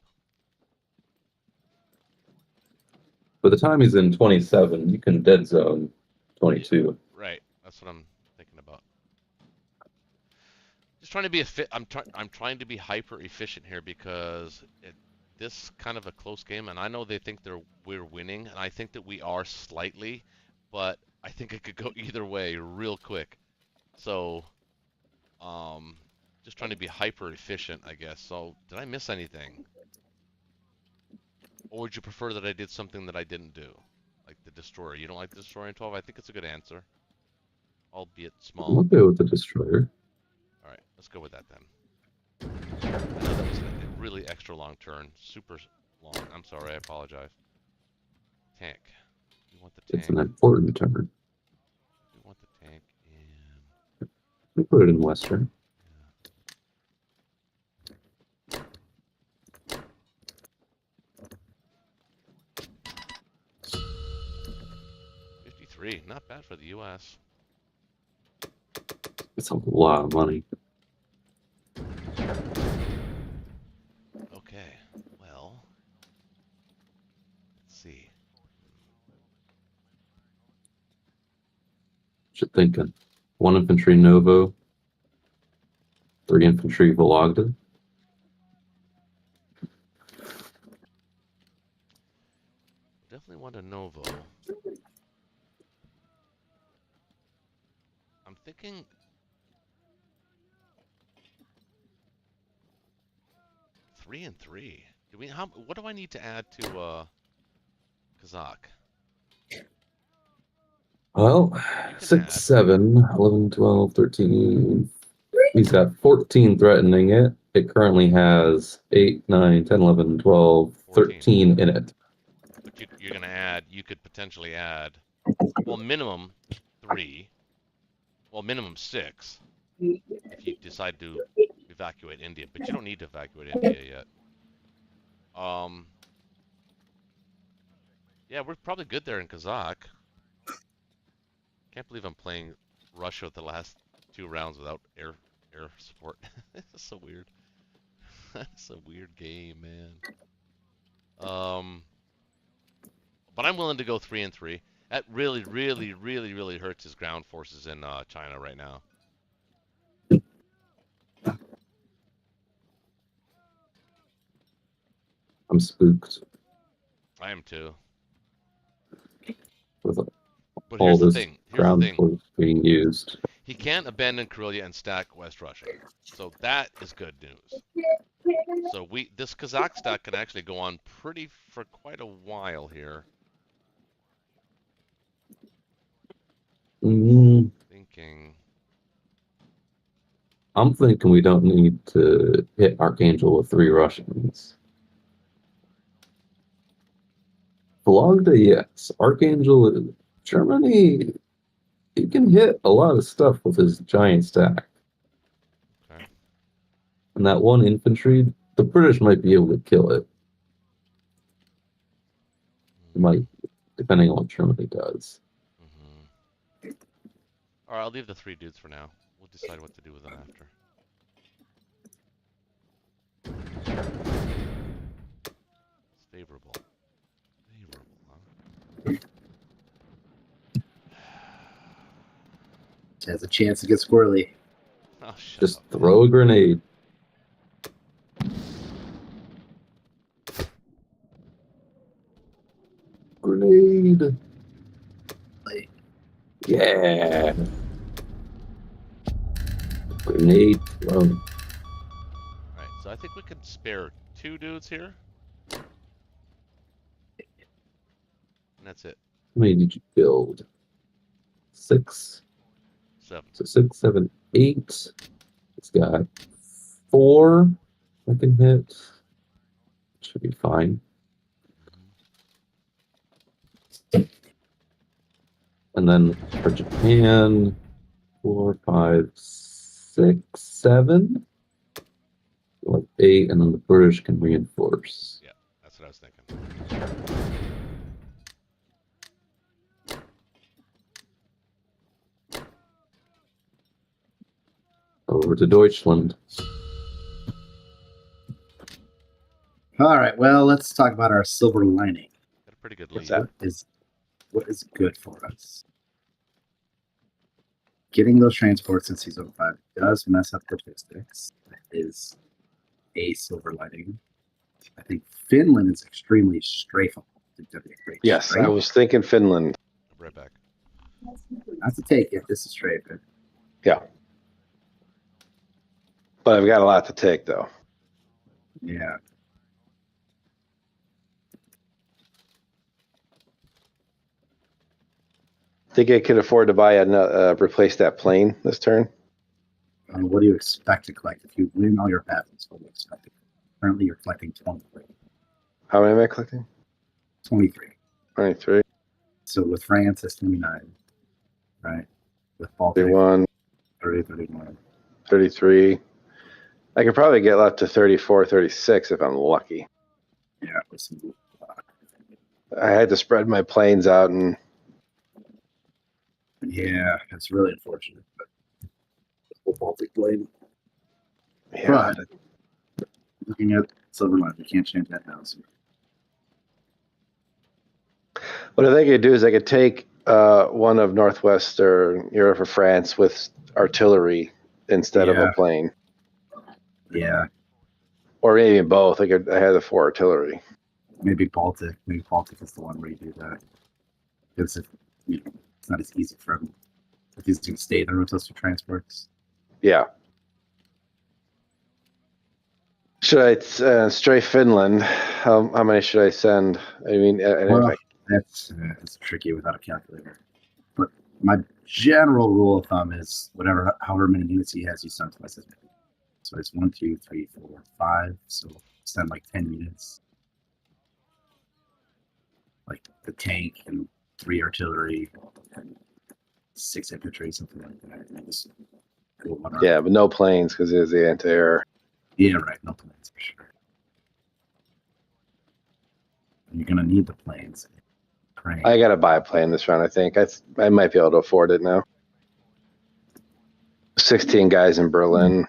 By the time he's in 27, you can dead zone 22. Right. That's what I'm thinking about. Just trying to be I'm trying to be hyper efficient here because this kind of a close game, and I know they think we're winning, and I think that we are slightly, but I think it could go either way real quick. So, just trying to be hyper efficient, I guess. So, did I miss anything? Or would you prefer that I did something that I didn't do? Like the Destroyer. You don't like the Destroyer in 12? I think it's a good answer. Albeit small. I'll go with the Destroyer. Alright, let's go with that then. I know that was a really extra long turn. Super long. I'm sorry, I apologize. Tank. We want the tank. It's an important turn. We want the tank in... We put it in Western. Yeah. 53. Not bad for the U.S. It's a lot of money. Okay, well... Let's see. Should think of 1 infantry Novo, 3 infantry Vologda. Definitely want a Novo. I'm thinking... Three and 3. Do we? What do I need to add to Kazakh? Well, can 6, add. 7, 11, 12, 13. He's got 14 threatening it. It currently has 8, 9, 10, 11, 12, 13 in it. But you're going to add, you could potentially add, well, minimum 3. Well, minimum 6 if you decide to evacuate India. But you don't need to evacuate India yet. Yeah, we're probably good there in Kazakh. Can't believe I'm playing Russia the last 2 rounds without air support. It's so weird. It's a weird game, man. But I'm willing to go 3-3. That really, really, really, really hurts his ground forces in China right now. I'm spooked I am too. with But all here's the this thing. Here's the ground thing. force being used. He can't abandon Karelia and stack West Russia. So that is good news. So this Kazakh stack can actually go on for quite a while here. Thinking. I'm thinking we don't need to hit Archangel with 3 Russians. Vologda, yes. Archangel, Germany, he can hit a lot of stuff with his giant stack. Okay. And that 1 infantry, the British might be able to kill it. Might, depending on what Germany does. Alright, I'll leave the 3 dudes for now. We'll decide what to do with them after. It's favorable. Favorable, huh? It has a chance to get squirrely. Oh, shut Just up. throw a grenade. Grenade. Yeah. Grenade thrown. Alright, so I think we can spare 2 dudes here. And that's it. How many did you build? 6. 7. So 6, 7, 8. It's got 4 I can hit. Should be fine. And then for Japan, 4, 5, 6, 7. Like 8, and then the British can reinforce. Yeah, that's what I was thinking. Over to Deutschland. All right, well, let's talk about our silver lining. Got a pretty good lead. What's that? What is good for us? Getting those transports in Season 5 does mess up logistics. That is a silver lining. I think Finland is extremely strafable. I think that'd be a great Yes, strafe. I was thinking Finland. I'll be right back. Not to take it. This is strafing. Yeah. But I've got a lot to take, though. Yeah. Think I could afford to buy replace that plane this turn? What do you expect to collect if you win all your battles? What do you expect? Currently, you're collecting 23. How many am I collecting? 23. 23, So with France, it's 29. Right? With Baltic, 31, 30, 31. 33. I could probably get up to 34, 36 if I'm lucky. Yeah. With some, I had to spread my planes out, and yeah, it's really unfortunate. But the Baltic blade. yeah, But looking at silver line, we can't change that now. So what I think I could do is I could take one of Northwest or Europe or France with artillery instead of Yeah. a plane, yeah, or maybe both. I had the 4 artillery. maybe Baltic. Maybe Baltic is the one where you do that. Because if it's not as easy for him if he's going to stay there with those 2 transports. Yeah. Should I strafe Finland? How many should I send? I mean, Well, that's tricky without a calculator. But my general rule of thumb is however many units he has, you send twice as many. So it's 1, 2, 3, 4, 5. So send like 10 units. Like the tank and 3 artillery and 6 infantry, something like that. And just go one yeah, but no planes because there's the anti-air. Yeah, right. No planes for sure. And you're gonna need the planes. Crane. I gotta buy a plane this round. I think I might be able to afford it now. 16 guys in Berlin.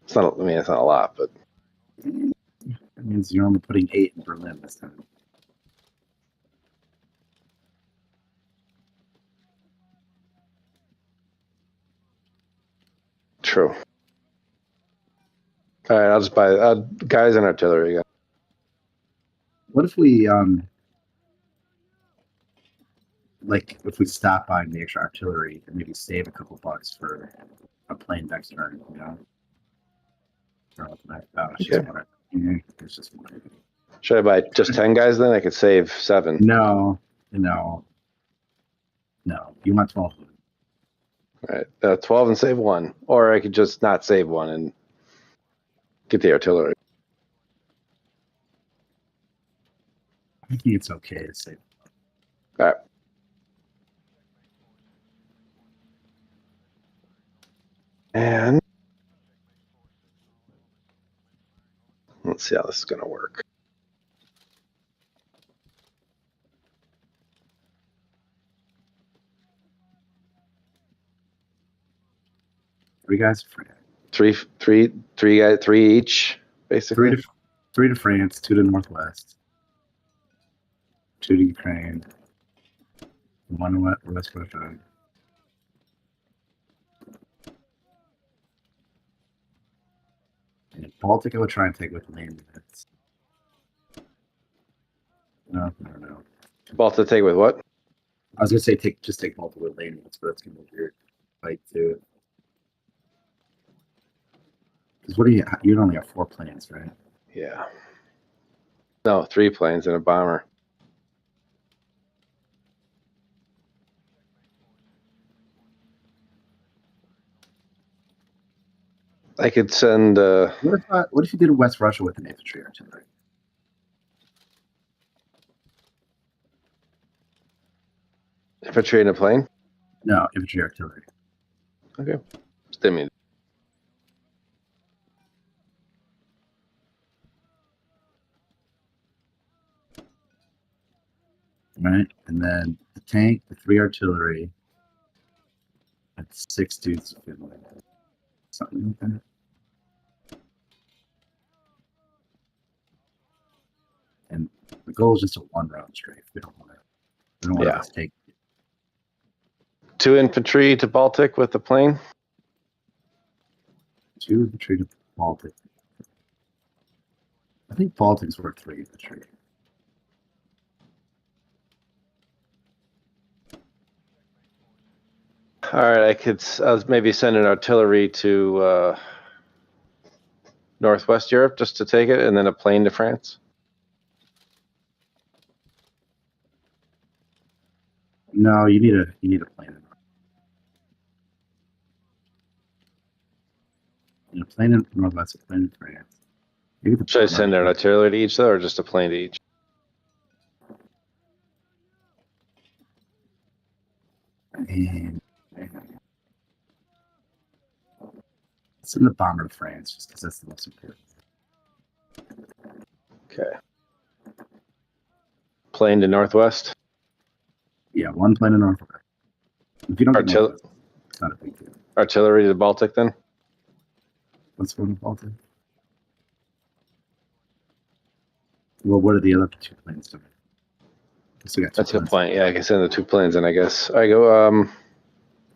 It's not. I mean, it's not a lot, but That means you're only putting 8 in Berlin this time. true. All right, I'll just buy guys and artillery. Yeah. What if we like if we stop buying the extra artillery and maybe save a couple bucks for a plane next turn, you know? It's just Okay. whatever. Yeah, it's just whatever. Should I buy just 10 guys then? I could save 7. No. You want 12. All right, 12 and save 1, or I could just not save 1 and get the artillery. I think it's okay to save. All right. And let's see how this is going to work. Three guys for Three guys, 3 each, basically. three to France, 2 to Northwest, 2 to Ukraine, 1 to West Russia. And Baltic, I would try and take with land units. No. Baltic take with what? I was gonna say just take Baltic with land units, but that's gonna be weird fight too. Because what do you only have 4 planes, right? Yeah. No, 3 planes and a bomber. I could send. What if you did West Russia with an infantry artillery? Infantry in a plane? No, infantry artillery. Okay. Stimulate. Right, and then the tank, the 3 artillery, and 6 dudes of Finland. Something like that. And the goal is just a 1 round strafe. We don't want to take 2 infantry to Baltic with the plane. 2 infantry to Baltic. I think Baltic's worth 3 infantry. All right, I'll maybe send an artillery to Northwest Europe just to take it, and then a plane to France. No, you need a plane. A plane in Northwest, a plane in France. Should I send an artillery to each though, or just a plane to each? And send the bomber to France just because that's the most important. Okay. Plane to Northwest. Yeah, 1 plane in Northwest. If you don't get Northwest, it's not a big deal. Artillery to Baltic then. What's going on, Baltic? Well, what are the other 2 planes doing? So That's a good point. Yeah, I can send the 2 planes in, I guess. I go.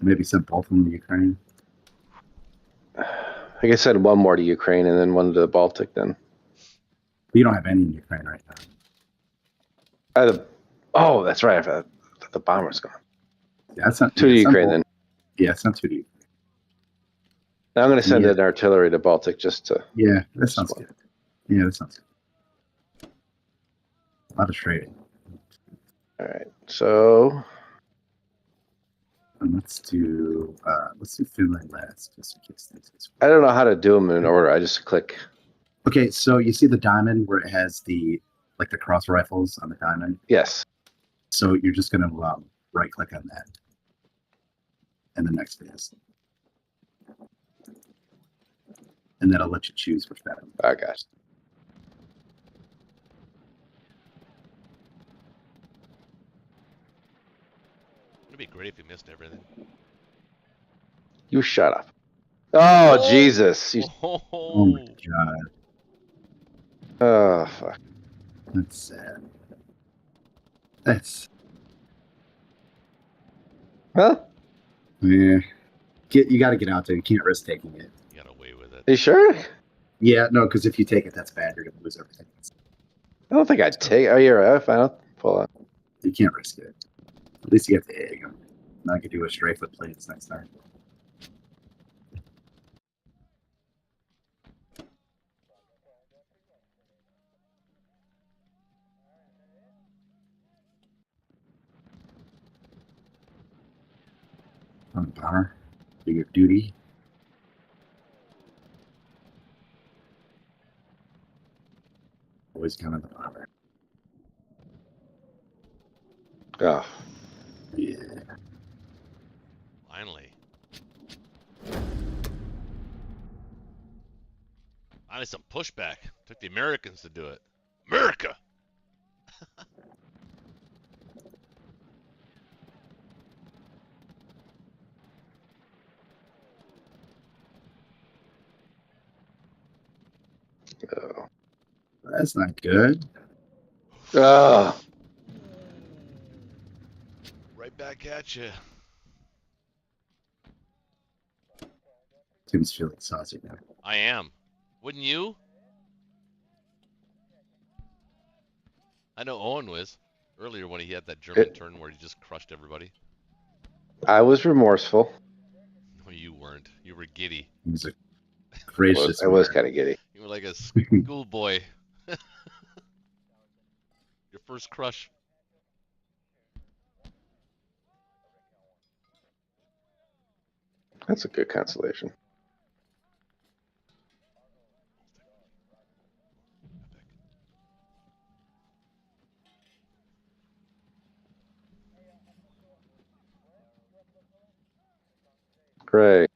Maybe send both of them to Ukraine. I guess send 1 more to Ukraine and then 1 to the Baltic then. But you don't have any in Ukraine right now. Oh, that's right. The bomber's gone. Yeah, that's not 2 to Ukraine then. Yeah, it's not 2 to Ukraine. Now I'm going to send an artillery to Baltic just to. Yeah, that sounds good. Yeah, that sounds good. A lot of trading. All right, so And let's do Finland last, just in case things. I don't know how to do them in order. I just click. Okay, so you see the diamond where it has the cross rifles on the diamond. Yes. So you're just gonna right click on that, and the next phase, and that'll let you choose which battle. I got it. It'd be great if you missed everything. You shut up. Oh, Oh! Jesus. You, Oh my god, oh, fuck. that's sad. That's Huh? yeah. You got to get out there. You can't risk taking it. You got away with it. You sure? Yeah, no, because if you take it, that's bad. You're gonna lose everything. I don't think I'd take. Oh, you're right. I don't pull on. You can't risk it. At least you get the egg. Now I can do a straight foot plates next time. On power, do your duty. Always kind of the power. Oh, Yeah. Finally. Finally, some pushback. Took the Americans to do it. America! oh. That's not good. Oh. Right back at you. Tim's feeling saucy now. I am. Wouldn't you? I know Owen was earlier when he had that German turn where he just crushed everybody. I was remorseful. No, you weren't. You were giddy. He was a I gracious. was kind of giddy. You were like a schoolboy. Your first crush. That's a good consolation. Great.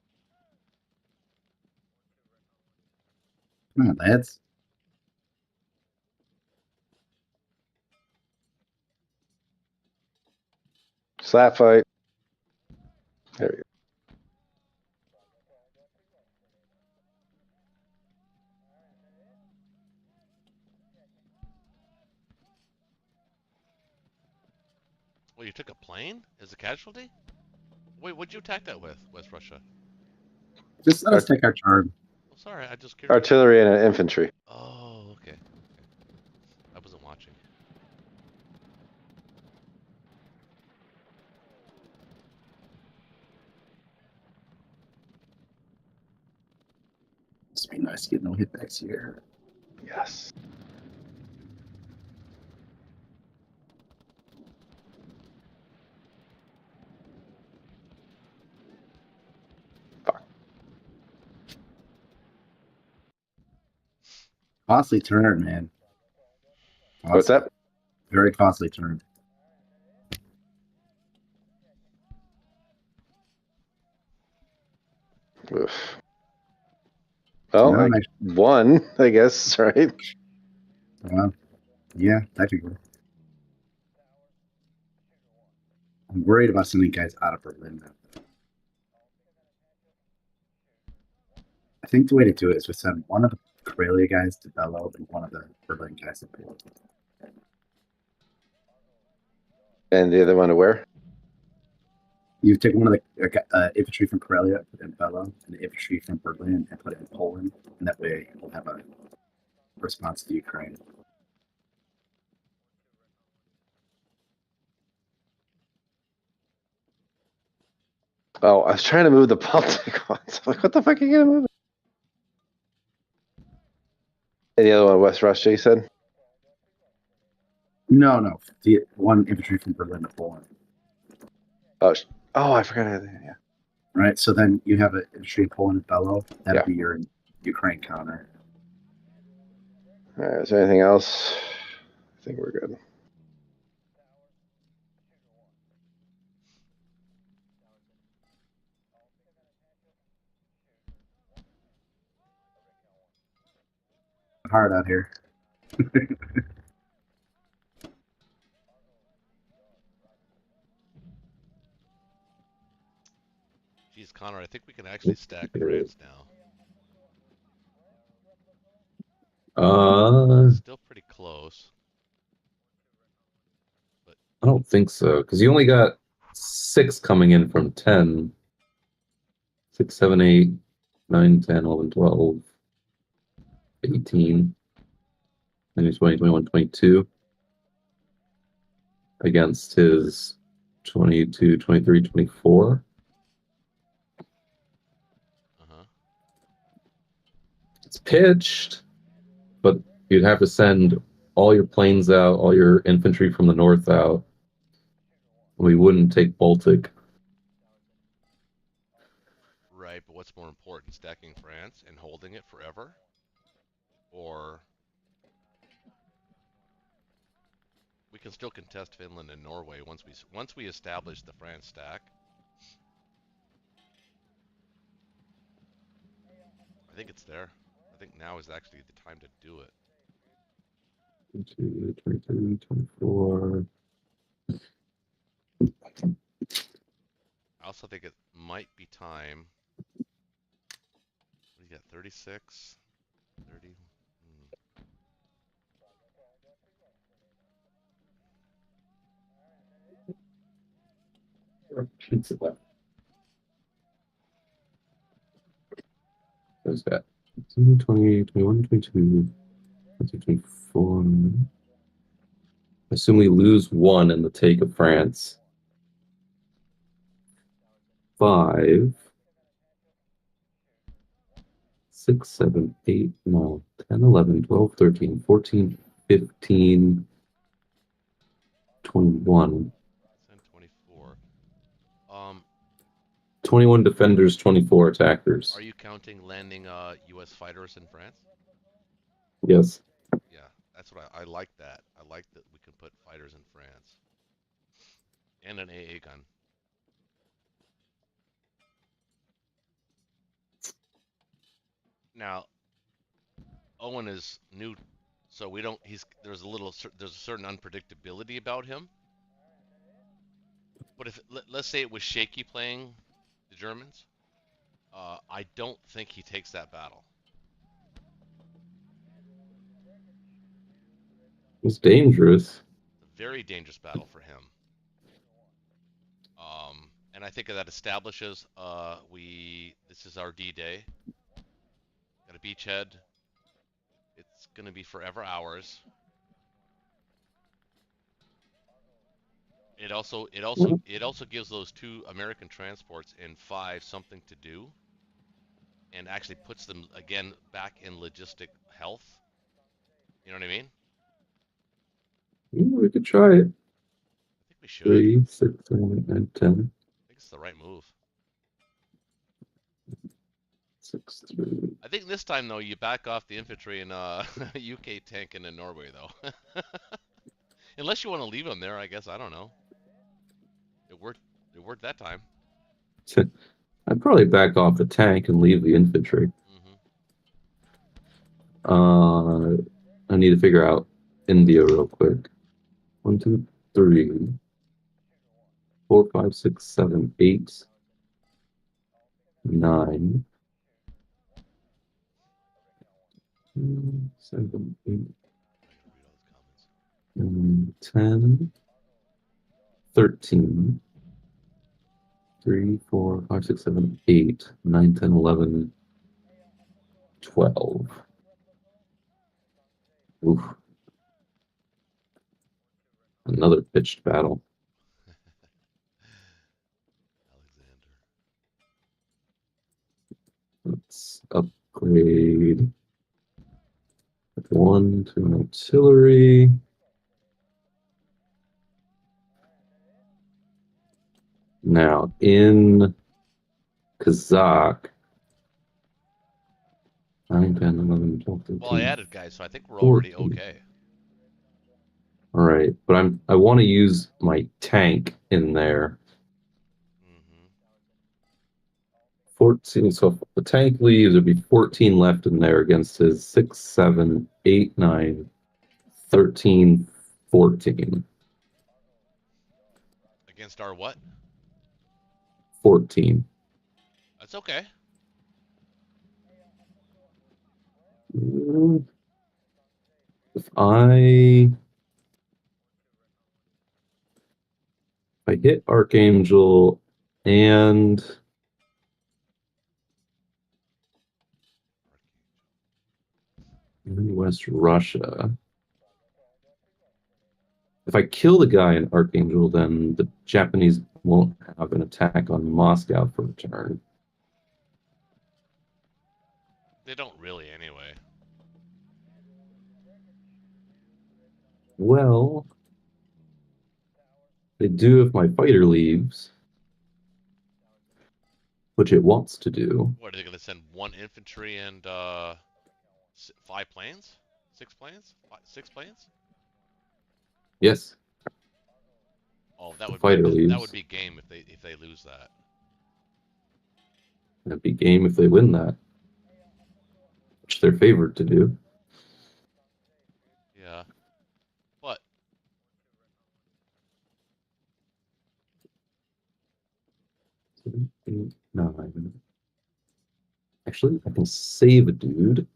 Come on, lads. Slap fight. There we go. Well, you took a plane as a casualty? Wait, what'd you attack that with, West Russia? Just let us take our turn. Oh, sorry, I just curious. Artillery and infantry. Oh, okay. I wasn't watching. Must be nice to get no hitbacks here. Yes. Costly turn, man. What's that? Very costly turn. Oof. Well, No, like one, I guess, right? Yeah, technically. I'm worried about sending guys out of Berlin now. I think the way to do it is to send one of the Karelia guys to Bellow and one of the Berlin guys to Bellow. And the other one to where? You take one of the infantry from Karelia, put it in Bellow, and the infantry from Berlin, and put it in Poland. And that way we'll have a response to Ukraine. Oh, I was trying to move the Baltic ones. I'm like, what the fuck are you gonna move? And the other one, West Russia, you said? No. The one infantry from Berlin to Poland. Oh, I forgot. Yeah. Right, so then you have an infantry in Poland and Bellow. That'll Yeah. be your Ukraine counter. All right. Is there anything else? I think we're good. Hard out here. Geez, Connor, I think we can actually stack France now. Still pretty close. I don't think so, because you only got 6 coming in from 10. 6, 7, 8, 9, 10, 11, 12, 18, maybe 20, 21, 22 against his 22, 23, 24. It's pitched, but you'd have to send all your planes out, all your infantry from the north out. We wouldn't take Baltic. Right, but what's more important, stacking France and holding it forever? Or we can still contest Finland and Norway once we establish the France stack. I think it's there. I think now is actually the time to do it. 22, 23, 24. I also think it might be time. What do you got? 36, 30. Pizza left. There's that. 20, 21, 22, 24. Assume we lose 1 in the take of France. 5, 6, 7, 8, 9, 10, 11, 12, 13, 14, 15, 21. 24. 21 defenders, 24 attackers. Are you counting landing U.S. fighters in France? Yes. Yeah, that's what I like that. I like that we can put fighters in France. And an AA gun. Now, Owen is new, so we don't. There's a certain unpredictability about him. But if let's say it was Shaky playing the Germans, I don't think he takes that battle. It's dangerous. It's a very dangerous battle for him. And I think that establishes this is our D-Day. Got a beachhead. It's gonna be forever ours. It also gives those 2 American transports in 5 something to do, and actually puts them again back in logistic health. You know what I mean? We could try it. I think we should. 3, 6, 7, 8, 9, 10. I think it's the right move. 6, 3. I think this time though you back off the infantry and UK tanking in Norway though. Unless you want to leave them there, I guess. I don't know. It worked that time. I'd probably back off the tank and leave the infantry. I need to figure out India real quick. 1, 2, 3, 4, 5, 6, 7, 8, 9, 7, 8, 10, 13, 3, 4, 5, 6, 7, 8, 9, 10, 11, 12. Oof. Another pitched battle. Alexander. Let's upgrade 1 to artillery. Now in Kazakh, 9, 10, 11, 12, 13. Well, I added guys, so I think we're already 14. okay. All right, but I want to use my tank in there. 14. So if the tank leaves, there'd be 14 left in there against his 6, 7, 8, 9, 13, 14. Against our what? 14. That's okay. Mm, If I hit Archangel and in West Russia, if I kill the guy in Archangel, then the Japanese won't have an attack on Moscow for a turn. They don't really anyway. Well, they do if my fighter leaves, which it wants to do. What are they gonna send? 1 infantry and 5 planes? 6 planes? 6 planes? Yes, Oh, the fighter that leaves. would be game if they lose that. That'd be game if they win that, which they're favored to do. Yeah. But 7, 8, 9. Actually, I can save a dude.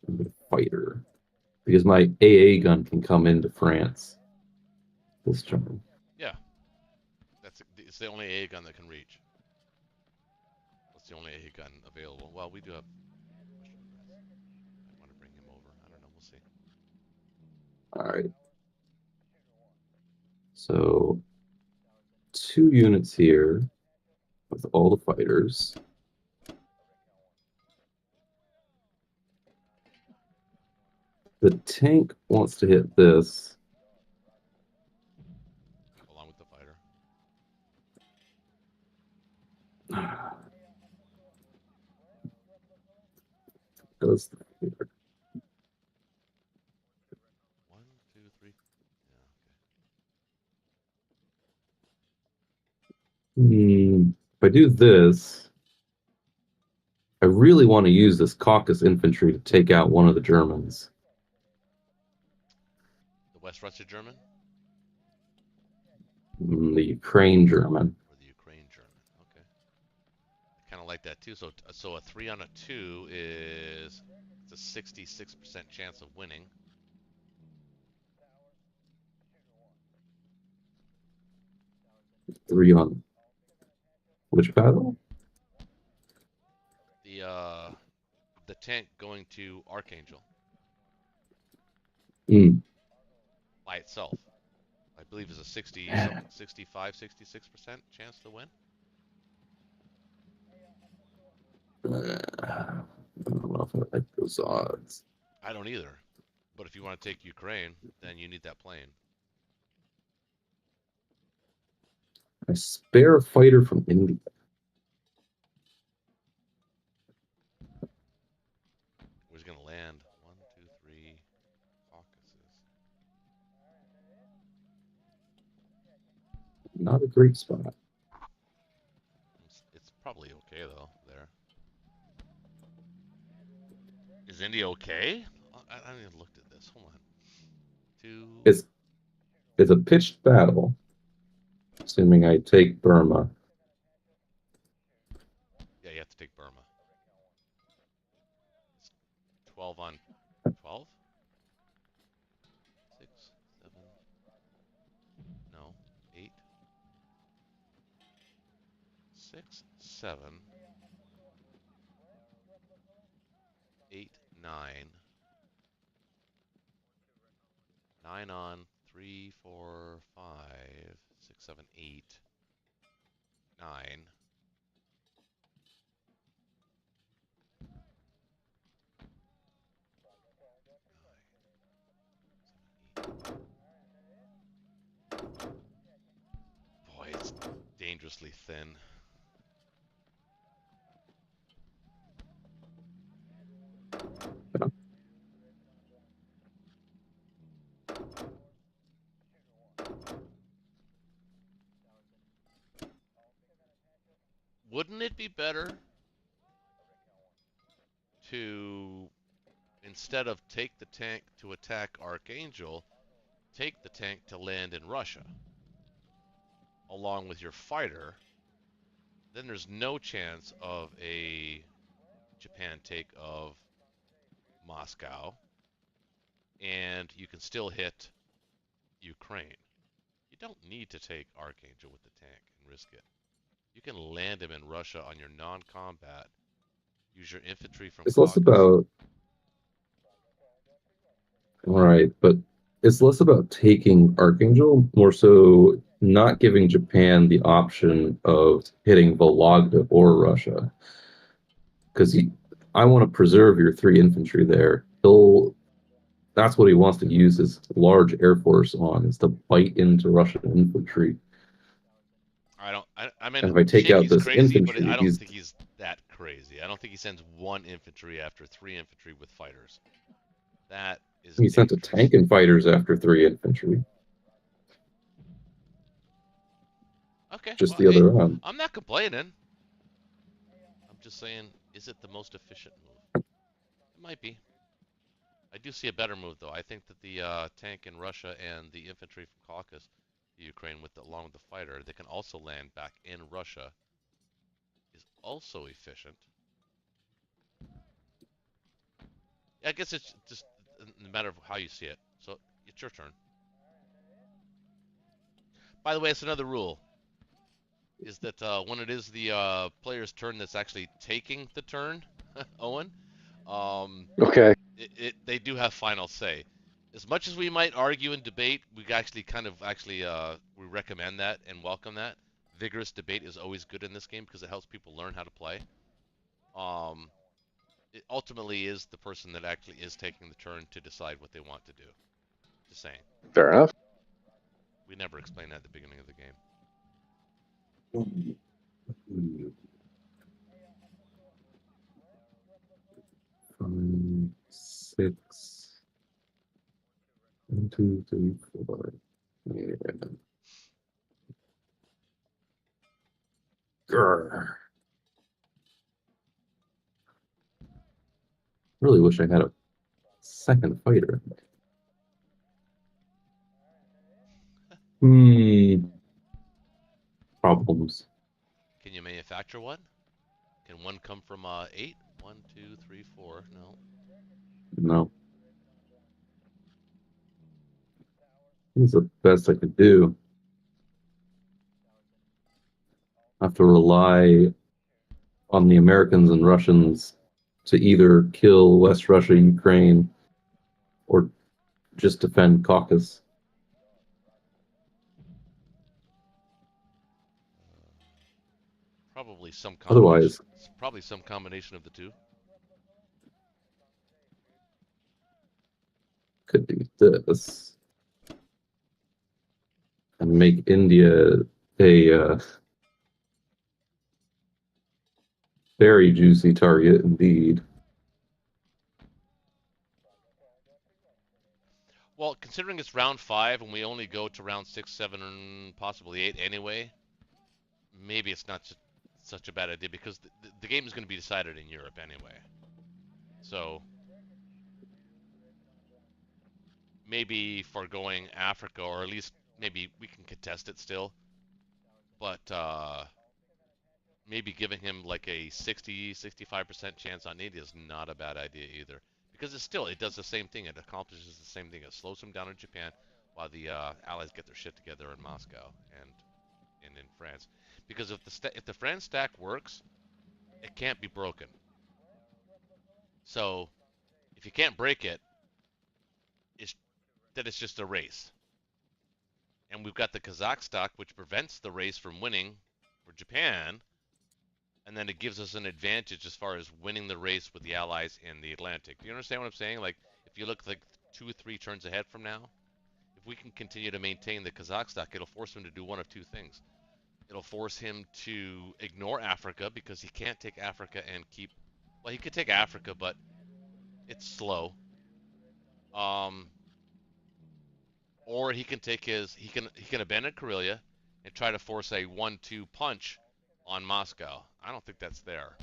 I'm a fighter. Because my AA gun can come into France this turn. yeah, it's the only AA gun that can reach. That's the only AA gun available. Well, we do have. I want to bring him over. I don't know. We'll see. All right. So 2 units here with all the fighters. The tank wants to hit this. Along with the fighter. Does the fighter. 1, 2, 3. Yeah. Okay. If I do this, I really want to use this Caucasus infantry to take out one of the Germans. The West Russia German The Ukraine German. or the Ukraine German. Okay. I kind of like that too. So a 3 on a 2 is it's a 66% chance of winning. Three on which battle? The tank going to Archangel Mm. by itself. I believe is a 65, 66% chance to win. I don't know if I like those odds. I don't either. But if you want to take Ukraine, then you need that plane. I spare a fighter from India. Where's he gonna land? 1, 2, 3, Caucasus. Not a great spot. It's probably okay though. There. Is India okay? I haven't even looked at this. Hold on. 2. It's a pitched battle, assuming I take Burma. Yeah, you have to take Burma. It's 12 on 12? 6, 7. No. 8. 6, 7. 8, 9. 9 on 3, 4, 5, 6, 7, 8. 9. 9, 7, 8. Boy, it's dangerously thin. Wouldn't it be better to, instead of take the tank to attack Archangel, take the tank to land in Russia, along with your fighter, then there's no chance of a Japan take of Moscow, and you can still hit Ukraine. You don't need to take Archangel with the tank and risk it. You can land him in Russia on your non-combat. Use your infantry from It's less Caucasus. about right, but it's less about taking Archangel, more so not giving Japan the option of hitting Vologda or Russia. Because I want to preserve your 3 infantry there. That's what he wants to use his large air force on, is to bite into Russian infantry. I mean, And if I take out he's this crazy, but infantry, I don't think he's that crazy. I don't think he sends 1 infantry after 3 infantry with fighters. That is he sent a dangerous. tank and fighters after 3 infantry. Okay. Just Well, the other round. I'm not complaining. I'm just saying, is it the most efficient move? It might be. I do see a better move, though. I think that the tank in Russia and the infantry from Caucasus, Ukraine, along with the fighter, they can also land back in Russia, is also efficient. I guess it's just a matter of how you see it. So it's your turn. By the way, it's another rule. Is that when it is the player's turn that's actually taking the turn, Owen, Okay. they do have final say. As much as we might argue and debate, we actually we recommend that and welcome that. Vigorous debate is always good in this game because it helps people learn how to play. It ultimately is the person that actually is taking the turn to decide what they want to do. Just saying. Fair enough. We never explain that at the beginning of the game. 5, 6. 1, 2, 3, 4. Yeah. Grr. Really wish I had a second fighter. Problems. Can you manufacture one? Can one come from 8? 1, 2, 3, 4. No. No. This is the best I could do. I have to rely on the Americans and Russians to either kill West Russia, Ukraine, or just defend Caucasus. Probably some combination. Otherwise, probably some combination of the two. could do this and make India a very juicy target indeed. Well, considering it's round 5 and we only go to round 6, 7, and possibly 8 anyway, maybe it's not such a bad idea because the game is going to be decided in Europe anyway. So maybe foregoing Africa, or at least maybe we can contest it still. But maybe giving him like a 60-65% chance on India is not a bad idea either. Because it does the same thing. It accomplishes the same thing. It slows them down in Japan while the Allies get their shit together in Moscow and in France. Because if the France stack works, it can't be broken. So if you can't break it, it's just a race. And we've got the Kazakh stock, which prevents the race from winning for Japan, and then it gives us an advantage as far as winning the race with the Allies in the Atlantic. Do you understand what I'm saying? Like, if you look like 2 or 3 turns ahead from now, if we can continue to maintain the Kazakh stock, it'll force him to do one of 2 things. It'll force him to ignore Africa because he can't take Africa and keep. Well, he could take Africa, but it's slow. Or he can take he can abandon Karelia and try to force a 1-2 punch on Moscow. I don't think that's there.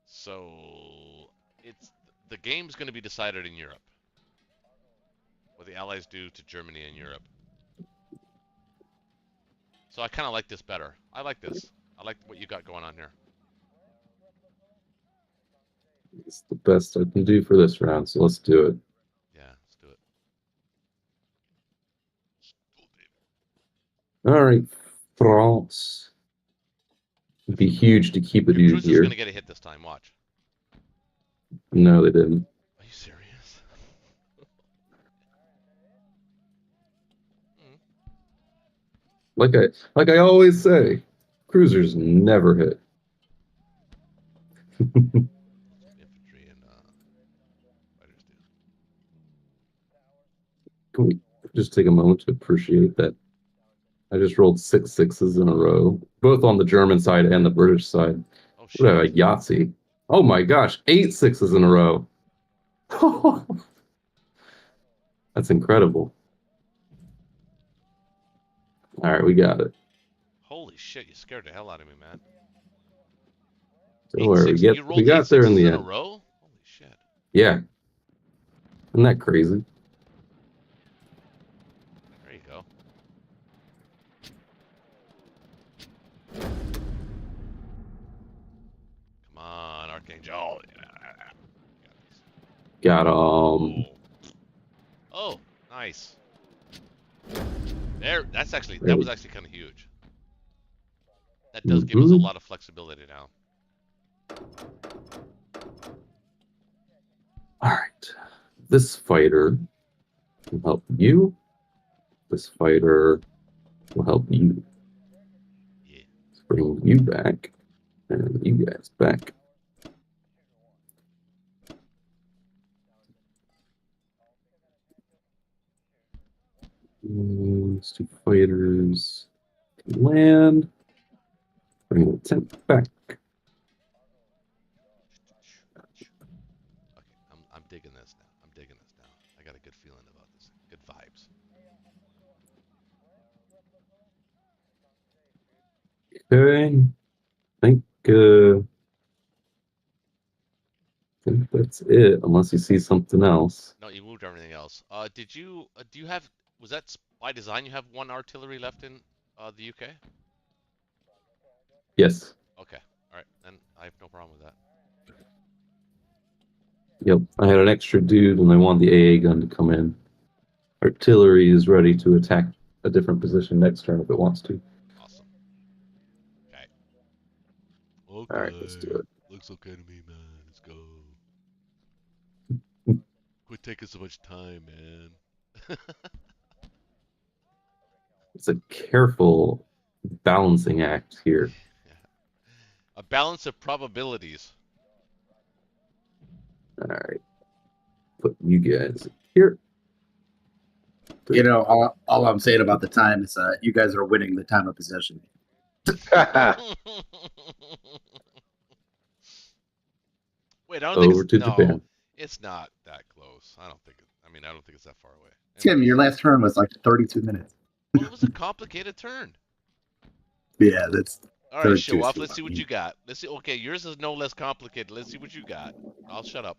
So the game's going to be decided in Europe. What the Allies do to Germany and Europe. So I kind of like this better. I like this. I like what you got going on here. It's the best I can do for this round, so let's do it. Yeah, let's do it. All right, France. It'd be huge to keep it Your cruiser's here. gonna get a hit this time. Watch. No, they didn't. Are you serious? Like I always say, cruisers never hit. Infantry and fighters do. Can we just take a moment to appreciate that I just rolled 6 sixes in a row, both on the German side and the British side. Oh What a shit! Yahtzee! Oh my gosh, 8 sixes in a row. That's incredible. All right, we got it. Holy shit! You scared the hell out of me, man. Don't worry, You rolled we got eight there in sixes the in a end. row. Holy shit! Yeah, isn't that crazy? There you go. Come on, Archangel. Oh, yeah. Got Oh. Oh, nice. There. That was actually kind of huge. That does give us a lot of flexibility now. All right, this fighter will help you. This fighter will help you. Yeah. Let's bring you back and you guys back. Let's do fighters land. Bring the tent back. Okay, I'm digging this now. I'm digging this now. I got a good feeling about this. Good vibes. Okay. I think that's it, unless you see something else. No, you moved everything else. Do you have, was that by design you have one artillery left in the UK? Yes. Okay, all right, then I have no problem with that. Yep. I had an extra dude and I want the AA gun to come in. Artillery is ready to attack a different position next turn if it wants to. Awesome. Okay. All right, let's do it. Looks okay to me, man. Let's go. Quit taking so much time, man. It's a careful balancing act here. A balance of probabilities. All right. Put you guys here. You know, all I'm saying about the time is you guys are winning the time of possession. Wait, I don't think Over to Japan. It's not that close. I don't think it's that far away. Tim, your last turn was like 32 minutes. Well, it was a complicated turn. Yeah, that's All right, show off. Let's see what you got. Let's see. Okay, yours is no less complicated. Let's see what you got. I'll shut up.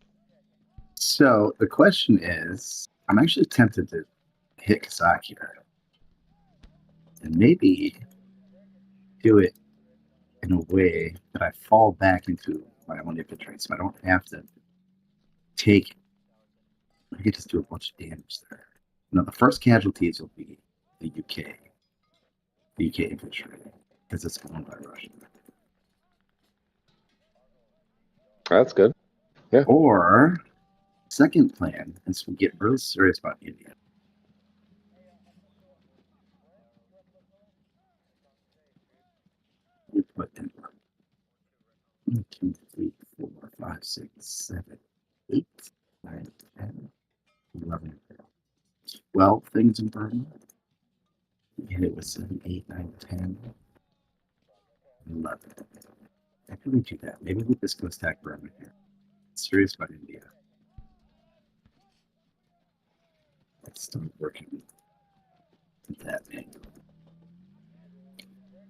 So the question is, I'm actually tempted to hit Kazakh here. And maybe do it in a way that I fall back into my own infantry, so I don't have to take. I could just do a bunch of damage there. Now, the first casualties will be the UK infantry, because it's owned by Russia. That's good. Yeah. Or, second plan is we get really serious about India. We put in 1, 2, 3, 4, 5, 6, 7, 8, 9, 10, 11, 12 things in Burma. And it was 7, 8, 9, 10, 11. I can we do that. Maybe we just go stack Burma here. Serious about India. Let's start working with that angle.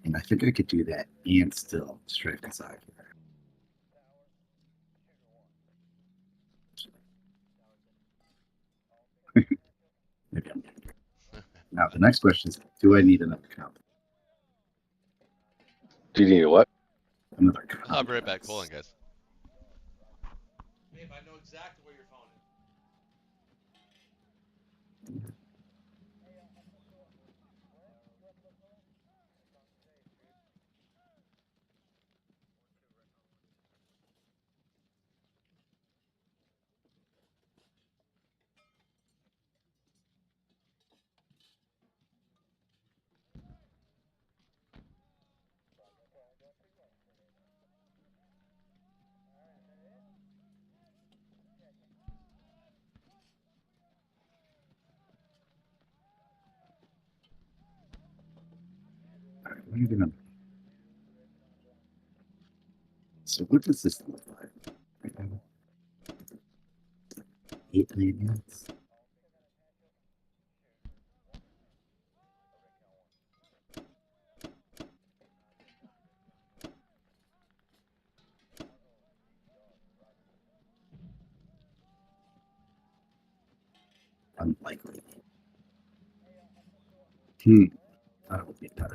And I think I could do that and still strafe Kazakh here. Maybe I'm Now the next question is, do I need another comp? Do you need what? Another I'll be right back. contrast. Hold on, guys. Babe, I know exactly where your phone is. All right, what are you gonna? So what does this look like? Right now? 8 lands. Unlikely. I don't think that.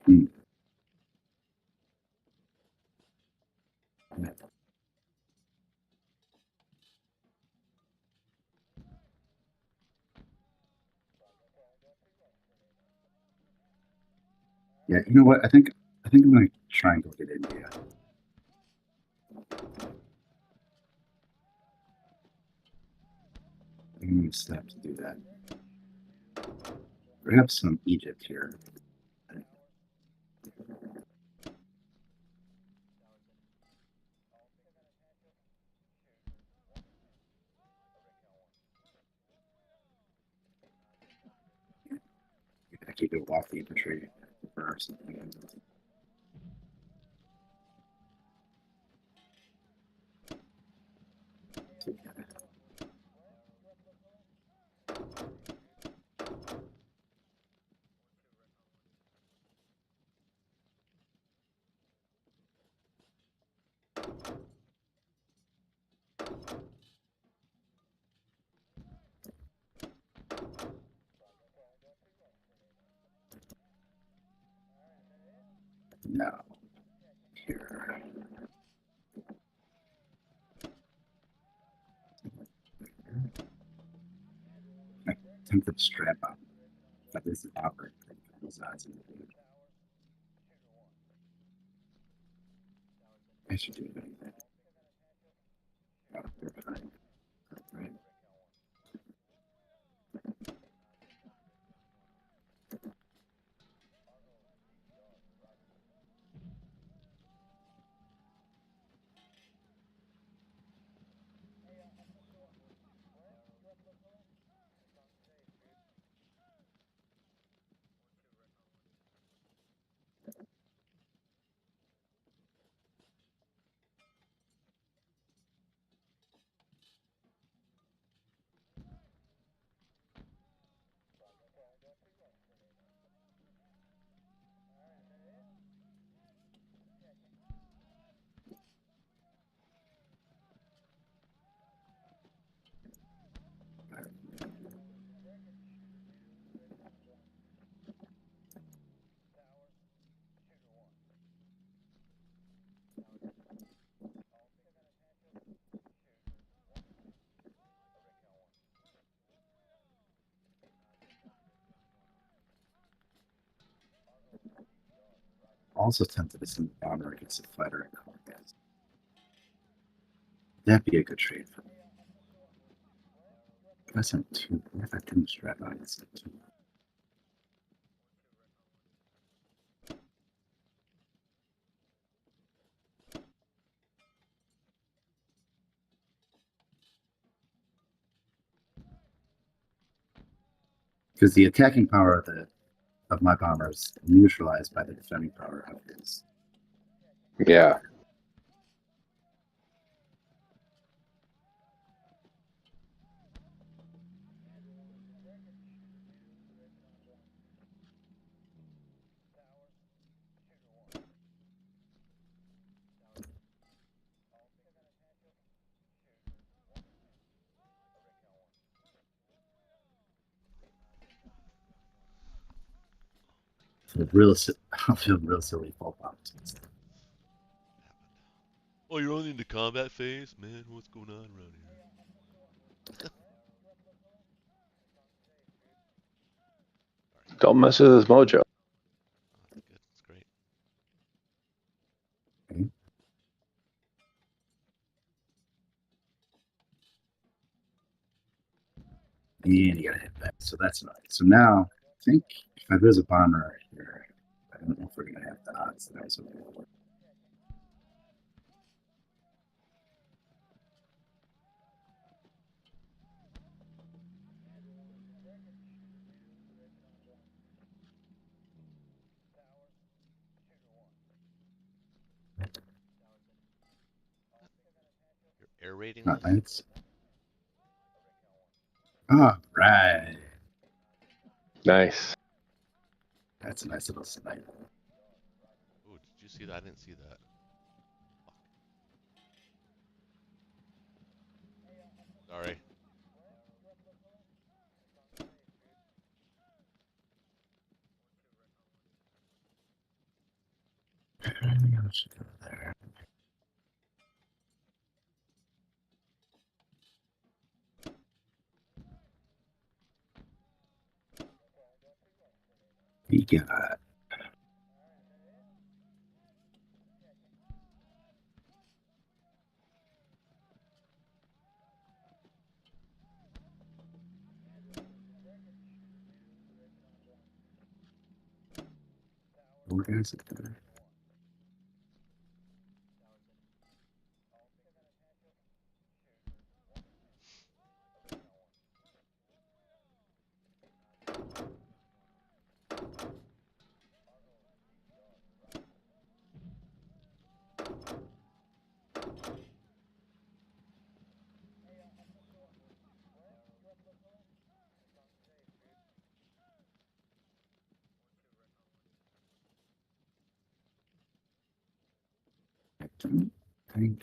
Hmm. Yeah, you know what? I think I'm gonna try and go get India. I'm gonna step to do that. We have some Egypt here. I keep it off the infantry or something. Now here. I tempted to strap up, but this is awkward. I should do it. Oh, they're behind. Right. Also tempted to send the bomber against a fighter and combat. That'd be a good trade for me. If I sent 2, what if I didn't strap out and sent 2? Because the attacking power of my bomber is neutralized by the defending power of his. Yeah. feel real. I feel real silly. Fall bombs. Oh, you're only in the combat phase? Man, what's going on around here? Don't mess with his mojo. Oh, that's good. That's great. Okay. And you gotta hit back. So that's nice. So now I think if I lose a bomber right here, I don't know if we're gonna have the odds that I was looking for. Your air rating Not is? Lance. All right. Nice. That's a nice little snipe. Ooh, did you see that? I didn't see that. Fuck. Sorry. Everything else should go there. We got four guys up there. I don't think.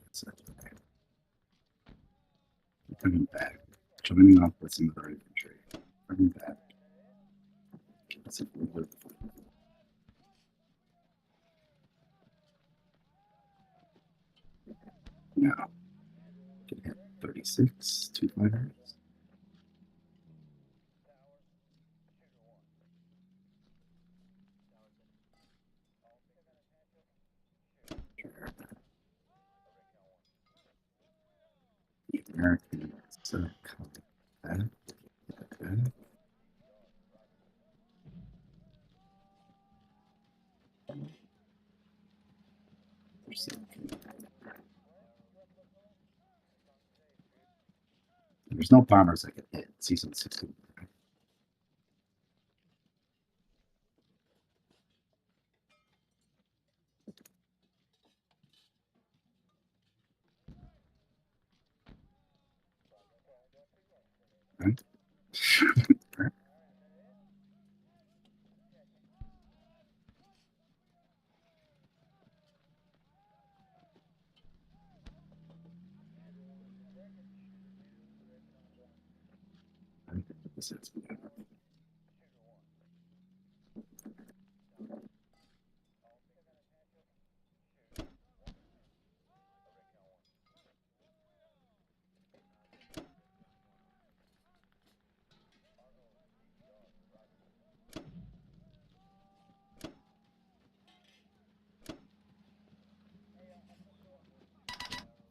It's coming back. Joining up with some other infantry. Coming back. Let's see if we live. Now, can hit 36, 2 fighters. The American coming back. Okay. There's no bombers I can hit. Season 16. Right?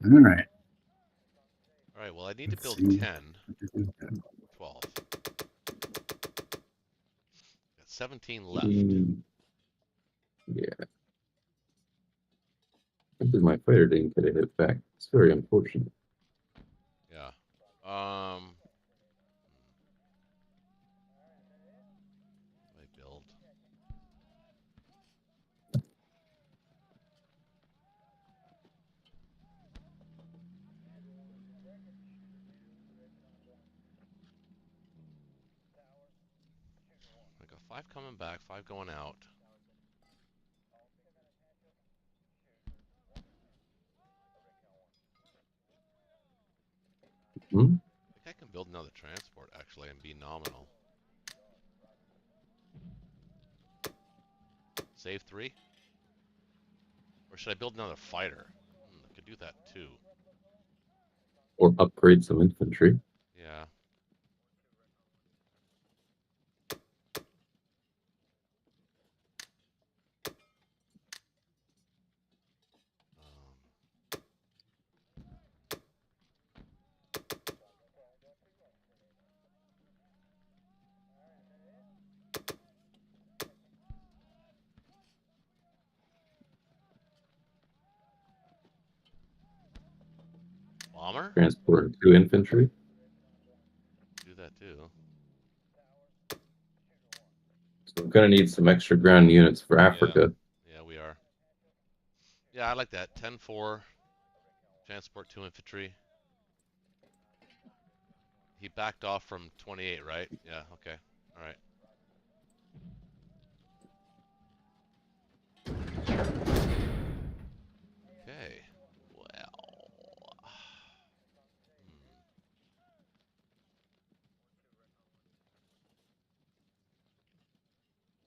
All right. All right, well, I need to Let's build see. 10, 12. Got 17 left. Yeah. My fighter didn't get a hit back. It's very unfortunate. Yeah. I build. I got 5 coming back, 5 going out. Hmm? I think I can build another transport, actually, and be nominal. Save 3? Or should I build another fighter? I could do that too. Or upgrade some infantry. Yeah. Bomber? Transport and 2 infantry. Do that too. So we're gonna need some extra ground units for Africa. Yeah, we are. Yeah, I like that. 10-4. Transport 2 infantry. He backed off from 28, right? Yeah, okay. Alright. Okay. Well.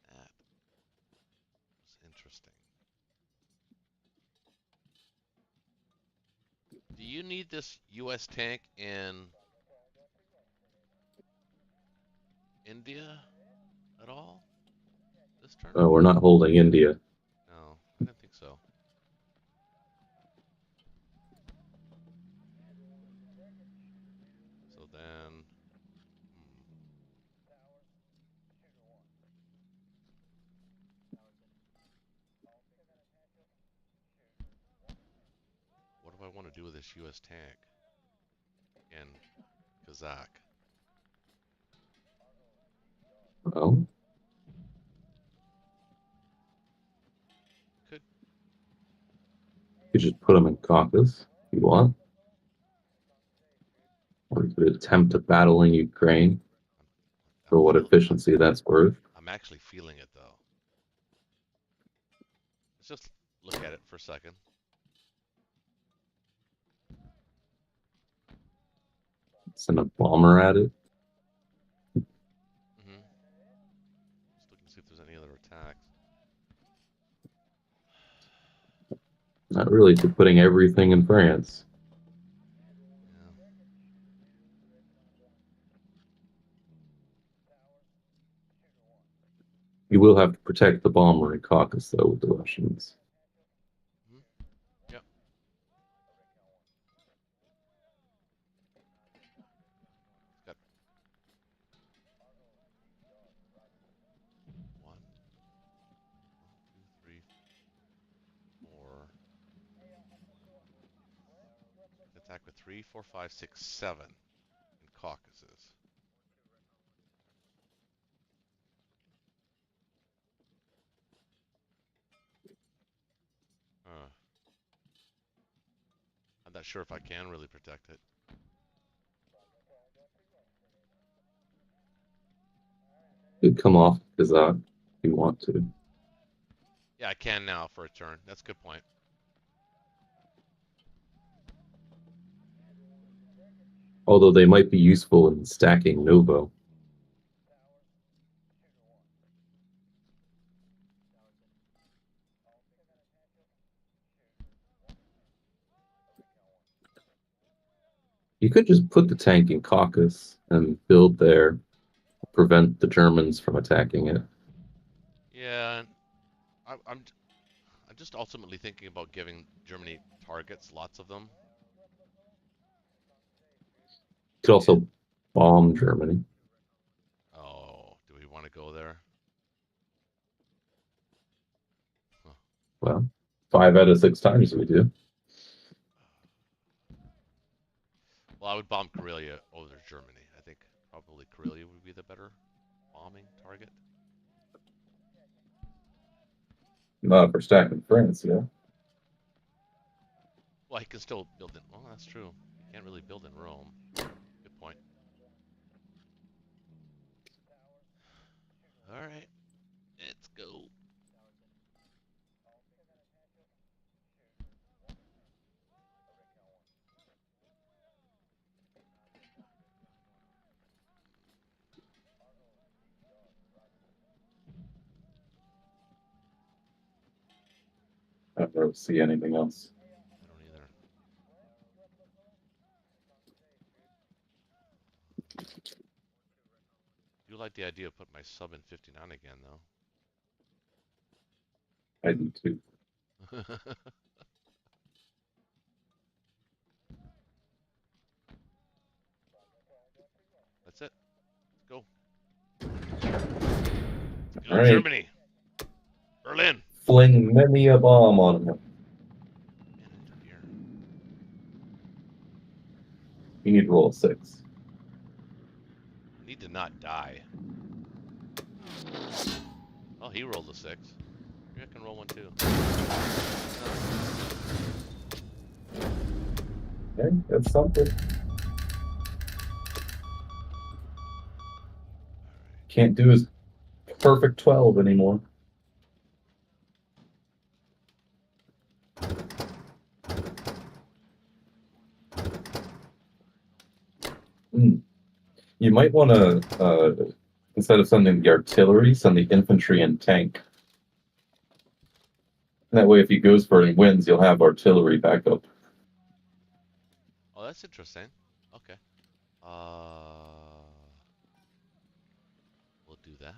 That was interesting. Do you need this US tank in India at all? This turn? We're not holding India. No, I didn't think so. So then... What do I want to do with this US tank? And Kazakh. Well, Could. you just put them in Caucasus if you want. Or you could attempt a battle in Ukraine for what efficiency that's worth. I'm actually feeling it though. Let's just look at it for a second. Send a bomber at it. Just looking to see if there's any other attacks. Not really to putting everything in France. Yeah. You will have to protect the bomber in Caucasus, though, with the Russians. Yep. Got 1, 2, 3, 4. Attack with 3, 4, 5, 6, 7 in Caucasus. I'm not sure if I can really protect it. You could come off Kazakh if you want to. Yeah, I can now for a turn. That's a good point. Although they might be useful in stacking Novo. You could just put the tank in Caucasus and build there, prevent the Germans from attacking it. Yeah, I'm just ultimately thinking about giving Germany targets, lots of them. You could also bomb Germany. Oh, do we want to go there? Huh. Well, 5 out of 6 times we do. Well, I would bomb Karelia over Germany. I think probably Karelia would be the better bombing target. Not for stacking France, yeah. Well, he can still build in. Well, that's true. He can't really build in Rome. Good point. All right, let's go. I don't really see anything else. I don't either. I do like the idea of putting my sub in 59 again, I do too. though. That's it. Let's go. Let's go, All right. Germany. Berlin. Fling many a bomb on him. Man, I need a beer. You need to roll a 6. I need to not die. Oh, he rolled a 6. Maybe I can roll one too. Okay, that's something. Can't do his perfect 12 anymore. You might want to, instead of sending the artillery, send the infantry and tank. That way, if he goes for it and wins, you'll have artillery backup. Oh, that's interesting. Okay. We'll do that.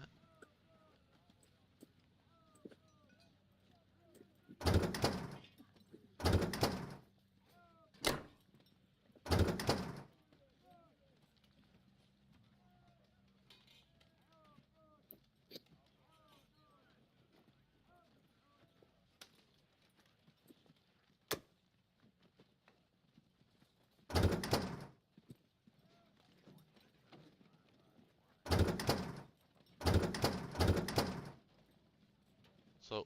So,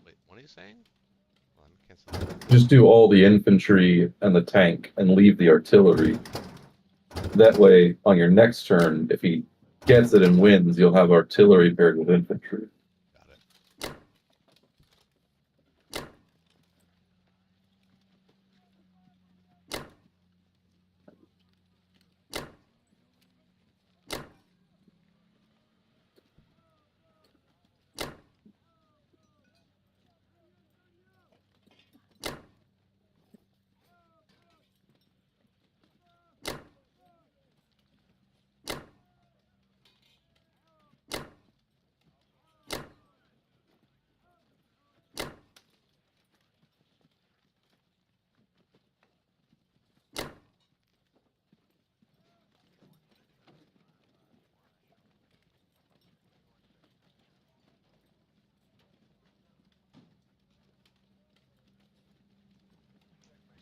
wait, what are you saying? Hold on, cancel that. Just do all the infantry and the tank and leave the artillery. That way, on your next turn, if he gets it and wins, you'll have artillery paired with infantry. Got it.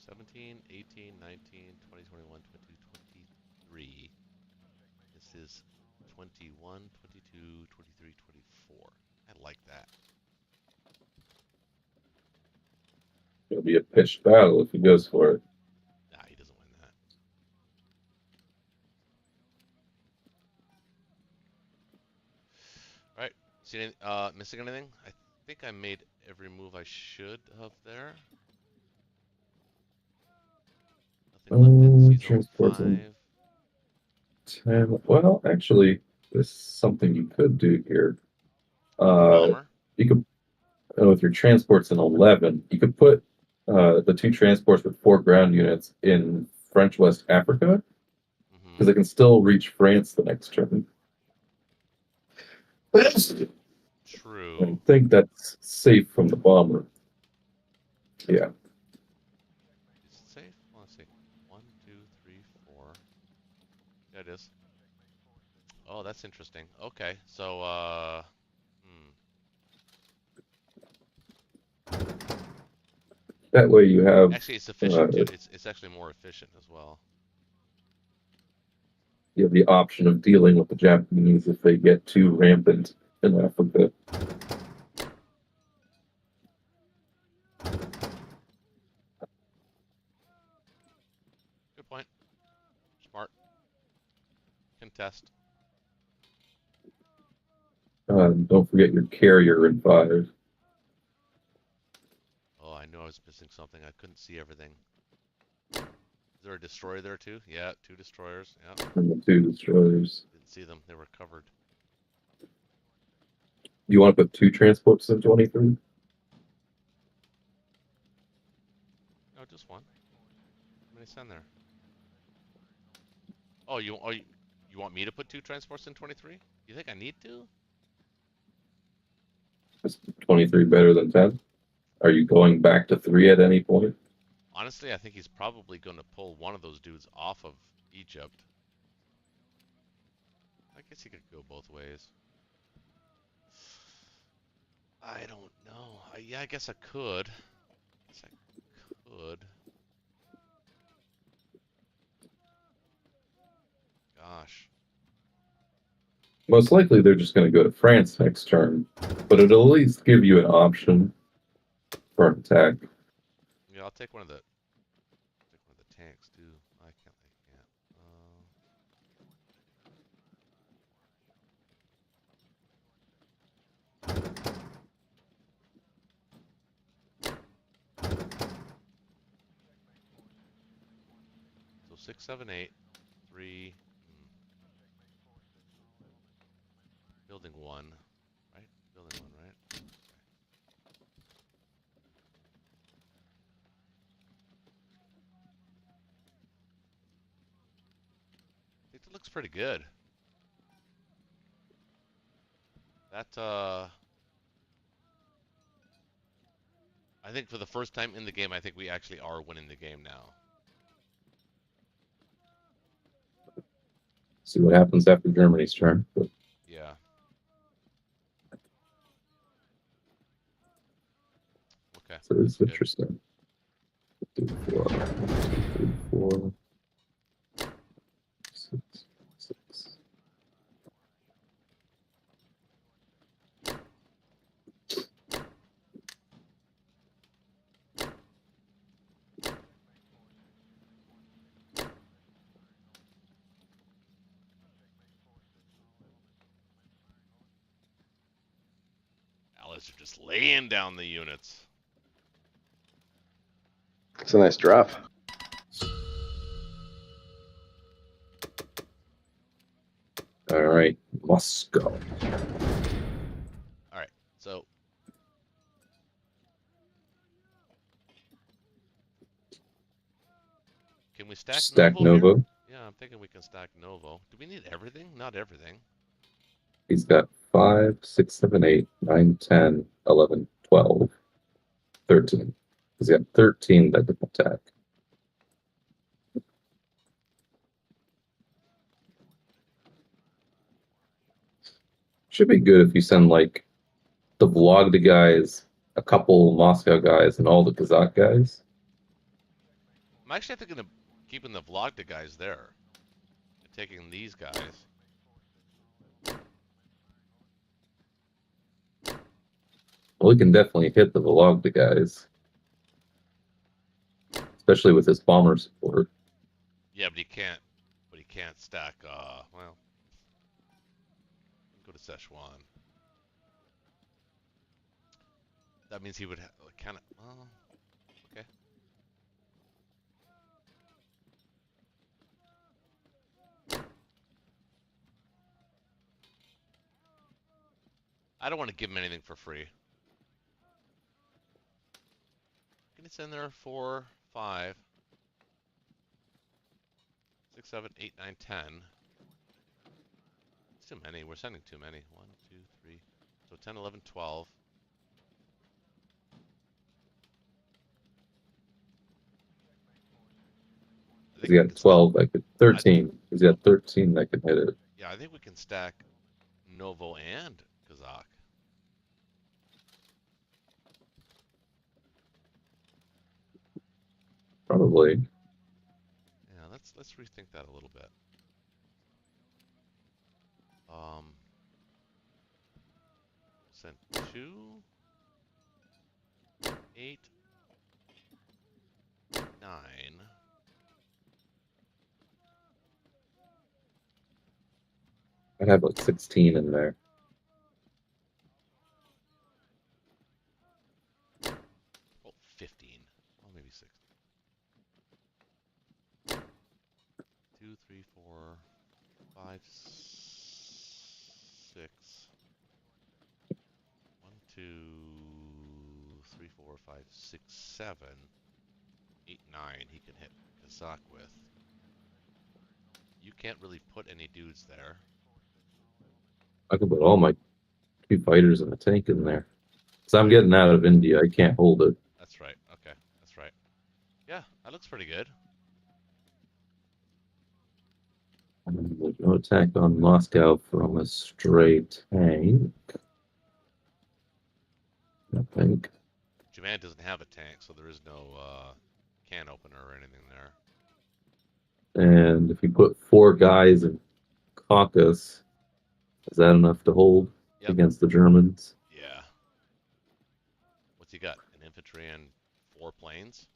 $17, $18, $19, $20, $21, $22, $23. This is $21, $22, $23, $24. I like that. It'll be a pitched battle if he goes for it. Nah, he doesn't win that. All right. See any, missing anything? I think I made every move I should have there. Nothing left in season transports 5. and 10. Well, actually, there's something you could do here. Bomber. You could, with your transports in 11, you could put the 2 transports with 4 ground units in French West Africa, because they can still reach France the next turn. True. I think that's safe from the bomber. Yeah. Is it safe? Let's see. 1, 2, 3, 4. Yeah, it is. Oh, that's interesting. Okay, so That way you have actually it's efficient too. It's actually more efficient as well. you have the option of dealing with the Japanese if they get too rampant in Africa. Good point. Smart. Contest. Don't forget your carrier in 5. Oh, I knew I was missing something. I couldn't see everything. Is there a destroyer there too? Yeah, 2 destroyers. Yeah. And the 2 destroyers. Didn't see them. They were covered. You want to put 2 transports in 23? No, just one. How many send there? Oh, you want me to put 2 transports in 23? You think I need to? Is 23 better than 10? Are you going back to 3 at any point? Honestly, I think he's probably going to pull one of those dudes off of Egypt. I guess he could go both ways. I don't know. Yeah, I guess I could. Gosh. Most likely they're just going to go to France next turn, but it'll at least give you an option for an attack. Yeah, I'll take one of the tanks too. I can't. So 6, 7, 8, 3. Building 1, right? Building 1, right? Okay. I think that looks pretty good. That I think for the first time in the game, I think we actually are winning the game now. See what happens after Germany's turn. But Yeah. Okay. so it's Good. interesting. 2, 4, 3, 4, 6, 6. Allies are just laying down the units. It's a nice drop. All right, Moscow. All right. So can we stack Novo here? Yeah, I'm thinking we can stack Novo. Do we need everything? Not everything. He's got 5, 6, 7, 8, 9, 10, 11, 12, 13. He's got 13 that can attack. Should be good if you send like the Vlogda guys, a couple Moscow guys, and all the Kazakh guys. I'm actually thinking of keeping the Vlogda guys there. And taking these guys. Well, he can definitely hit the Vlogda guys, especially with his bomber support. Yeah, but he can't. Stack. Well, go to Szechuan. That means he would kind of. Well, okay. I don't want to give him anything for free. Can you send there 4, 5, 6, 7, 8, 9, 10? It's too many. We're sending too many. 1, 2, 3. So 10, 11, 12. He's got 12 that could 13. He's got 13 that can hit it. Yeah, I think we can stack Novo and Kazakh. Probably. Yeah, let's rethink that a little bit. Send 2, 8, 9. I'd have like 16 in there. Oh, 15. Oh, maybe 16. 2, 3, 4, 5, 6. 1, 2, 3, 4, 5, 6, 7. 8, 9 he can hit Kazakh with. You can't really put any dudes there. I can put all my 2 fighters and a tank in there. So I'm getting out of India. I can't hold it. That's right. Okay, that's right. Yeah, that looks pretty good. And we'll go attack on Moscow from a straight tank. I think. Japan doesn't have a tank, so there is no can opener or anything there. And if you put 4 guys in Caucasus, is that enough to hold Yep. against the Germans? Yeah. What's he got? An infantry and 4 planes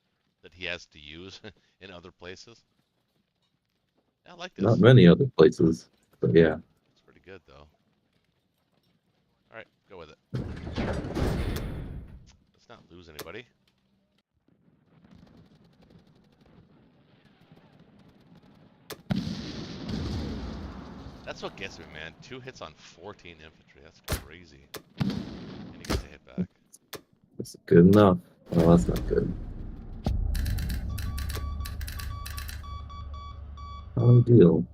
that he has to use in other places? Yeah, I like this. Not many other places, but yeah. It's pretty good, though. Alright, go with it. Let's not lose anybody. That's what gets me, man. 2 hits on 14 infantry. That's crazy. And he gets a hit back. That's good enough. Well, that's not good. No deal.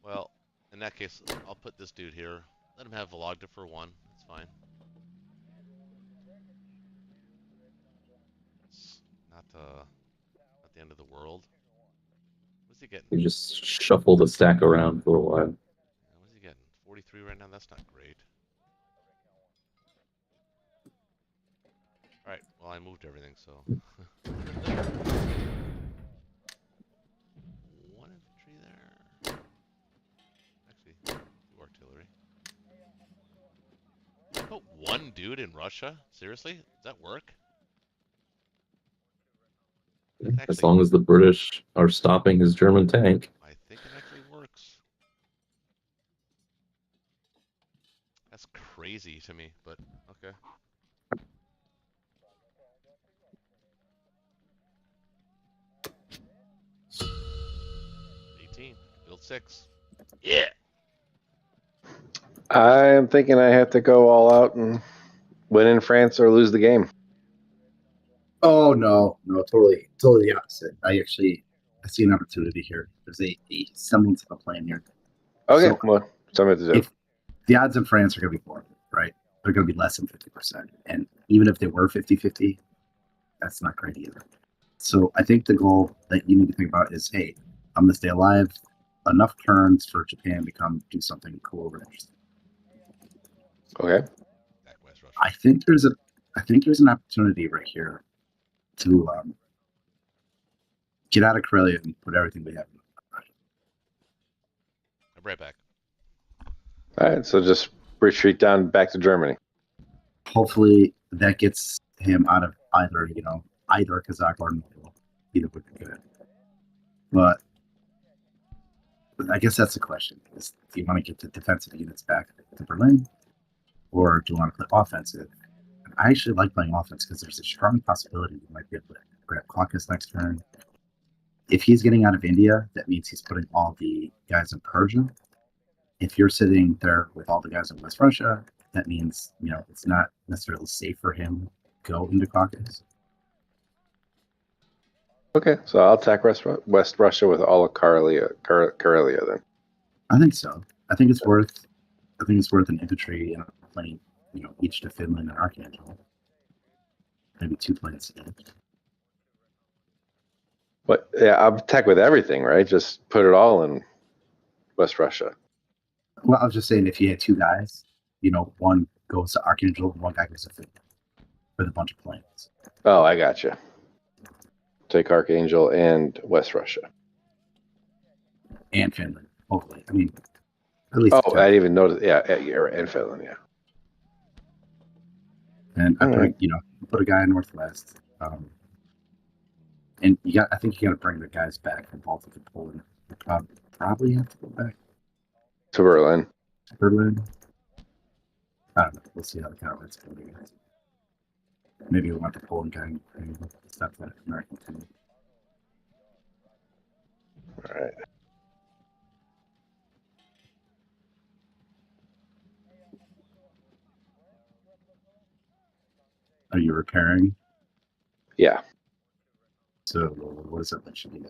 Well, in that case, I'll put this dude here. Let him have Vologda for 1. That's fine. It's not the end of the world. What's he getting? You just shuffle the stack around for a while. What's he getting? 43 right now? That's not great. Alright, well, I moved everything, so. 1 infantry there. Actually, 2 artillery. Put 1 dude in Russia? Seriously? Does that work? As long as the British are stopping his German tank. I think it actually works. That's crazy to me, but okay. Build 6. Yeah! I am thinking I have to go all out and win in France or lose the game. Oh no, totally the opposite. I see an opportunity here. There's a semblance of a plan here. Okay, So, well, something to do. If the odds in France are going to be more, right? They're going to be less than 50%. And even if they were 50-50, that's not great either. So I think the goal that you need to think about is, hey, I'm going to stay alive enough turns for Japan to come do something cool or interesting. Okay. I think there's an opportunity right here to get out of Karelia and put everything we have in. I'm right back. All right, so just retreat down back to Germany. Hopefully that gets him out of either Kazakh or Mongol. Either would be good. But I guess that's the question. Is, do you want to get the defensive units back to Berlin? Or do you want to play offensive? And I actually like playing offense because there's a strong possibility you might be able to grab Caucasus next turn. If he's getting out of India, that means he's putting all the guys in Persia. If you're sitting there with all the guys in West Russia, that means, it's not necessarily safe for him to go into Caucasus. Okay, so I'll attack West Russia with all of Karelia then. I think so. I think it's worth an infantry plane, each to Finland and Archangel. Maybe 2 planes each. But yeah, I'll attack with everything, right? Just put it all in West Russia. Well, I was just saying, if you had 2 guys, one goes to Archangel, one guy goes to Finland with a bunch of planes. Oh, I got you. Take Archangel and West Russia. And Finland, hopefully. I mean, at least. Oh, I didn't even notice. Yeah, and Finland, yeah. And I put a guy in Northwest. And I think you got to bring the guys back from Baltic and Poland. You probably have to go back to Berlin. I don't know. We'll see how the comments go. Maybe we want the Poland guy and stop that American team. All right. Are you repairing? Yeah, So what is it that you need?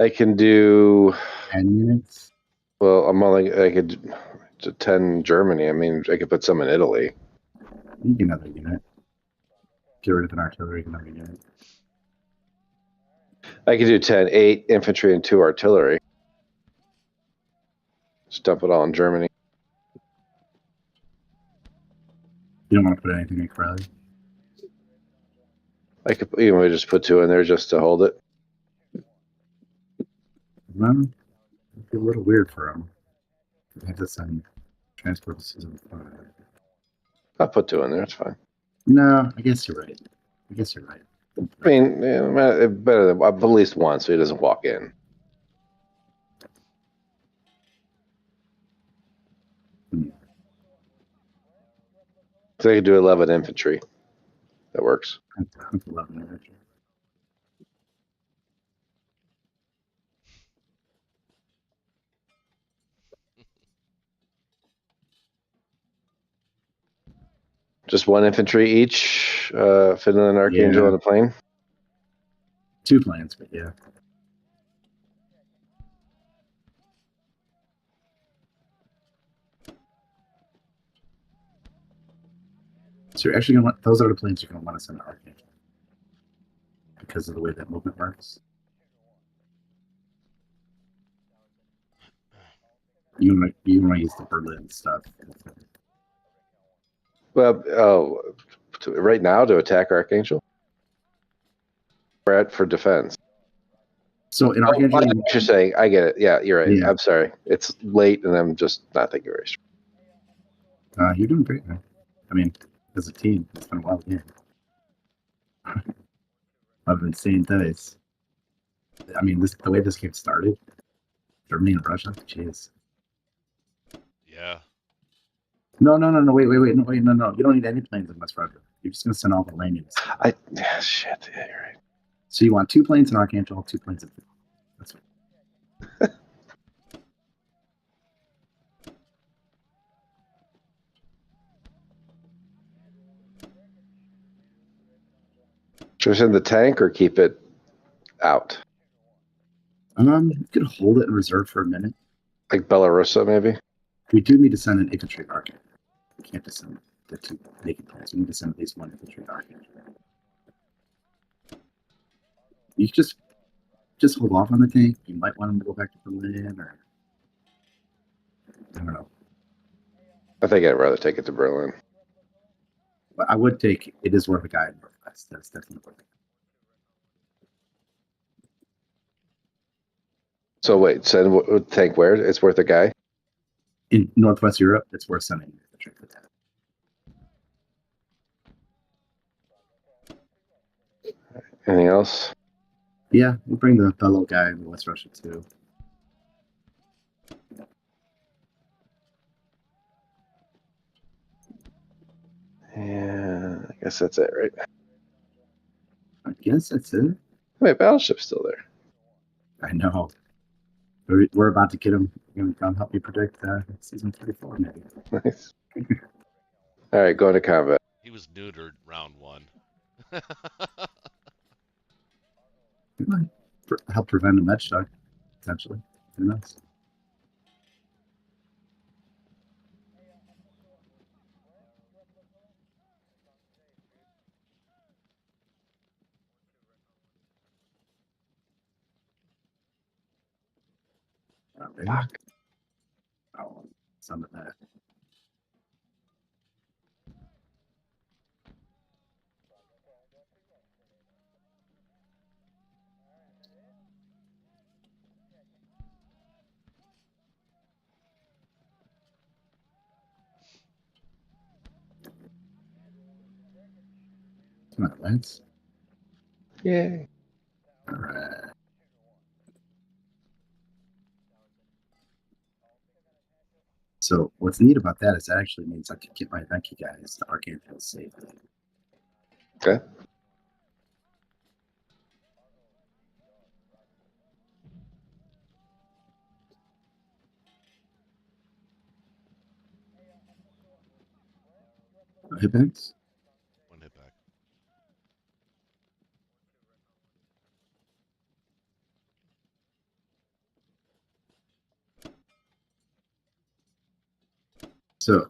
I can do. 10 units? Well, I'm only. I could to 10 Germany. I mean, I could put some in Italy. You get another unit. Get rid of an artillery, another unit. I could do 10, 8 infantry and 2 artillery. Just dump it all in Germany. You don't want to put anything in Crowley? I could just put 2 in there just to hold it. Well, it'd be a little weird for them. They have to send transport systems. I'll put 2 in there. It's fine. No, I guess you're right. I mean, yeah, better than at least one, so he doesn't walk in. So I could do 11 infantry. That works. I'm 11 energy. Just 1 infantry each. Finland Archangel Yeah. on a plane. 2 planes, but yeah. So you're actually gonna want those are the planes you're gonna want to send to Archangel because of the way that movement works. You want to use the Berlin stuff. Well, right now to attack Archangel? For defense. So in Oh, Archangel, I know what you're saying. I get it. Yeah, you're right. Yeah. I'm sorry. It's late and I'm just not thinking very straight. you're doing great, man. I mean, as a team, it's been a wild game. I've been seeing dice. I mean, the way this game started, Germany and Russia, jeez. Yeah. No, wait, no. You don't need any planes in West Russia. You're just gonna send all the landings. Shit. Yeah, you're right. So you want 2 planes in Archangel, 2 planes in. That's right. Should we send the tank or keep it out? You could hold it in reserve for a minute. Like Belarusa, maybe? We do need to send an infantry Archangel. We can't just send the 2 naked planes. We need to send at least 1 infantry Archangel. You could just hold off on the tank. You might want them to go back to Berlin, or I don't know. I think I'd rather take it to Berlin. But I would take it is worth a guy in Northwest. That's definitely worth it. So wait, send tank where? It's worth a guy? In Northwest Europe, it's worth sending an infantry for that. Anything else? Yeah, we'll bring the fellow guy in West Russia too. Yeah, I guess that's it, right? I guess that's it. Wait, battleship's still there. I know. We're about to get him. You're gonna come help me predict season 34, maybe. Nice. All right, going to combat. He was neutered round 1. It might help prevent a med shock, potentially. Who knows? Fuck. Oh, some of that. Come on, Lance. Yay. All right. So what's neat about that is that actually means I can get my Venki guys to Archangel safely. Okay. Hit banks? So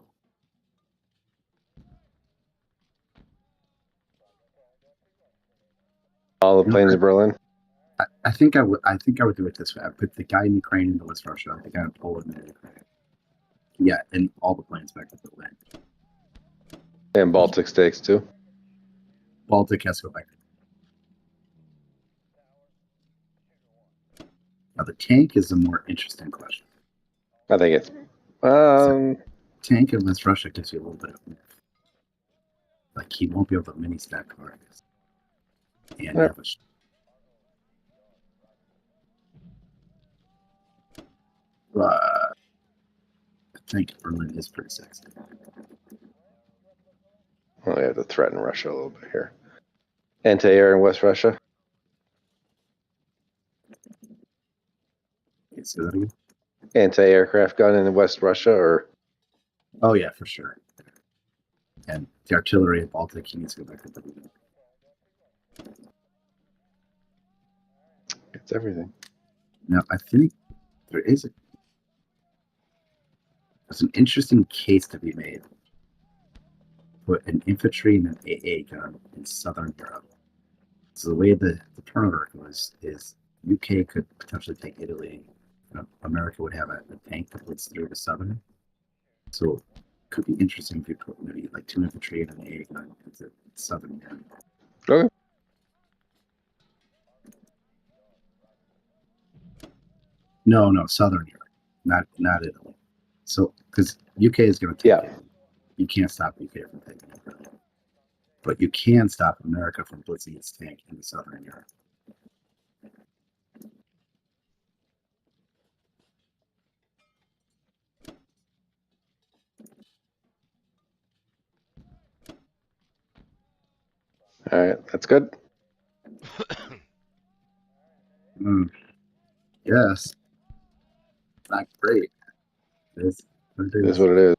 All the You know, planes of Berlin. I think I would do it this way. I put the guy in Ukraine into West Russia, the guy in Poland into Ukraine. Yeah, and all the planes back to Berlin. And Baltic states too. Baltic has to go back. Now the tank is a more interesting question. I think it's Tank in West Russia gives you a little bit of like he won't be able to mini stack cards. And Yeah. have I think Berlin is pretty sexy. well, we have to threaten Russia a little bit here. Anti-air in West Russia. Okay, so that again? Anti-aircraft gun in West Russia, or Oh yeah, for sure. And the artillery in Baltic, he needs to go back to Berlin. it's everything. Now I think there's an interesting case to be made. Put an infantry and an AA gun in Southern Europe. So the way the turnover goes is UK could potentially take Italy. America would have a tank that blitz through to Southern. So it could be interesting if you put maybe like 2 infantry and an AA gun into Southern Europe. Okay. No, Southern Europe, not Italy. So because UK is going to take Yeah. it. You can't stop UK from taking it. Really. But you can stop America from blitzing its tank into Southern Europe. All right, that's good. Yes. Not great. It's what it It is is. what it is.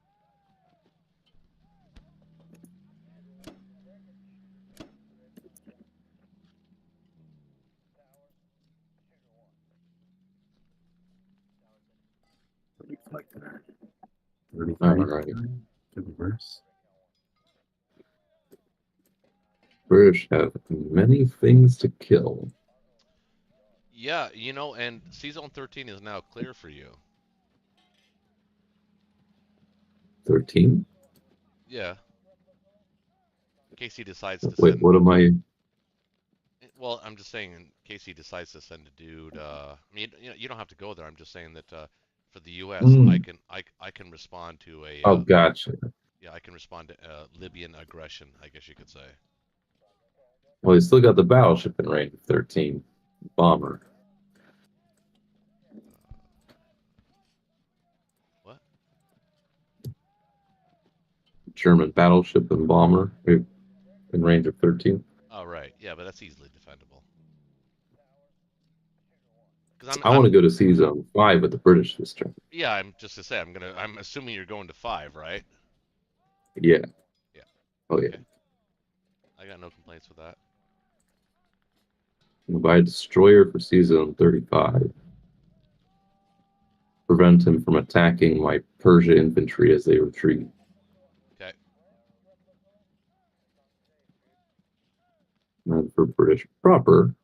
What do you like there? 33. All right. Could be worse. British have many things to kill. Yeah, you know, and C-Zone 13 is now clear for you. 13? Yeah. In case he decides to Wait, send. what am I? Well, I'm just saying, in case he decides to send a dude. I mean, you don't have to go there. I'm just saying that for the U.S., I can respond to a. Oh, gotcha. Yeah, I can respond to Libyan aggression, I guess you could say. Well, he's still got the battleship in range of 13. Bomber. What? German battleship and bomber in range of 13. Oh, right. Yeah, but that's easily defendable. I want to go to Sea Zone 5 with the British this turn. Yeah, I'm just to say I'm assuming you're going to 5, right? Yeah. Yeah. Oh, yeah. Okay. I got no complaints with that. Buy a destroyer for Sea Zone 35. Prevent him from attacking my Persia infantry as they retreat. Okay. And for British proper,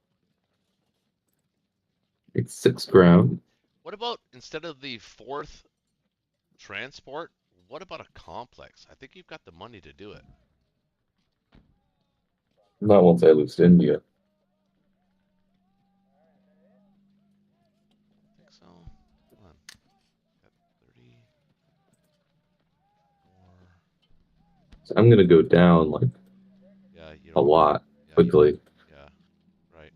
it's 6 ground. What about, instead of the 4th transport, what about a complex? I think you've got the money to do it. Not once I lose to India. I think so. Hold on. Got 34. So I'm going to go down like Yeah, you a don't, lot yeah, quickly. Yeah, right.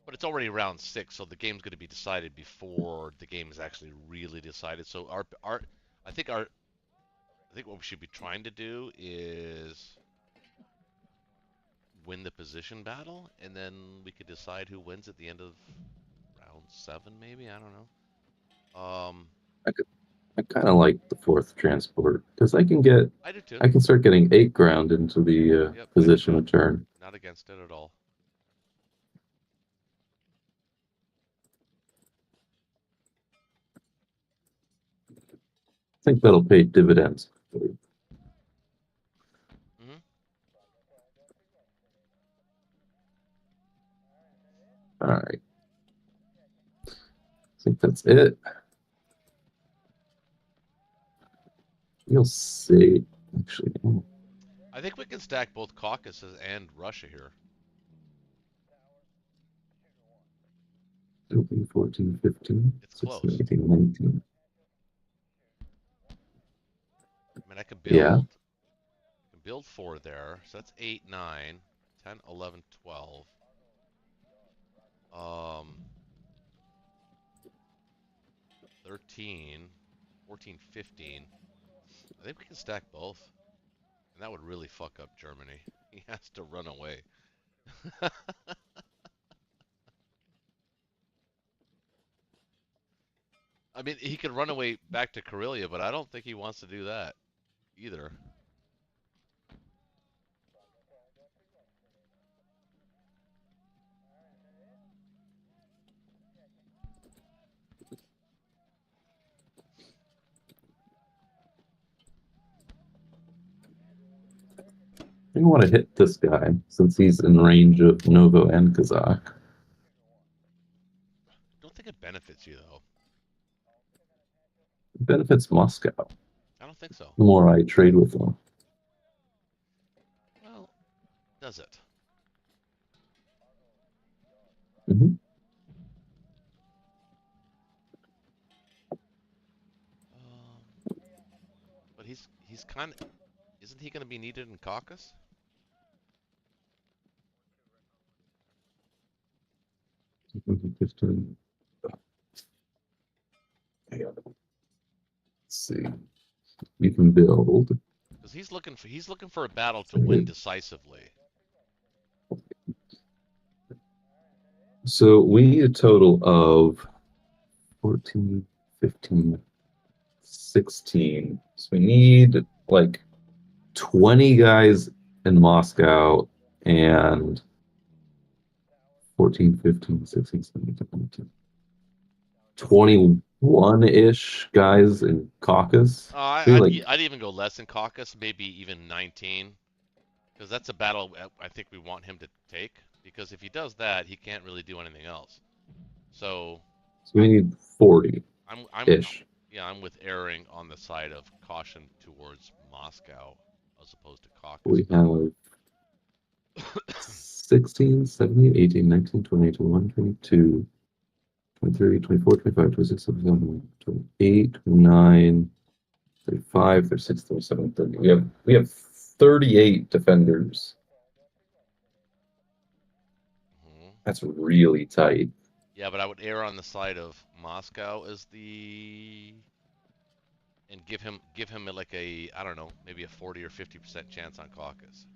But it's already round 6, so the game's going to be decided before the game is actually really decided. So I think what we should be trying to do is win the position battle, and then we could decide who wins at the end of round 7, maybe. I don't know. I kind of like the 4th transport because I can I do too. start getting 8 ground into the Yep, position of turn. Not against it at all. think that'll pay dividends. Mhm. All right. I think that's it. You'll see. Actually, oh, I think we can stack both Caucasus and Russia here. 13, 14, 15, It's 16, close. 18, 19. I mean, I could Yeah. build 4 there. So that's 8, 9, 10, 11, 12. 13, 14, 15. I think we can stack both. And that would really fuck up Germany. He has to run away. I mean, he could run away back to Karelia, but I don't think he wants to do that either. I want to hit this guy since he's in range of Novo and Kazakh. Don't think it benefits you though. It benefits Moscow I don't think so. the more I trade with them. Well, does it? Mm-hmm. But he's kind of, isn't he going to be needed in Caucasus? Let's see. You can build. Because he's looking for a battle to win decisively. So we need a total of 14, 15, 16. So we need like 20 guys in Moscow and 14, 15, 16, 17, 18, 21-ish guys in Caucasus. I'd even go less in Caucasus, maybe even 19. Because that's a battle I think we want him to take. Because if he does that, he can't really do anything else. So we need 40-ish. I'm with erring on the side of caution towards Moscow as opposed to Caucasus. We have 16, 17, 18, 19, 20, 21, 22, 23, 24, 25, 26, 27, 28, 29, 35, 36, 37, 30. We have 38 defenders. Mhm. That's really tight. Yeah, but I would err on the side of Moscow as and give him like a, I don't know, maybe a 40 or 50% chance on Caucasus.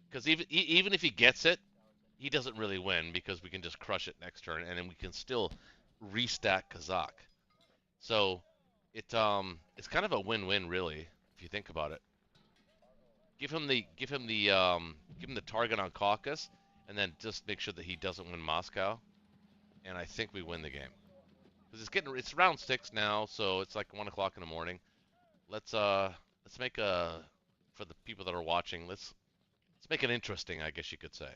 Because even if he gets it, he doesn't really win because we can just crush it next turn and then we can still restack Kazakh. So it's kind of a win-win really if you think about it. Give him the target on Caucasus and then just make sure that he doesn't win Moscow, and I think we win the game. Because it's round 6 now, so it's like 1 o'clock in the morning. Let's make for the people that are watching, let's make it interesting, I guess you could say.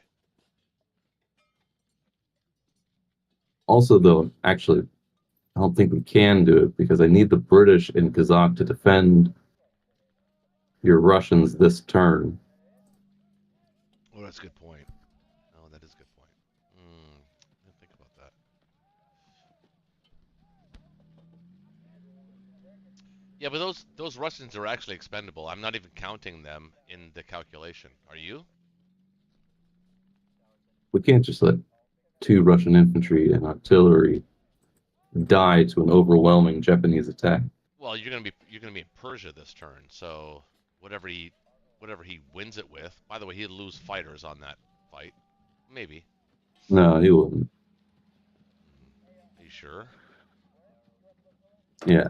Also, though, actually, I don't think we can do it because I need the British in Kazakh to defend your Russians this turn. Oh, that's a good point. Oh, that is a good point. I didn't think about that. Yeah, but those Russians are actually expendable. I'm not even counting them in the calculation. Are you? We can't just let 2 Russian infantry and artillery die to an overwhelming Japanese attack. Well, you're gonna be in Persia this turn, so whatever he wins it with. By the way, he'd lose fighters on that fight. Maybe. No, he wouldn't. Are you sure? Yeah.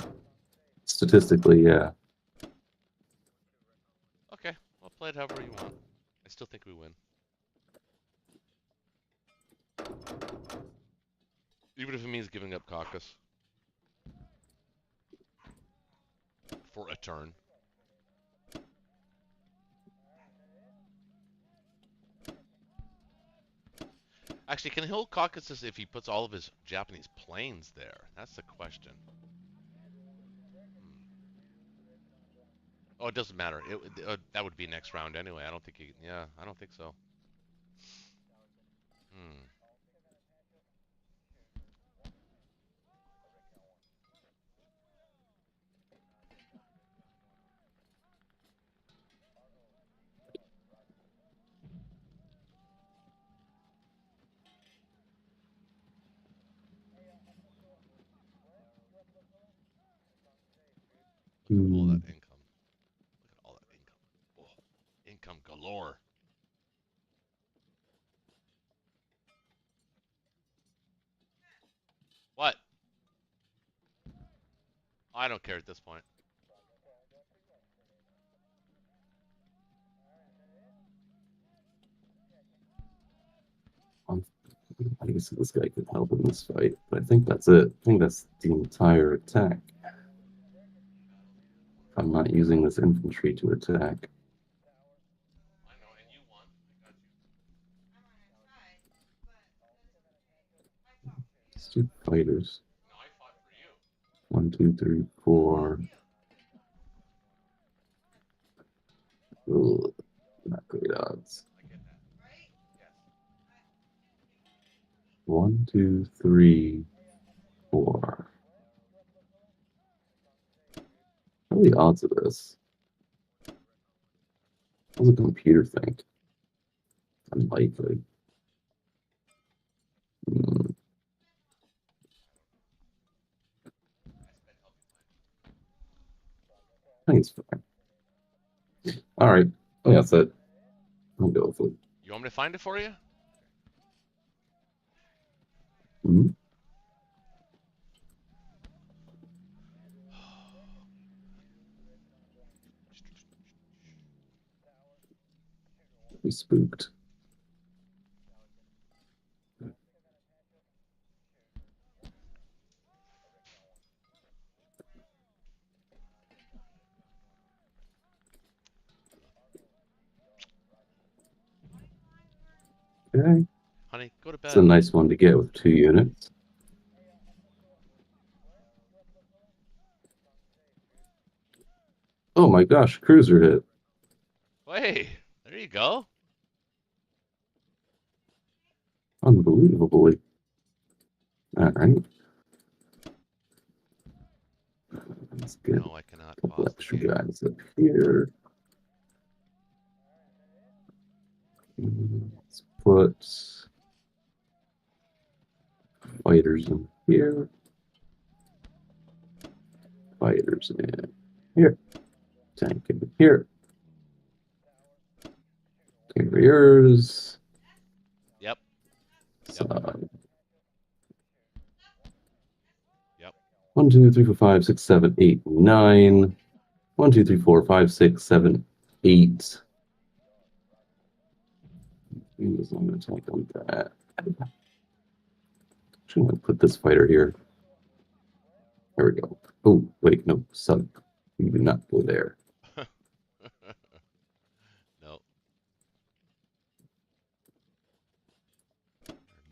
Statistically, yeah. Okay, well, play it however you want. I still think we win. Even if it means giving up Caucasus for a turn. Actually, can he hold Caucasus if he puts all of his Japanese planes there? That's the question. Oh, it doesn't matter. That would be next round anyway. I don't think he. Yeah, I don't think so. Hmm. Look at all that income. Look at all that income. Oh, income galore. What? I don't care at this point. I guess this guy could help in this fight, but I think that's it. I think that's the entire attack. I'm not using this infantry to attack. I know, and you won. I got you. Let's do fighters. No, I fought for you. 1, 2, 3, 4. Ugh, not great odds. I get that. Yes. 1, 2, 3, 4. What are the odds of this? What does the computer think? Unlikely. I think it's fine. All right. I think that's it. I'll go with it. You want me to find it for you? Mm-hmm. Be spooked. Okay. Honey, go to bed. It's a nice one to get with 2 units. Oh my gosh, cruiser hit. Hey, there you go. Unbelievably. All right. Let's get No, I cannot a couple pause the extra game. guys up here. Let's put fighters in here. Fighters in here. Tank in here. Carriers. Yep. Side. Yep. 1, 2, 3, 4, 5, 6, 7, 8, 9. 1, 2, 3, 4, 5, 6, 7, 8. I'm going to attack on that. Actually, I'm going to put this fighter here. There we go. Oh, wait, no, sub. You do not go there. No.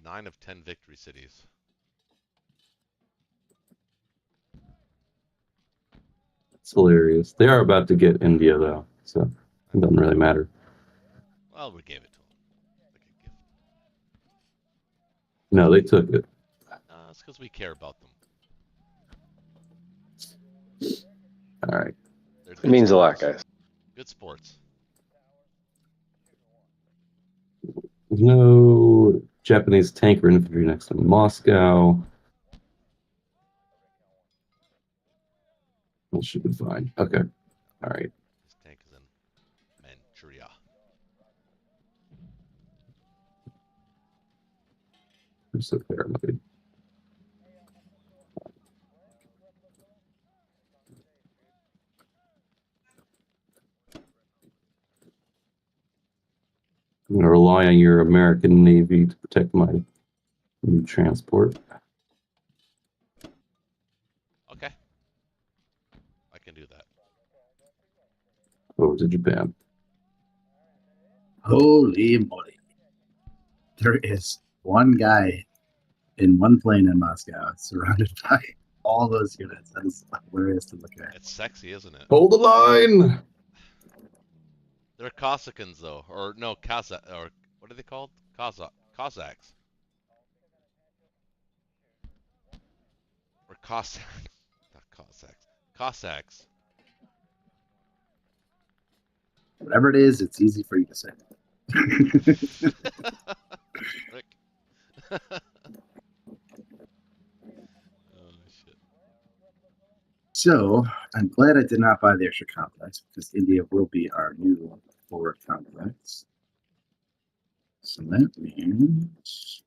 9 of 10 victory cities. It's hilarious. They are about to get India, though, so it doesn't really matter. Well, we gave it to them. Like a gift. No, they took it. It's because we care about them. All right. They're It good means a lot, sports. guys. Good sports. There's no Japanese tank or infantry next to Moscow. That should be fine. Okay. All right. This tank is in Manchuria. I'm so paranoid. I'm going to rely on your American Navy to protect my new transport. over to Japan. Holy moly. There is one guy in one plane in Moscow surrounded by all those units. That is hilarious to look at. It's sexy, isn't it? Hold the line! They're Cossacans though, or no, or what are they called? Cossacks. Or Cossack, not Cossacks. Cossacks. Whatever it is, it's easy for you to say. Rick. Oh shit. So I'm glad I did not buy the extra complex because India will be our new forward complex. So that means.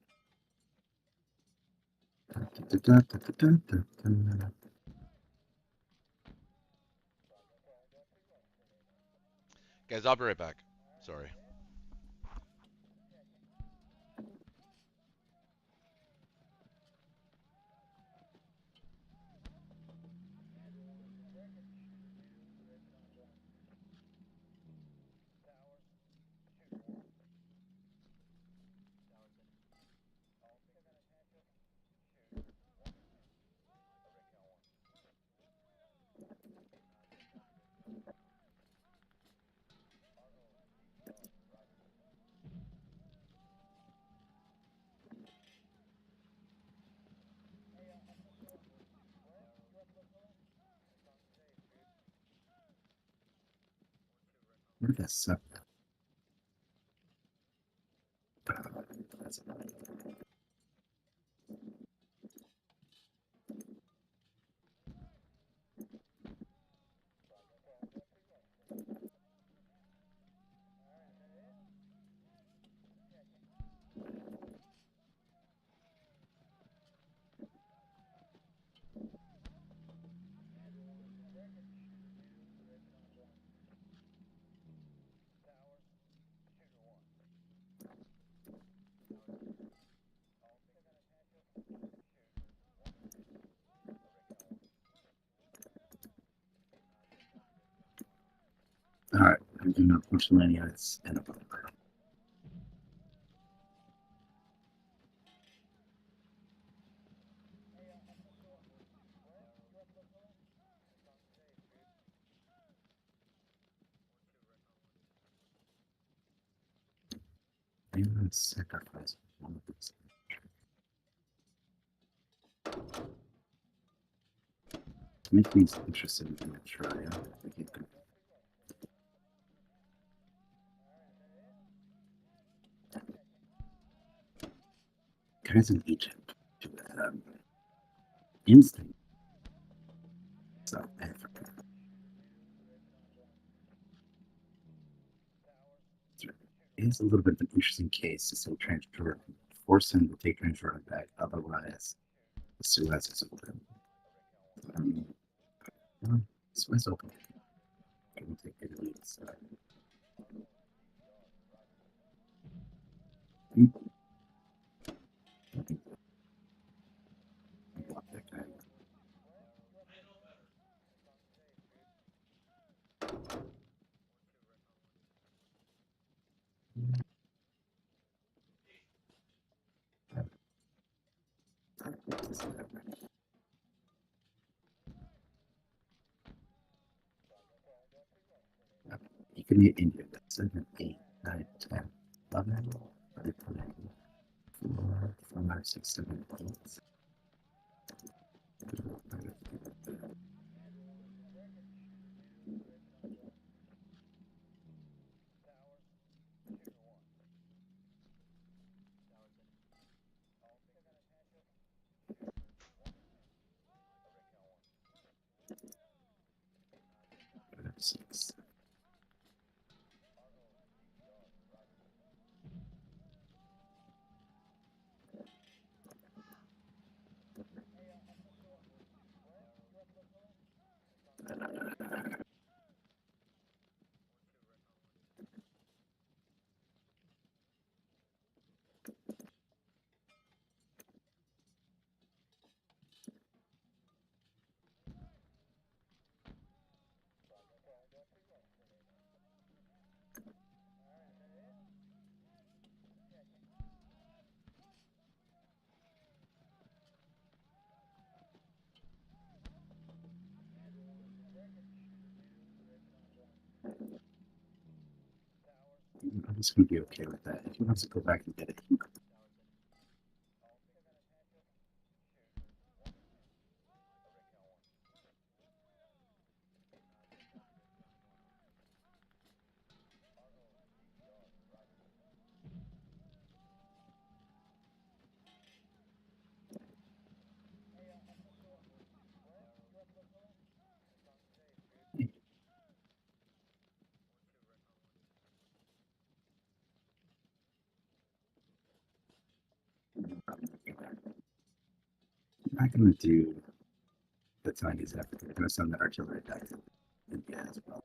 Guys, I'll be right back. Sorry. Where'd that suck? All right, I'm doing a bunch of landing units and a bunker. I'm going to sacrifice one of these. To make things interesting, I'm going to try guys in Egypt do instinct South Africa. It's a little bit of an interesting case to say transfer, force him to take transfer back, otherwise the Suez is open. Suez open. I can take Italy inside. Block that guy. You can hit India. 7, 8, 9, 10, 11, 13, 4, 5, 6, 7, 8. Six. I'm just gonna be okay with that. If he wants to go back and get it, he I'm not gonna do the Chinese effort. I'm gonna send that artillery back to India as well.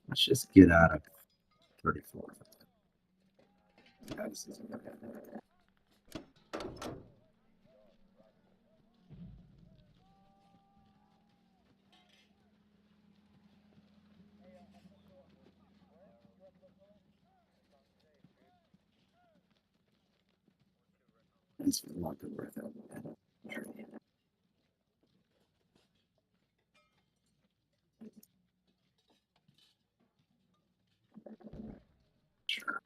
Let's just get out of 34. Guys, it's not good worth it. Sure.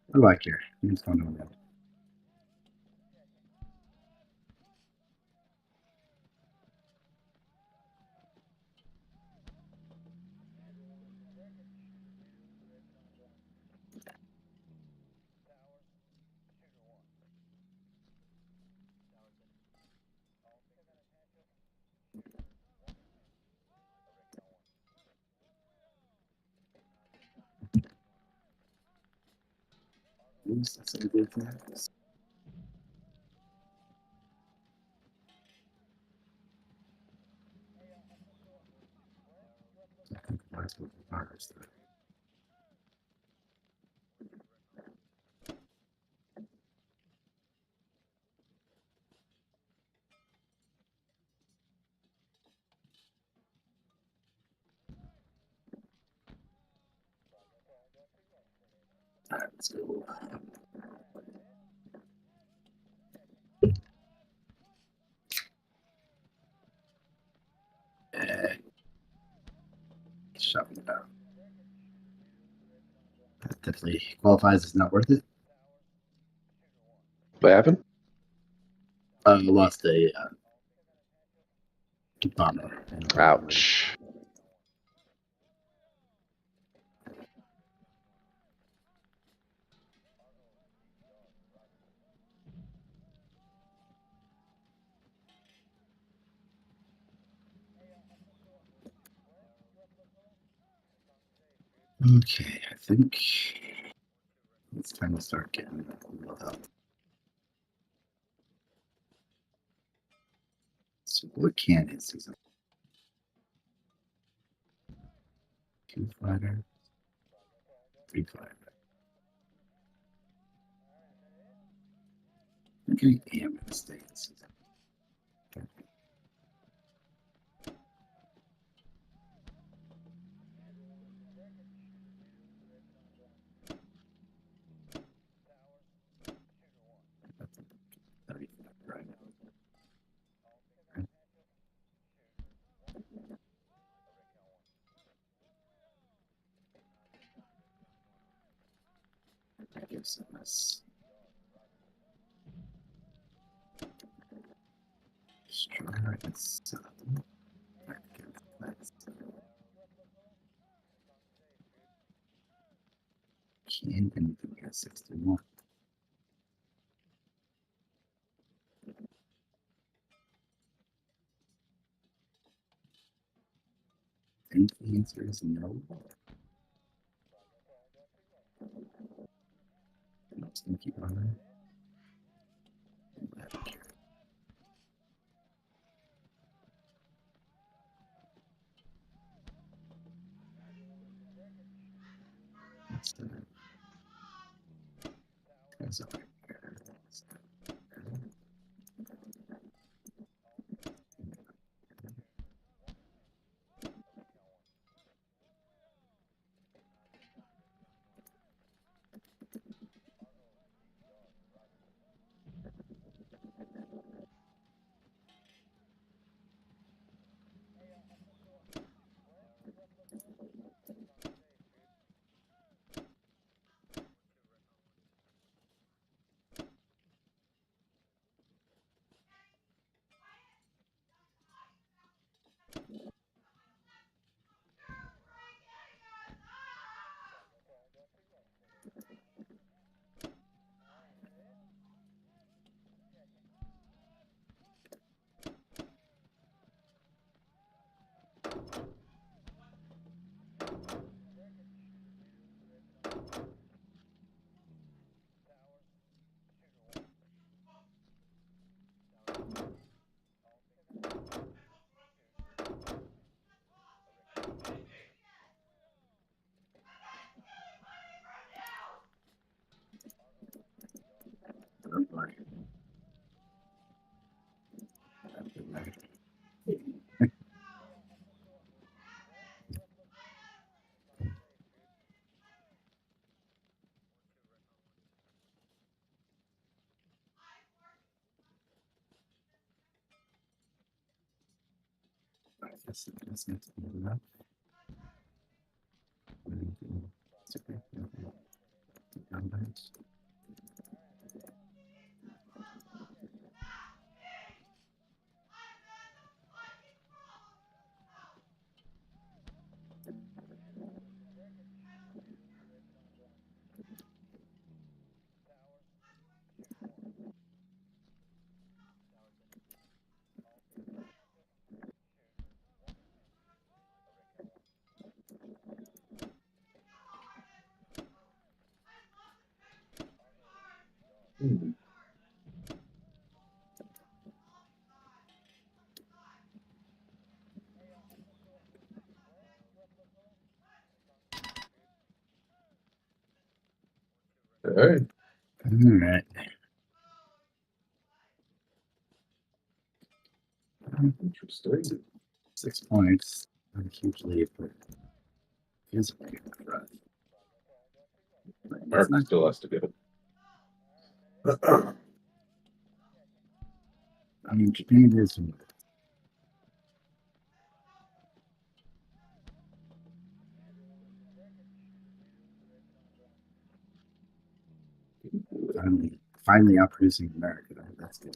What do I care? What's going on now? That's a good thing. All right, let's go. Shoving it out. That definitely qualifies as not worth it. What happened? Lost a bomber. Ouch. Okay, I think it's time to start getting a little help. So what can his season? 2 fighter, 3 fighter. I think I am gonna stay in season. That's 35 right now. I guess that's sure it's can't anything at 61. I think the answer is no. I'm just gonna keep on. All right. All right. Interesting. 6 points. Not a huge lead, but feels like a rough. It's Mark not- still has to get it. I mean, Japan is. Finally outproducing America. That's good.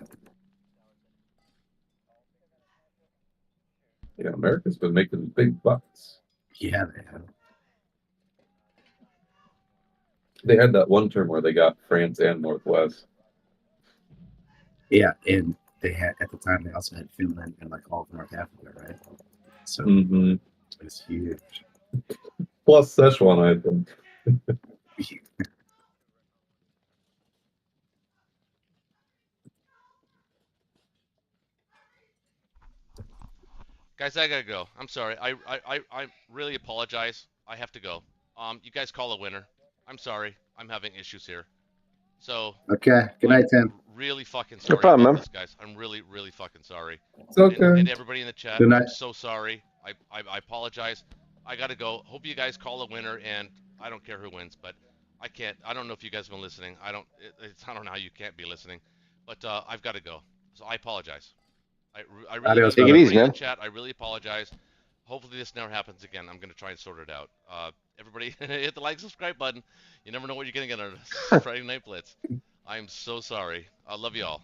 Yeah, America's been making big bucks. Yeah, they have. They had that one term where they got France and Northwest. Yeah, and they had at the time they also had Finland and like all of North Africa, right? So Mm-hmm. it's huge. Plus Szechuan, I think. Guys, I gotta go. I'm sorry. I really apologize. I have to go. You guys call a winner. I'm sorry. I'm having issues here. So Okay. Good night, Tim. really fucking sorry problem, about man. this, guys. I'm really fucking sorry. It's okay. And everybody in the chat, Good night. I'm so sorry. I apologize. I gotta go. Hope you guys call a winner, and I don't care who wins, but I can't. I don't know if you guys have been listening. I don't know how you can't be listening, but I've got to go. So I apologize. I really Adios, do. Take it brother. easy, Everybody in man. the chat, I really apologize. Hopefully this never happens again. I'm gonna try and sort it out. Everybody, hit the like, subscribe button. You never know what you're gonna get on a Friday Night Blitz. I'm so sorry. I love you all.